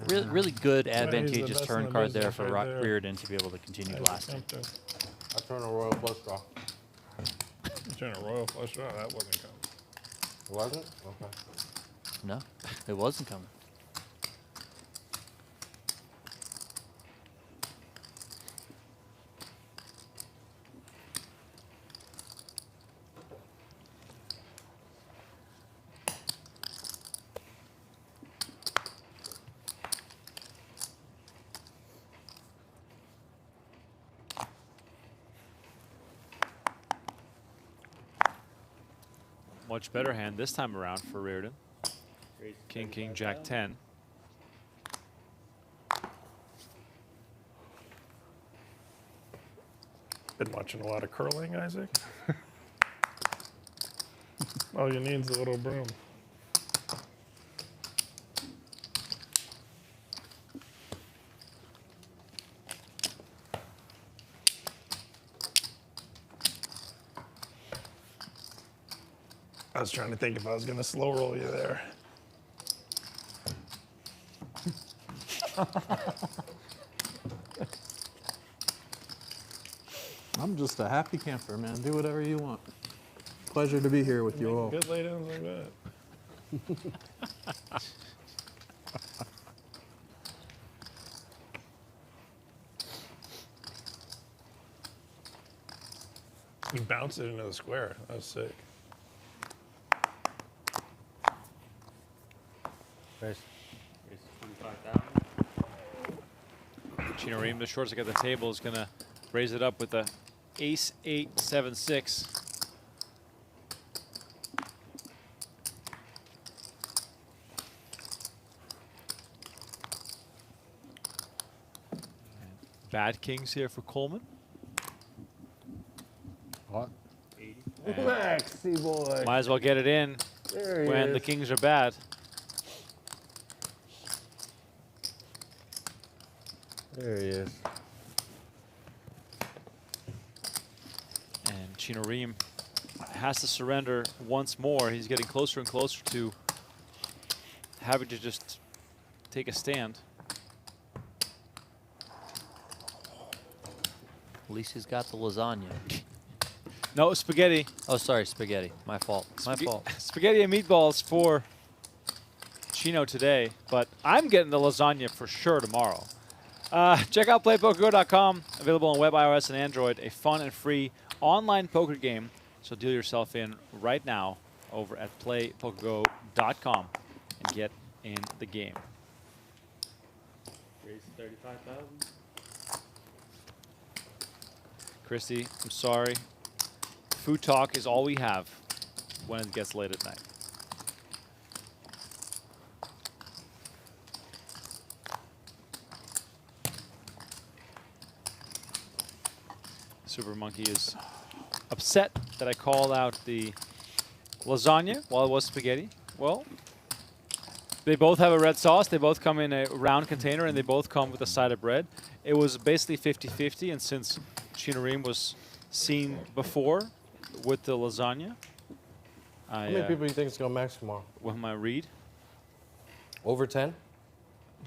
really good advantageous best in turn the card there business for right there. Reardan to be able to continue blasting. I turn a royal flush draw. Turn a royal flush draw. That wasn't coming. Wasn't? Okay. No, it wasn't coming. Much better hand this time around for Reardan. King, king, jack 10. Been watching a lot of curling, Isaac. All you need is a little broom. I was trying to think if I was going to slow roll you there. I'm just a happy camper, man. Do whatever you want. Pleasure to be here with you all. Good laydowns like that. You bounced it into the square. That was sick. It's 25,000. Chino Ree, the shorts at the table, is going to raise it up with the ace 8 7 6. Bad kings here for Coleman. What? Maxie boy. Might as well get it in There he when the is. kings are bad. There he is. And Chino Rheem has to surrender once more. He's getting closer and closer to having to just take a stand. At least he's got the lasagna. No, spaghetti. Oh, sorry, spaghetti. My fault. My fault. Spaghetti and meatballs for Chino today, but I'm getting the lasagna for sure tomorrow. Check out playpokergo.com. Available on web, iOS, and Android. A fun and free online poker game. So deal yourself in right now over at playpokergo.com and get in the game. Raise 35,000. Christy, I'm sorry. Food talk is all we have when it gets late at night. Super Monkey is upset that I called out the lasagna while it was spaghetti. Well, they both have a red sauce. They both come in a round container, and they both come with a side of bread. It was basically 50-50, and since Chino Rheem was seen before with the lasagna, How many people do you think is going to max tomorrow? with my read, Over 10?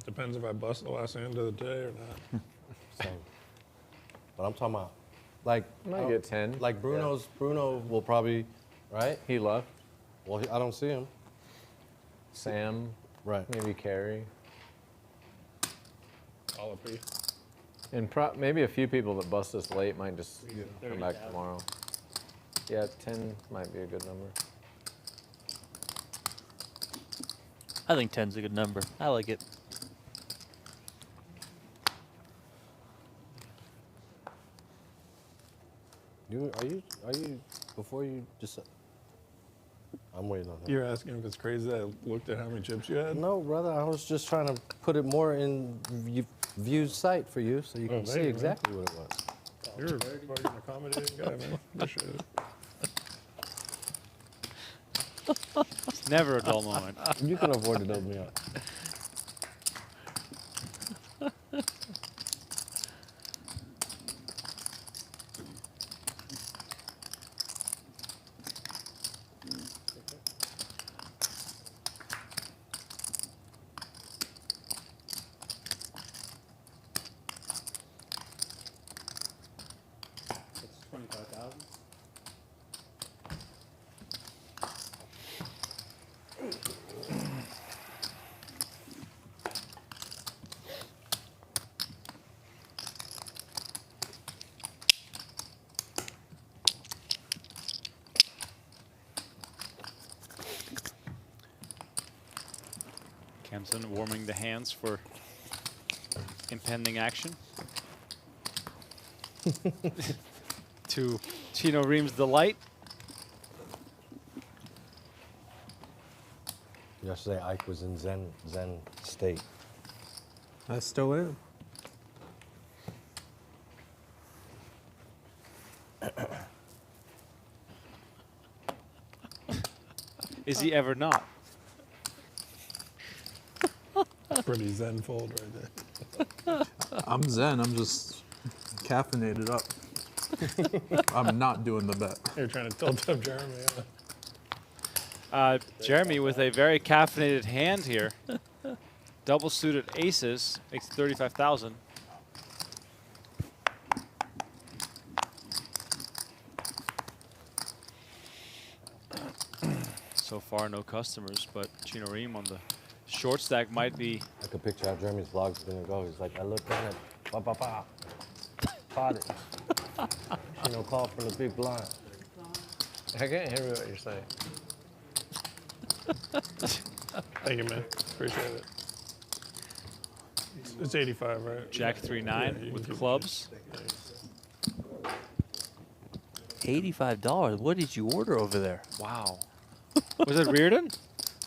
Depends if I bust the last end of the day or not. Same. But I'm talking about, like, Might get 10. Like Bruno will probably, right? He left. Well, I don't see him. Sam. Right. Maybe Carrie. All up here. And maybe a few people that bust us late might just come back tomorrow. Yeah, 10 might be a good number. I think 10's a good number. I like it. Are you, before you just, I'm waiting on him. You're asking if it's crazy that I looked at how many chips you had? No, brother, I was just trying to put it more in view sight for you so you can see exactly what it was. You're a fucking accommodating guy, man. Appreciate it. it's never a dull moment. You can afford to build me up. It's 25,000. Kempson warming the hands for impending action. To Chino Rheem's delight. Yesterday, Ike was in Zen state. I still am. Is he ever not? Pretty zen fold right there. I'm zen. I'm just caffeinated up. I'm not doing the bet. You're trying to tilt up Jeremy. Jeremy with a very caffeinated hand here. Double suited aces makes 35,000. So far, no customers, but Chino Rheem on the short stack might be. I could picture how Jeremy's vlog's gonna go. He's like, I looked at it, Caught it. Chino call from the big blind. I can't hear what you're saying. Thank you, man. Appreciate it. It's 85, right? Jack 3-9 with clubs. $85. What did you order over there? Wow. Was it Reardan?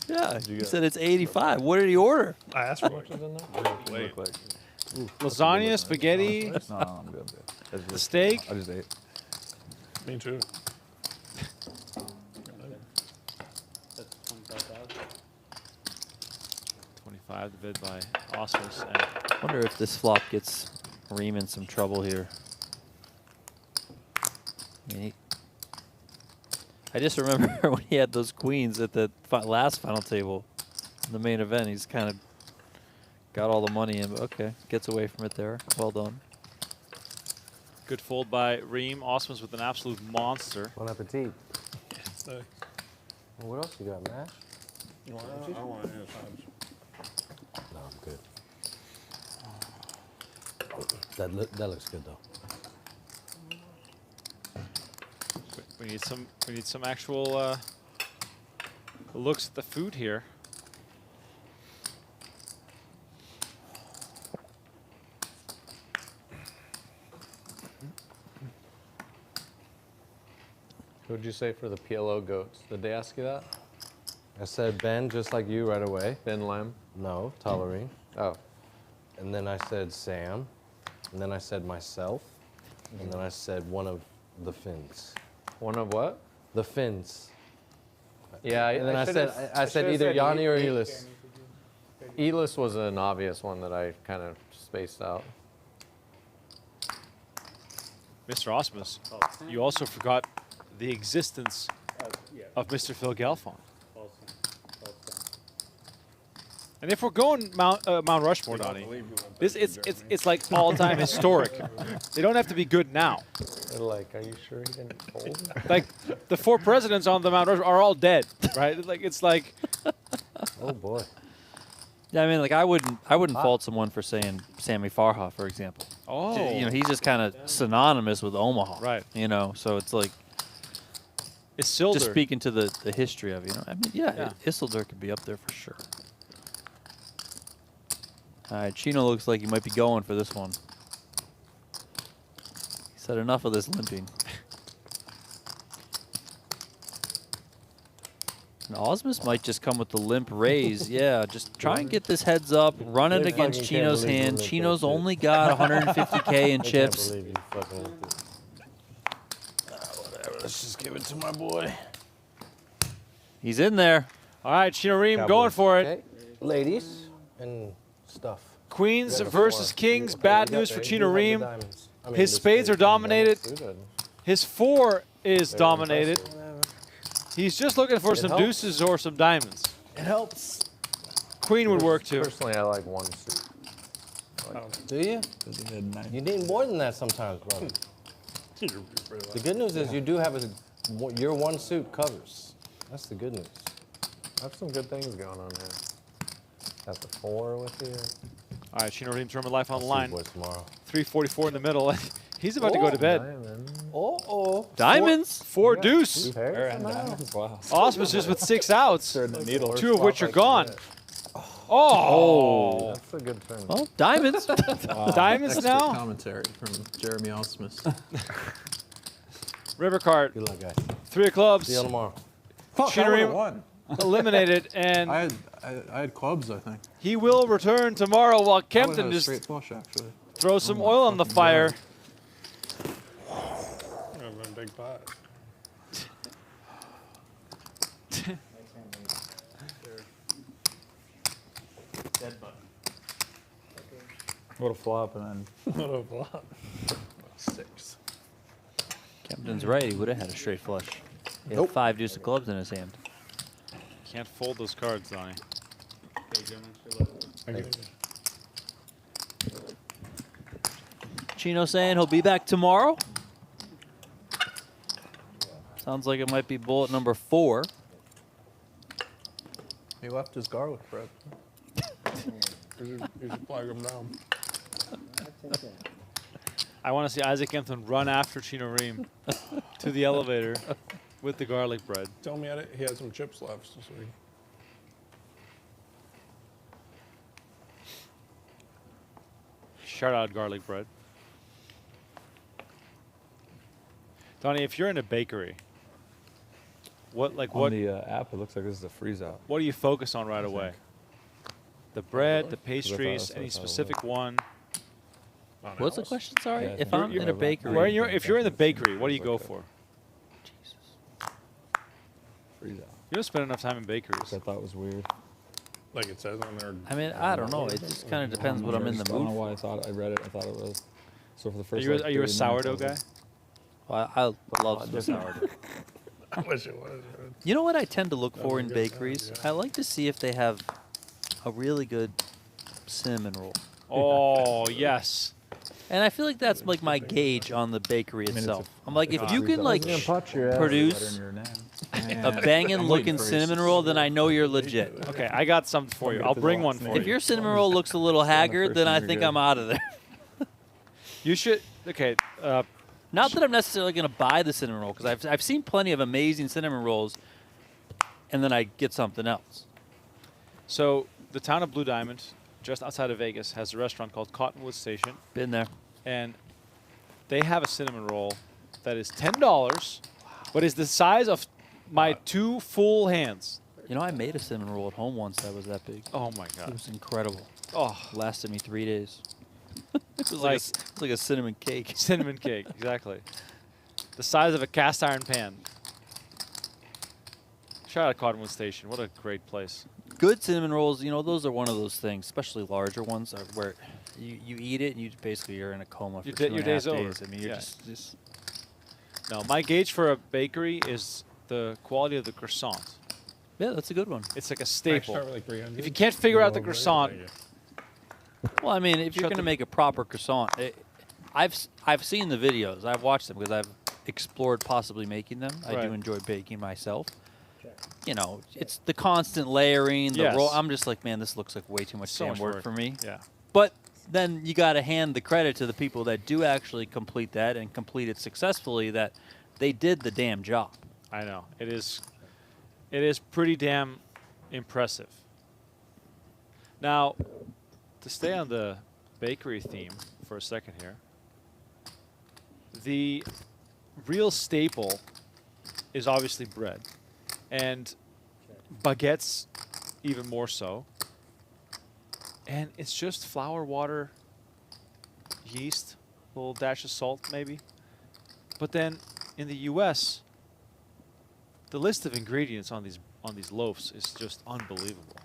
Yeah, you said it's 85. What did he order? I asked for questions in there. Wait. Lasagna, spaghetti, No, I'm good. That's the just- steak. I just ate. Me too. That's 25,000. 25 the bid by Ausmus. And I wonder if this flop gets Rheem in some trouble here. I mean, I just remember when he had those queens at the last final table in the main event. He's kind of got all the money in, but okay, gets away from it there. Well done. Good fold by Rheem. Ausmus with an absolute monster. Bon appetit. Yes, What else you got, mash? I don't want any No, I'm good. That looks good though. We need some actual looks at the food here. Who'd you say for the PLO goats? Did they ask you that? I said Ben, just like you, right away. Ben Lem? No, Tallerine. Oh. And then I said Sam. And then I said myself. And then I said one of the Finns. One of what? The Finns. Yeah, and then I said either Yanni or Elis. Elis was an obvious one that I kind of spaced out. Mr. Ausmus, you also forgot the existence of Mr. Phil Galfond. And if we're going Mount Rushmore, Donnie, it's like all-time historic. They don't have to be good now. They're like, are you sure he didn't fold? Like the 4 presidents on the Mount Rushmore are all dead, right? Like it's like. Oh boy. Yeah, I mean, like I wouldn't fault someone for saying Sammy Farha, for example. Oh. You know, he's just kind of synonymous with Omaha. Right. You know, so it's like. Isildur. Just speaking to the history of it, you know, I mean, yeah. Isildur could be up there for sure. All right, Chino looks like he might be going for this one. He said enough of this limping. And Ausmus might just come with the limp raise. Yeah, just try and get this heads up, run it against Chino's hand. Chino's only got 150K in chips. Whatever, let's just give it to my boy. He's in there. All right, Chino Rheem going for it. Okay. Ladies and stuff. Queens versus kings. Bad news for Chino Rheem. His spades are dominated. His 4 is dominated. He's just looking for some deuces or some diamonds. It helps. Queen would work too. Personally, I like 1 suit. Do you? You need more than that sometimes, brother. The good news is you do have your 1 suit covers. That's the good news. I have some good things going on here. Got the 4 with you. All right, Chino Rheem tournament life on the line. Tomorrow. 3:44 in the middle. He's about to go to bed. Diamonds? 4 deuce. Wow. Ausmus just with 6 outs, 2 needle. of which are gone. Oh. That's a good turn. Well, diamonds. Diamonds Expert now. commentary from Jeremy Ausmus. River card. Good luck, guys. 3 of clubs. See you tomorrow. Chino Rheem eliminated, and I had clubs, I think. he will return tomorrow while I would have Kempton a just straight flush, actually. throws some oil on the fire. a big pot. Dead button. What a flop, and then What a flop. 6. Kempton's right. He would have had a straight flush. He had 5 deuce of clubs in his hand. Can't fold those cards, Donnie. Chino saying he'll be back tomorrow. Sounds like it might be bullet number 4. He left his garlic bread. You should flag him down. I want to see Isaac Kempton run after Chino Rheem to the elevator with the garlic bread. Tell me he had some chips left this week. Shout out garlic bread. Donnie, if you're in a bakery, what On the app, it looks like this is a freeze out. what do you focus on right away? The bread, the pastries, that's any what I thought it specific one? What's the question? Sorry. Yeah, If I'm in a bakery. If you're in the bakery, what do you go for? Freeze out. You don't spend enough time in bakeries. Which I thought was weird. Like it says on there. I mean, I don't know. It just kind of depends what I'm in the I don't know mood. why I read it. I thought it was. So for the Are first. you, like, are you a 30 minutes, sourdough I was guy? like, Well, I love some sourdough. I wish it was. You know what I tend to look for in bakeries? I like to see if they have a really good cinnamon roll. Oh, yes. And I feel like that's like my gauge on the bakery itself. I'm like, if you can like Letter produce in your name. a banging looking cinnamon roll, then I know you're legit. Okay, I got something for you. I'll bring one for you. If your cinnamon roll looks a little haggard, then I think I'm out of there. You should. Okay. Not that I'm necessarily going to buy the cinnamon roll, because I've seen plenty of amazing cinnamon rolls, and then I get something else. So the town of Blue Diamond, just outside of Vegas, has a restaurant called Cottonwood Station. Been there. And they have a cinnamon roll that is $10, but is the size of my 2 full hands. You know, I made a cinnamon roll at home once that was that big. Oh my God. It was incredible. Oh, lasted me 3 days. It was like a cinnamon cake. Cinnamon cake, exactly. The size of a cast iron pan. Shout out Cottonwood Station. What a great place. Good cinnamon rolls, you know, those are one of those things, especially larger ones, where you eat it and you basically you're in a coma for your day's over. days. I mean, you're just. No, my gauge for a bakery is the quality of the croissant. Yeah, that's a good one. It's like a staple. start with like 300. If you can't figure out the croissant, well, I mean, if you're going to make a proper croissant, I've seen the videos. I've watched them because I've explored possibly making them. I do enjoy baking myself. You know, it's the constant layering, the roll. I'm just like, man, this looks like way too much damn work for me. Yeah. But then you got to hand the credit to the people that do actually complete that and complete it successfully, that they did the damn job. I know. It is pretty damn impressive. Now, to stay on the bakery theme for a second here, the real staple is obviously bread, and baguettes even more so. And it's just flour, water, yeast, a little dash of salt maybe. But then in the US, the list of ingredients on these loaves is just unbelievable.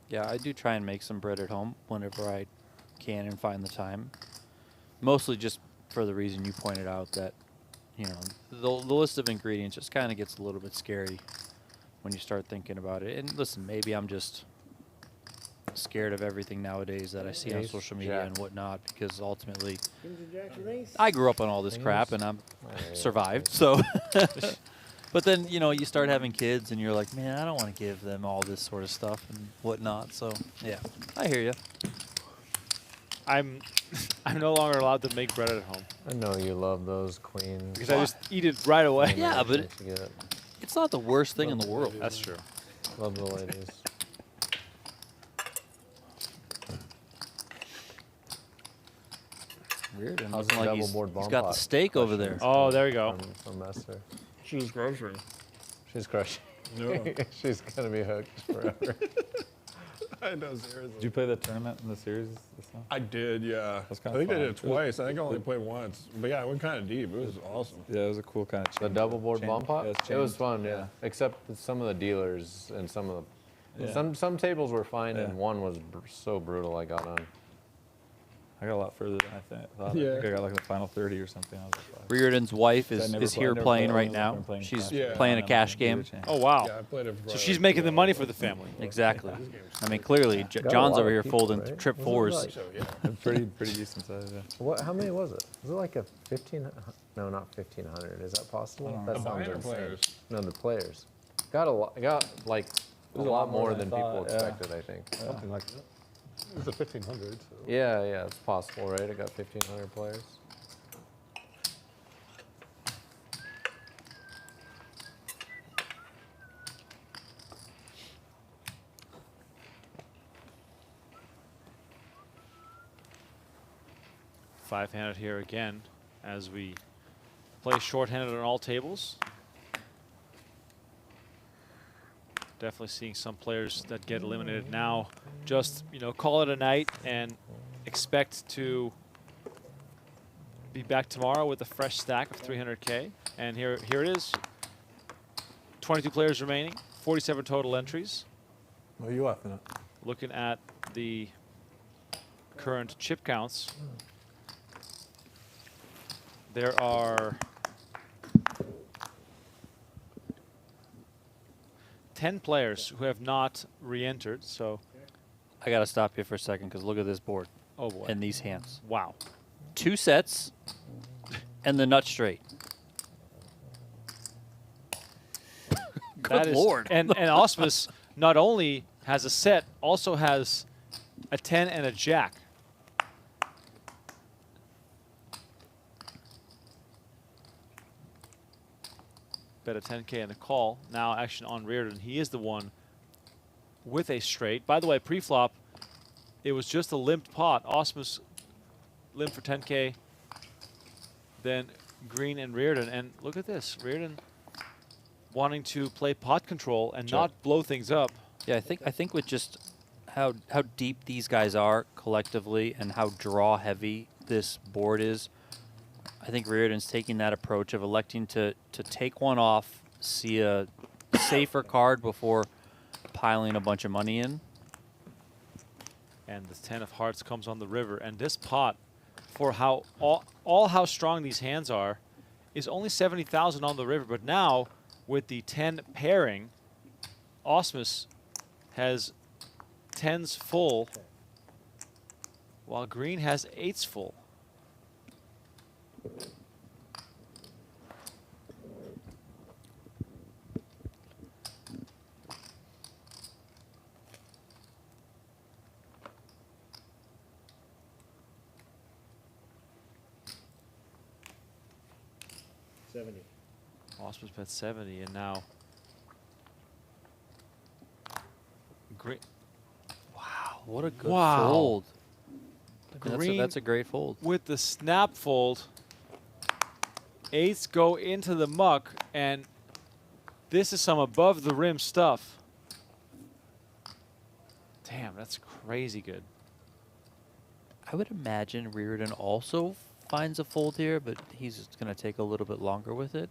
Yeah, I do try and make some bread at home whenever I can and find the time. Mostly just for the reason you pointed out, that, you know, the list of ingredients just kind of gets a little bit scary when you start thinking about it. And listen, maybe I'm just scared of everything nowadays that I see on social media and whatnot, because ultimately I grew up on all this crap and I'm survived. So, but then, you know, you start having kids and you're like, man, I don't want to give them all this sort of stuff and whatnot. So yeah, I hear you. I'm no longer allowed to make bread at home. I know you love those queens. Because I just eat it right away. Yeah, but it's not the worst thing in the world. That's true. Love the ladies. Weird. How's Looking the like double board he's bomb got the pot? steak over there. Oh, there you go. From Esther. She's crushing. She's crushing. Yeah. She's gonna be hooked forever. I know, seriously. Did you play the tournament in the series this time? I did, yeah. That's I kinda think I fun. did it twice. I think I only played once. But yeah, I went kind of deep. It was awesome. Yeah, it was a cool kind of The double board chain. bomb pot? Yeah, it's It was chain. fun, yeah. Except that some of the dealers and some of the Yeah. some tables were fine, Yeah. and one was so brutal I got on. I got a lot further than I thought. I think I got like the final 30 or something. I was like, wow. Reardan's wife I is never here played- playing never right played now. one, playing She's cash. playing a Yeah. cash game. Oh, wow. Yeah, I played it for So she's making the money for the family. Exactly. I mean, clearly, Got a John's lot over of here people, folding right? trip Was it fours. like- pretty decent size, yeah. What? How many was it? Was it like a 15? No, not 1,500. Is that possible? I don't That know. sounds Buyer insane. players? No, the players. Got a lot. Got like a was lot more than than I people thought, yeah. expected. I think. Something like that. It was a 1,500. So. Yeah, it's possible, right? It got 1,500 players. Five-handed here again as we play short-handed on all tables. Definitely seeing some players that get eliminated now just, you know, call it a night and expect to be back tomorrow with a fresh stack of 300K. And here it is. 22 players remaining, 47 total entries. What are you laughing at? Looking at the current chip counts, there are 10 players who have not re-entered. So I got to stop you for a second because look at this board. Oh boy. in these hands. Wow. 2 sets and the nut straight. Good Lord. And Ausmus not only has a set, also has a 10 and a jack. Bet a 10K and a call. Now action on Reardan. He is the one with a straight. By the way, pre-flop, it was just a limped pot. Ausmus limp for 10K. Then Green and Reardan. And look at this. Reardan wanting to play pot control and not blow things up. Yeah, I think with just how deep these guys are collectively and how draw heavy this board is, I think Reardan's taking that approach of electing to take one off, see a safer card before piling a bunch of money in. And the 10 of hearts comes on the river. And this pot, for how all how strong these hands are, is only 70,000 on the river. But now, with the 10 pairing, Ausmus has 10s full, while Green has 8s full. Ausmus bet 70, and now Green. Wow, what a good fold. Green That's a great fold. With the snap fold, 8s go into the muck, and this is some above the rim stuff. Damn, that's crazy good. I would imagine Reardan also finds a fold here, but he's going to take a little bit longer with it.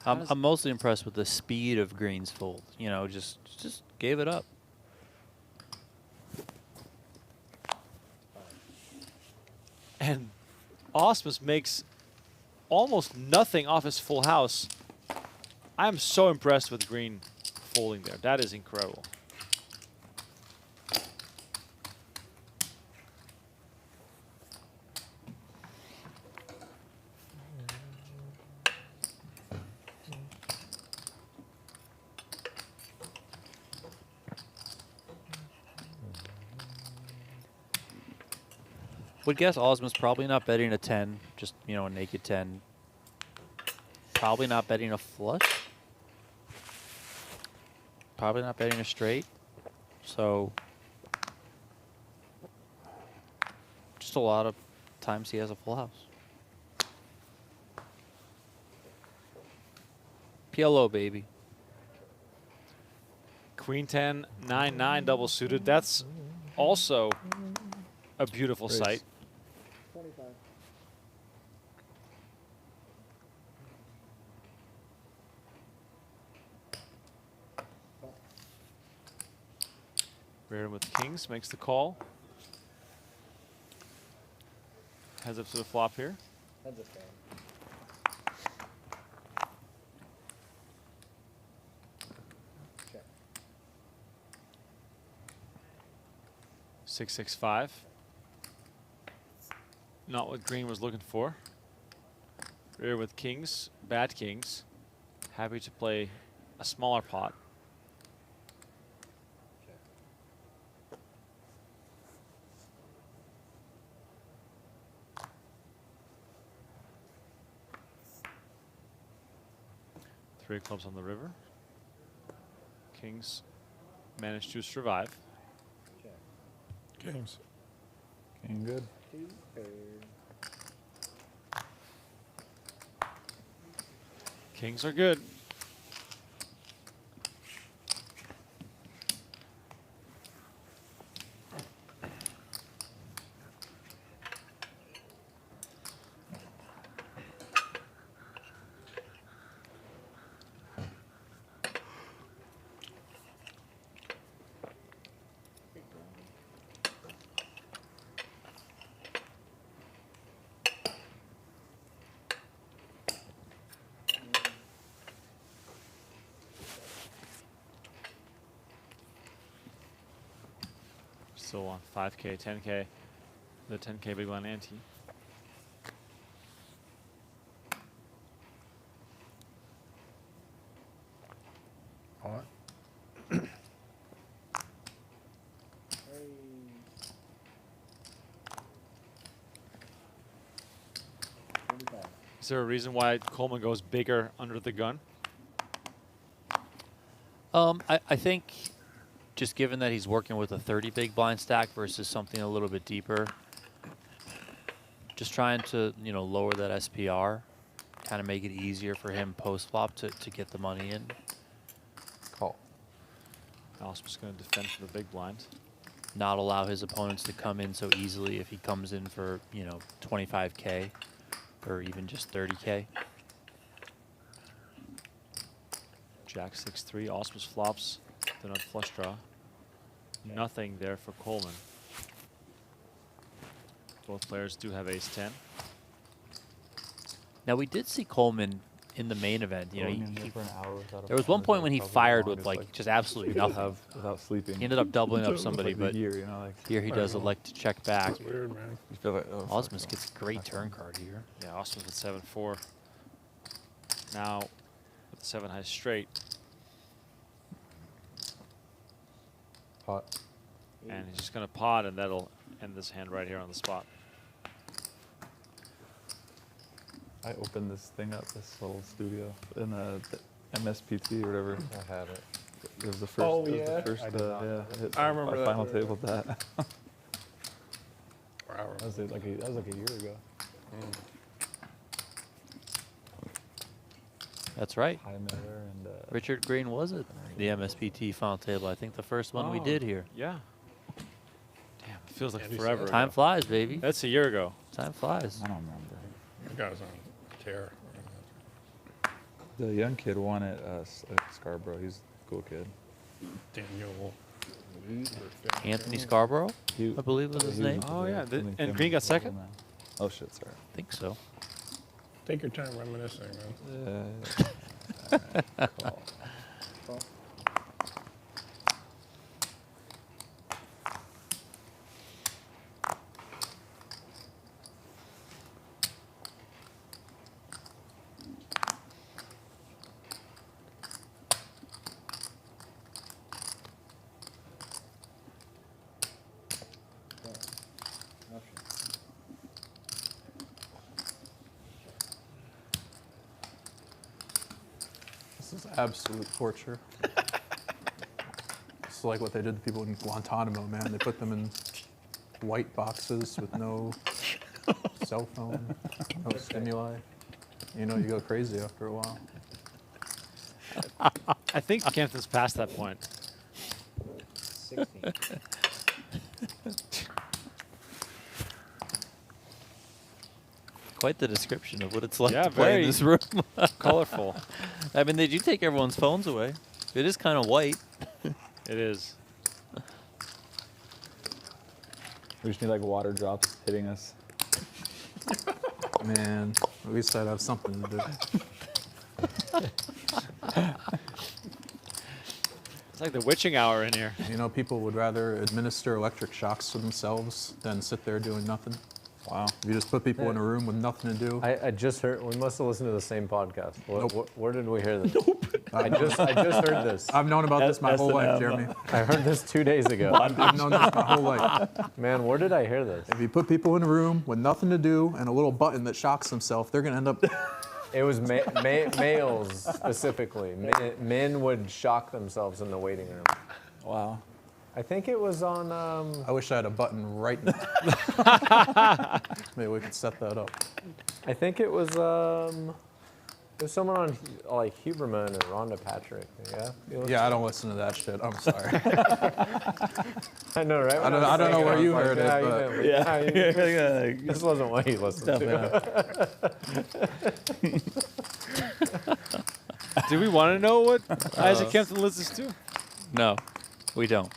I'm mostly impressed with the speed of Green's fold. You know, just gave it up. And Ausmus makes almost nothing off his full house. I'm so impressed with Green folding there. That is incredible. Would guess Ausmus probably not betting a 10, just, you know, a naked 10. Probably not betting a flush. Probably not betting a straight. So just a lot of times he has a full house. PLO, baby. Queen 10, 9-9 double suited. That's also a beautiful sight. 25. Reardan with kings makes the call. Heads up to the flop here. Heads up, game. 6-6-5. Not what Green was looking for. Rear with kings, bad kings. Happy to play a smaller pot. Three of clubs on the river. Kings managed to survive. Games. Game good. Kings are good. Still on 5K, 10K, the 10K big blind ante. Hot. Is there a reason why Coleman goes bigger under the gun? I think just given that he's working with a 30 big blind stack versus something a little bit deeper, just trying to, you know, lower that SPR, kind of make it easier for him post-flop to get the money in. Call. Ausmus going to defend for the big blind. Not allow his opponents to come in so easily if he comes in for, you know, 25K or even just 30K. Jack 6-3, Ausmus flops, then on flush draw. Nothing there for Coleman. Both players do have ace-10. Now we did see Coleman in the main event. You know, Going in there for an hour without a there was one phone point when he probably fired the with longest, like just absolutely nothing. Without sleeping. He ended up doubling up It's somebody, like a but year, you know, like, here he does elect to check back. It's weird, man. You feel like, oh, Ausmus gets a great turn card here. Yeah, Ausmus with 7-4. Now with the 7 high straight. Pot. And he's just going to pot, and that'll end this hand right here on the spot. I opened this thing up, this little studio in the MSPT or whatever. I had it. It was the first. Oh, it was yeah? the first, I did not. yeah. I remember that. Final table that. Wow. That was like a year ago. That's right. High Miller and Richard Green was at the MSPT final table. I think the first one we did here. Yeah. Damn, it feels like Yeah, forever. Time flies, baby. That's a year ago. Time flies. I don't remember. That guy's on tear. The young kid won at Scarborough. He's a cool kid. Daniel. Anthony Scarborough, I believe was his name. Oh, yeah. And Green got second? Oh, shit, sorry. I think so. Take your time reminiscing, man. Call. This is absolute torture. It's like what they did to people in Guantanamo, man. They put them in white boxes with no cell phone, no stimuli. You know, you go crazy after a while. I think Kempton's past that point. 16. Quite the description of what it's like Yeah, to play very in this room. colorful. I mean, they do take everyone's phones away. It is kind of white. It is. We just need like water drops hitting us. Man, at least I'd have something to do. It's like the witching hour in here. You know, people would rather administer electric shocks to themselves than sit there doing nothing. Wow. If you just put people in a room with nothing to do. I just heard. We must have listened to the same podcast. Where did we hear this? Nope. I just heard this. I've known about this my whole life, Jeremy. I heard this 2 days ago. I've known this my whole life. Man, where did I hear this? If you put people in a room with nothing to do and a little button that shocks themselves, they're going to end up... It was males specifically. Men would shock themselves in the waiting room. Wow. I think it was on. I wish I had a button right now. Maybe we could set that up. I think it was someone on like Huberman and Rhonda Patrick. Yeah. Yeah, I don't listen to that shit. I'm sorry. I know, right? I don't know where you heard it, but this wasn't what you listened to. Do we want to know what Isaac Kempton listens to? No, we don't.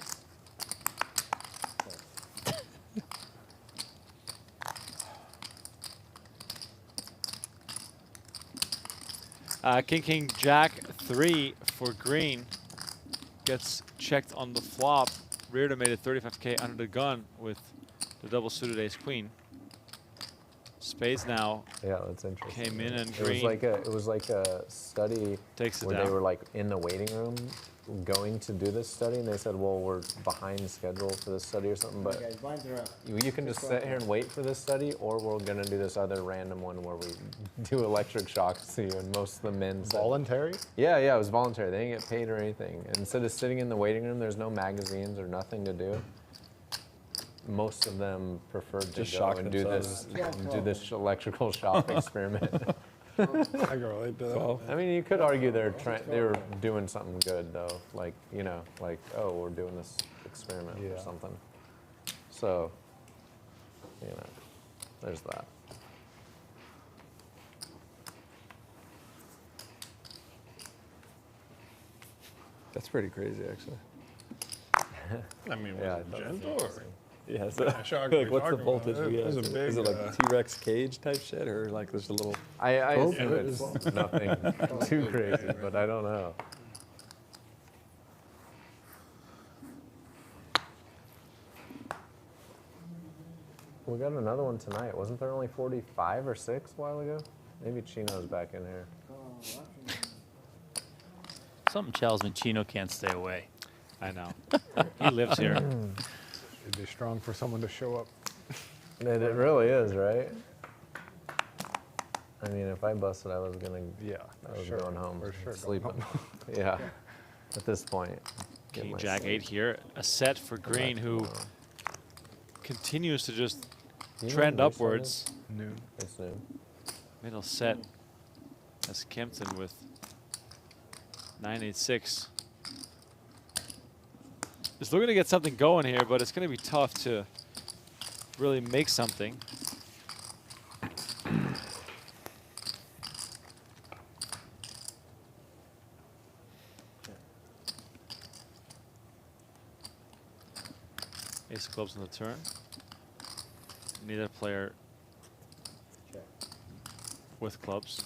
King, Jack 3 for green. Gets checked on the flop. Reardan made it 35K under the gun with the double suited ace queen. Spades now. Yeah, that's interesting. Came in and it green. was like a study Takes it where down. they were like in the waiting room going to do this study, and they said, well, we're behind schedule for this study or something, but Guys, blinds are up. you can just sit here and wait for this study, or we're going to do this other random one where we do electric shocks to you. And most of the men said, Voluntary? yeah, it was voluntary. They didn't get paid or anything. And instead of sitting in the waiting room, there's no magazines or nothing to do. Most of them preferred to Just go shock and themselves. do this electrical shock experiment. I can relate to that. I mean, you could argue they were doing something good though, like oh, we're doing this experiment or something. So, there's that. That's pretty crazy, actually. I mean, Yeah, was it gentle or? Yeah, so Yeah, shock like, we what's the talking about. voltage we It was have? a big, Is it like T-Rex cage type shit, or like there's a little? I probe? assume it's nothing too crazy, but I don't know. We got another one tonight. Wasn't there only 45 or 6 a while ago? Maybe Chino's back in here. Something tells me Chino can't stay away. I know. He lives here. It'd be strong for someone to show up. It really is, right? I mean, if I busted, I was going home, For sure, sleeping. going Yeah, at this point. get King my Jack sleep. 8 here. A set for Green, who continues to just You know trend what race that upwards. is? Noon. It's noon. Middle set as Kempton with 986. Is looking to get something going here, but it's going to be tough to really make something. Ace of clubs on the turn. Neither player with clubs.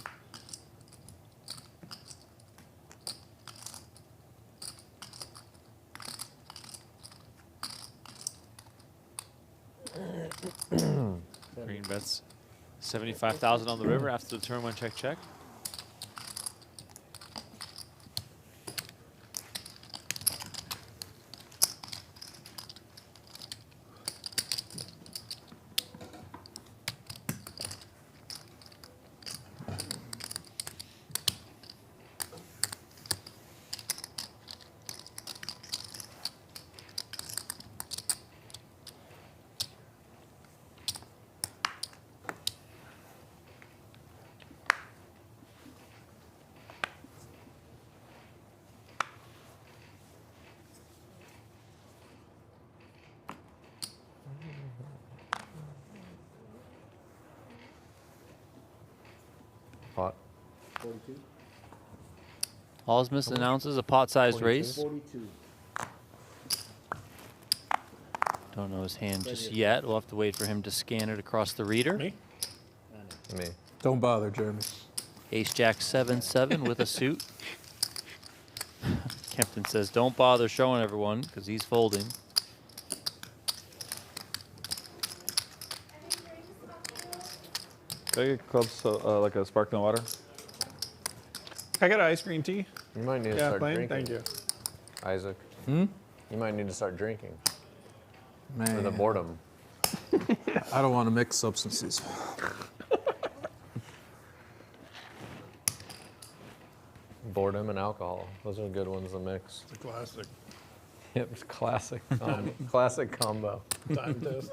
Green bets 75,000 on the river after the turn one check check. Pot. 42. Ausmus announces a pot-sized 42. raise. 42. Don't know his hand just yet. We'll have to wait for him to scan it across the reader. Me? Me. Don't bother, Jeremy. Ace Jack 7-7 with a suit. Kempton says, don't bother showing everyone because he's folding. Can I get clubs like a sparkling water? I got an ice cream tea. You might need to Yeah, start plain. drinking. Thank you. Isaac. Hmm? You might need to start drinking. For Man, the boredom. I don't want to mix substances. Boredom and alcohol. Those are good ones to mix. It's a classic. Yep, it's classic. Classic combo. Time test.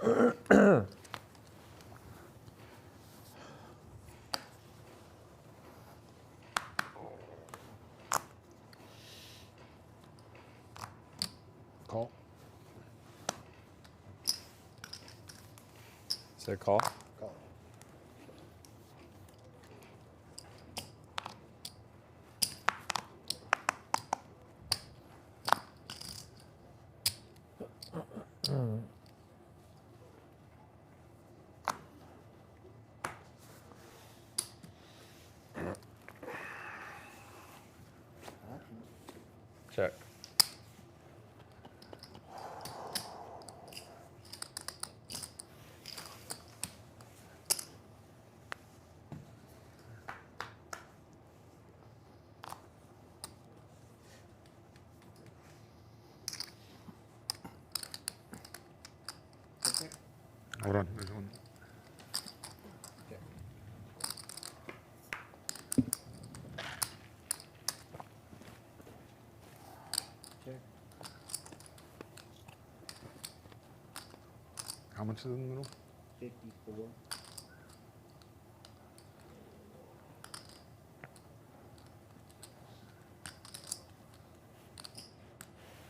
Call. Is there a call? Call. Check. Hold on. There's one. How much is in the middle? 54.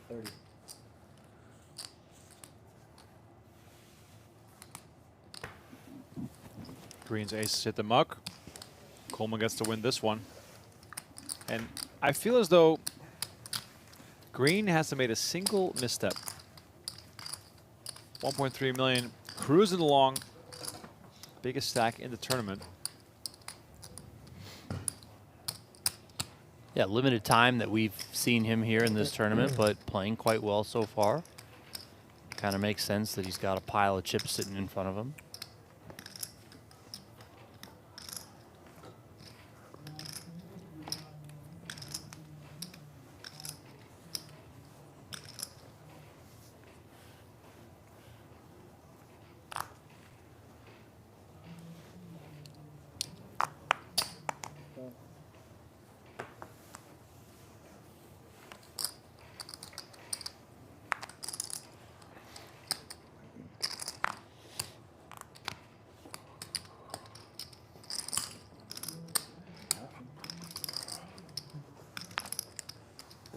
30. Green's aces hit the muck. Coleman gets to win this one. And I feel as though Green hasn't made a single misstep. 1.3 million, cruising along. Biggest stack in the tournament. Yeah, limited time that we've seen him here in this tournament, but playing quite well so far. Kind of makes sense that he's got a pile of chips sitting in front of him.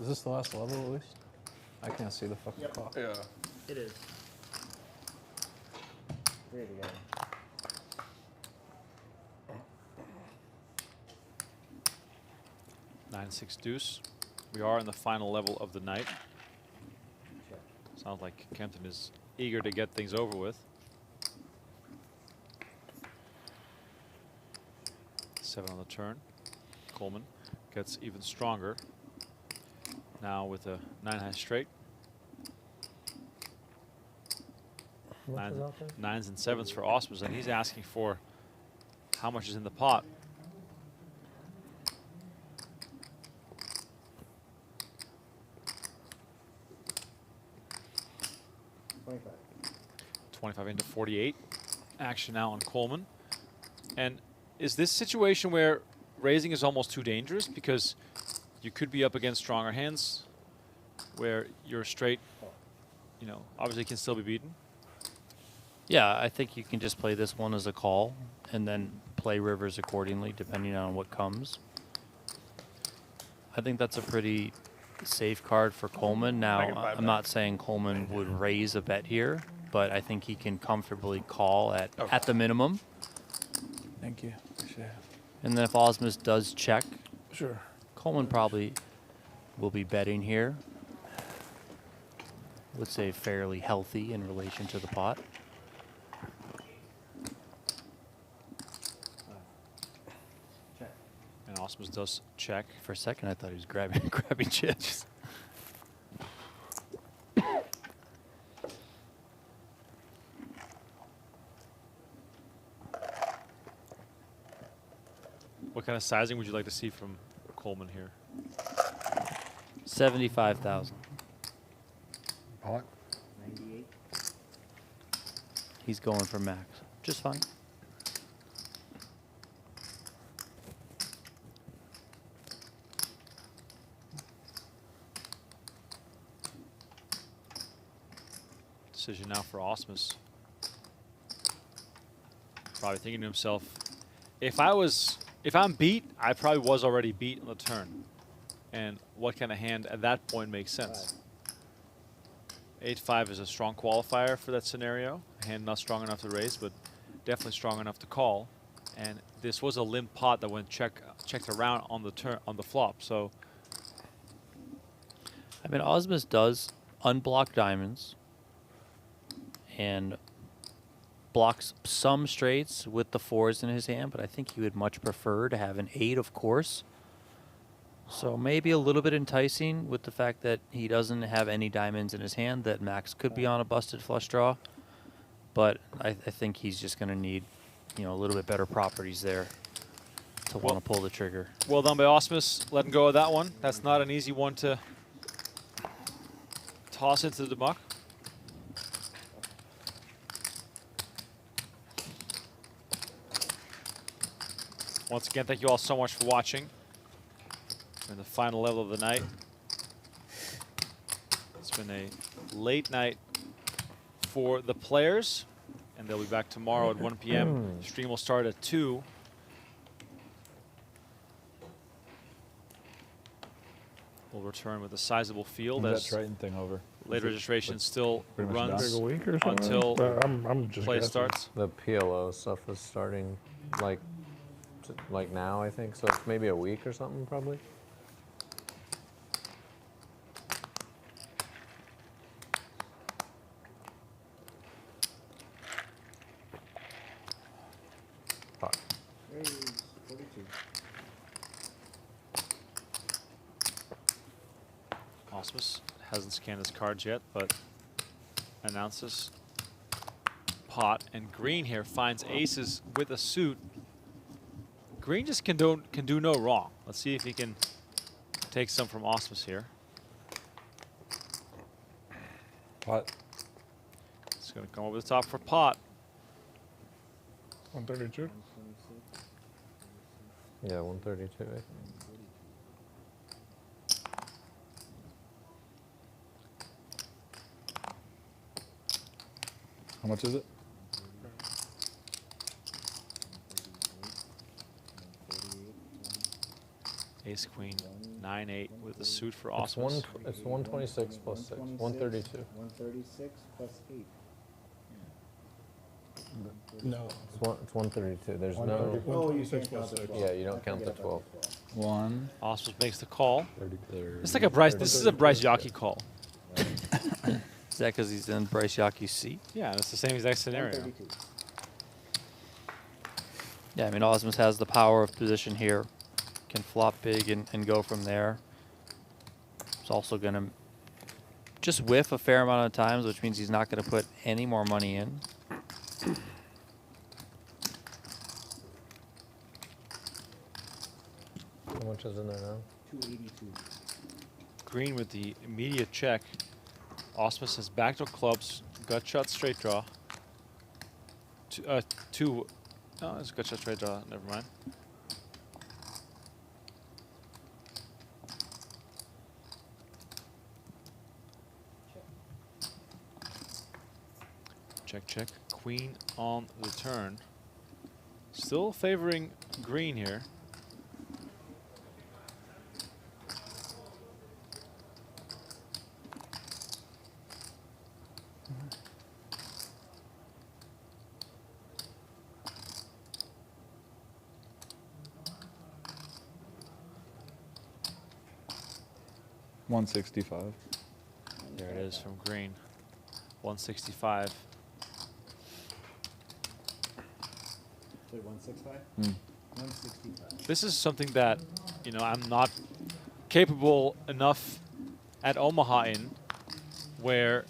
Is this the last level at least? I can't see the fucking clock. Yeah. It is. There you go. Nine, 6 deuce. We are in the final level of the night. Sounds like Kempton is eager to get things over with. 7 on the turn. Coleman gets even stronger. Now with a 9-high straight. Nines and sevens for Ausmus, and he's asking for how much is in the pot. $25 into 48. Action now on Coleman. And is this situation where raising is almost too dangerous because you could be up against stronger hands where your straight, you know, obviously can still be beaten? Yeah, I think you can just play this one as a call and then play rivers accordingly depending on what comes. I think that's a pretty safe card for Coleman. Now, I'm not saying Coleman would raise a bet here, but I think he can comfortably call at the minimum. Thank you. Appreciate it. And then if Ausmus does check, sure, Coleman probably will be betting here. Would say fairly healthy in relation to the pot. And Ausmus does check. For a second, I thought he was grabbing chips. What kind of sizing would you like to see from Coleman here? 75,000. Pot? 98. He's going for max. Just fine. Decision now for Ausmus. Probably thinking to himself, if I'm beat, I probably was already beat on the turn. And what kind of hand at that point makes sense? 8-5 is a strong qualifier for that scenario. A hand not strong enough to raise, but definitely strong enough to call. And this was a limp pot that went checked around on the turn on the flop. So, I mean, Ausmus does unblock diamonds and blocks some straights with the 4s in his hand, but I think he would much prefer to have an 8, of course. So maybe a little bit enticing with the fact that he doesn't have any diamonds in his hand, that Max could be on a busted flush draw. But I think he's just going to need, you know, a little bit better properties there to want to pull the trigger. well done by Ausmus, letting go of that one. That's not an easy one to toss into the muck. Once again, thank you all so much for watching. We're in the final level of the night. It's been a late night for the players, and they'll be back tomorrow at 1 p.m. Stream will start at 2. We'll return with a sizable field Move as that Triton thing over. late registration still pretty much runs done. Like a week or something? until I'm just play guessing. starts. The PLO stuff is starting like now, I think. So it's maybe a week or something, probably. Fuck. Ausmus hasn't scanned his cards yet, but announces pot, and Green here finds aces with a suit. Green just can do no wrong. Let's see if he can take some from Ausmus here. Pot. It's going to come over the top for pot. 132. Yeah, 132. I think. How much is it? Ace queen 9-8 with the suit for It's Ausmus. It's 126 plus 6. 132. 136 plus 8. No. It's 132. There's no. 130. Oh, you 126 can't count plus the 6. 12. Yeah, you don't count the 12. 1. Ausmus makes the call. 30. It's like a Bryce. This is a Bryce Yockey call. Is that because he's in Bryce Yockey's seat? Yeah, it's the same exact scenario. 132. Yeah, I mean, Ausmus has the power of position here. Can flop big and go from there. He's also going to just whiff a fair amount of times, which means he's not going to put any more money in. How much is in there now? 282. Green with the immediate check. Ausmus has backdoor clubs, gut shot, straight draw. Two. Oh, it's gut shot, straight draw. Never mind. Check, check. Queen on the turn. Still favoring Green here. $165. There it is from Green. 165. Wait, 165? 165. This is something that, you know, I'm not capable enough at Omaha in, where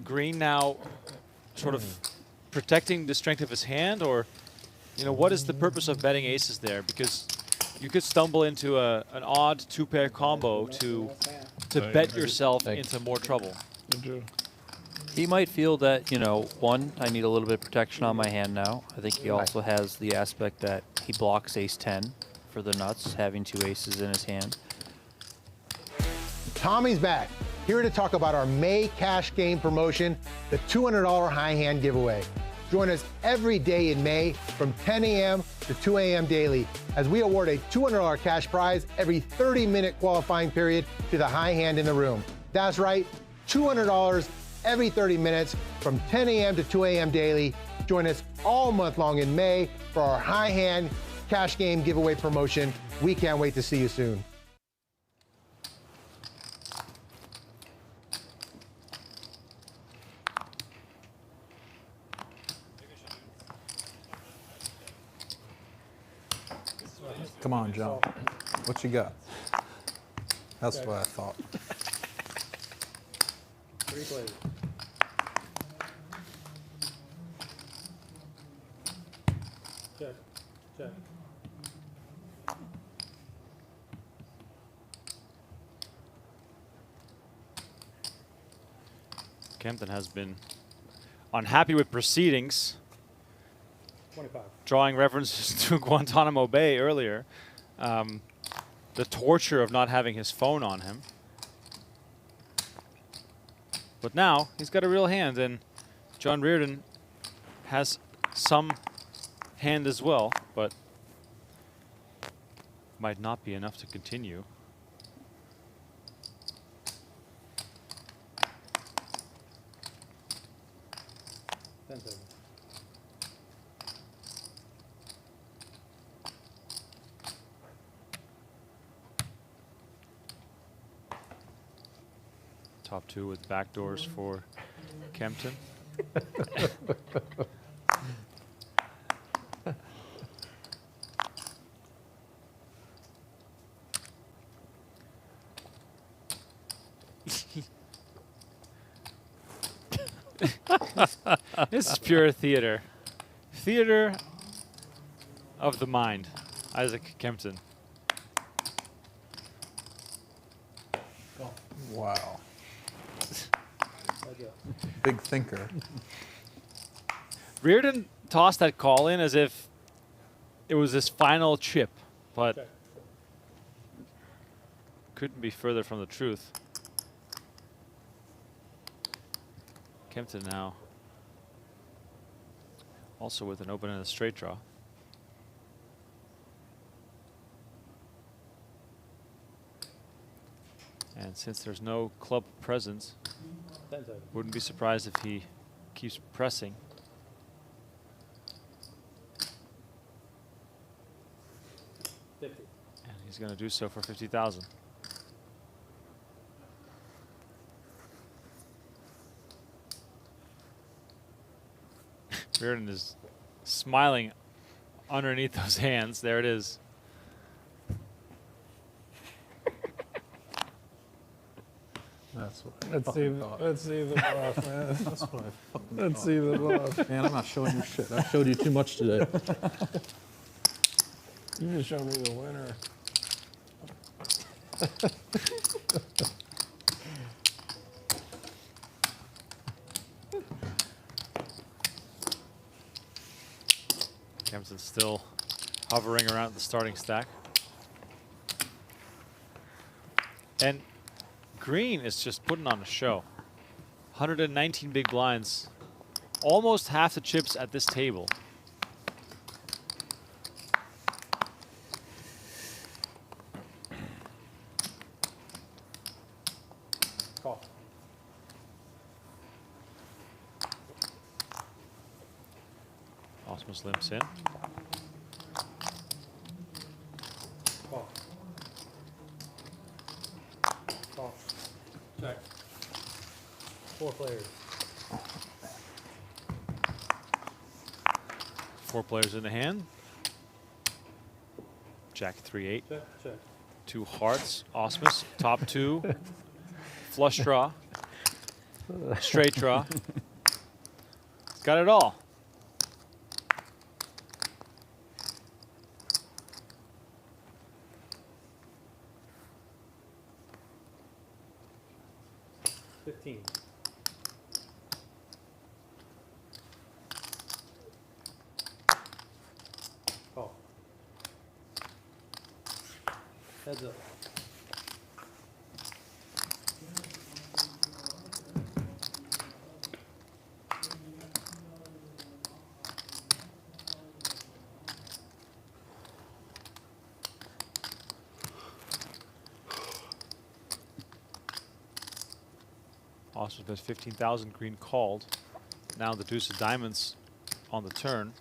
Green now sort of protecting the strength of his hand, or, you know, what is the purpose of betting aces there? Because you could stumble into an odd two-pair combo to bet yourself into more trouble. He might feel that, you know, one, I need a little bit of protection on my hand now. I think he also has the aspect that he blocks ace-10 for the nuts, having two aces in his hand. Tommy's back, here to talk about our May cash game promotion, the $200 high hand giveaway. Join us every day in May from 10 a.m. to 2 a.m. daily as we award a $200 cash prize every 30-minute qualifying period to the high hand in the room. That's right, $200 every 30 minutes from 10 a.m. to 2 a.m. daily. Join us all month long in May for our high hand cash game giveaway promotion. We can't wait to see you soon. Come on, John. What you got? That's what I thought. 3 plays. Check. Check. Kempton has been unhappy with proceedings 25. drawing references to Guantanamo Bay earlier. The torture of not having his phone on him. But now he's got a real hand, and John Riordan has some hand as well, but might not be enough to continue. Top two with backdoors for Kempton. This is pure theater. Theater of the mind. Isaac Kempton. Wow. Big thinker. Reardan tossed that call in as if it was his final chip, but couldn't be further from the truth. Kempton now also with an open and a straight draw. And since there's no club presence, wouldn't be surprised if he keeps pressing. And he's going to do so for 50,000. Reardan is smiling underneath those hands. There it is. That's what I Let's see, fucking thought. let's see the bluff, man. That's what I fucking Let's thought. see the bluff. Man, I'm not showing you shit. I showed you too much today. You just showed me the winner. Kempton's still hovering around the starting stack. And Green is just putting on a show. 119 big blinds. Almost half the chips at this table. Call. Ausmus limps in. Call. Call. Check. 4 players. 4 players in the hand. Jack 3-8. Check, check. 2 hearts. Ausmus, top 2. Flush draw. Straight draw. Got it all. Call. Heads up. Ausmus has 15,000. Green called. Now the deuce of diamonds on the turn.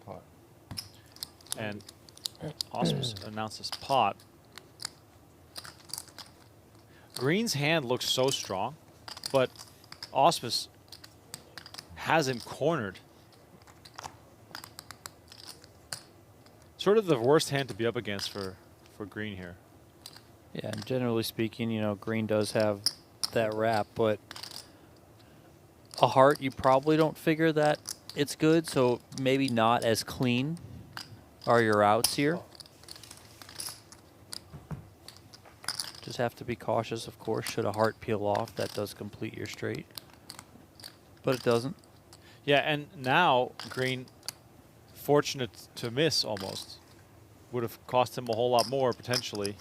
Pot. And Ausmus announces pot. Green's hand looks so strong, but Ausmus has him cornered. Sort of the worst hand to be up against for Green here. Yeah, and generally speaking, you know, Green does have that wrap, but a heart, you probably don't figure that it's good, so maybe not as clean are your outs here. Just have to be cautious, of course. Should a heart peel off, that does complete your straight. But it doesn't. Yeah, and now Green, fortunate to miss almost, would have cost him a whole lot more potentially.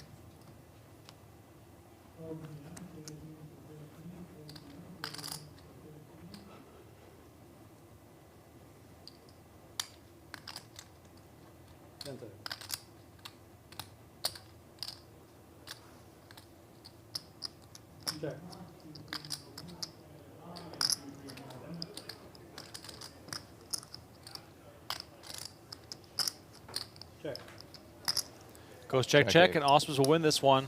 Check. Check. Goes check, check, and Ausmus will win this one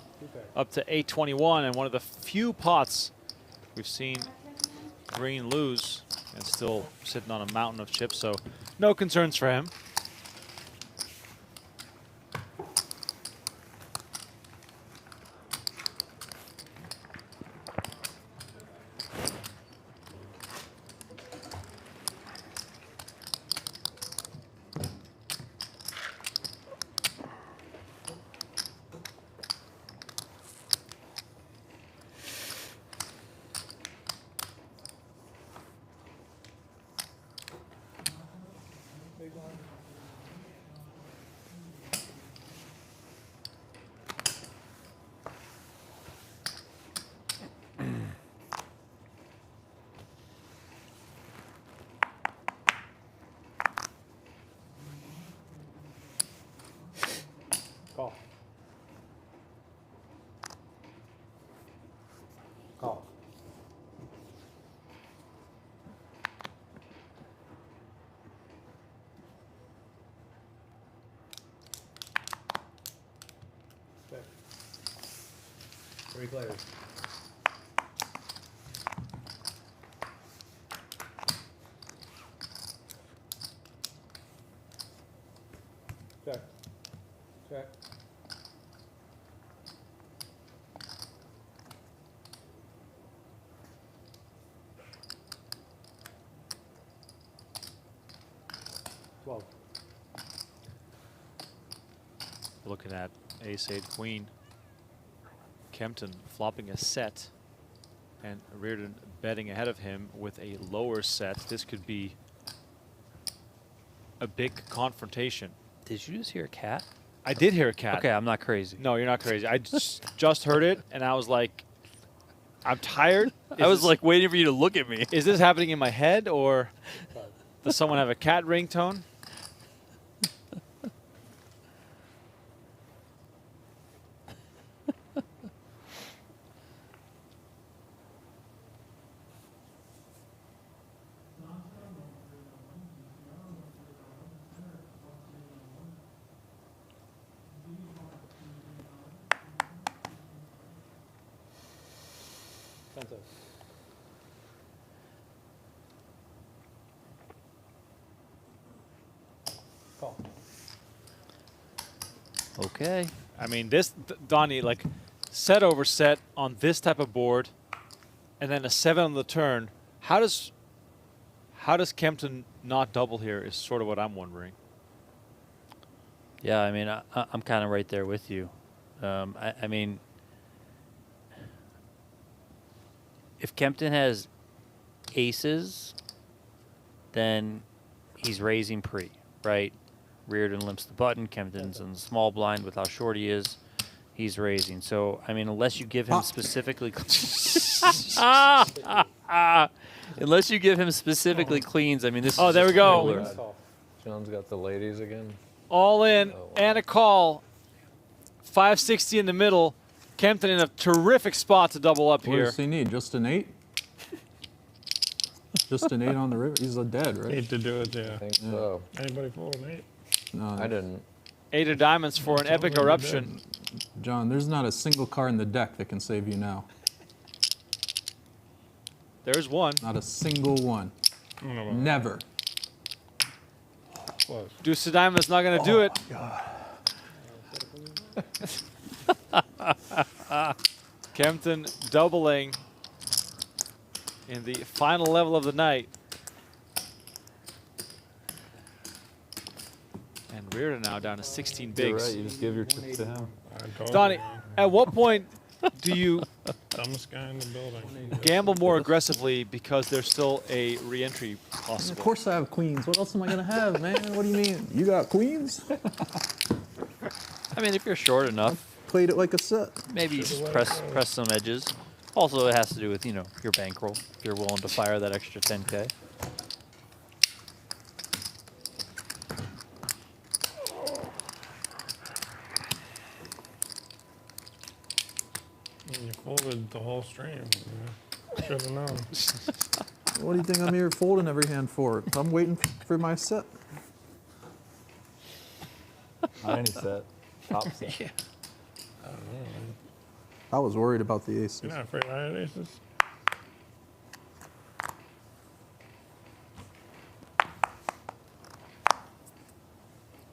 up to 821, and one of the few pots we've seen Green lose and still sitting on a mountain of chips, so no concerns for him. Call. Call. Check. 3 players. Check. Check. Looking at ace-8 queen. Kempton flopping a set, and Reardan betting ahead of him with a lower set. This could be a big confrontation. Did you just hear a cat? I did hear a cat. Okay, I'm not crazy. No, you're not crazy. I just heard it, and I was like, I'm tired. I was like waiting for you to look at me. Is this happening in my head, or does someone have a cat ringtone? Call. Okay. I mean, this, Donnie, like set over set on this type of board, and then a 7 on the turn. How does Kempton not double here is sort of what I'm wondering. Yeah, I mean, I'm kind of right there with you. I mean, if Kempton has aces, then he's raising pre, right? Reardan limps the button. Kempton's in the small blind with how short he is. He's raising. So, I mean, unless you give him specifically... unless you give him specifically cleans, I mean, this is there we go. regular. John's got the ladies again. All in and a call. 560 in the middle. Kempton in a terrific spot to double up What here. does he need? Just an 8? Just an 8 on the river? He's a dead, right? 8 to do it, yeah. I think so. Anybody fold an 8? No, I didn't. 8 of diamonds for an epic eruption. John, there's not a single card in the deck that can save you now. There's one. Not a single one. Never. Deuce of diamonds not going to do it. Kempton doubling in the final level of the night. And Reardan now down to 16 bigs. You're right. You just give your chips to him. Donnie, at what point Do you Dumbest guy in the building. gamble more aggressively because there's still a re-entry possible? Of course I have queens. What else am I gonna have, man? What do you mean? You got queens? I mean, if you're short enough, Played it like a set. maybe you just press some edges. Also, it has to do with, you know, your bankroll. If you're willing to fire that extra 10K. You folded the whole stream. Should have known. What do you think I'm here folding every hand for? I'm waiting for my set. Not any set. Top set. I don't know, man. I was worried about the aces. You're not afraid I had aces?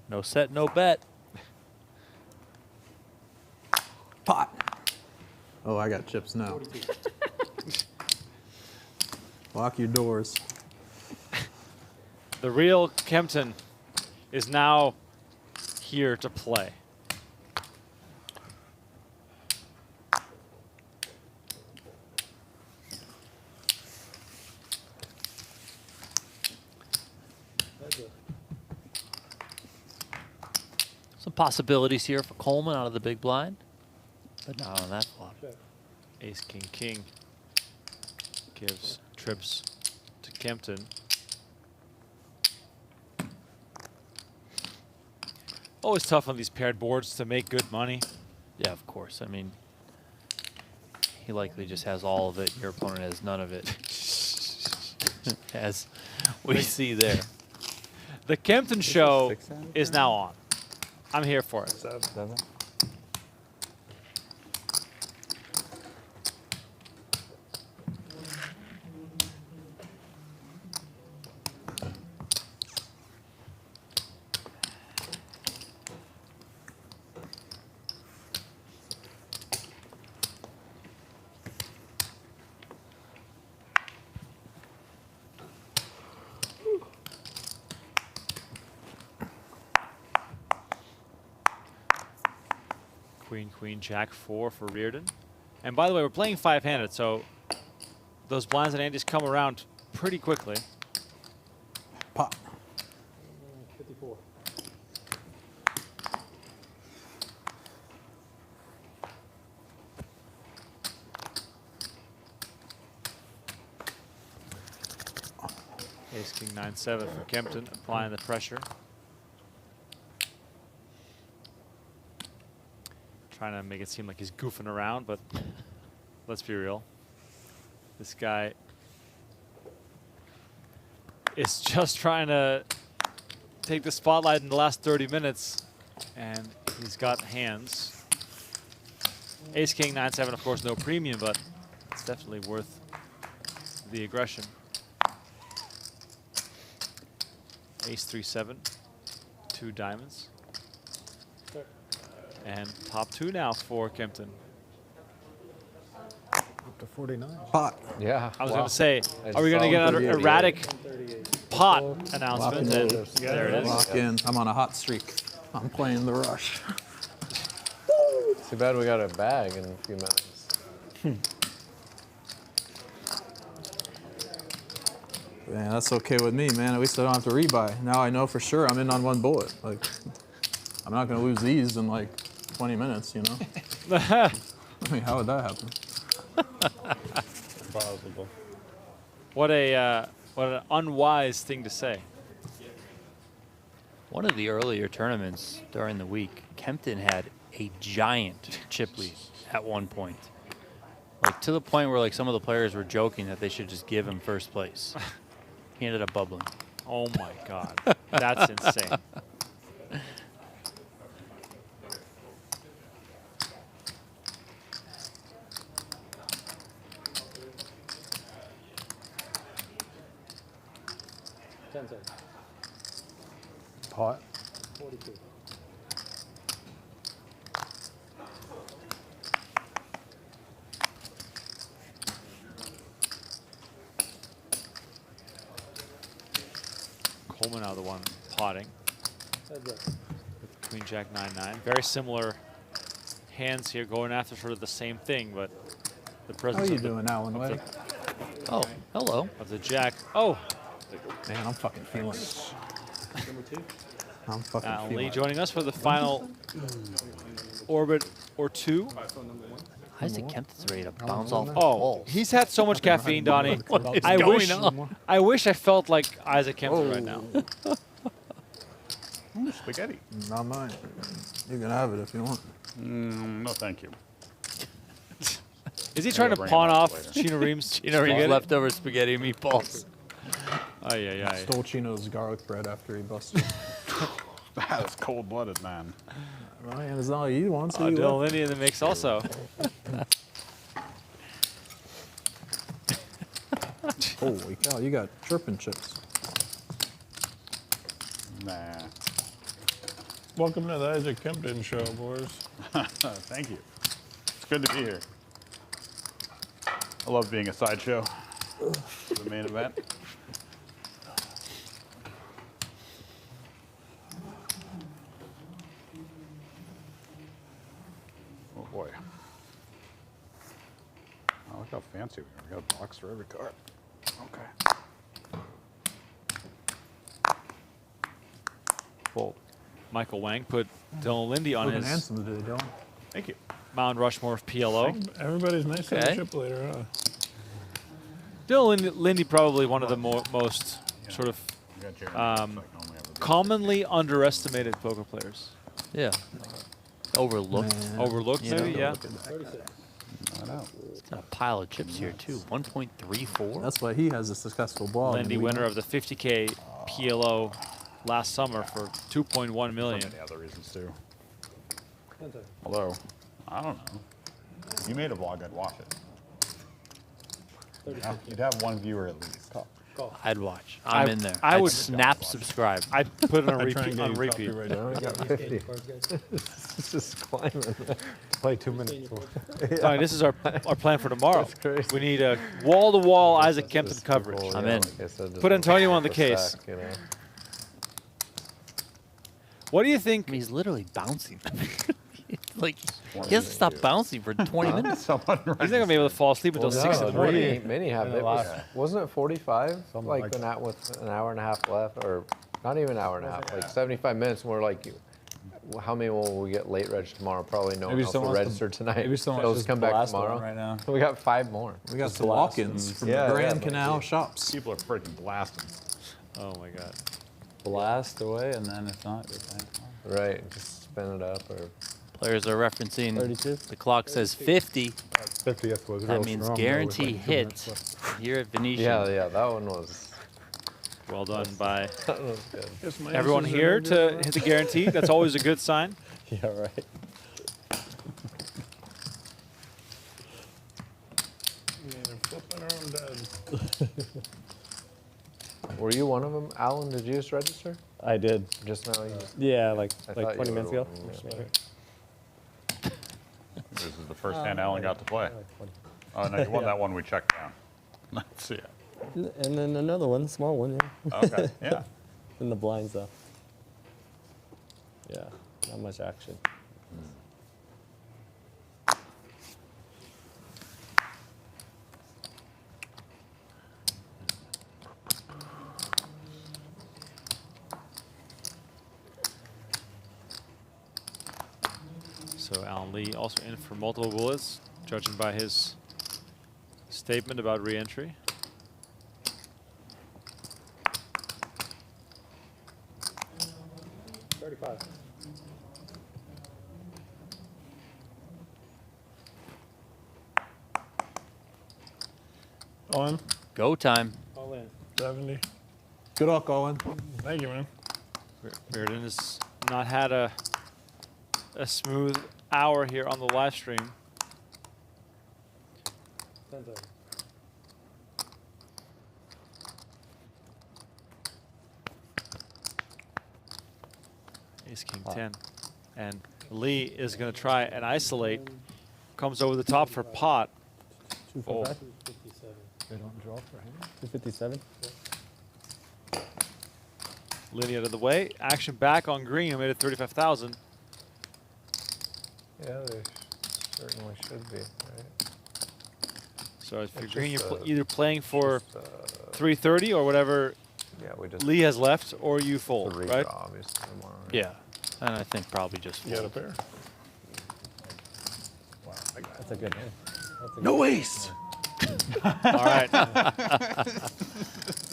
No set, no bet. Pot. Oh, I got chips now. Lock your doors. The real Kempton is now here to play. Some possibilities here for Coleman out of the big blind, but not on that flop. Ace, king, king gives trips to Kempton. Always tough on these paired boards to make good money. Yeah, of course. I mean, he likely just has all of it. Your opponent has none of it, as we see there. The Kempton show is now on. I'm here for it. Seven. Queen, queen, jack, 4 for Reardan. And by the way, we're playing 5-handed, so those blinds and antes come around pretty quickly. Pot. 54. Ace, king, 9-7 for Kempton, applying the pressure. Trying to make it seem like he's goofing around, but let's be real. This guy is just trying to take the spotlight in the last 30 minutes, and he's got hands. Ace, king, 9-7, of course, no premium, but it's definitely worth the aggression. Ace, 3-7, 2 diamonds. And top 2 now for Kempton. Up to 49. Pot. Yeah. I was going to say, are we going to get an erratic pot announcement? And there it is. Lock in. I'm on a hot streak. I'm playing the rush. Too bad we got a bag in a few minutes. Man, that's okay with me, man. At least I don't have to rebuy. Now I know for sure I'm in on one bullet. Like, I'm not going to lose these in like 20 minutes, you know? I mean, how would that happen? Possible. What an unwise thing to say. One of the earlier tournaments during the week, Kempton had a giant chip lead at one point. Like, to the point where like some of the players were joking that they should just give him first place. He ended up bubbling. Oh my God, that's insane. Pot. 42. Coleman out of the one potting. Heads up. With Queen Jack 9-9. Very similar hands here going after sort of the same thing, but the How presence you of the, doing, Alan of Way? the- Oh, hello. of the jack. Oh, Man, I'm fucking feeling it. Number 2. I'm fucking Alan feeling Lee it. joining us for the final orbit or two. Isaac Kempton's ready to bounce off the Oh, walls. he's had so much caffeine, Donnie. What is I going wish, on? I wish I felt like Isaac Kempton right now. Spaghetti. Not mine. You can have it if you want. No, thank you. Is he trying to bring it pawn up off later. Chino Reem's Chino Reem's leftover spaghetti and meatballs. Oh, yeah. Stole Chino's garlic bread after he busted. That is cold-blooded, man. Ryan is all he wants. Oh, Dylan Lindy in the mix also. Holy cow, you got chirping chips. Nah. Welcome to the Isaac Kempton show, boys. Thank you. It's good to be here. I love being a sideshow for the main event. Oh boy. Oh, look how fancy we are. We got a box for every card. Okay. Well, Michael Wang put Dylan Lindy on Looking his handsome today, Dylan. Thank you. Mount Rushmore of PLO. Everybody's nice on the chip later, huh? Dylan Lindy probably one of the most sort of commonly underestimated poker players. Yeah. Overlooked. Overlooked, You maybe, know? yeah. It's got a pile of chips here, too. 1.34. That's why he has a successful ball. Lindy, winner of the 50K PLO last summer for 2.1 million. So many other reasons too. Although, I don't know. If you made a vlog, I'd watch it. You'd have one viewer at least. I'd watch. I'm in there. I I'd would snap subscribe. I'd put it on I'd try and repeat. get On you repeat. coffee right now. I got 50. It's just climbing. Play 2 minutes. Donnie, this is our plan for tomorrow. That's crazy. We need a wall-to-wall Isaac Kempton coverage. Simple, I'm yeah, in. like I said, just Put Antonio on the the case. stack, you know. What do you think? I mean, he's literally bouncing. Like, he hasn't stopped bouncing for 20 minutes. He's not going to be able to fall asleep until 6 in the morning. Many have it. Wasn't it 45? Like with an hour and a half left, or not even an hour and a half, like 75 minutes. And we're like, how many will we get late reg tomorrow? Probably no one else will register tonight. Maybe someone Those just come back blast tomorrow. one right now. We got 5 more. We got Just some blast walk-ins and- from Yeah, the Grand yeah, Canal yeah. shops. People are freaking blasting. Oh my God. Blast away, and then if not, you're playing tomorrow. Right, just spin it up or. Players are referencing 32? the clock says 50. 50th was That means guarantee hit here at Venetian. Yeah, that one was. Well done by That was good. Yes, my everyone answers are here good. to hit the guarantee. That's always a good sign. Yeah, right. Yeah, they're flipping around dead. Were you one of them, Alan? Did you just register? I did. Just now? You Yeah, like I thought 20 you minutes were ago. one. Yeah. This is the first hand Alan got to play. Oh, no, you won that one we checked down. Let's see it. And then another one, small one, yeah. Okay, yeah. In the blinds, though. Yeah, not much action. So Alan Lee also in for multiple bullets, judging by his statement about re-entry. Owen, Go time. All in. 70. Good luck, Owen. Thank you, man. Reardan has not had a smooth hour here on the live stream. Ace King 10. And Lee is going to try and isolate. Comes over the top for pot. 245? They don't draw for him. 257? Lindy out of the way. Action back on green. Who made it 35,000. Yeah, certainly should be, right? So if you're It's green, just, you're either playing for 330 or whatever Lee has left, or you fold, right? Obviously, tomorrow. Yeah, and I think probably just You got a fold. pair? Wow, that's a good hand. No ace. All right.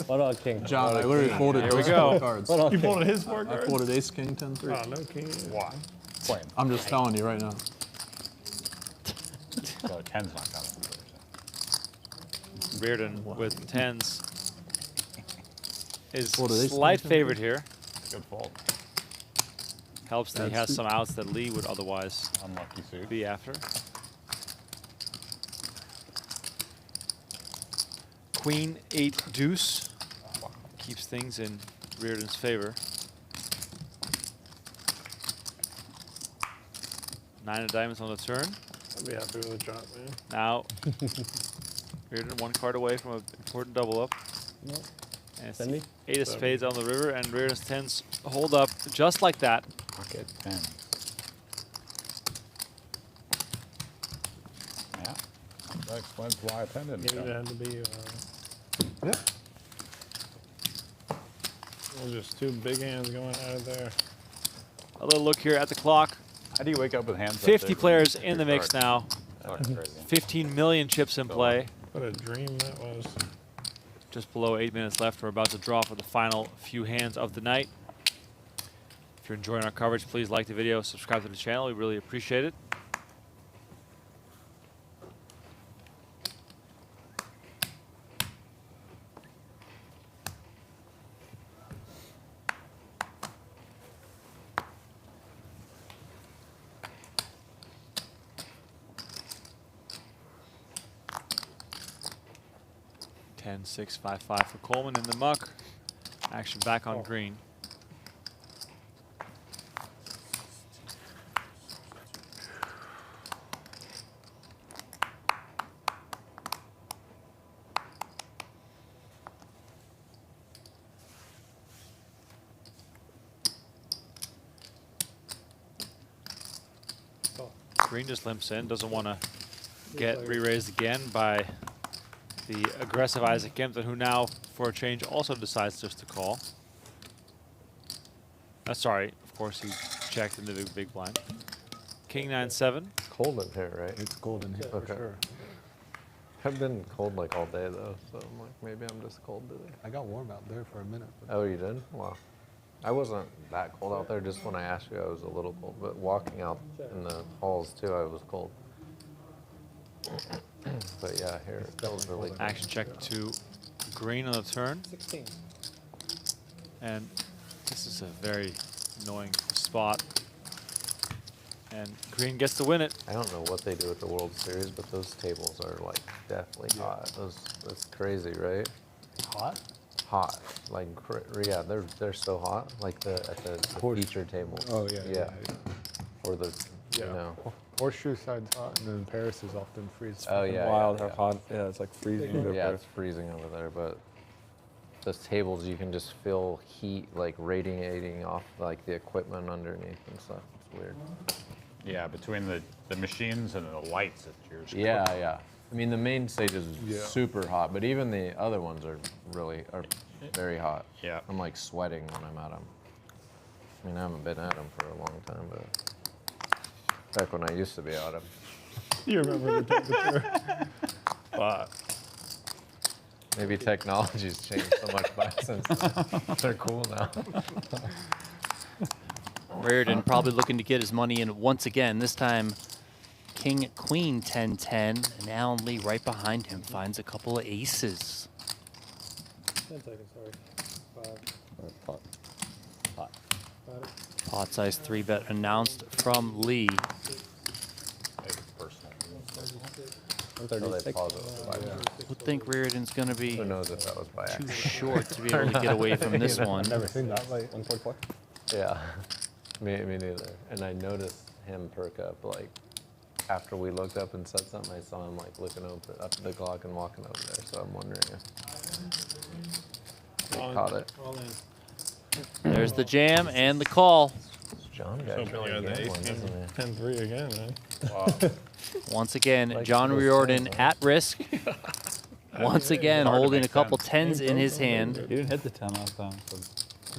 What about king? John, I literally folded Here we those go. four cards. What about You king? folded his 4 I cards? folded ace, king, 10, 3. Oh, no king. Why? Flame. I'm just telling you right now. Well, 10's not coming. Reardan with 10s is Folded ace, slight king, 10, favorite here. Good fold. Helps that he has some outs that Lee would otherwise Unlucky suit. be after. Queen 8 deuce keeps things in Reardan's favor. 9 of diamonds on the turn. I'd be happy with a drop, man. Now Reardan 1 card away from an important double up. Nope. And it's Send me. 8 of spades on the river, and Reardan's 10s hold up just like that. Pocket 10. Yeah. That explains why a 10 didn't Maybe come. it had to be. Well, just 2 big hands going out of there. A little look here at the clock. How do you wake up with hands? 50 players in the mix now. That's crazy. 15 million chips in play. What a dream that was. Just below 8 minutes left. We're about to draw for the final few hands of the night. If you're enjoying our coverage, please like the video, subscribe to the channel. We really appreciate it. Ten, 6, 5, 5 for Coleman in the muck. Action back on green. Green just limps in, doesn't want to get re-raised again by the aggressive Isaac Kempton, who now, for a change, also decides just to call. Sorry, of course he checked in the big blind. King 9-7. Cold in here, right? It's cold in here Okay. for sure. I've been cold like all day though, so I'm like, maybe I'm just cold today. I got warm out there for a minute. Oh, you did? Wow. I wasn't that cold out there. Just when I asked you, I was a little cold. But walking out in the halls too, I was cold. But yeah, here it feels really cold. Action check to green on the turn. 16. And this is a very annoying spot. And green gets to win it. I don't know what they do at the World Series, but those tables are like definitely hot. That's crazy, right? Hot? Hot, like yeah, they're so hot. Like at the feature table. Oh yeah. Yeah. Or the you know. Horseshoe side's hot, and then Paris is often freezing. Oh yeah. Wild, yeah, how hot. Yeah, it's like freezing. over Yeah, there. it's freezing over there, but those tables you can just feel heat like radiating off like the equipment underneath and stuff. It's weird. Yeah, between the machines and the lights at yours. Yeah, yeah. I mean, the main stage is super hot, but even the other ones are very hot. Yeah. I'm like sweating when I'm at them. I mean, I haven't been at them for a long time, but back when I used to be at them. You remember the temperature. But maybe technology's changed so much by since then. They're cool now. Reardan probably looking to get his money in once again. This time, King, Queen, 10-10, and Alan Lee right behind him finds a couple of aces. 10 seconds, sorry. 5. Pot. Got it. Pot size 3-bet announced from Lee. So they pause it. Would think Reardan's going to be Who knows if that was by too accident. short to be able to get away from this one. I've never seen that late. 144. Yeah, me neither. And I noticed him perk up like after we looked up and said something. I saw him like looking up at the clock and walking over there. So I'm wondering if he caught it. All in. There's the jam and the call. John So, guy's really yeah, the gambling, isn't he? 10-3 again, man. Wow. Once again, Like John those Riordan things, at risk. Once again, Hard to holding a make couple 10. tens in his hand. He didn't hit the 10 last time. So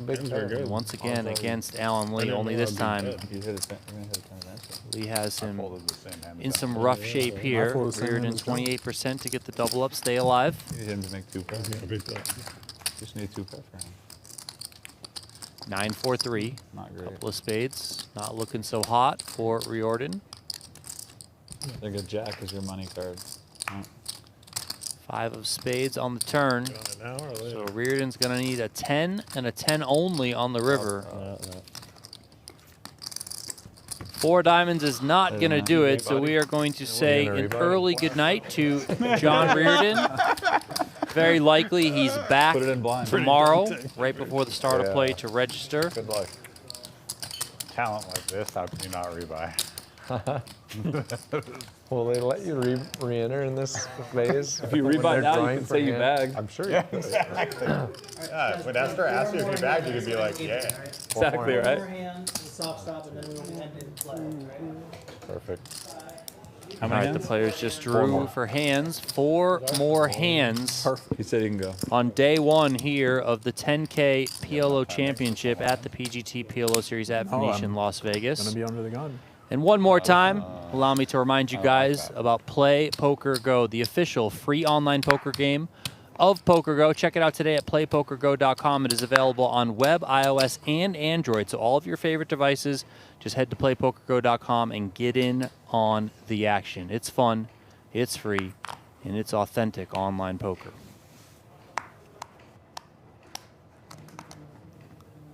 Big Tens are fan. good. Once again Also, against Alan I Lee, didn't only know this I'd be time. good. you hit a 10. You're gonna hit a 10 eventually. Lee has I him folded the same hand. in some rough shape here. folded the same hand Riordan as well. 28% to get the double up, stay alive. You need him to make 2 pair. Yeah, big time. Just need 2 pair for him. 9-4-3. Not great. Couple of spades. Not looking so hot for Riordan. I think a jack is your money card. 5 of spades on the turn. On it now or later? So Riordan's going to need a 10 and a 10 only on the river. 4 diamonds is not going to do it, so we are going to say an early goodnight to John Riordan. Very likely he's back Put it in blind. tomorrow, right before the start of play, Yeah. to register. Good luck. Talent like this, how can you not rebuy? Will they let you re-enter in this phase? If you when rebuy they're now, you drawing can for say you hand? bagged. I'm sure Yeah, you could. exactly. Yeah, when Esther asks you if you bagged, you could be like, yeah. Exactly, Four right? hands, the soft stop, and then we will end in play, right? Perfect. How All many right, the hands? players just 4 drew more. for hands. 4 more hands He said he can go. on day 1 here of the 10K PLO Championship at the PGT PLO Series at Venetian Las Vegas. Gonna be under the gun. And one more time, allow me to remind you guys about Play Poker Go, the official free online poker game of Poker Go. Check it out today at playpokergo.com. It is available on web, iOS, and Android. So all of your favorite devices, just head to playpokergo.com and get in on the action. It's fun, it's free, and it's authentic online poker.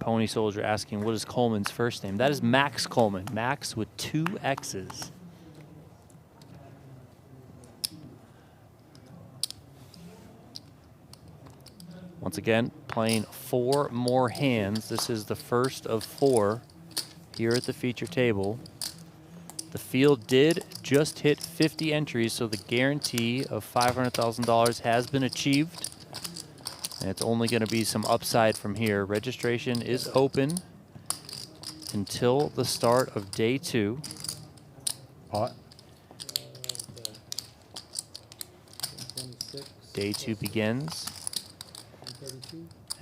Pony Soldier asking, what is Coleman's first name? That is Maxx Coleman. Max with 2 X's. Once again, playing 4 more hands. This is the first of 4 here at the feature table. The field did just hit 50 entries, so the guarantee of $500,000 has been achieved. And it's only going to be some upside from here. Registration is open until the start of day 2. Pot. Day 2 begins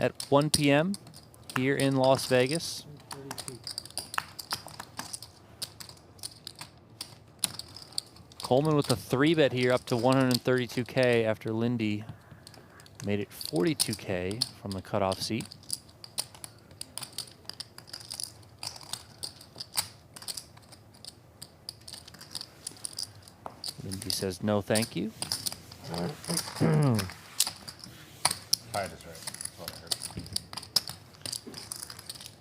at 1 p.m. here in Las Vegas. Coleman with a 3-bet here up to 132K after Lindy made it 42K from the cutoff seat. Lindy says no thank you.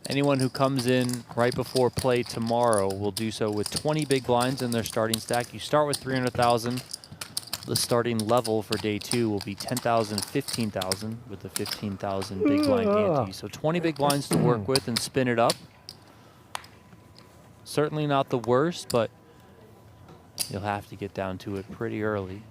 Anyone who comes in right before play tomorrow will do so with 20 big blinds in their starting stack. You start with 300,000. The starting level for day 2 will be 10,000, 15,000 with the 15,000 big blind ante. So 20 big blinds to work with and spin it up. Certainly not the worst, but you'll have to get down to it pretty early.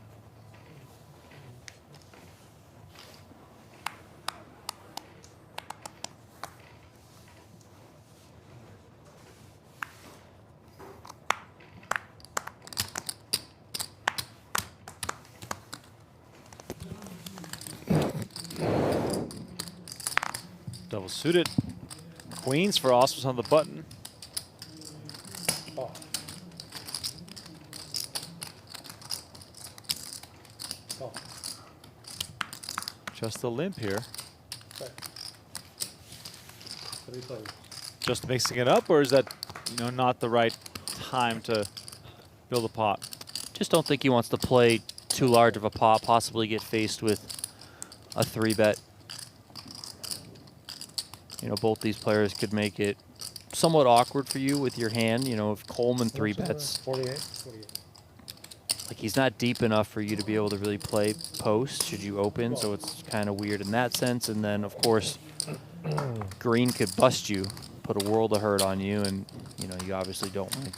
Double suited. Queens for Ausmus on the button. Just a limp here. Just mixing it up, or is that, not the right time to build a pot? Just don't think he wants to play too large of a pot, possibly get faced with a 3-bet. Both these players could make it somewhat awkward for you with your hand. If Coleman 3-bets. 48. Like, he's not deep enough for you to be able to really play post should you open, so it's kind of weird in that sense. And then, of course, green could bust you, put a world of hurt on you, and, you obviously don't want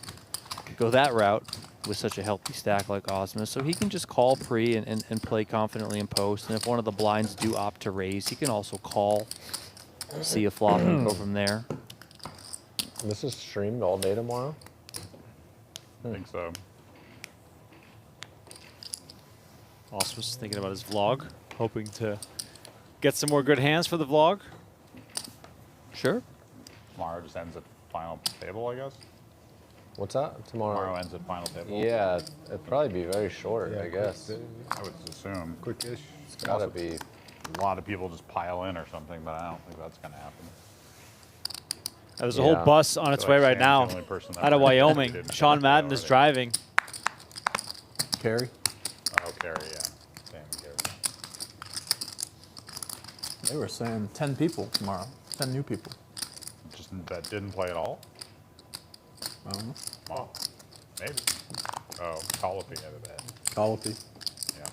to go that route with such a healthy stack like Ausmus. So he can just call pre and play confidently in post. And if one of the blinds do opt to raise, he can also call, see a flop, and go from there. This is streamed all day tomorrow? I think so. Ausmus thinking about his vlog, hoping to get some more good hands for the vlog. Sure. Tomorrow just ends at final table, I guess. What's that? Tomorrow ends at final table. Yeah, it'd probably be very short, I guess. I would assume. Quick-ish. It's gotta be. A lot of people just pile in or something, but I don't think that's going to happen. There's a whole bus on its way right now out of Wyoming. Sean Madden is driving. Carey? Oh, Carey, yeah. Sam Carey. They were saying 10 people tomorrow. 10 new people. Just that didn't play at all? I don't know. Well, maybe. Oh, Colopy had a bad. Colopy. Yeah.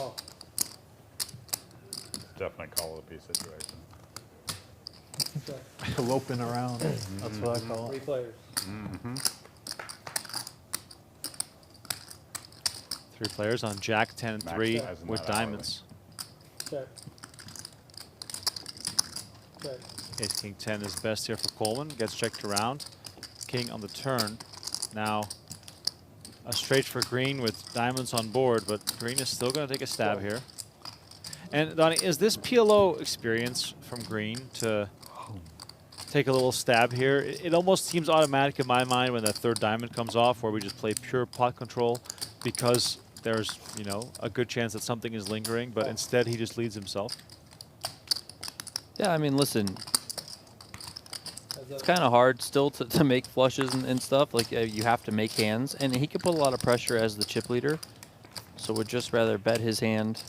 Oh. Definitely Colopy situation. Loping around. That's what I call it. 3 players. Mm-hmm. 3 players on Jack 10 and 3 with diamonds. Check. Check. Ace King 10 is best here for Coleman. Gets checked around. King on the turn. Now a straight for green with diamonds on board, but green is still going to take a stab here. And Donnie, is this PLO experience from green to take a little stab here? It almost seems automatic in my mind when that 3rd diamond comes off, where we just play pure pot control because there's, you know, a good chance that something is lingering, but instead he just leads himself. Yeah, I mean, listen, it's kind of hard still to make flushes and stuff. Like, you have to make hands, and he can put a lot of pressure as the chip leader. So would just rather bet his hand,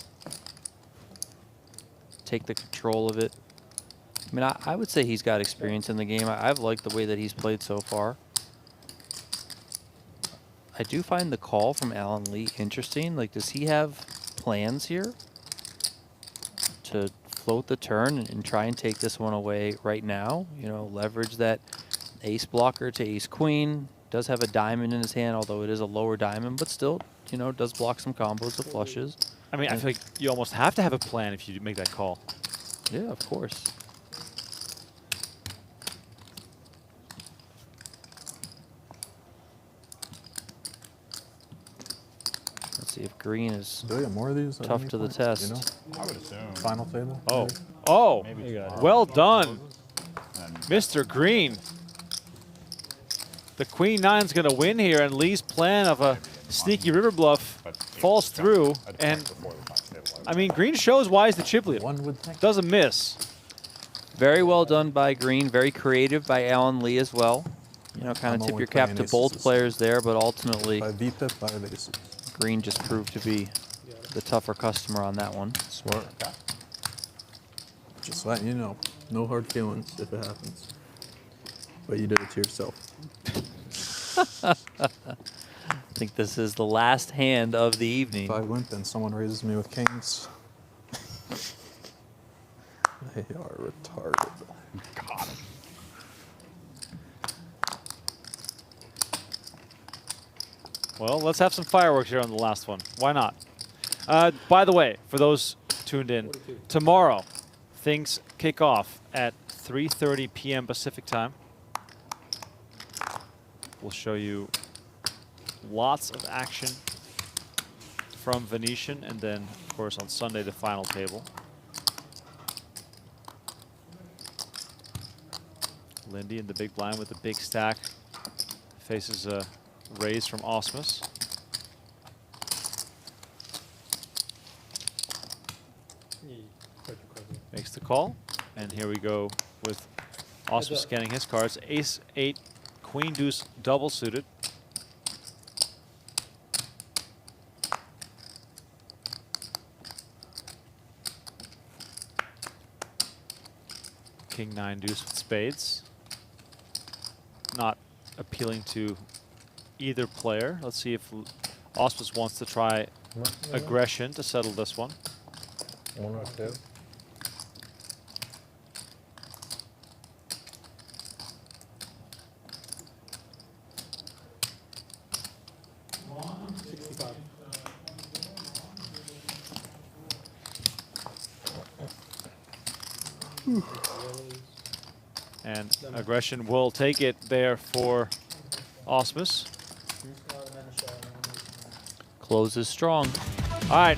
take the control of it. I mean, I would say he's got experience in the game. I've liked the way that he's played so far. I do find the call from Alan Lee interesting. Like, does he have plans here to float the turn and try and take this one away right now? You know, leverage that ace blocker to ace queen. Does have a diamond in his hand, although it is a lower diamond, but still, you know, does block some combos of flushes. I mean, I feel like you almost have to have a plan if you make that call. Yeah, of course. Let's see if green is Do we have more of these? at tough any to the point, test. You know? I would assume. Final table? Oh, maybe? oh, Maybe well done, Mr. Green. The Queen 9's going to win here, and Lee's plan of a sneaky river bluff falls through. And I mean, Green shows why he's the chip leader. One would think. Doesn't miss. Very well done by Green. Very creative by Alan Lee as well. You know, kind I'm of tip only your cap playing to aces both this players there, but ultimately, 5 VPIP, 5 aces. Green just proved to be the tougher customer on that one. Smart. Just letting you know. No hard feelings if it happens. But you did it to yourself. I think this is the last hand of the evening. If I win, then someone raises me with kings. They are retarded. God. Well, let's have some fireworks here on the last one. Why not? By the way, for those tuned in, tomorrow things kick off at 3:30 p.m. Pacific time. We'll show you lots of action from Venetian, and then, of course, on Sunday, the final table. Lindy in the big blind with the big stack faces a raise from Ausmus. Makes the call, and here we go with Ausmus scanning his cards. Ace 8, Queen Deuce double suited. King 9 deuce with spades. Not appealing to either player. Let's see if Ausmus wants to try aggression to settle this one. 1 or 2. And aggression will take it there for Ausmus. Closes strong. All right,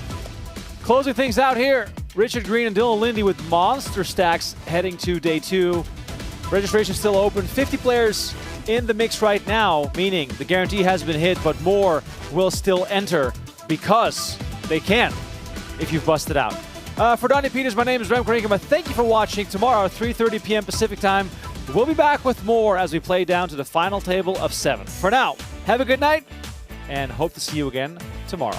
closing things out here. Richard Green and Dylan Lindy with monster stacks heading to day 2. Registration still open. 50 players in the mix right now, meaning the guarantee has been hit, but more will still enter because they can if you've busted out. For Donnie Peters, my name is Rem Krinkema. Thank you for watching. Tomorrow, 3:30 p.m. Pacific time, we'll be back with more as we play down to the final table of 7. For now, have a good night and hope to see you again tomorrow.